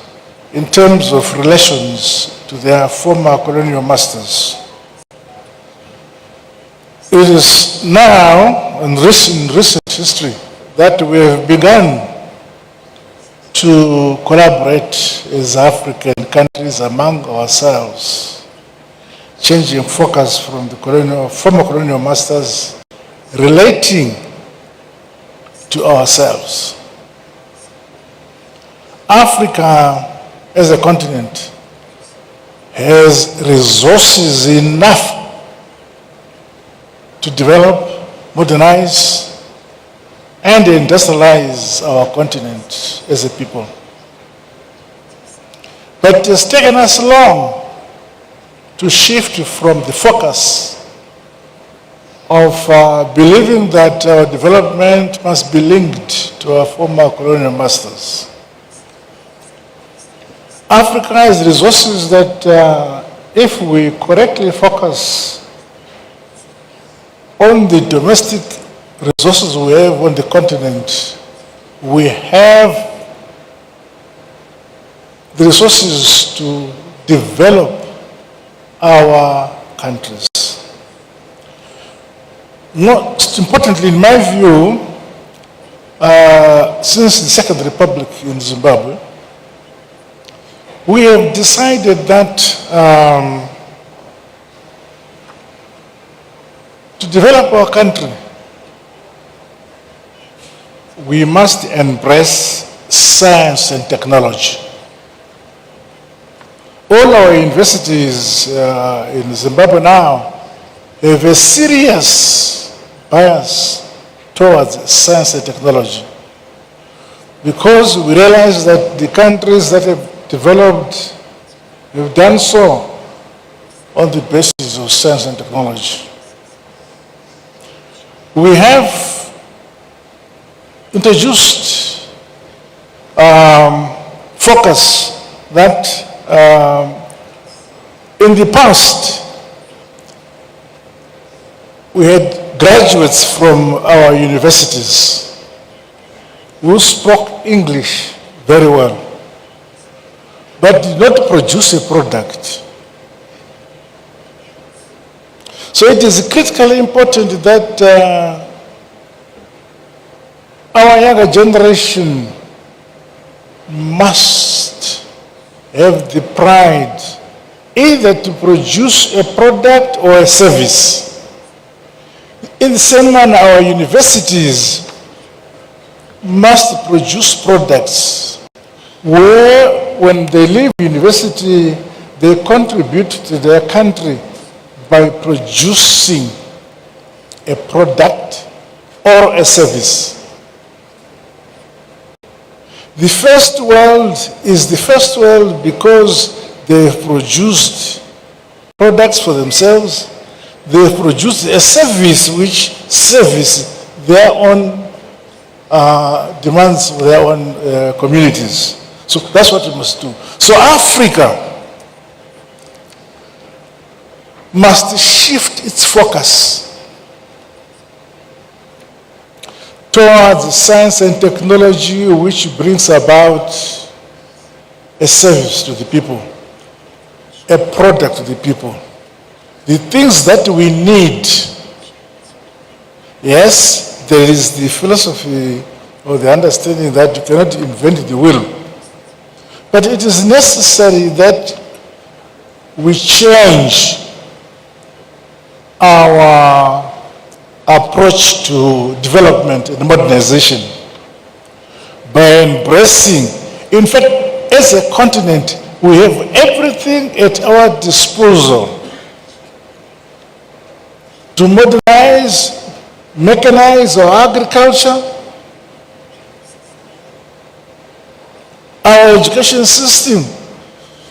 in terms of relations to their former colonial masters. It is now, in recent history, that we have begun to collaborate as African countries among ourselves, changing focus from the former colonial masters, relating to ourselves. Africa as a continent has resources enough to develop, modernize, and industrialize our continent as a people. But it has taken us long to shift from the focus of believing that our development must be linked to our former colonial masters. Africa has resources that if we correctly focus on the domestic resources we have on the continent, we have the resources to develop our countries. Most importantly, in my view, since the Second Republic in Zimbabwe, we have decided that to develop our country, we must embrace science and technology. All our universities in Zimbabwe now have a serious bias towards science and technology, because we realize that the countries that have developed have done so on the basis of science and technology. we have introduced focus that in the past we had graduates from our universities who spoke English very well, but did not produce a product. So it is critically important that our younger generation must have the pride either to produce a product or a service. In the same manner, our universities must produce products where, when they leave university, they contribute to their country by producing a product or a service. The first world is the first world because they have produced products for themselves. They have produced a service which services their own demands for their own communities. So that's what we must do. So Africa must shift its focus towards science and technology which brings about a service to the people, a product to the people. The things that we need, yes, there is the philosophy or the understanding that you cannot invent the wheel. But it is necessary that we change our approach to development and modernization by embracing, in fact, as a continent, we have everything at our disposal to modernize, mechanize our agriculture, our education system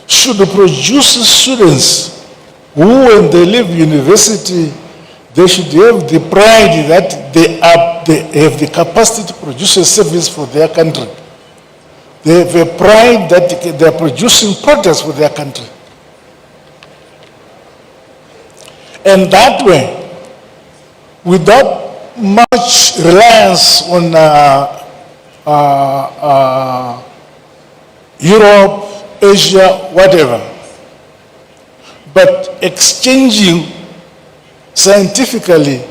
should produce students who, when they leave university, they should have the pride that they have the capacity to produce a service for their country. They have a pride that they are producing products for their country. And that way, without much reliance on Europe, Asia, whatever, but exchanging scientifically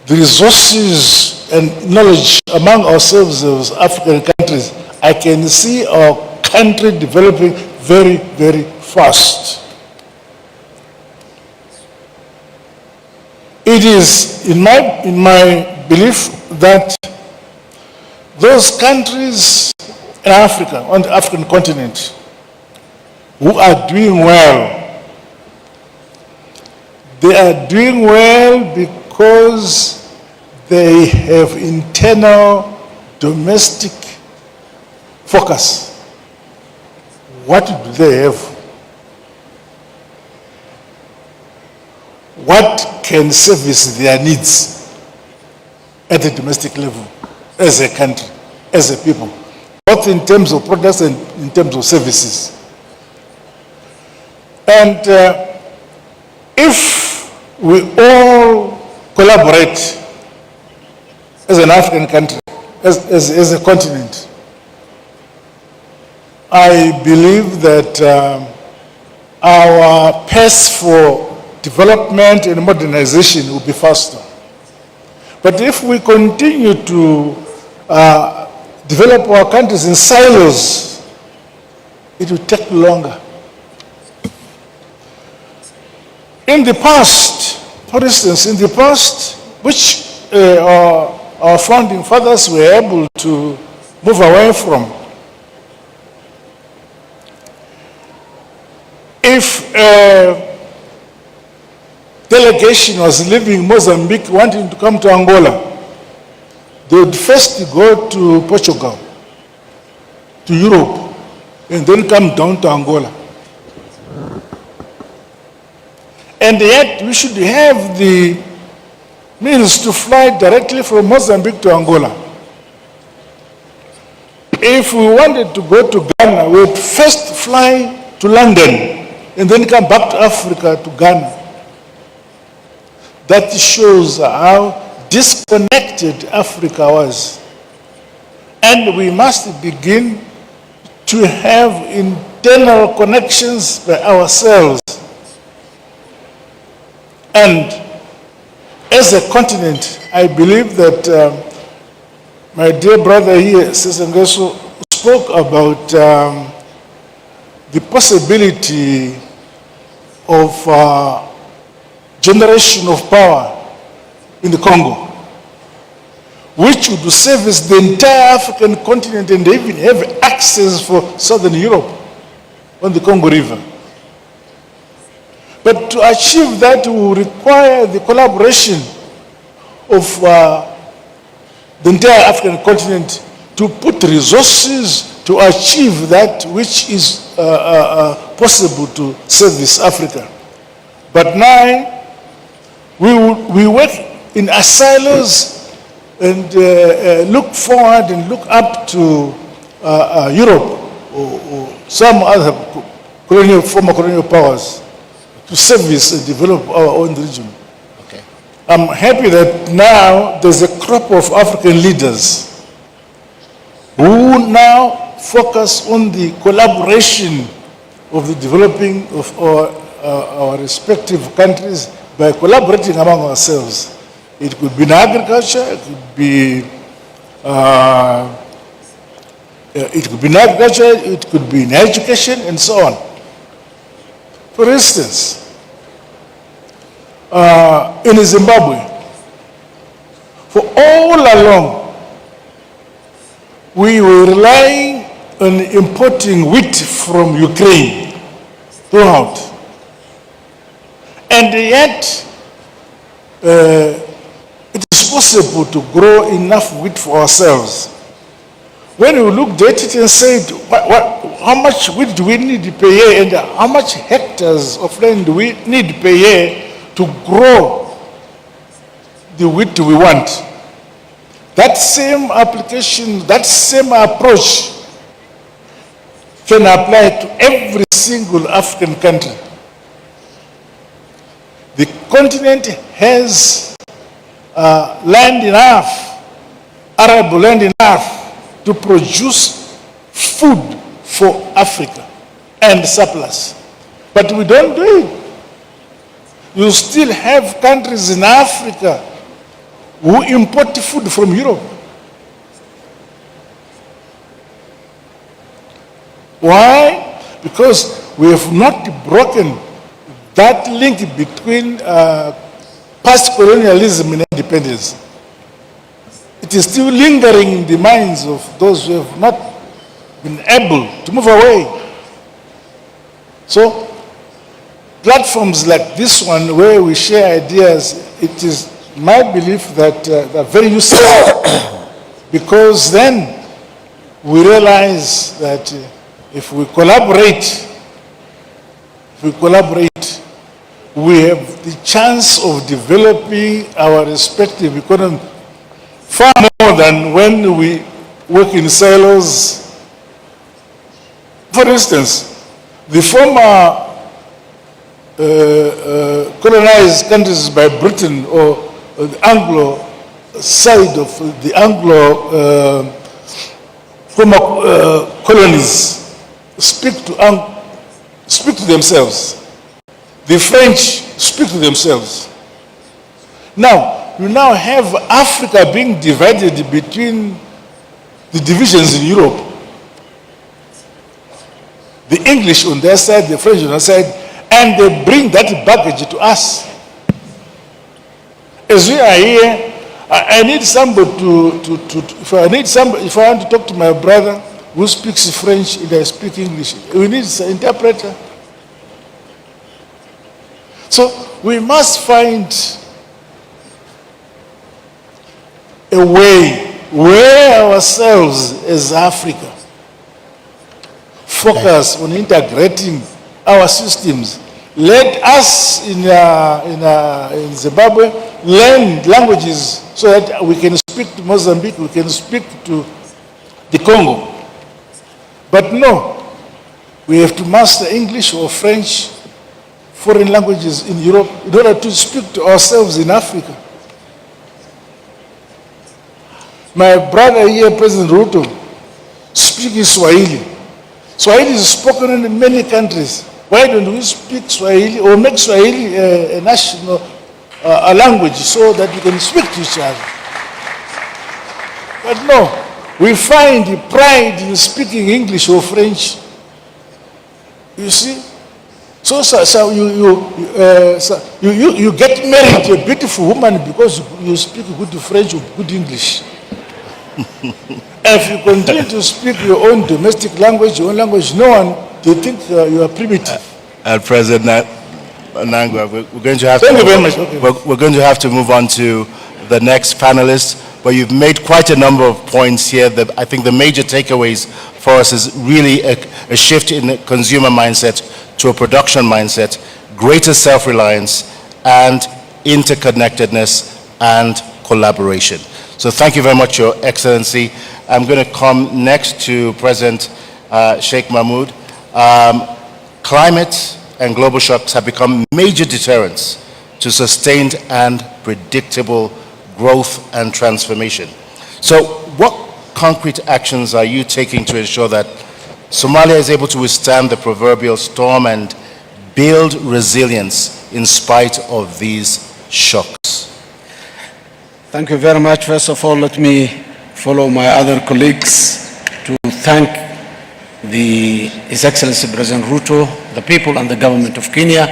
the resources and knowledge among ourselves as African countries, I can see our country developing very, very fast. It is in my belief that those countries in Africa, on the African continent, who are doing well, they are doing well because they have internal domestic focus. What do they have? What can service their needs at the domestic level, as a country, as a people, both in terms of products and in terms of services? And if we all collaborate as an African country, as a continent, I believe that our pace for development and modernization will be faster. But if we continue to develop our countries in silos, it will take longer. In the past, for instance, in the past, which our founding fathers were able to move away from, if a delegation was leaving Mozambique wanting to come to Angola, they would first go to Portugal, to Europe, and then come down to Angola. And yet we should have the means to fly directly from Mozambique to Angola. If we wanted to go to Ghana, we would first fly to London and then come back to Africa to Ghana. That shows how disconnected Africa was. And we must begin to have internal connections by ourselves. And as a continent, I believe that my dear brother here, Sesengeso, spoke about the possibility of generation of power in the Congo, which would service the entire African continent and even have access for Southern Europe on the Congo River. But to achieve that will require the collaboration of the entire African continent to put resources to achieve that which is possible to service Africa. But now, we work in silos and look forward and look up to Europe or some other former colonial powers to service and develop our own region. Okay. I'm happy that now there's a crop of African leaders who now focus on the collaboration of the developing of our respective countries by collaborating among ourselves. It could be in agriculture, it could be in education, and so on. For instance, in Zimbabwe, for all along, we were relying on importing wheat from Ukraine throughout. And yet, it is possible to grow enough wheat for ourselves. When we looked at it and said, how much wheat do we need per year and how much hectares of land do we need per year to grow the wheat we want? That same application, that same approach can apply to every single African country. The continent has land enough, arable land enough to produce food for Africa and surplus. But we don't do it. You still have countries in Africa who import food from Europe. Why? Because we have not broken that link between past colonialism and independence. It is still lingering in the minds of those who have not been able to move away. So, platforms like this one where we share ideas, it is my belief that they're very useful because then we realize that if we collaborate, we have the chance of developing our respective economy far more than when we work in silos. For instance, the former colonized countries by Britain or the Anglo side of the Anglo former colonies speak to themselves. The French speak to themselves. Now, you now have Africa being divided between the divisions in Europe. The English on their side, the French on their side, and they bring that baggage to us. As we are here, I need somebody if I want to talk to my brother who speaks French and I speak English, we need an interpreter. So we must find a way where ourselves as Africa focus on integrating our systems. Let us in Zimbabwe learn languages so that we can speak to Mozambique, we can speak to the Congo. But no, we have to master English or French, foreign languages in Europe, in order to speak to ourselves in Africa. My brother here, President Ruto, speaks Swahili. Swahili is spoken in many countries. Why don't we speak Swahili or make Swahili a national a language so that we can speak to each other? But no, we find pride in speaking English or French. You see? So you get married to a beautiful woman because you speak good French or good English. If you continue to speak your own domestic language, your own language, no one, they think you are primitive. President Nangwa, we're going to have Thank you very much. We're going to have to move on to the next panelist, but you've made quite a number of points here that I think the major takeaways for us is really a shift in the consumer mindset to a production mindset, greater self-reliance, and interconnectedness and collaboration. So thank you very much, Your Excellency. I'm going to come next to President Sheikh Mahmoud. Climate and global shocks have become major deterrents to sustained and predictable growth and transformation. So what concrete actions are you taking to ensure that Somalia is able to withstand the proverbial storm and build resilience in spite of these shocks? Thank you very much. First of all, let me follow my other colleagues to thank His Excellency President Ruto, the people and the government of Kenya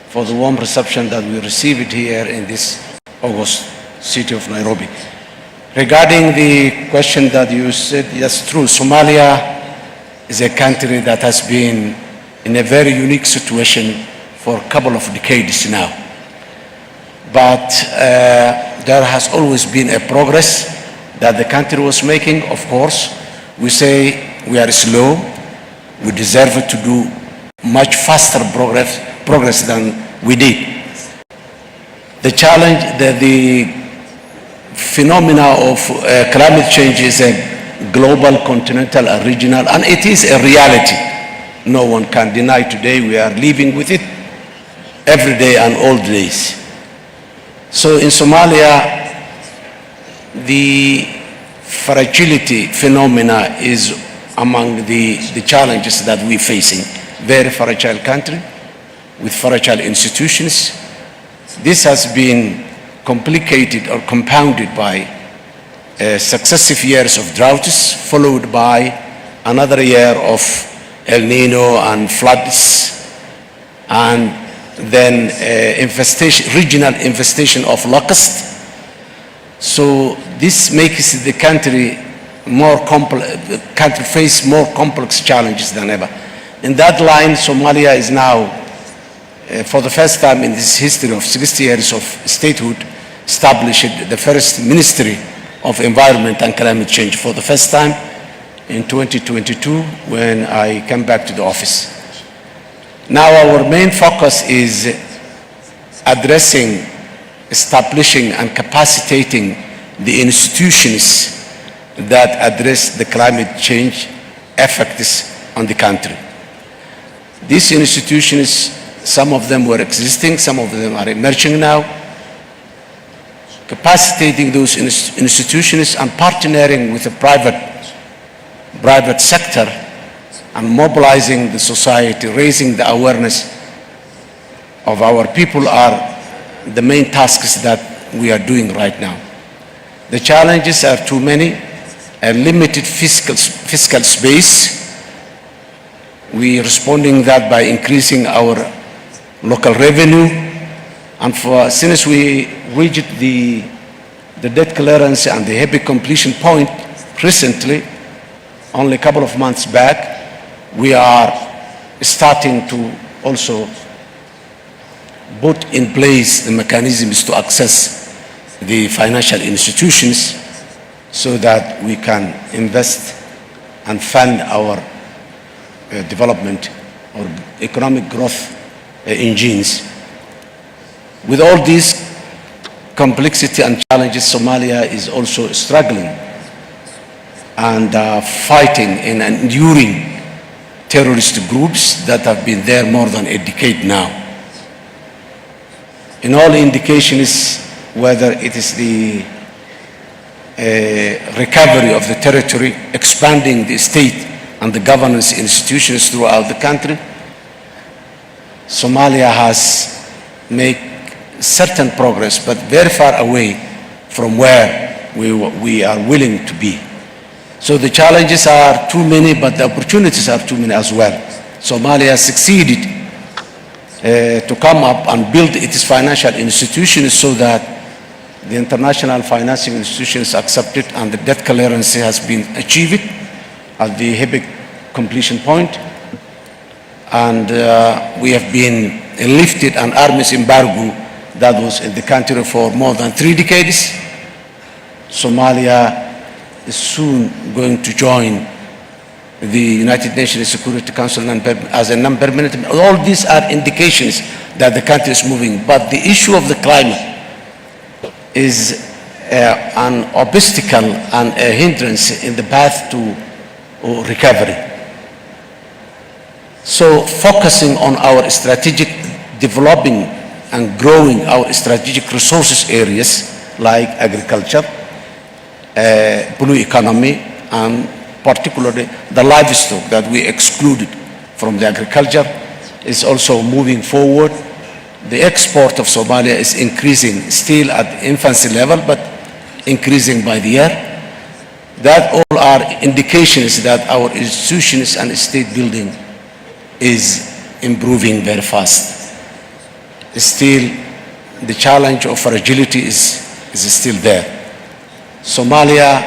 for the warm reception that we received here in this August city of Nairobi. Regarding the question that you said, yes, true. Somalia is a country that has been in a very unique situation for a couple of decades now. But there has always been a progress that the country was making. Of course, we say we are slow. We deserve to do much faster progress than we did. The challenge, the phenomena of climate change is a global, continental, and regional, and it is a reality. No one can deny today. We are living with it every day and all days. So in Somalia, the fragility phenomena is among the challenges that we're facing. Very fragile country with fragile institutions. This has been complicated or compounded by successive years of droughts, followed by another year of El Nino and floods, and then regional infestation of locusts. So this makes the country face more complex challenges than ever. In that line, Somalia is now, for the first time in this history of 60 years of statehood, established the first Ministry of Environment and Climate Change for the first time in 2022 when I came back to the office. Now our main focus is addressing, establishing and capacitating the institutions that address the climate change effects on the country. These institutions, some of them were existing, some of them are emerging now. Capacitating those institutions and partnering with the private sector and mobilizing the society, raising the awareness of our people are the main tasks that we are doing right now. The challenges are too many, a limited fiscal space. We are responding that by increasing our local revenue, and since we reached the debt clearance and the heavy completion point recently, only a couple of months back, we are starting to also put in place the mechanisms to access the financial institutions so that we can invest and fund our development or economic growth engines. With all these complexity and challenges, Somalia is also struggling and fighting and enduring terrorist groups that have been there more than a decade now. In all indications, whether it is the recovery of the territory, expanding the state and the governance institutions throughout the country, Somalia has made certain progress, but very far away from where we are willing to be. So the challenges are too many, but the opportunities are too many as well. Somalia succeeded to come up and build its financial institutions so that the international financing institutions accept it, and the debt clearance has been achieved at the HIPIC completion point. And we have been lifted an arms embargo that was in the country for more than 3 decades. Somalia is soon going to join the United Nations Security Council as a non-permanent. All these are indications that the country is moving. But the issue of the climate is an obstacle and a hindrance in the path to recovery. So focusing on our strategic developing and growing our strategic resources areas like agriculture, blue economy, and particularly the livestock that we excluded from the agriculture is also moving forward. The export of Somalia is increasing, still at infancy level, but increasing by the year. That all are indications that our institutions and state building is improving very fast. Still, the challenge of fragility is still there. Somalia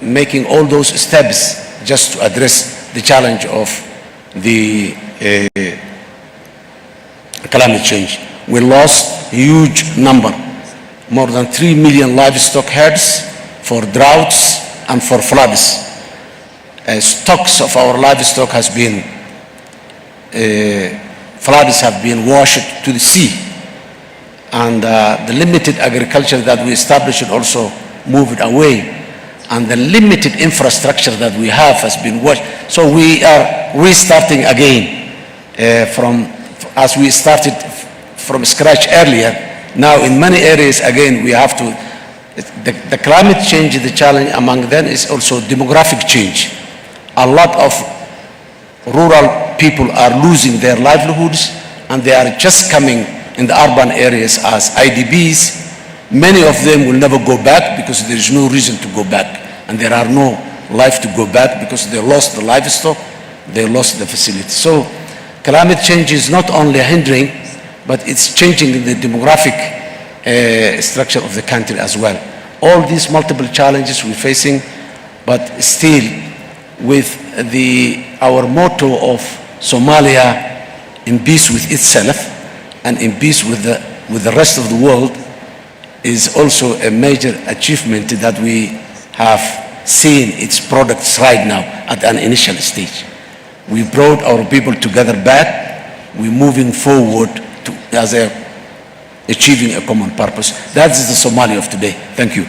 making all those steps just to address the challenge of the climate change. We lost a huge number, more than 3 million livestock herds for droughts and for floods. Stocks of our livestock has been, floods have been washed to the sea. And the limited agriculture that we established also moved away. And the limited infrastructure that we have has been washed. So we are restarting again as we started from scratch earlier. Now in many areas again we have to, the climate change, the challenge among them is also demographic change. A lot of rural people are losing their livelihoods and they are just coming in the urban areas as IDPs. Many of them will never go back because there is no reason to go back, and there are no life to go back because they lost the livestock, they lost the facility. So climate change is not only hindering, but it's changing the demographic structure of the country as well. All these multiple challenges we're facing, but still with our motto of Somalia in peace with itself and in peace with the rest of the world is also a major achievement that we have seen its products right now at an initial stage. We brought our people together back. We're moving forward as achieving a common purpose. That is the Somalia of today. Thank you.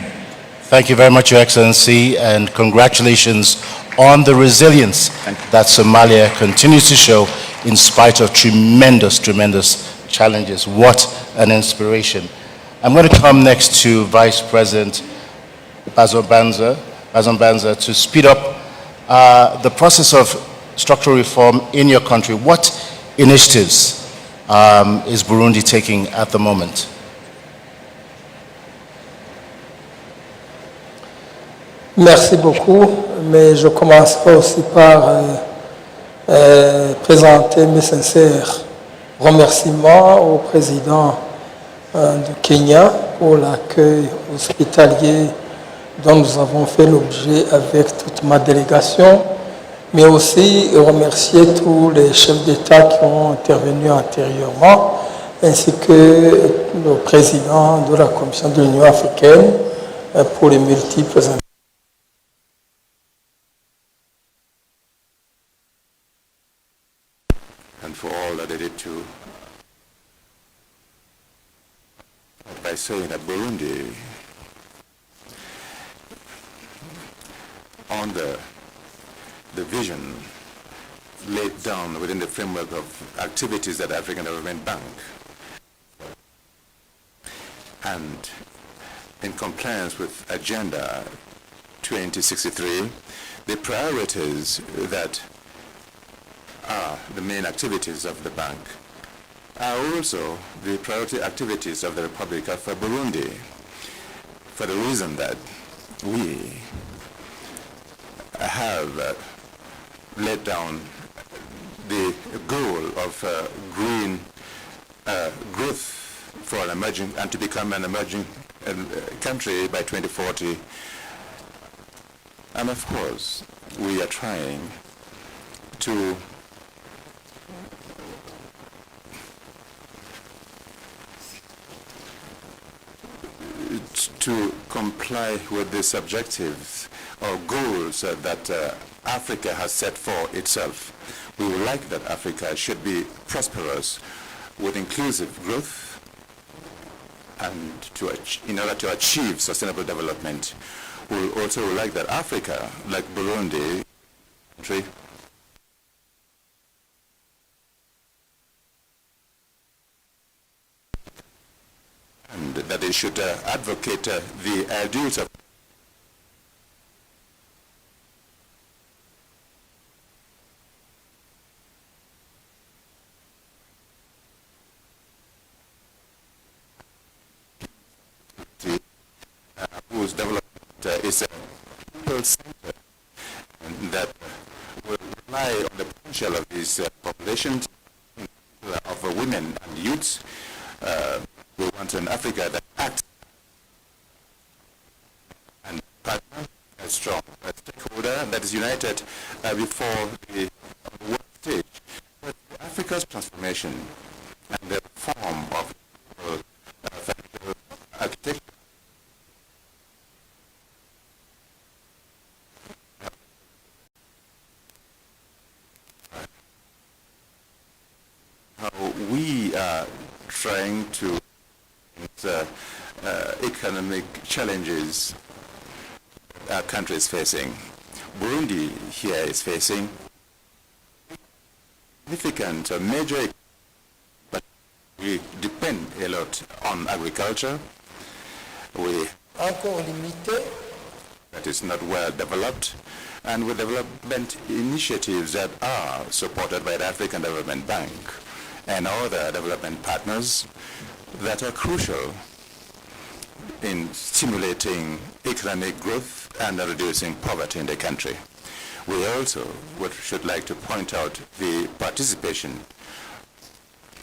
Thank you very much, Your Excellency, and congratulations on the resilience that Somalia continues to show in spite of tremendous, tremendous challenges. What an inspiration. I'm going to come next to Vice President Bazombanza to speed up the process of structural reform in your country. What initiatives is Burundi taking at the moment? Merci beaucoup, mais je commencerai aussi par présenter mes sincères remerciements au président du Kenya pour l'accueil hospitalier dont nous avons fait l'objet avec toute ma délégation, mais aussi remercier tous les chefs d'État qui ont intervenu antérieurement, ainsi que le président de la Commission de l'Union africaine pour les multiples and for all that they did to by saying that Burundi, under the vision laid down within the framework of activities at the African Development Bank, and in compliance with Agenda 2063, the priorities that are the main activities of the bank are also the priority activities of the Republic of Burundi, for the reason that we have laid down the goal of green growth for an emerging, and to become an emerging country by 2040. And of course, we are trying to comply with these objectives or goals that Africa has set for itself. We would like that Africa should be prosperous with inclusive growth, and in order to achieve sustainable development. We also would like that Africa, like Burundi, and that they should advocate the ideals of whose development is a people center, and that will rely on the potential of these populations, of women and youths. We want an Africa that acts and partner, a strong stakeholder that is united before the world stage. But Africa's transformation and the form of financial architecture we are trying to economic challenges our country is facing. Burundi here is facing significant major, but we depend a lot on agriculture. We encore limité. That is not well developed, and with development initiatives that are supported by the African Development Bank and other development partners that are crucial in stimulating economic growth and reducing poverty in the country. We also should like to point out the participation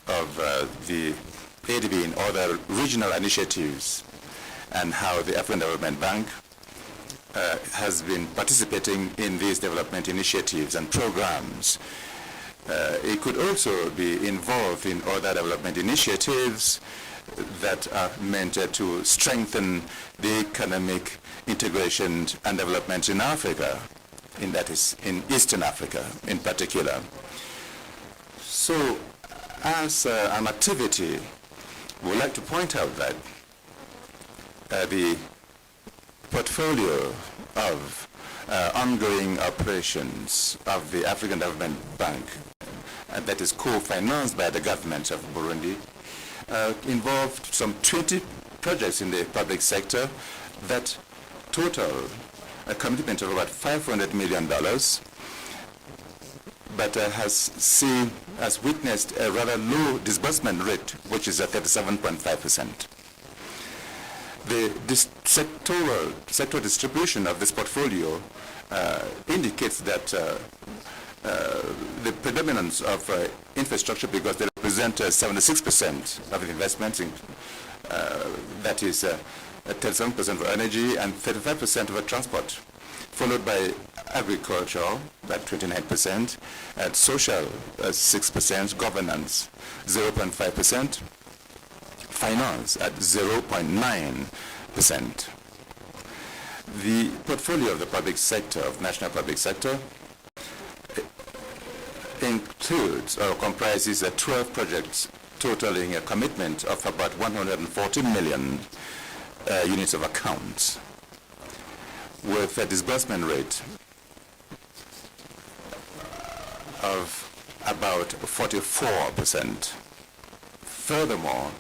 of the ADB in other regional initiatives and how the African Development Bank has been participating in these development initiatives and programs. It could also be involved in other development initiatives that are meant to strengthen the economic integration and development in Africa, that is in Eastern Africa in particular. So as an activity, we would like to point out that the portfolio of ongoing operations of the African Development Bank that is co-financed by the government of Burundi involved some 20 projects in the public sector that total a commitment of about $500 million, but has witnessed a rather low disbursement rate, which is at 37.5%. The sectoral distribution of this portfolio indicates that the predominance of infrastructure, because they represent 76% of the investments, that is 37% for energy and 35% for transport, followed by agriculture at 29%, and social 6%, governance 0.5%, finance at 0.9%. The portfolio of the public sector, of national public sector, includes or comprises 12 projects totaling a commitment of about 140 million units of accounts, with a disbursement rate of about 44%. Furthermore,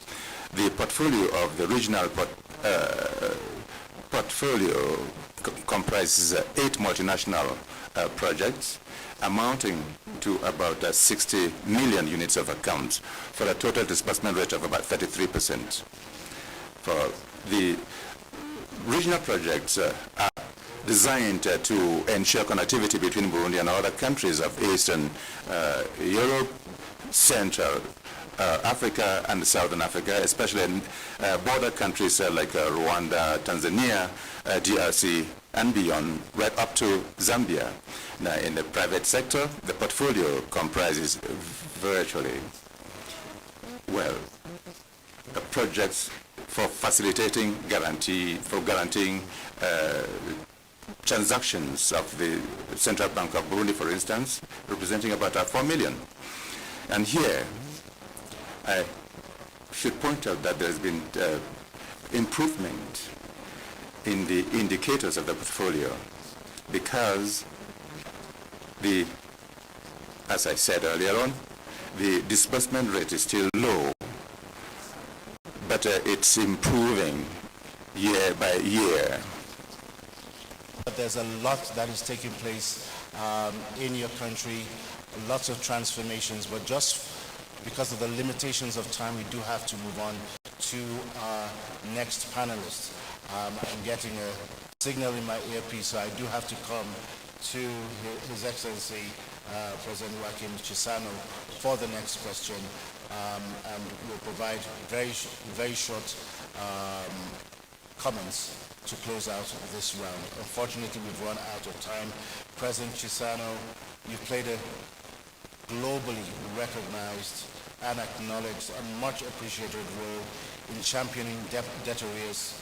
the portfolio of the regional portfolio comprises 8 multinational projects amounting to about 60 million units of accounts for a total disbursement rate of about 33%. For the regional projects are designed to ensure connectivity between Burundi and other countries of Eastern Europe, Central Africa and Southern Africa, especially in border countries like Rwanda, Tanzania, DRC, and beyond, right up to Zambia. Now, in the private sector, the portfolio comprises virtually, well, projects for facilitating guaranteeing transactions of the Central Bank of Burundi, for instance, representing about 4 million. And here, I should point out that there's been improvement in the indicators of the portfolio because as I said earlier on, the disbursement rate is still low, but it's improving year by year. There's a lot that is taking place in your country, lots of transformations, but just because of the limitations of time, we do have to move on to our next panelist. I'm getting a signal in my earpiece, so I do have to come to His Excellency President Joaquim Chissano for the next question, and we'll provide very short comments to close out this round. Unfortunately, we've run out of time. President Chissano, you've played a globally recognized and acknowledged and much appreciated role in championing debt arrears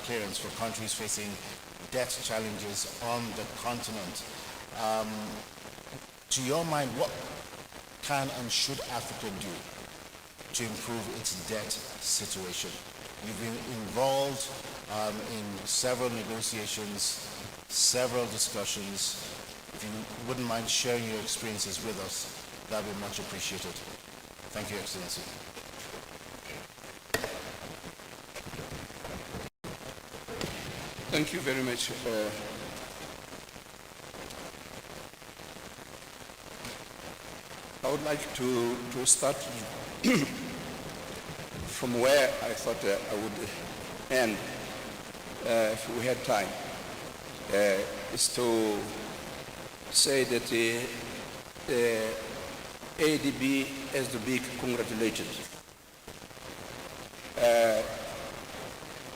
clearance for countries facing debt challenges on the continent. To your mind, what can and should Africa do to improve its debt situation? You've been involved in several negotiations, several discussions. If you wouldn't mind sharing your experiences with us, that would be much appreciated. Thank you, Excellency. Thank you very much. I would like to start from where I thought I would end if we had time, is to say that the ADB has to be congratulated.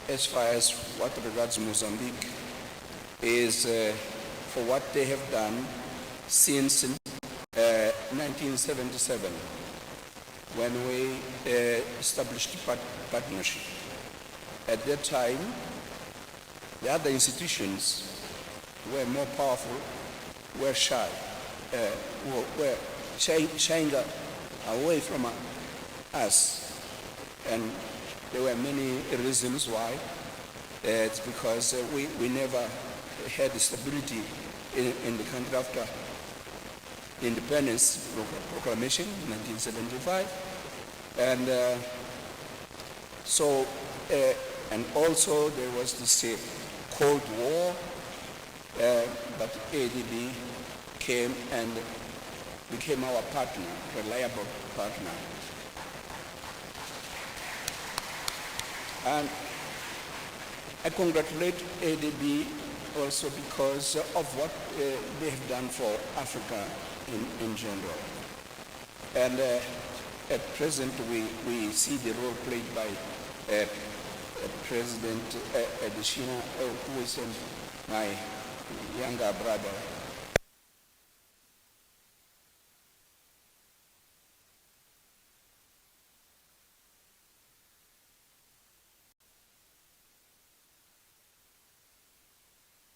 As far as what regards Mozambique, is for what they have done since 1977, when we established partnership. At that time, the other institutions were more powerful, were shy, were shying away from us. And there were many reasons why. It's because we never had stability in the country after independence proclamation in 1975. And and also there was this Cold War, but ADB came and became our partner, reliable partner. And I congratulate ADB also because of what they have done for Africa in general. And at present, we see the role played by President Adesina, who is my younger brother.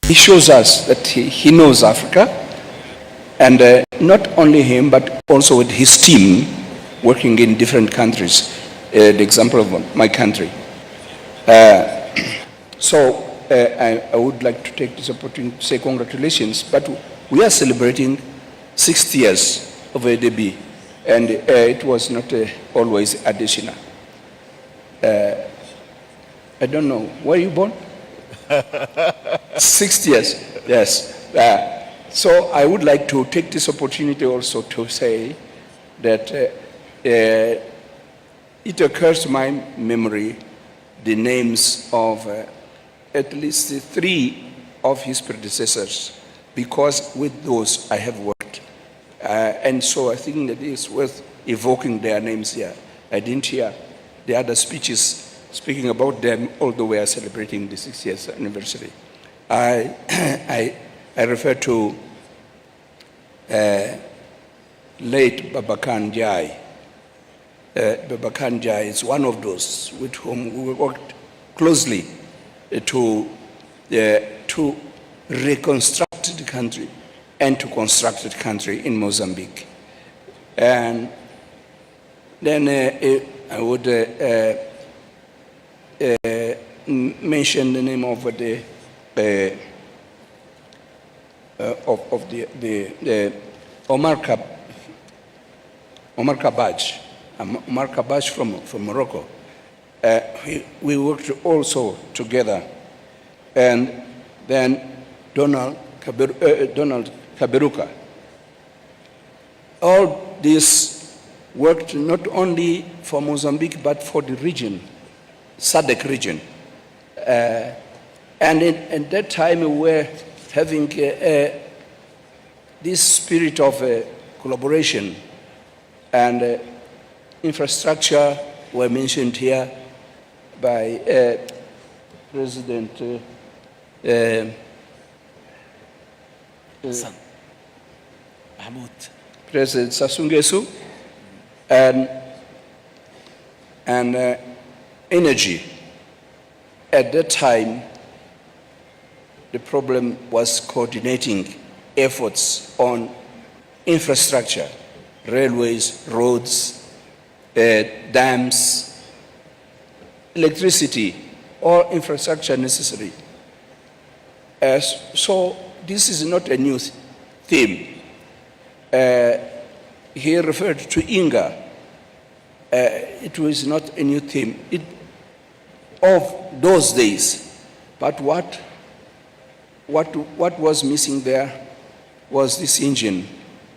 He shows us that he knows Africa, and not only him, but also with his team, working in different countries, the example of my country. So I would like to take this opportunity to say congratulations, but we are celebrating 60 years of ADB, and it was not always additional. I don't know, were you born? 60 years, yes. So I would like to take this opportunity also to say that it occurs to my memory the names of at least 3 of his predecessors, because with those I have worked. And so I think that it's worth evoking their names here. I didn't hear the other speeches speaking about them, although we are celebrating the 60th anniversary. I refer to late Babakan Jai. Babakan Jai is one of those with whom we worked closely to reconstruct the country and to construct the country in Mozambique. And then I would mention the name of the Omar Kabaj. Omar Kabaj from Morocco. We worked also together. And then Donald Kaberuka. All this worked not only for Mozambique, but for the region, SADC region. And at that time, we were having this spirit of collaboration, and infrastructure were mentioned here by President President Sassou and energy. At that time, the problem was coordinating efforts on infrastructure, railways, roads, dams, electricity, all infrastructure necessary. So this is not a new theme. He referred to Inga. It was not a new theme of those days. But what was missing there was this engine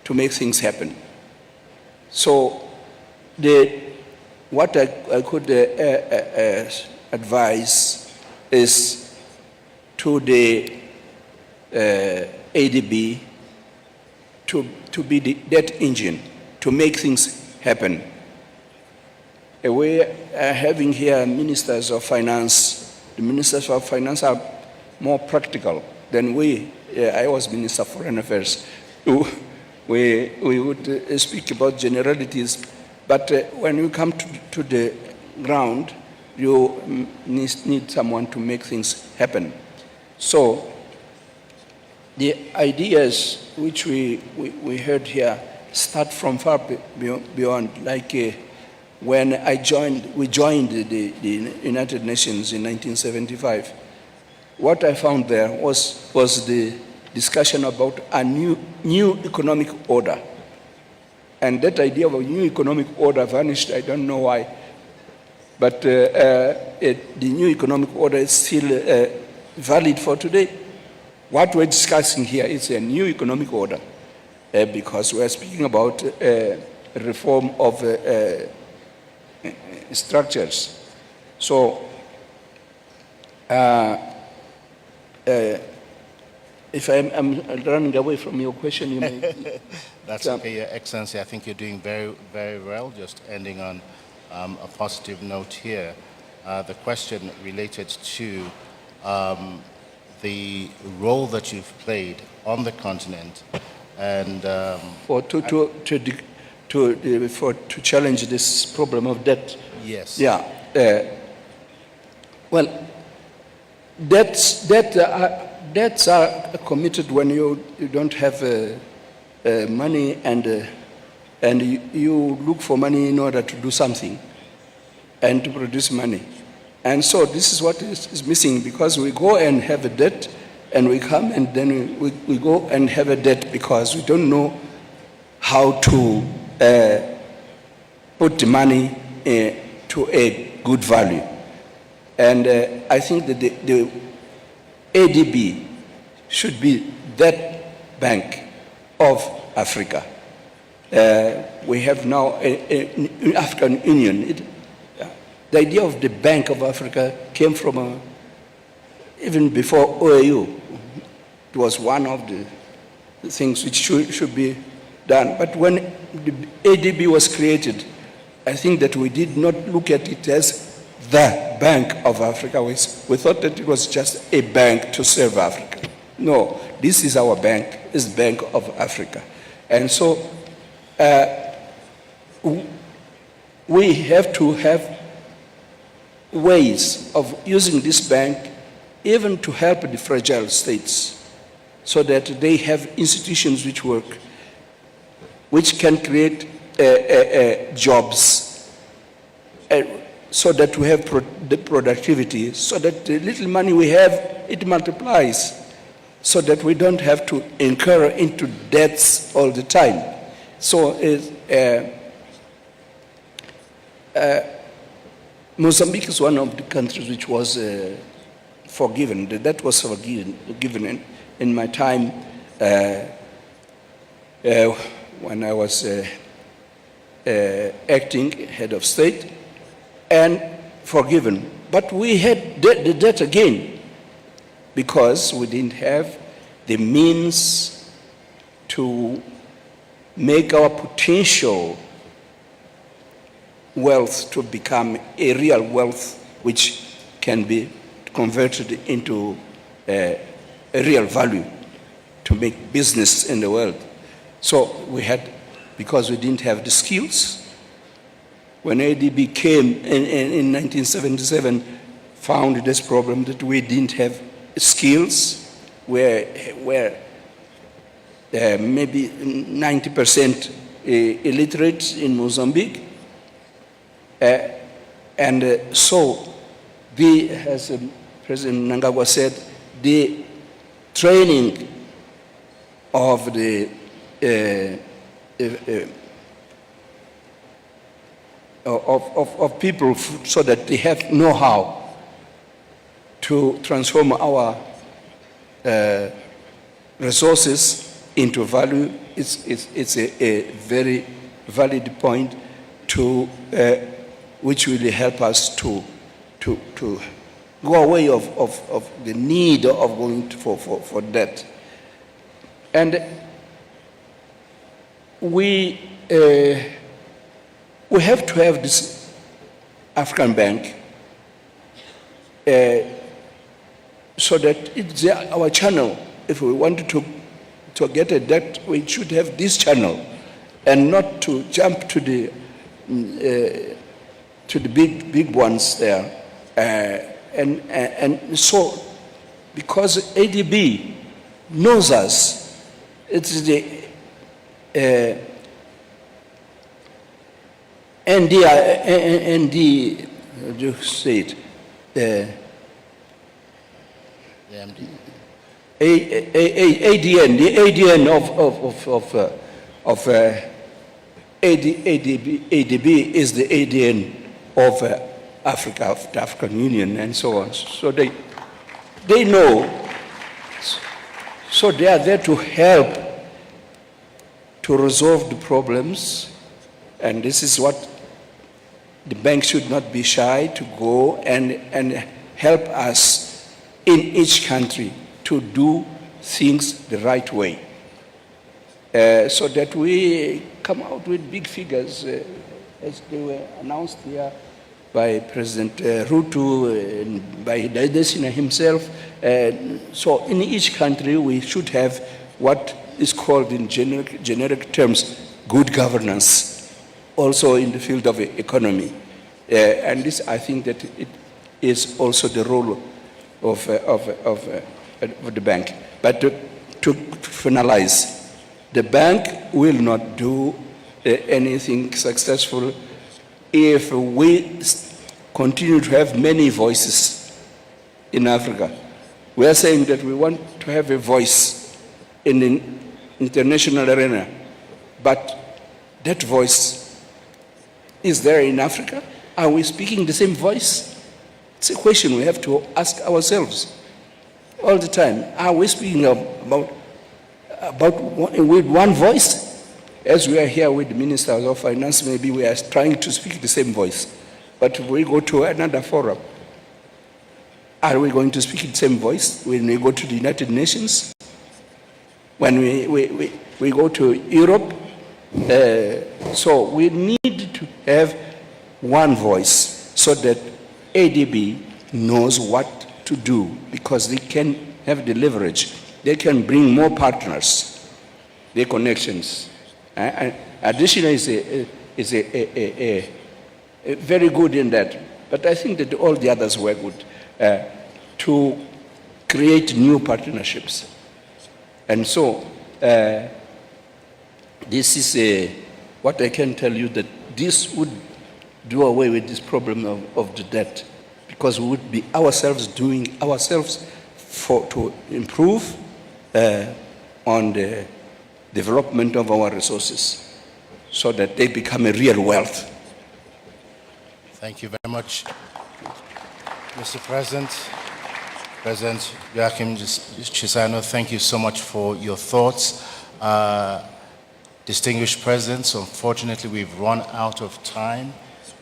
to make things happen. So what I could advise is to the ADB to be that engine, to make things happen. We are having here ministers of finance. The ministers of finance are more practical than we. I was Minister of Foreign Affairs. We would speak about generalities, but when you come to the ground, you need someone to make things happen. So the ideas which we heard here start from far beyond, like when we joined the United Nations in 1975. What I found there was the discussion about a new economic order. And that idea of a new economic order vanished, I don't know why. But the new economic order is still valid for today. What we're discussing here is a new economic order, because we're speaking about reform of structures. So, if I'm running away from your question, you may... That's okay, Your Excellency. I think you're doing very, very well, just ending on a positive note here. The question related to the role that you've played on the continent and... to challenge this problem of debt. Yes. Yeah. Well, debts are committed when you don't have money and and you look for money in order to do something and to produce money. And so this is what is missing, because we go and have a debt, and we come and then we go and have a debt because we don't know how to put the money to a good value. And I think that the ADB should be that bank of Africa. We have now an African Union. The idea of the Bank of Africa came from even before OAU. It was one of the things which should be done. But when the ADB was created, I think that we did not look at it as the Bank of Africa. We thought that it was just a bank to serve Africa. No, this is our bank, it's the Bank of Africa. And so we have to have ways of using this bank even to help the fragile states, so that they have institutions which work, which can create jobs, so that we have the productivity, so that the little money we have, it multiplies, so that we don't have to incur into debts all the time. So Mozambique is one of the countries which was forgiven. That was forgiven in my time when I was acting head of state, and forgiven. But we had the debt again because we didn't have the means to make our potential wealth to become a real wealth which can be converted into a real value to make business in the world. So we had, because we didn't have the skills, when ADB came in 1977, found this problem that we didn't have skills, where maybe 90% illiterate in Mozambique. So, as President Mnangagwa said, the training of the of people so that they have know-how to transform our resources into value. It's a very valid point to which will help us to go away of the need of going for debt. And we have to have this African bank so that it's our channel. If we wanted to get a debt, we should have this channel, and not to jump to the big ones there. And so, because ADB knows us, it's the ND, how do you say it? ADN, the ADN of ADB is the ADN of Africa, of the African Union, and so on. So they know. So they are there to help to resolve the problems, and this is what the bank should not be shy to go and help us in each country to do things the right way, so that we come out with big figures, as they were announced here by President Ruto and by Dadesina himself. So in each country we should have what is called in generic terms good governance, also in the field of economy. And this, I think that it is also the role of the bank. But to finalize, the bank will not do anything successful if we continue to have many voices in Africa. We are saying that we want to have a voice in the international arena, but that voice is there in Africa? Are we speaking the same voice? It's a question we have to ask ourselves all the time. Are we speaking with one voice? As we are here with the ministers of finance, maybe we are trying to speak the same voice. But if we go to another forum, are we going to speak the same voice when we go to the United Nations? When we go to Europe? So we need to have one voice so that ADB knows what to do, because they can have the leverage. They can bring more partners, their connections. Additionally, is very good in that. But I think that all the others were good to create new partnerships. And so this is what I can tell you, that this would do away with this problem of the debt, because we would be ourselves doing ourselves to improve on the development of our resources so that they become a real wealth. Thank you very much, Mr. President. President Joachim Chissano, thank you so much for your thoughts. Distinguished presidents, unfortunately we've run out of time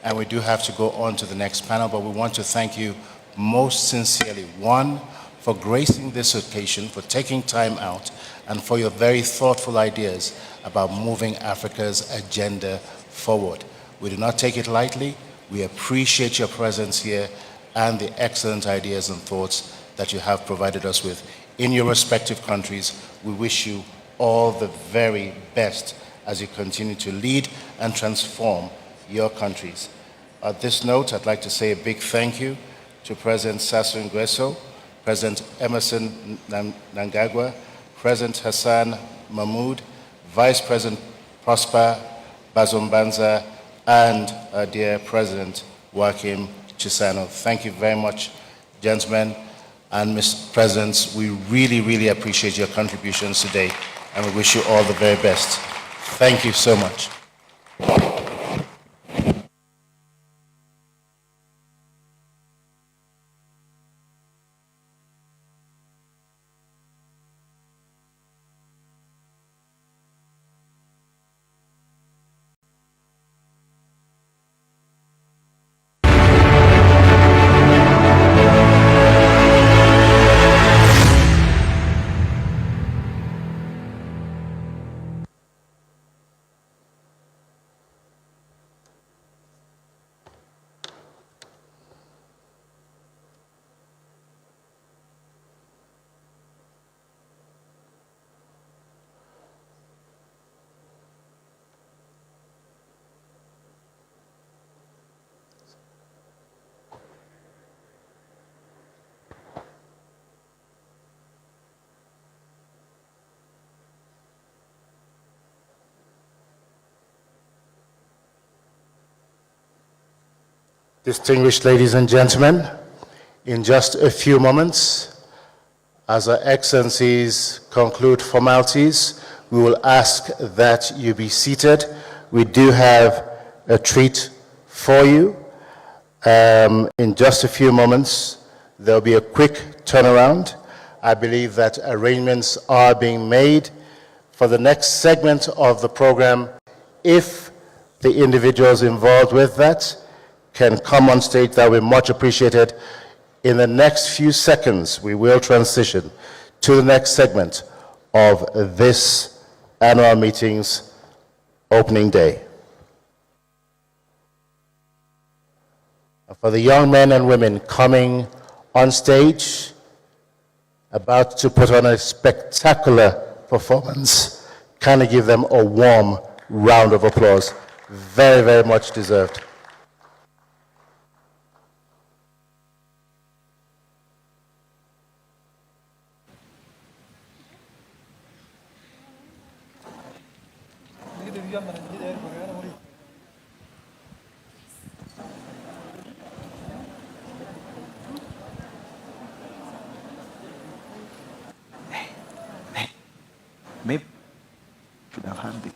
and we do have to go on to the next panel, but we want to thank you most sincerely. One, for gracing this occasion, for taking time out, and for your very thoughtful ideas about moving Africa's agenda forward. We do not take it lightly. We appreciate your presence here and the excellent ideas and thoughts that you have provided us with in your respective countries. We wish you all the very best as you continue to lead and transform your countries. At this note, I'd like to say a big thank you to President Sassou Nguesso, President Emerson Mnangagwa, President Hassan Mahmoud, Vice President Prosper Bazombanza, and our dear President Joachim Chissano. Thank you very much, gentlemen and Mr. Presidents. We really, really appreciate your contributions today, and we wish you all the very best. Thank you so much. Distinguished ladies and gentlemen, in just a few moments, as our excellencies conclude formalities, we will ask that you be seated. We do have a treat for you. In just a few moments, there'll be a quick turnaround. I believe that arrangements are being made for the next segment of the program. If the individuals involved with that can come on stage, that will be much appreciated. In the next few seconds, we will transition to the next segment of this annual meeting's opening day. For the young men and women coming on stage, about to put on a spectacular performance, can I give them a warm round of applause? Very, very much deserved. Good evening. Maybe should have had it.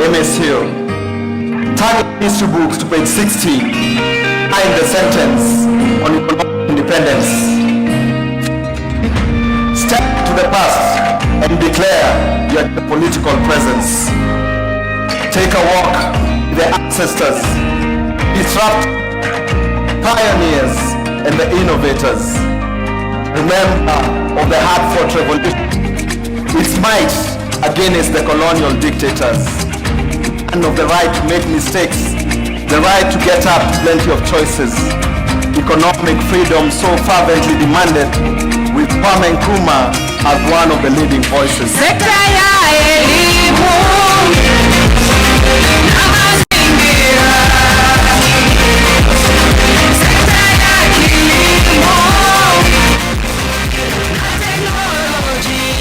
MS Hill. Turn history books to page 60. Find the sentence on economic independence. Step to the past and declare your political presence. Take a walk with the ancestors, disrupt pioneers and the innovators. Remember of the hard-fought revolution, its might against the colonial dictators, and of the right to make mistakes, the right to get up, plenty of choices, economic freedom so fervently demanded with Kwame Nkrumah as one of the leading voices. Sekta ya elimu na mazingira, sekta ya kilimo na teknolojia.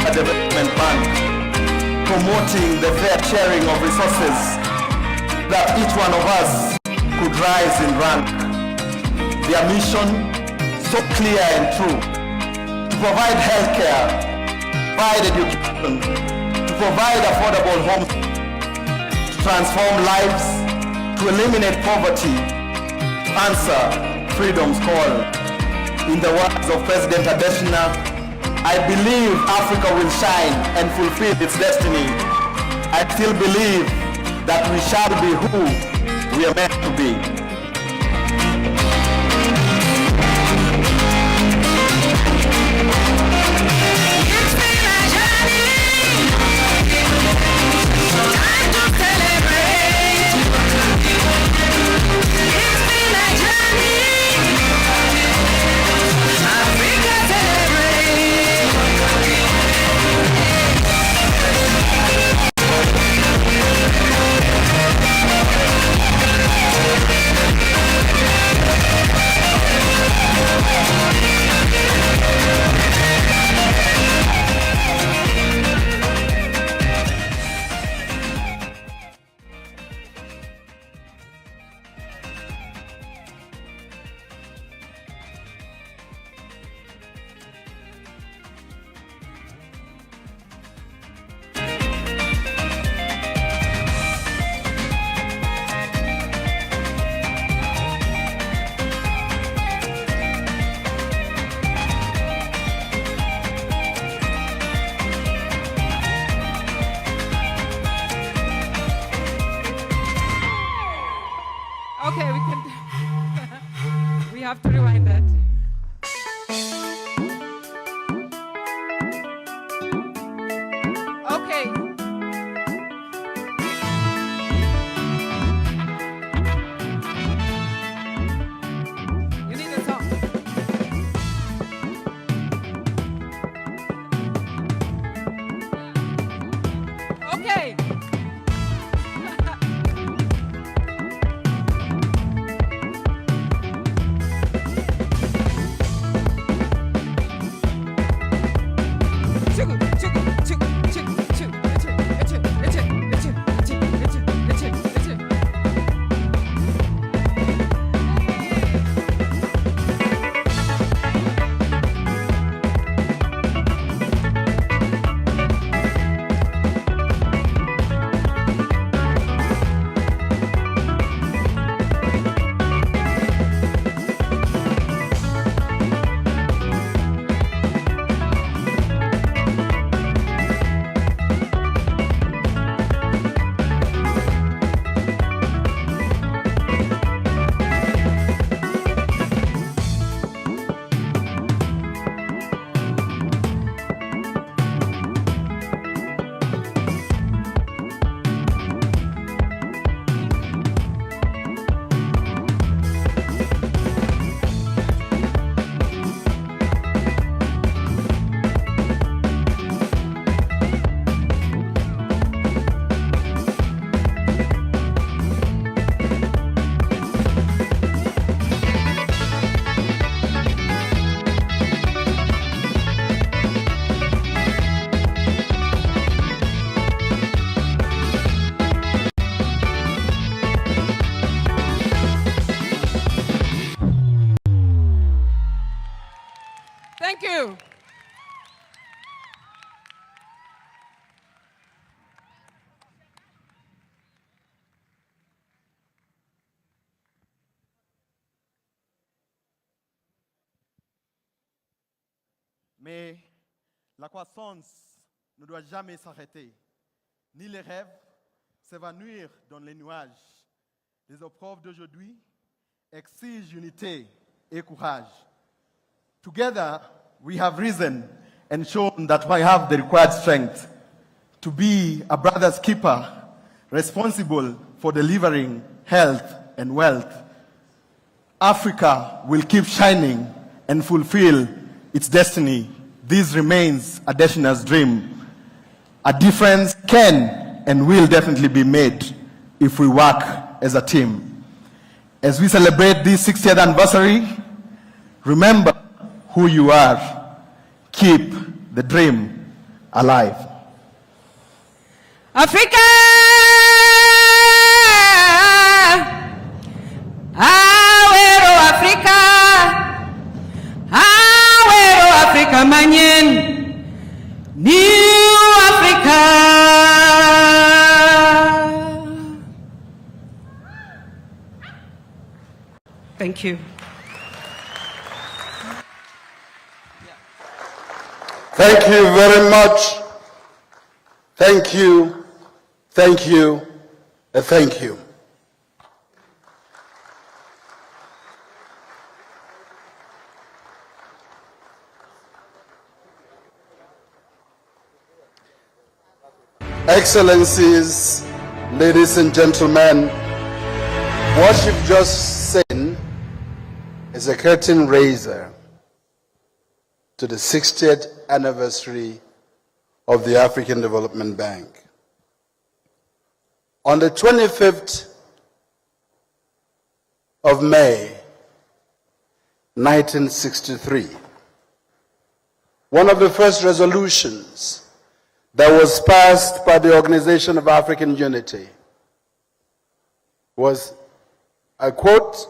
A development bank promoting the fair sharing of resources that each one of us could rise in rank. Their mission, so clear and true, to provide healthcare, provide education, to provide affordable homes, to transform lives, to eliminate poverty, answer freedom's call. In the words of President Adesina, I believe Africa will shine and fulfill its destiny. I still believe that we shall be who we are meant to be. It's been a journey, time to celebrate. It's been a journey, Africa celebrate. Okay, we can. We have to rewind that. Okay. You need a song. Okay. Thank you. Mais la croissance ne doit jamais s'arrêter, ni les rêves s'évanouir dans les nuages. Les épreuves d'aujourd'hui exigent unité et courage. Together, we have risen and shown that we have the required strength to be a brother's keeper responsible for delivering health and wealth, Africa will keep shining and fulfill its destiny. This remains Adesina's dream. A difference can and will definitely be made if we work as a team. As we celebrate this 60th anniversary, remember who you are. Keep the dream alive. Africa! Awero Africa! Awero Africa manyen! New Africa! Thank you. Thank you very much. Thank you, thank you, and thank you. Excellencies, ladies and gentlemen, what you've just seen is a curtain raiser to the 60th anniversary of the African Development Bank. On the 25th of May, 1963, one of the first resolutions that was passed by the Organization of African Unity was, I quote,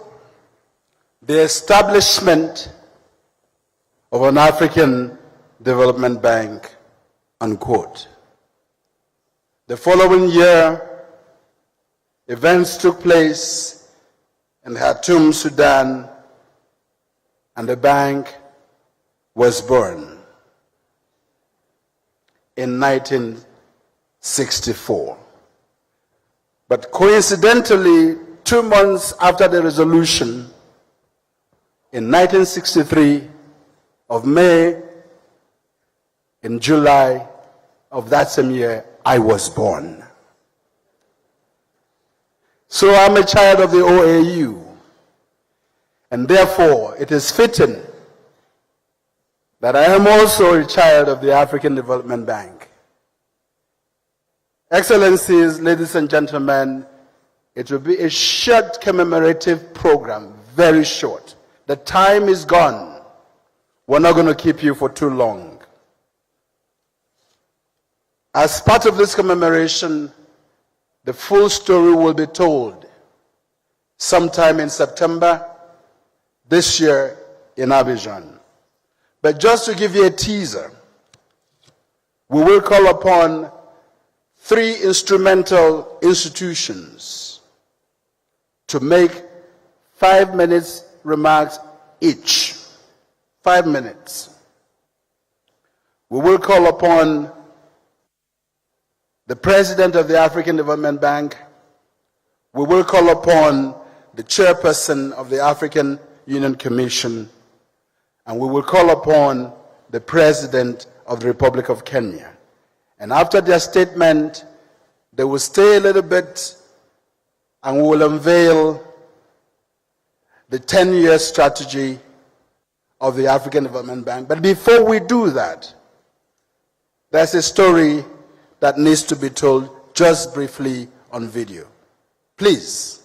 the establishment of an African Development Bank, unquote. The following year, events took place in Khartoum, Sudan, and the bank was born in 1964. But coincidentally, 2 months after the resolution, in 1963, of May, in July of that same year, I was born. So I'm a child of the OAU, and therefore it is fitting that I am also a child of the African Development Bank. Excellencies, ladies and gentlemen, it will be a short commemorative program, very short. The time is gone. We're not going to keep you for too long. As part of this commemoration, the full story will be told sometime in September this year in Abidjan. But just to give you a teaser, we will call upon 3 instrumental institutions to make 5 minutes remarks each. 5 minutes. We will call upon the President of the African Development Bank. We will call upon the Chairperson of the African Union Commission, and we will call upon the President of the Republic of Kenya. And after their statement, they will stay a little bit and we will unveil the 10-year strategy of the African Development Bank. But before we do that, there's a story that needs to be told just briefly on video. Please.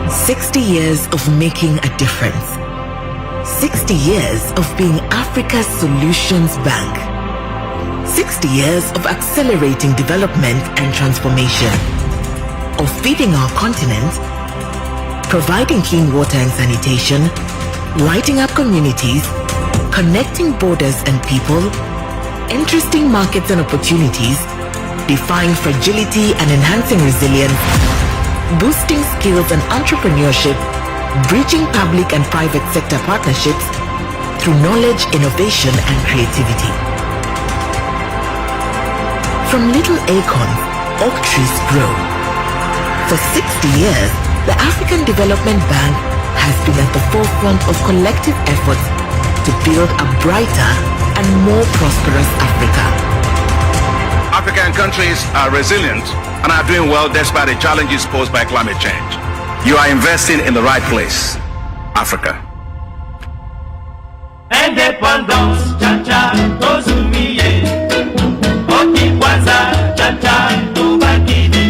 60 years of making a difference. 60 years of being Africa's Solutions Bank. 60 years of accelerating development and transformation. Of feeding our continent, providing clean water and sanitation, lighting up communities, connecting borders and people, interesting markets and opportunities, defying fragility and enhancing resilience, boosting skills and entrepreneurship, bridging public and private sector partnerships through knowledge, innovation, and creativity. From little acorns, oak trees grow. For 60 years, the African Development Bank has been at the forefront of collective efforts to build a brighter and more prosperous Africa. African countries are resilient and are doing well despite the challenges posed by climate change. You are investing in the right place, Africa. Indépendance, cha-cha, tozumie. Okikwanza, cha-cha, tubakini.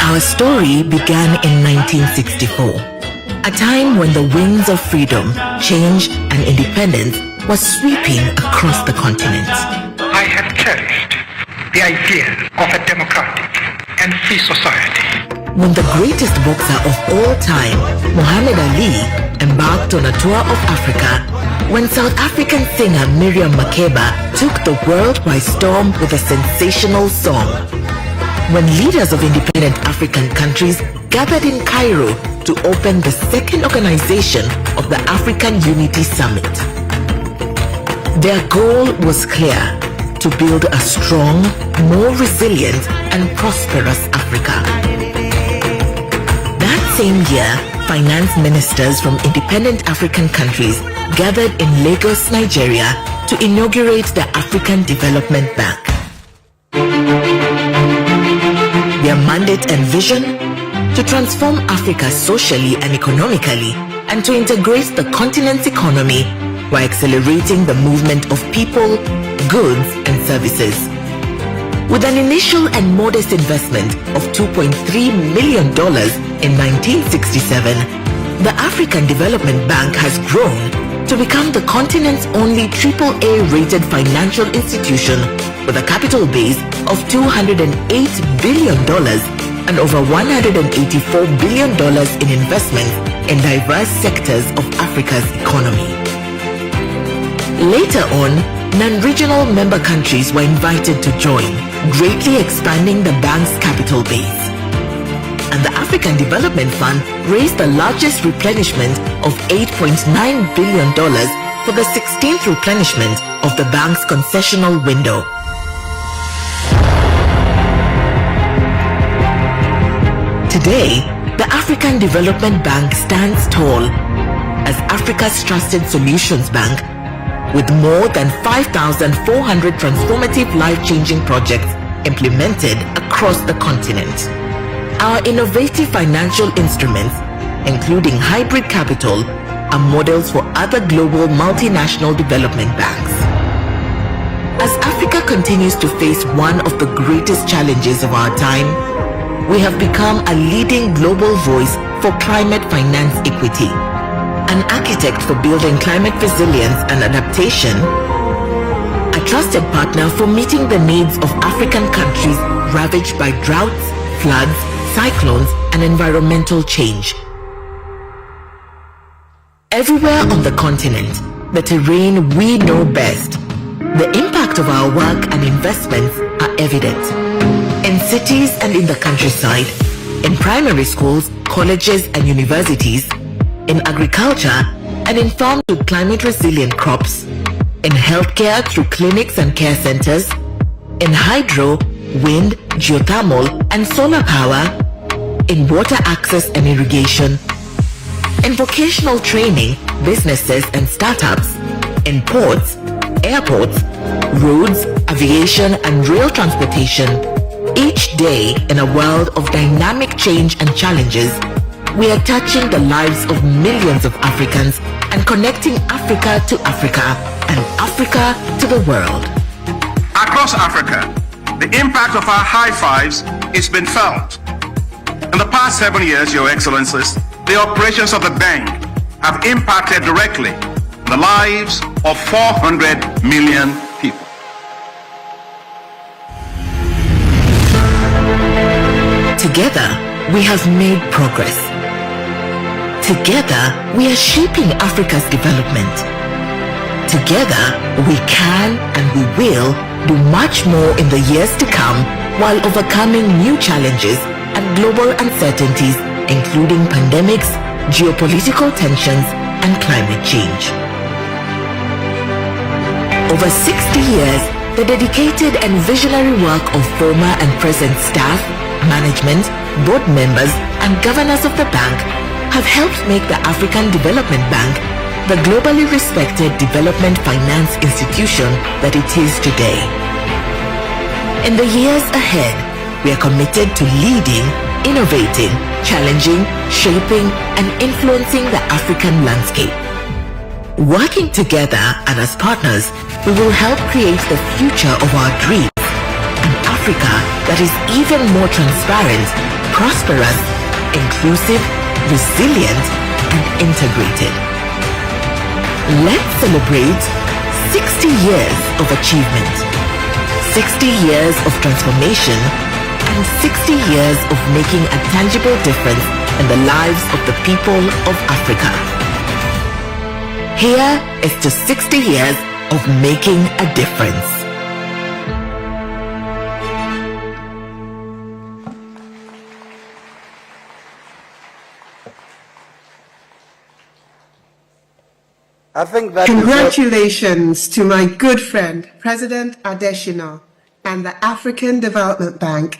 Our story began in 1964, a time when the winds of freedom, change, and independence was sweeping across the continent. I had cherished the idea of a democratic and free society. When the greatest boxer of all time, Muhammad Ali, embarked on a tour of Africa, when South African singer Miriam Makeba took the world by storm with a sensational song, when leaders of independent African countries gathered in Cairo to open the second organization of the African Unity Summit. Their goal was clear: to build a strong, more resilient, and prosperous Africa. That same year, finance ministers from independent African countries gathered in Lagos, Nigeria, to inaugurate the African Development Bank. Their mandate and vision? To transform Africa socially and economically, and to integrate the continent's economy by accelerating the movement of people, goods, and services. With an initial and modest investment of $2.3 million in 1967, the African Development Bank has grown to become the continent's only AAA-rated financial institution with a capital base of $208 billion and over $184 billion in investments in diverse sectors of Africa's economy. Later on, non-regional member countries were invited to join, greatly expanding the bank's capital base. And the African Development Fund raised the largest replenishment of $8.9 billion for the 16th replenishment of the bank's concessional window. Today, the African Development Bank stands tall as Africa's trusted solutions bank, with more than 5,400 transformative life-changing projects implemented across the continent. Our innovative financial instruments, including hybrid capital, are models for other global multinational development banks. As Africa continues to face one of the greatest challenges of our time, we have become a leading global voice for climate finance equity, an architect for building climate resilience and adaptation, a trusted partner for meeting the needs of African countries ravaged by droughts, floods, cyclones, and environmental change. Everywhere on the continent, the terrain we know best, the impact of our work and investments are evident. In cities and in the countryside, in primary schools, colleges, and universities, in agriculture and in farms with climate-resilient crops, in healthcare through clinics and care centers, in hydro, wind, geothermal, and solar power, in water access and irrigation, in vocational training, businesses and startups, in ports, airports, roads, aviation, and rail transportation. Each day, in a world of dynamic change and challenges, we are touching the lives of millions of Africans and connecting Africa to Africa and Africa to the world. Across Africa, the impact of our high fives has been felt. In the past 7 years, Your Excellencies, the operations of the bank have impacted directly the lives of 400 million people. Together, we have made progress. Together, we are shaping Africa's development. Together, we can and we will do much more in the years to come while overcoming new challenges and global uncertainties, including pandemics, geopolitical tensions, and climate change. Over 60 years, the dedicated and visionary work of former and present staff, management, board members, and governors of the bank have helped make the African Development Bank the globally respected development finance institution that it is today. In the years ahead, we are committed to leading, innovating, challenging, shaping, and influencing the African landscape. Working together and as partners, we will help create the future of our dreams, an Africa that is even more transparent, prosperous, inclusive, resilient, and integrated. Let's celebrate 60 years of achievement, 60 years of transformation, and 60 years of making a tangible difference in the lives of the people of Africa. Here is to 60 years of making a difference. I think that Congratulations to my good friend, President Adesina, and the African Development Bank.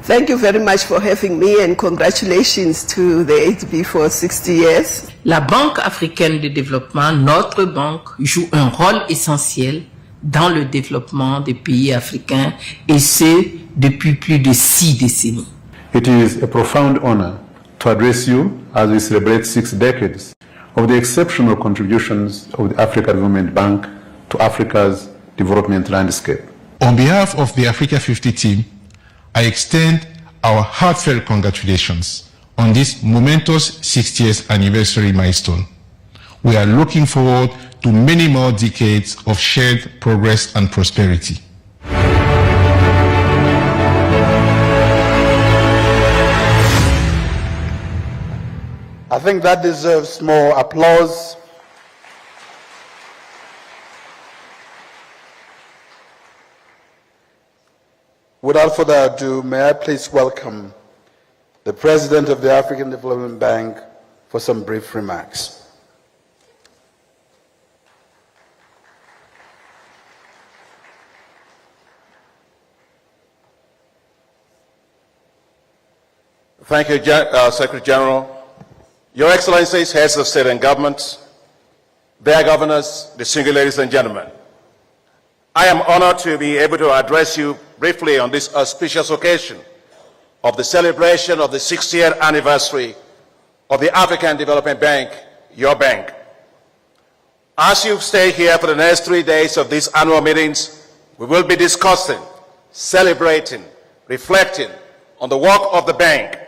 Thank you very much for having me, and congratulations to the ADB for 60 years. La Banque africaine de développement, notre banque, joue un rôle essentiel dans le développement des pays africains, et ce, depuis plus de 6 décennies. It is a profound honor to address you as we celebrate 6 decades of the exceptional contributions of the African Development Bank to Africa's development landscape. On behalf of the Africa 50 team, I extend our heartfelt congratulations on this momentous 60th anniversary milestone. We are looking forward to many more decades of shared progress and prosperity. I think that deserves more applause. Without further ado, may I please welcome the President of the African Development Bank for some brief remarks. Thank you, Secretary General. Your Excellencies, heads of state and government, their governors, distinguished ladies and gentlemen. I am honored to be able to address you briefly on this auspicious occasion of the celebration of the 60th anniversary of the African Development Bank, your bank. As you stay here for the next 3 days of these annual meetings, we will be discussing, celebrating, reflecting on the work of the bank,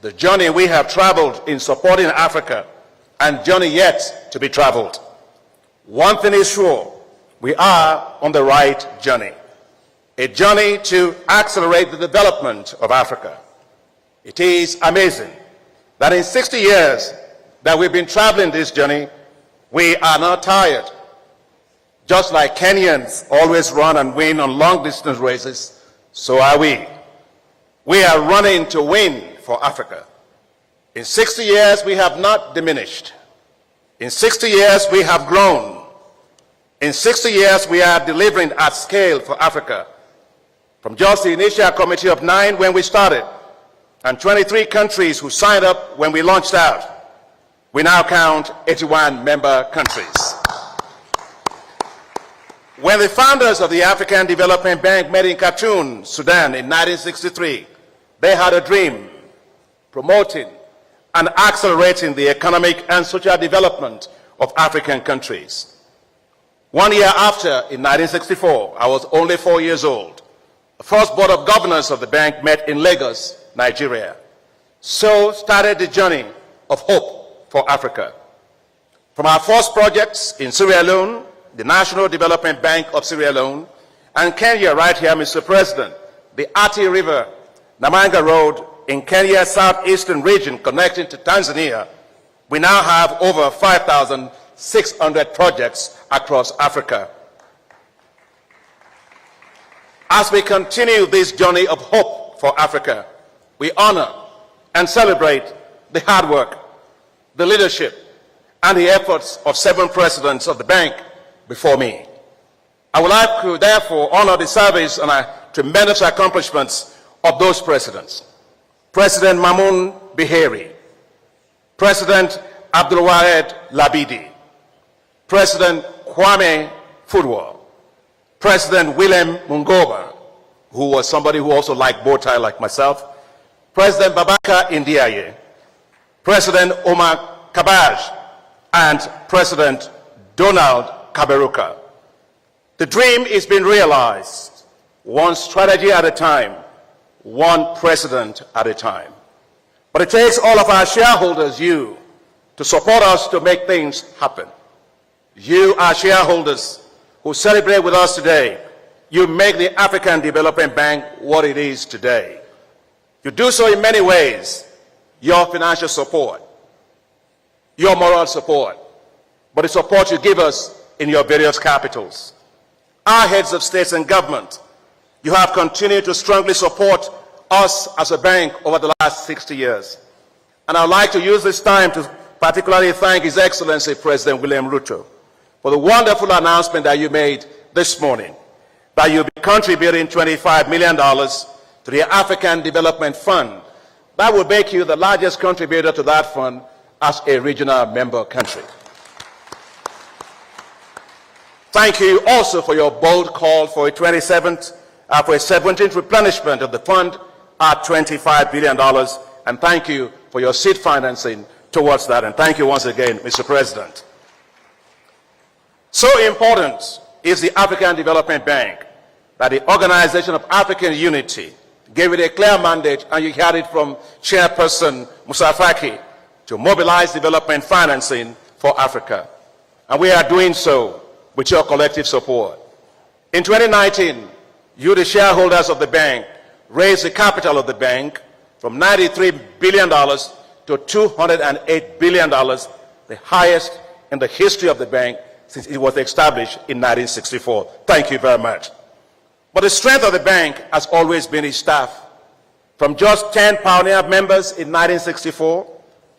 the journey we have traveled in supporting Africa, and journey yet to be traveled. One thing is sure, we are on the right journey, a journey to accelerate the development of Africa. It is amazing that in 60 years that we've been traveling this journey, we are not tired. Just like Kenyans always run and win on long-distance races, so are we. We are running to win for Africa. In 60 years, we have not diminished. In 60 years, we have grown. In 60 years, we are delivering at scale for Africa. From just the initial committee of 9 when we started, and 23 countries who signed up when we launched out, we now count 81 member countries. When the founders of the African Development Bank met in Khartoum, Sudan in 1963, they had a dream, promoting and accelerating the economic and social development of African countries. 1 year after, in 1964, I was only 4 years old. The first board of governors of the bank met in Lagos, Nigeria. So started the journey of hope for Africa. From our first projects in Sierra Leone, the National Development Bank of Sierra Leone, and Kenya right here, Mr. President, the Ati River, Namanga Road in Kenya's southeastern region connecting to Tanzania, we now have over 5,600 projects across Africa. As we continue this journey of hope for Africa, we honor and celebrate the hard work, the leadership, and the efforts of 7 presidents of the bank before me. I would like to therefore honor the service and tremendous accomplishments of those presidents. President Mamoun Bihari, President Abdulwahed Labidi, President Kwame Nkrumah, President William Mungoba, who was somebody who also liked bow tie like myself, President Babaka Ndiaye, President Omar Kabaj, and President Donald Kaberuka. The dream is being realized, one strategy at a time, one president at a time. But it takes all of our shareholders, you, to support us to make things happen. You, our shareholders, who celebrate with us today, you make the African Development Bank what it is today. You do so in many ways. Your financial support, your moral support, but the support you give us in your various capitals. Our heads of states and government, you have continued to strongly support us as a bank over the last 60 years. And I'd like to use this time to particularly thank His Excellency President William Ruto for the wonderful announcement that you made this morning, that you'll be contributing $25 million to the African Development Fund. That will make you the largest contributor to that fund as a regional member country. Thank you also for your bold call for a 17th replenishment of the fund at $25 billion. And thank you for your seed financing towards that. And thank you once again, Mr. President. So important is the African Development Bank that the Organization of African Unity gave it a clear mandate, and you heard it from Chairperson Musa Faki, to mobilize development financing for Africa. And we are doing so with your collective support. In 2019, you, the shareholders of the bank, raised the capital of the bank from $93 billion to $208 billion, the highest in the history of the bank since it was established in 1964. Thank you very much. But the strength of the bank has always been its staff. From just 10 pioneer members in 1964,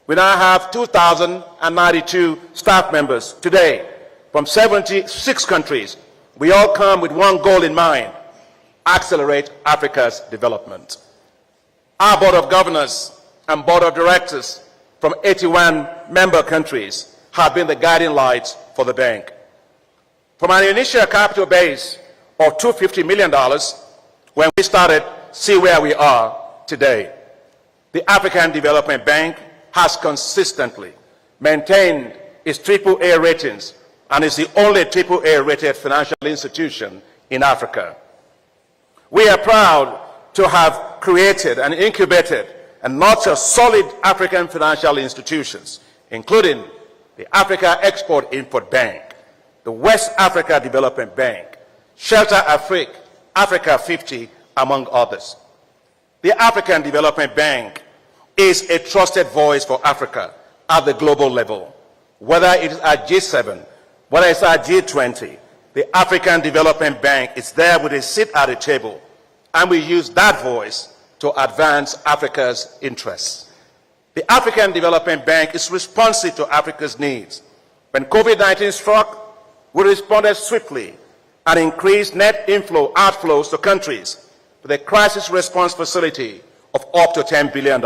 we now have 2,092 staff members today from 76 countries. We all come with one goal in mind: accelerate Africa's development. Our board of governors and board of directors from 81 member countries have been the guiding lights for the bank. From an initial capital base of $250 million when we started, see where we are today. The African Development Bank has consistently maintained its AAA ratings and is the only AAA rated financial institution in Africa. We are proud to have created and incubated a nurture solid African financial institutions, including the Africa Export-Import Bank, the West Africa Development Bank, Shelter Afrique, Africa 50, among others. The African Development Bank is a trusted voice for Africa at the global level. Whether it is at G7, whether it's at G20, the African Development Bank is there with a seat at the table, and we use that voice to advance Africa's interests. The African Development Bank is responsive to Africa's needs. When COVID-19 struck, we responded swiftly and increased net outflows to countries with a crisis response facility of up to $10 billion.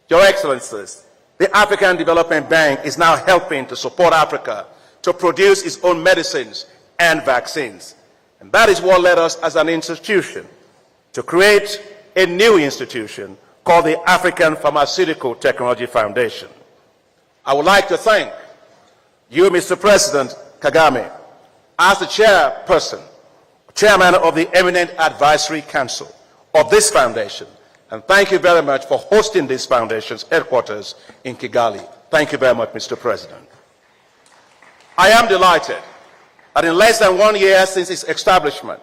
Your Excellencies, the African Development Bank is now helping to support Africa to produce its own medicines and vaccines. And that is what led us as an institution to create a new institution called the African Pharmaceutical Technology Foundation. I would like to thank you, Mr. President Kagame, as the chairman of the Eminent Advisory Council of this foundation. And thank you very much for hosting this foundation's headquarters in Kigali. Thank you very much, Mr. President. I am delighted that in less than 1 year since its establishment,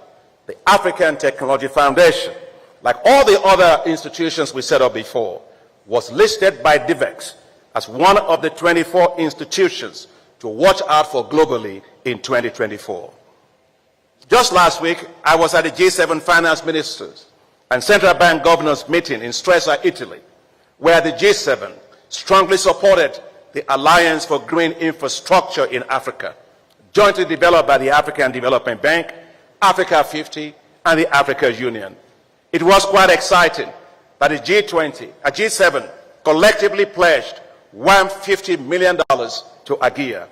the African Technology Foundation, like all the other institutions we set up before, was listed by DIVEX as one of the 24 institutions to watch out for globally in 2024. Just last week, I was at the G7 Finance Ministers and Central Bank Governors meeting in Stresa, Italy, where the G7 strongly supported the Alliance for Green Infrastructure in Africa, jointly developed by the African Development Bank, Africa 50, and the Africa Union. It was quite exciting that the G7 collectively pledged $150 million to AGIA.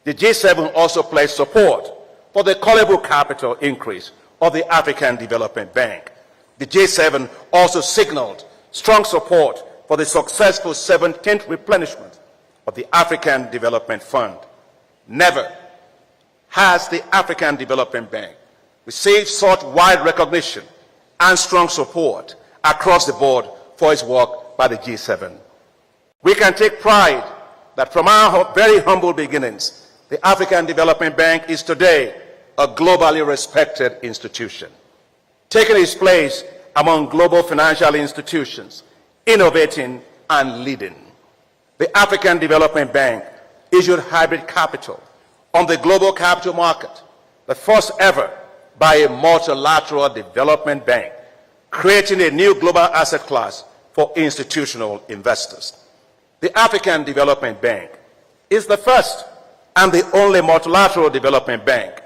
The G7 also pledged support for the callable capital increase of the African Development Bank. The G7 also signaled strong support for the successful 17th replenishment of the African Development Fund. Never has the African Development Bank received such wide recognition and strong support across the board for its work by the G7. We can take pride that from our very humble beginnings, the African Development Bank is today a globally respected institution, taking its place among global financial institutions, innovating and leading. The African Development Bank issued hybrid capital on the global capital market, the first ever by a multilateral development bank, creating a new global asset class for institutional investors. The African Development Bank is the first and the only multilateral development bank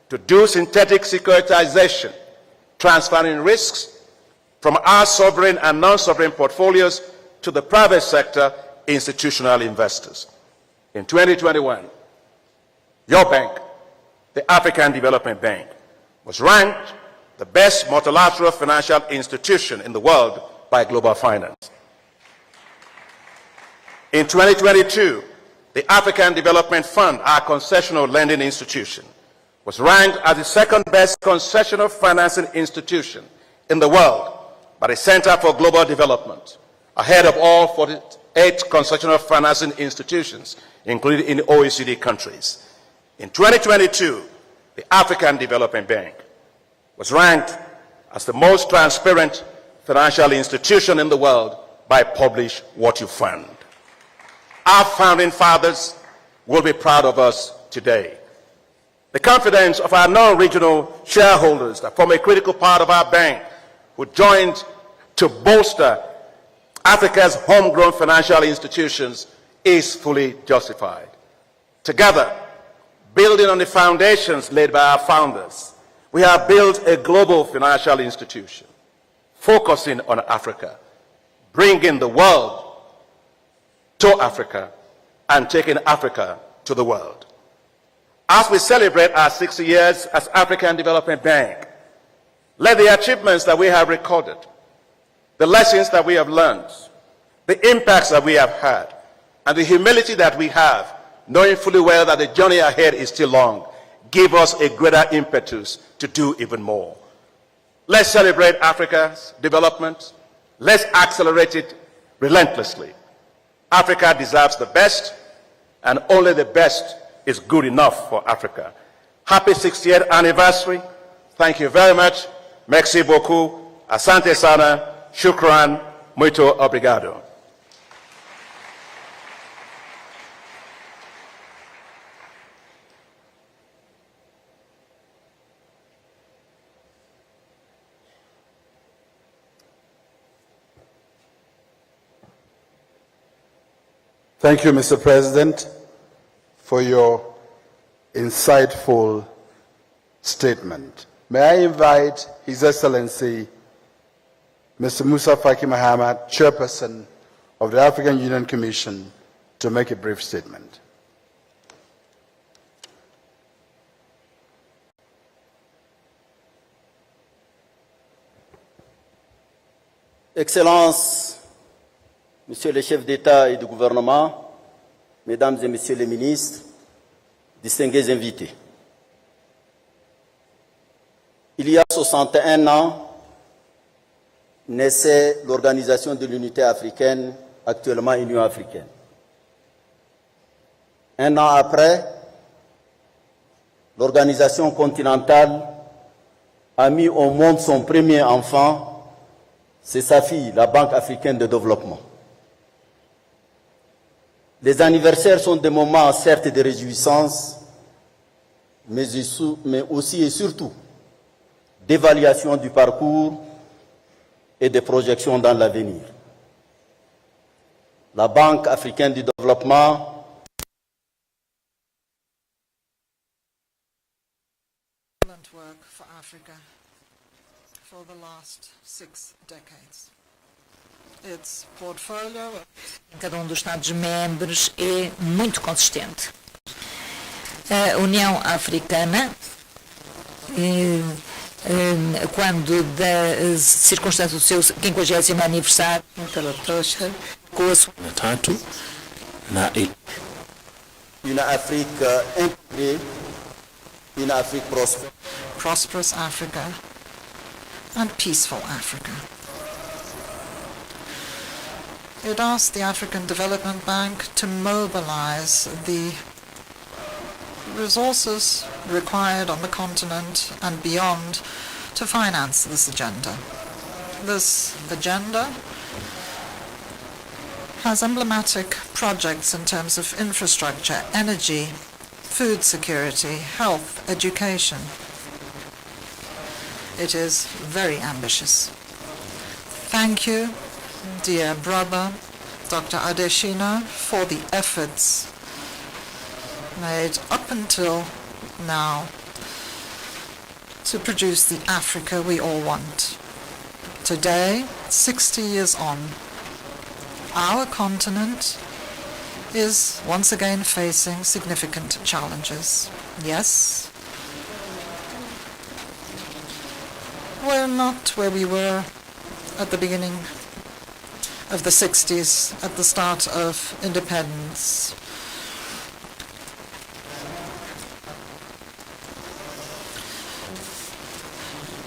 to do synthetic securitization, transferring risks from our sovereign and non-sovereign portfolios to the private sector institutional investors. In 2021, your bank, the African Development Bank, was ranked the best multilateral financial institution in the world by Global Finance. In 2022, the African Development Fund, our concessional lending institution, was ranked as the second best concessional financing institution in the world by the Center for Global Development, ahead of all 48 concessional financing institutions, including in OECD countries. In 2022, the African Development Bank was ranked as the most transparent financial institution in the world by Publish What You Fund. Our founding fathers will be proud of us today. The confidence of our non-regional shareholders that form a critical part of our bank, who joined to bolster Africa's homegrown financial institutions, is fully justified. Together, building on the foundations laid by our founders, we have built a global financial institution focusing on Africa, bringing the world to Africa and taking Africa to the world. As we celebrate our 60 years as African Development Bank, let the achievements that we have recorded, the lessons that we have learned, the impacts that we have had, and the humility that we have, knowing fully well that the journey ahead is still long, give us a greater impetus to do even more. Let's celebrate Africa's development. Let's accelerate it relentlessly. Africa deserves the best, and only the best is good enough for Africa. Happy 60th anniversary. Thank you very much. Merci beaucoup. Asante sana. Shukran. Muito obrigado. Thank you, Mr. President, for your insightful statement. May I invite His Excellency, Mr. Musa Faki Mahamat, Chairperson of the African Union Commission, to make a brief statement. Excellences, Monsieur le chef d'État et de gouvernement, Mesdames et Messieurs les ministres, distingués invités. Il y a 61 ans, naissait l'Organisation de l'Unité africaine, actuellement Union africaine. Un an après, l'Organisation continentale a mis au monde son premier enfant, c'est sa fille, la Banque africaine de développement. Les anniversaires sont des moments certes de réjouissance, mais aussi et surtout d'évaluation du parcours et de projections dans l'avenir. La Banque africaine du développement work for Africa for the last 6 decades. Its portfolio em cada um dos Estados-membros é muito consistente. A União Africana, quando da circunstância do seu 50º aniversário, com a sua une Afrique intégrée, une Afrique prospère. prosperous Africa and peaceful Africa. It asked the African Development Bank to mobilize the resources required on the continent and beyond to finance this agenda. This agenda has emblematic projects in terms of infrastructure, energy, food security, health, education. It is very ambitious. Thank you, dear brother, Dr. Adesina, for the efforts made up until now to produce the Africa we all want. Today, 60 years on, our continent is once again facing significant challenges. Yes, we're not where we were at the beginning of the 60s, at the start of independence.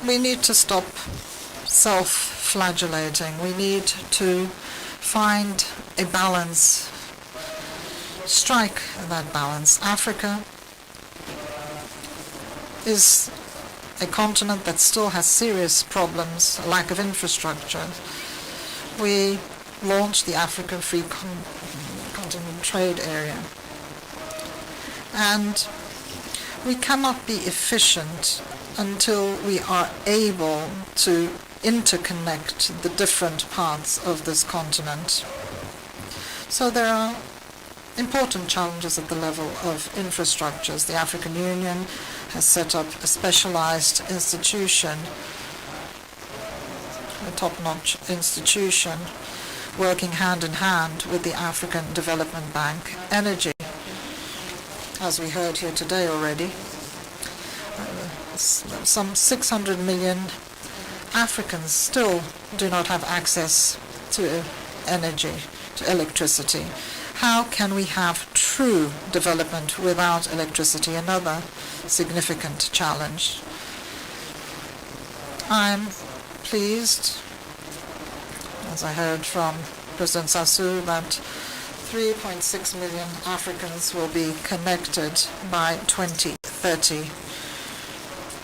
We need to stop self-flagellating. We need to find a balance, strike that balance. Africa is a continent that still has serious problems, a lack of infrastructure. We launched the African Free Continent Trade Area. And we cannot be efficient until we are able to interconnect the different parts of this continent. So there are important challenges at the level of infrastructures. The African Union has set up a specialized institution, a top-notch institution, working hand in hand with the African Development Bank. Energy, as we heard here today already, some 600 million Africans still do not have access to energy, to electricity. How can we have true development without electricity? Another significant challenge. I'm pleased, as I heard from President Sassou, that 3.6 million Africans will be connected by 2030.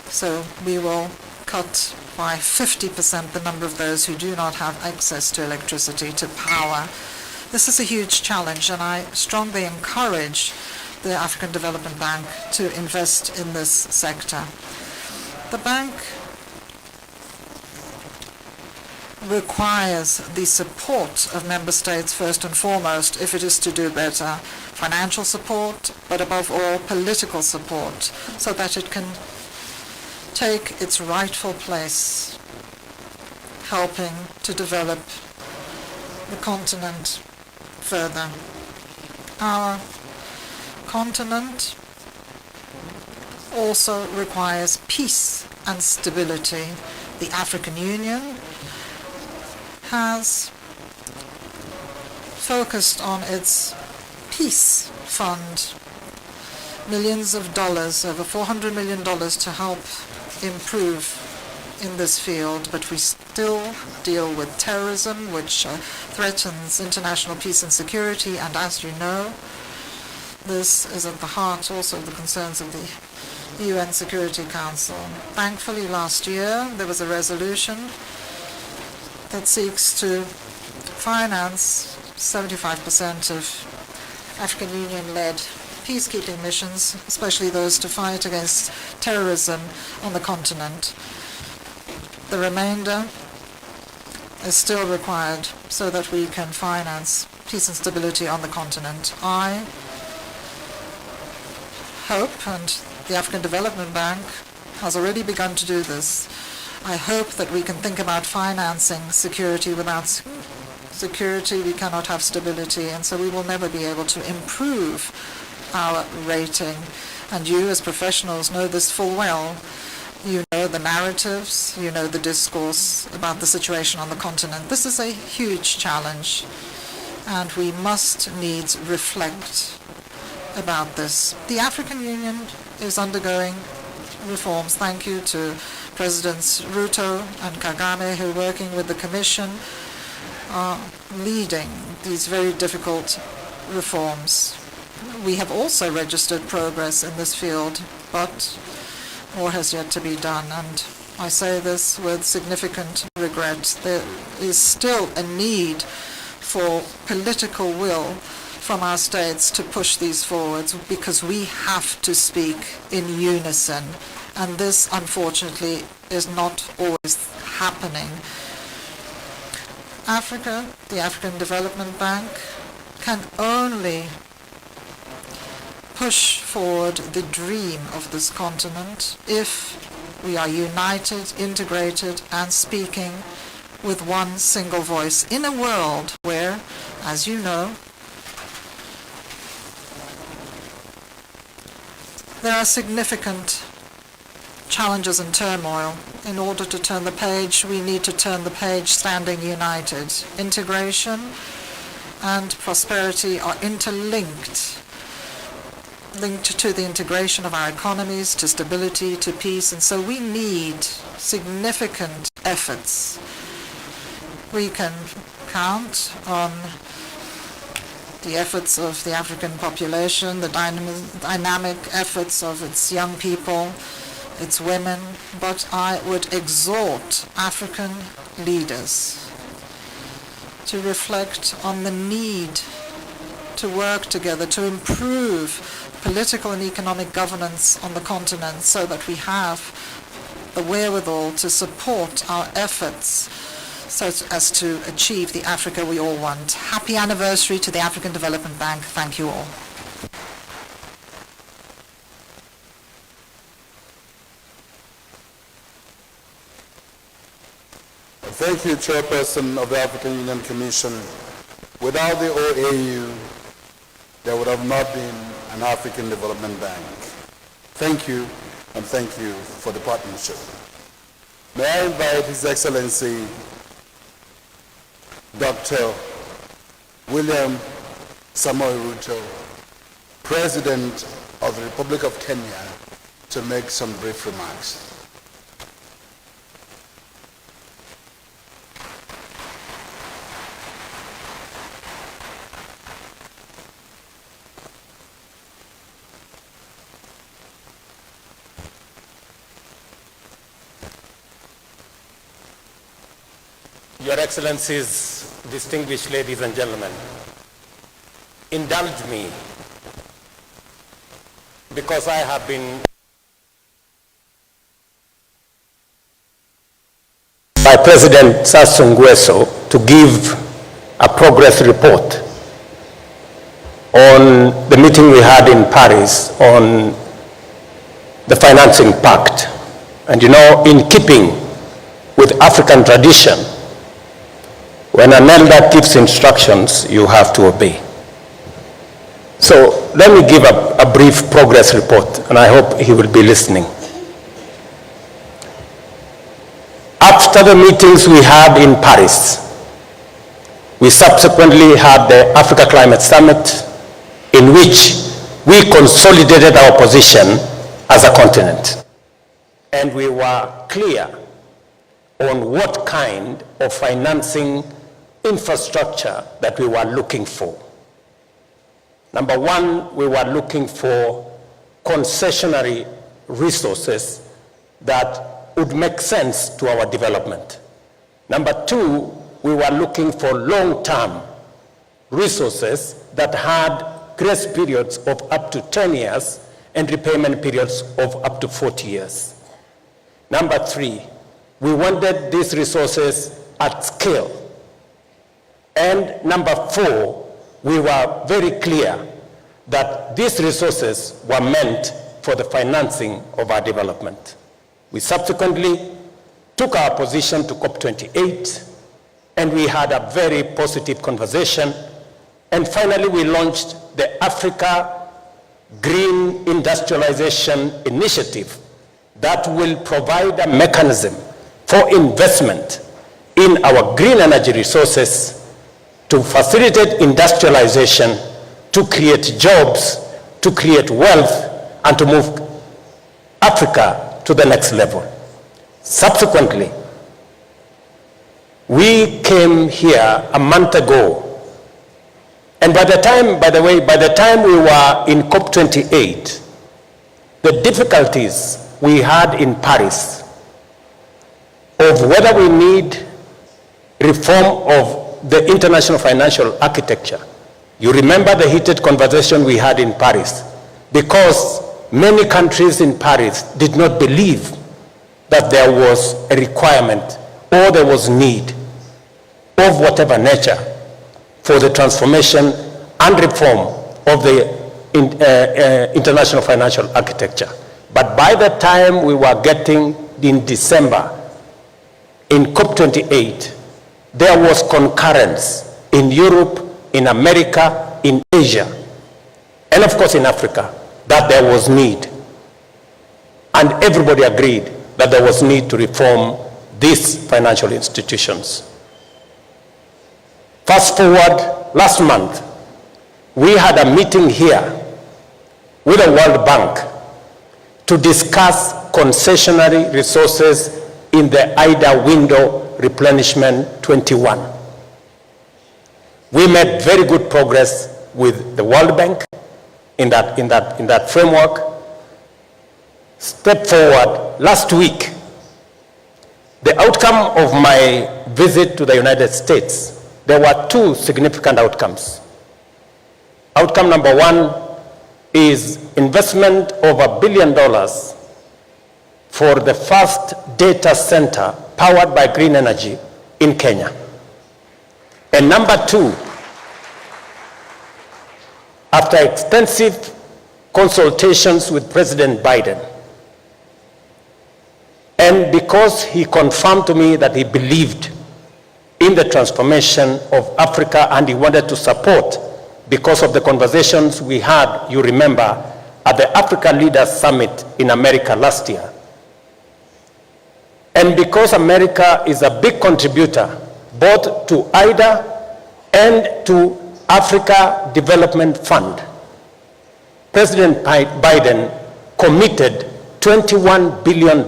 So we will cut by 50% the number of those who do not have access to electricity, to power. This is a huge challenge, and I strongly encourage the African Development Bank to invest in this sector. The bank requires the support of member states first and foremost if it is to do better. Financial support, but above all, political support, so that it can take its rightful place, helping to develop the continent further. Our continent also requires peace and stability. The African Union has focused on its peace fund, millions of dollars, over $400 million to help improve in this field, but we still deal with terrorism, which threatens international peace and security, and as you know, this is at the heart also of the concerns of the UN Security Council. Thankfully, last year, there was a resolution that seeks to finance 75% of African Union-led peacekeeping missions, especially those to fight against terrorism on the continent. The remainder is still required so that we can finance peace and stability on the continent. I hope, and the African Development Bank has already begun to do this, I hope that we can think about financing security. Without security, we cannot have stability, and so we will never be able to improve our rating And you as professionals know this full well. You know the narratives, you know the discourse about the situation on the continent. This is a huge challenge, and we must needs reflect about this. The African Union is undergoing reforms. Thank you to Presidents Ruto and Kagame, who are working with the Commission, are leading these very difficult reforms. We have also registered progress in this field, but more has yet to be done, and I say this with significant regret. There is still a need for political will from our states to push these forwards, because we have to speak in unison, and this unfortunately is not always happening. Africa, the African Development Bank, can only push forward the dream of this continent if we are united, integrated, and speaking with one single voice in a world where, as you know, there are significant challenges and turmoil. In order to turn the page, we need to turn the page standing united. Integration and prosperity are interlinked, linked to the integration of our economies, to stability, to peace, and so we need significant efforts. We can count on the efforts of the African population, the dynamic efforts of its young people, its women, but I would exhort African leaders to reflect on the need to work together to improve political and economic governance on the continent so that we have the wherewithal to support our efforts so as to achieve the Africa we all want. Happy anniversary to the African Development Bank. Thank you all. Thank you, Chairperson of the African Union Commission. Without the OAU, there would have not been an African Development Bank. Thank you, and thank you for the partnership. May I invite His Excellency, Dr. William Samoei Ruto, President of the Republic of Kenya, to make some brief remarks. Your Excellencies, distinguished ladies and gentlemen, indulge me because I have been by President Sassou Nguesso to give a progress report on the meeting we had in Paris on the financing pact. And you know, in keeping with African tradition, when an elder gives instructions, you have to obey. So let me give a brief progress report, and I hope he will be listening. After the meetings we had in Paris, we subsequently had the Africa Climate Summit, in which we consolidated our position as a continent. And we were clear on what kind of financing infrastructure that we were looking for. Number one, we were looking for concessionary resources that would make sense to our development. Number two, we were looking for long-term resources that had grace periods of up to 10 years and repayment periods of up to 40 years. Number three, we wanted these resources at scale. And number four, we were very clear that these resources were meant for the financing of our development. We subsequently took our position to COP28, and we had a very positive conversation. And finally, we launched the Africa green industrialization initiative that will provide a mechanism for investment in our green energy resources to facilitate industrialization, to create jobs, to create wealth, and to move Africa to the next level. Subsequently, we came here a month ago, and by the time we were in COP28, the difficulties we had in Paris of whether we need reform of the international financial architecture. You remember the heated conversation we had in Paris, because many countries in Paris did not believe that there was a requirement or there was need of whatever nature for the transformation and reform of the international financial architecture. But by the time we were getting in December, in COP28, there was concurrence in Europe, in America, in Asia, and of course in Africa, that there was need. And everybody agreed that there was need to reform these financial institutions. Fast forward, last month, we had a meeting here with the World Bank to discuss concessionary resources in the IDA window replenishment 21. We made very good progress with the World Bank in that framework. Step forward, last week, the outcome of my visit to the United States, there were two significant outcomes. Outcome number one is investment of $1 billion for the first data center powered by green energy in Kenya. And number two, after extensive consultations with President Biden, and because he confirmed to me that he believed in the transformation of Africa and he wanted to support, because of the conversations we had, you remember, at the Africa Leaders Summit in America last year. And because America is a big contributor both to IDA and to Africa Development Fund, President Biden committed $21 billion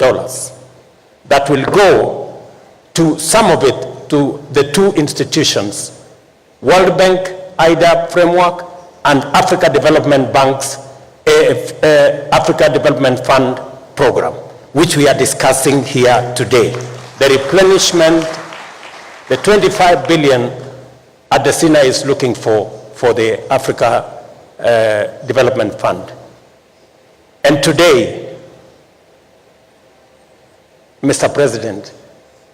that will go to some of it to the two institutions, World Bank, IDA framework, and Africa Development Bank's Africa Development Fund program, which we are discussing here today. The replenishment, the 25 billion Adesina is looking for the Africa Development Fund. And today, Mr. President,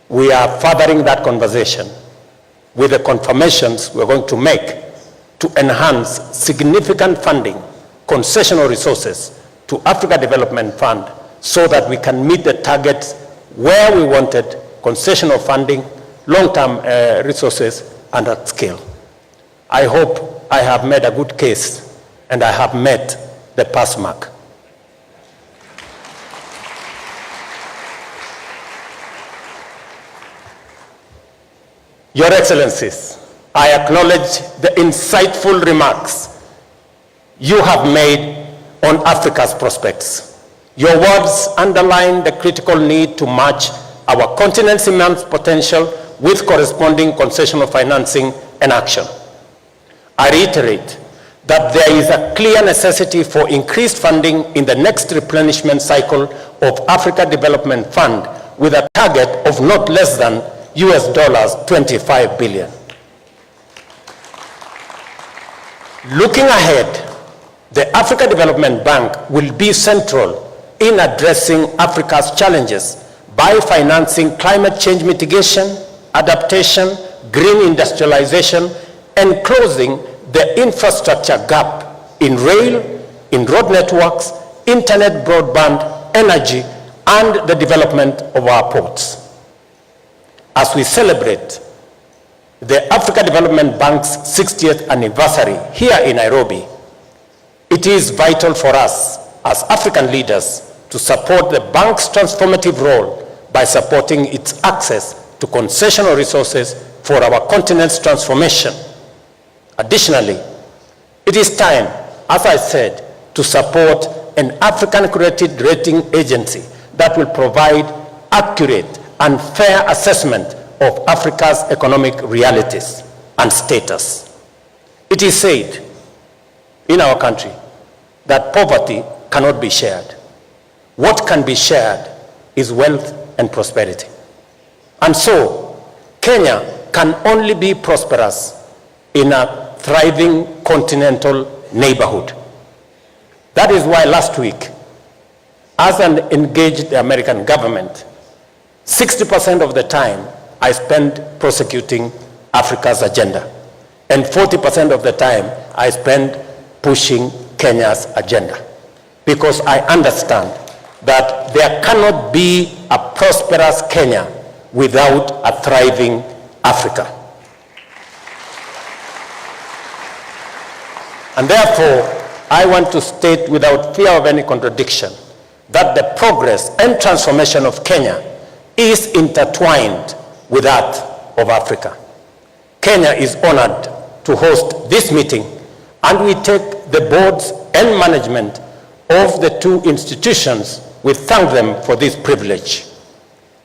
we are furthering that conversation with the confirmations we're going to make to enhance significant funding, concessional resources to Africa Development Fund so that we can meet the targets where we wanted concessional funding, long-term resources, and at scale. I hope I have made a good case and I have met the pass mark. Your Excellencies, I acknowledge the insightful remarks you have made on Africa's prospects. Your words underline the critical need to match our continent's immense potential with corresponding concessional financing and action. I reiterate that there is a clear necessity for increased funding in the next replenishment cycle of Africa Development Fund with a target of not less than $25 billion. Looking ahead, the Africa Development Bank will be central in addressing Africa's challenges by financing climate change mitigation, adaptation, green industrialization, and closing the infrastructure gap in rail, in road networks, internet, broadband, energy, and the development of our ports. As we celebrate the Africa Development Bank's 60th anniversary here in Nairobi, It is vital for us as African leaders to support the bank's transformative role by supporting its access to concessional resources for our continent's transformation. Additionally, it is time, as I said, to support an African-created rating agency that will provide accurate and fair assessment of Africa's economic realities and status. It is said in our country that poverty cannot be shared. What can be shared is wealth and prosperity. And so, Kenya can only be prosperous in a thriving continental neighborhood. That is why last week, as an engaged American government, 60% of the time I spent prosecuting Africa's agenda, and 40% of the time I spent pushing Kenya's agenda, because I understand that there cannot be a prosperous Kenya without a thriving Africa. And therefore, I want to state without fear of any contradiction that the progress and transformation of Kenya is intertwined with that of Africa. Kenya is honored to host this meeting, and we take the boards and management of the two institutions, we thank them for this privilege.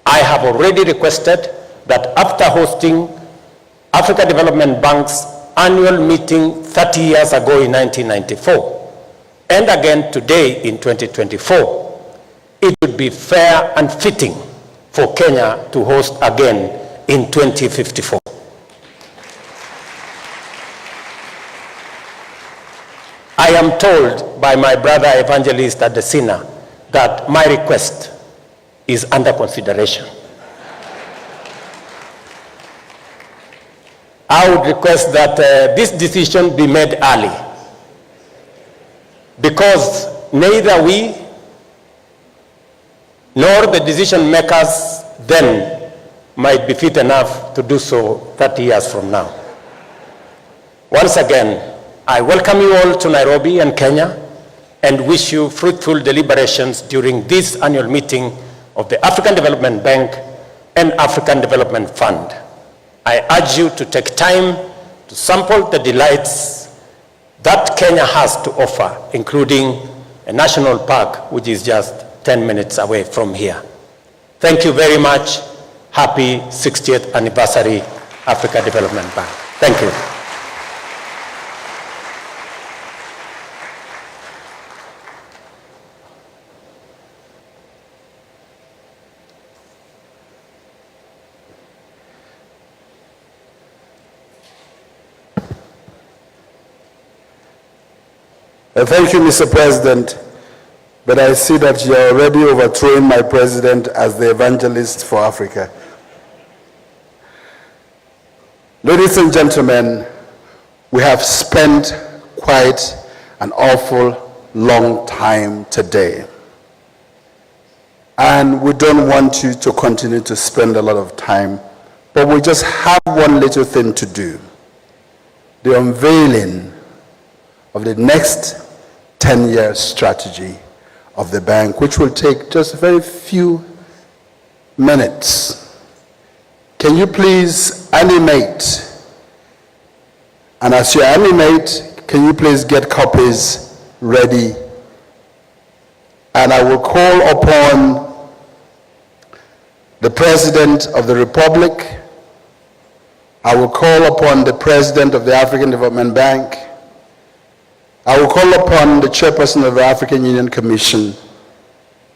I have already requested that after hosting Africa Development Bank's annual meeting 30 years ago in 1994, and again today in 2024, it would be fair and fitting for Kenya to host again in 2054. I am told by my brother evangelist Adesina that my request is under consideration. I would request that this decision be made early, because neither we nor the decision makers then might be fit enough to do so 30 years from now. Once again, I welcome you all to Nairobi and Kenya, and wish you fruitful deliberations during this annual meeting of the African Development Bank and African Development Fund. I urge you to take time to sample the delights that Kenya has to offer, including a national park, which is just 10 minutes away from here. Thank you very much. Happy 60th anniversary, Africa Development Bank. Thank you. Thank you, Mr. President, but I see that you're already overthrowing my president as the evangelist for Africa. Ladies and gentlemen, we have spent quite an awful long time today, and we don't want you to continue to spend a lot of time, but we just have one little thing to do: the unveiling of the next 10-year strategy of the bank, which will take just a very few minutes. Can you please animate? And as you animate, can you please get copies ready? And I will call upon the President of the Republic. I will call upon the President of the African Development Bank. I will call upon the Chairperson of the African Union Commission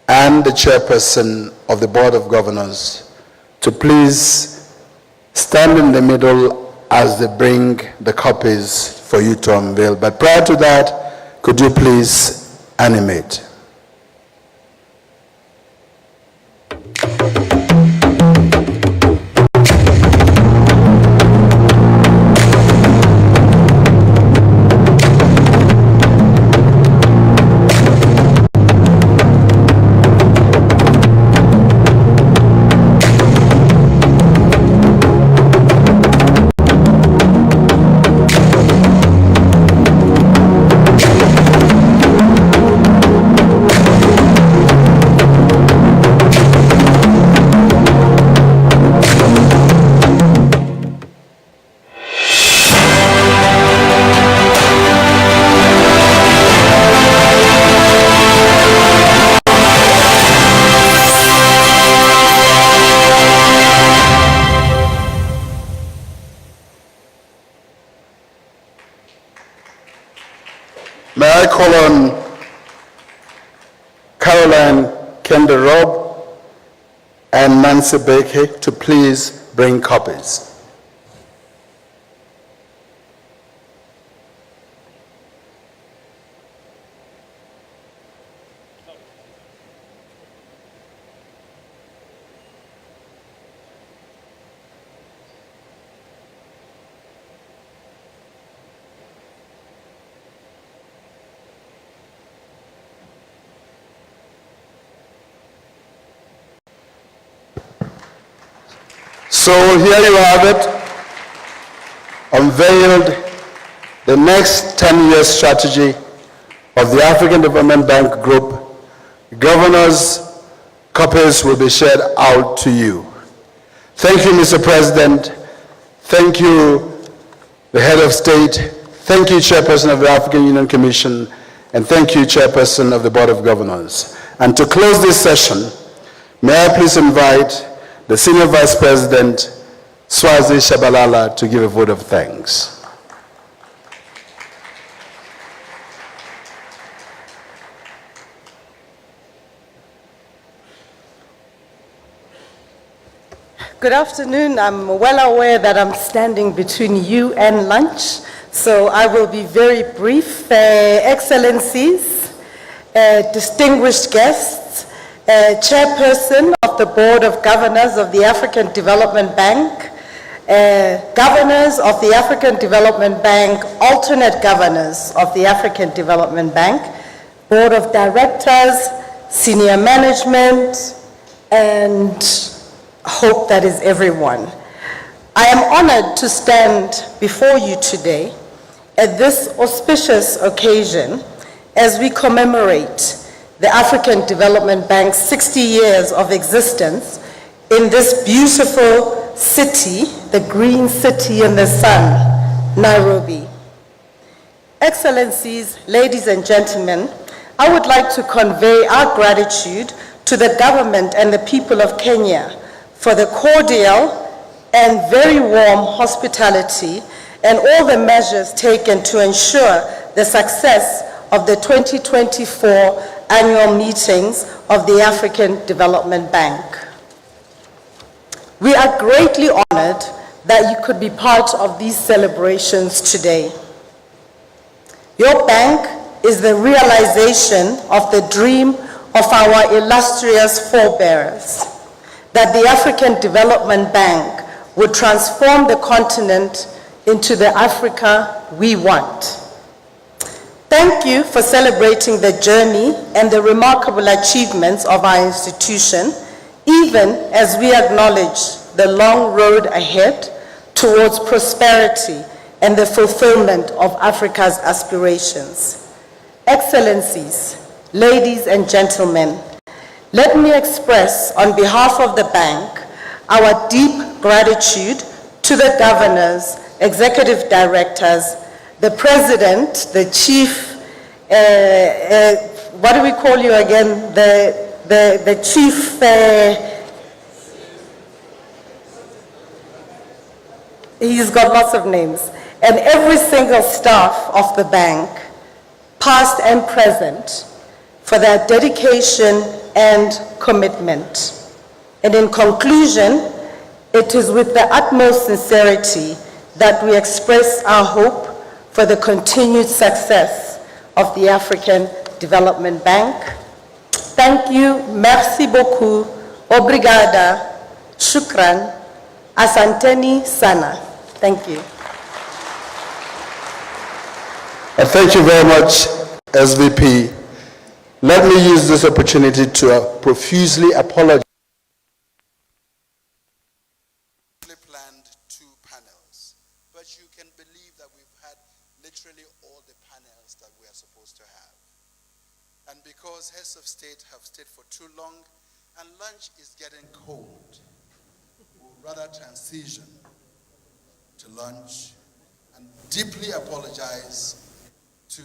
and the Chairperson of the Board of Governors to please stand in the middle as they bring the copies for you to unveil. But prior to that, could you please animate? May I call on Caroline Kender-Robb and Nancy Baker to please bring copies. So here you have it, unveiled the next 10-year strategy of the African Development Bank Group. Governors, copies will be shared out to you. Thank you, Mr. President. Thank you, the Head of State. Thank you, Chairperson of the African Union Commission. And thank you, Chairperson of the Board of Governors. And to close this session, may I please invite the Senior Vice President, Swazi Shabalala, to give a vote of thanks. Good afternoon. I'm well aware that I'm standing between you and lunch, so I will be very brief. Excellencies, distinguished guests, Chairperson of the Board of Governors of the African Development Bank, Governors of the African Development Bank, alternate Governors of the African Development Bank, Board of Directors, Senior Management, and hope that is everyone. I am honored to stand before you today at this auspicious occasion as we commemorate the African Development Bank's 60 years of existence in this beautiful city, the green city in the sun, Nairobi. Excellencies, ladies and gentlemen, I would like to convey our gratitude to the government and the people of Kenya for the cordial and very warm hospitality and all the measures taken to ensure the success of the 2024 annual meetings of the African Development Bank. We are greatly honored that you could be part of these celebrations today. Your bank is the realization of the dream of our illustrious forebears, that the African Development Bank would transform the continent into the Africa we want. Thank you for celebrating the journey and the remarkable achievements of our institution, even as we acknowledge the long road ahead towards prosperity and the fulfillment of Africa's aspirations. Excellencies, ladies and gentlemen, let me express on behalf of the bank our deep gratitude to the governors, executive directors, the president, the chief, what do we call you again? The chief, he's got lots of names, and every single staff of the bank, past and present, for their dedication and commitment. And in conclusion, it is with the utmost sincerity that we express our hope for the continued success of the African Development Bank. Thank you, merci beaucoup, obrigada, shukran, asanteni sana. Thank you. Thank you very much, SVP. Let me use this opportunity to profusely apologize. Planned 2 panels, but you can believe that we've had literally all the panels that we are supposed to have. And because heads of state have stayed for too long and lunch is getting cold, we'll rather transition to lunch and deeply apologize to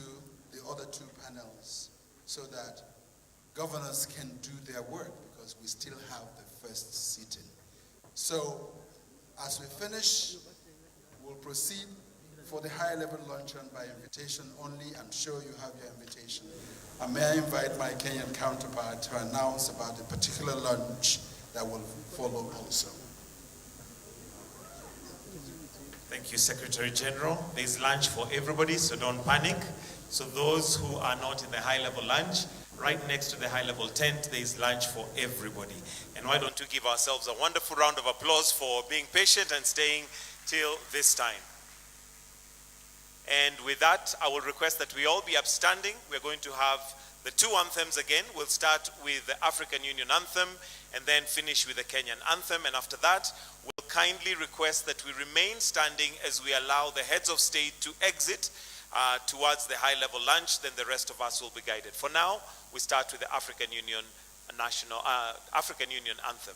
the other 2 panels so that governors can do their work, because we still have the first sitting. So as we finish, we'll proceed for the high-level luncheon by invitation only. I'm sure you have your invitation. And may I invite my Kenyan counterpart to announce about the particular lunch that will follow also. Thank you, Secretary General. There's lunch for everybody, so don't panic. So those who are not in the high-level lunch, right next to the high-level tent, there's lunch for everybody. And why don't you give ourselves a wonderful round of applause for being patient and staying till this time. And with that, I will request that we all be upstanding. We're going to have the two anthems again. We'll start with the African Union anthem and then finish with the Kenyan anthem. And after that, we'll kindly request that we remain standing as we allow the heads of state to exit towards the high-level lunch. Then the rest of us will be guided. For now, we start with the African Union anthem.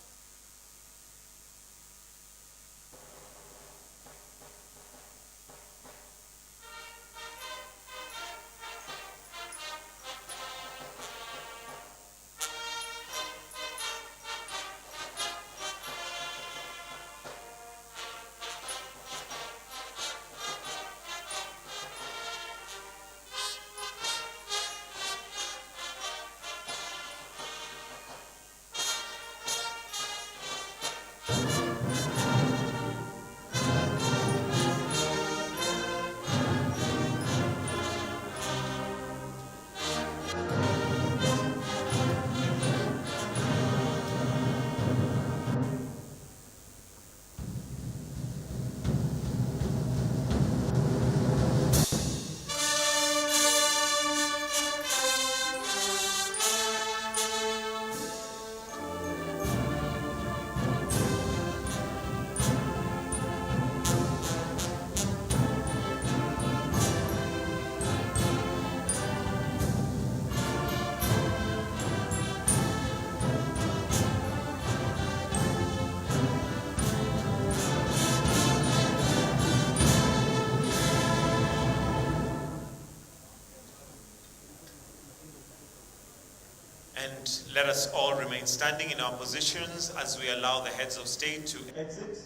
And let us all remain standing in our positions as we allow the heads of state to exit,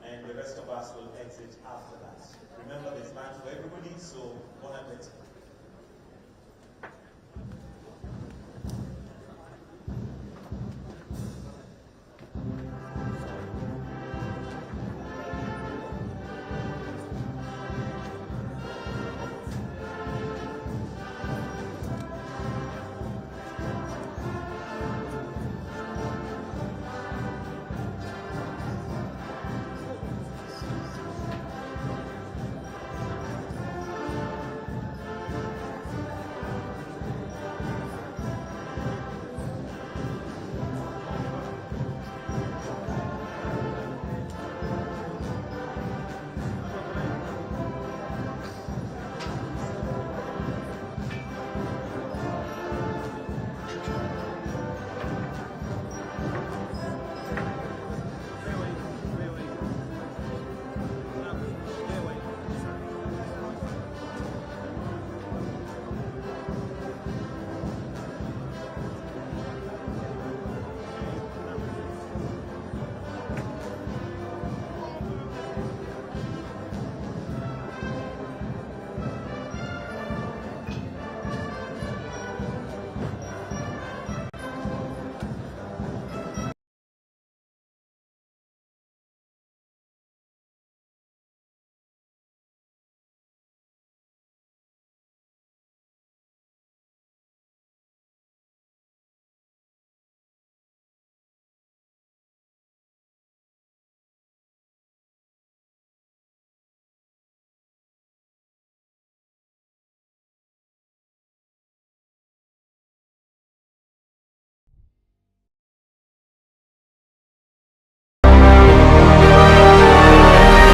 and the rest of us will exit after that. Remember, there's lunch for everybody, so bon appetit.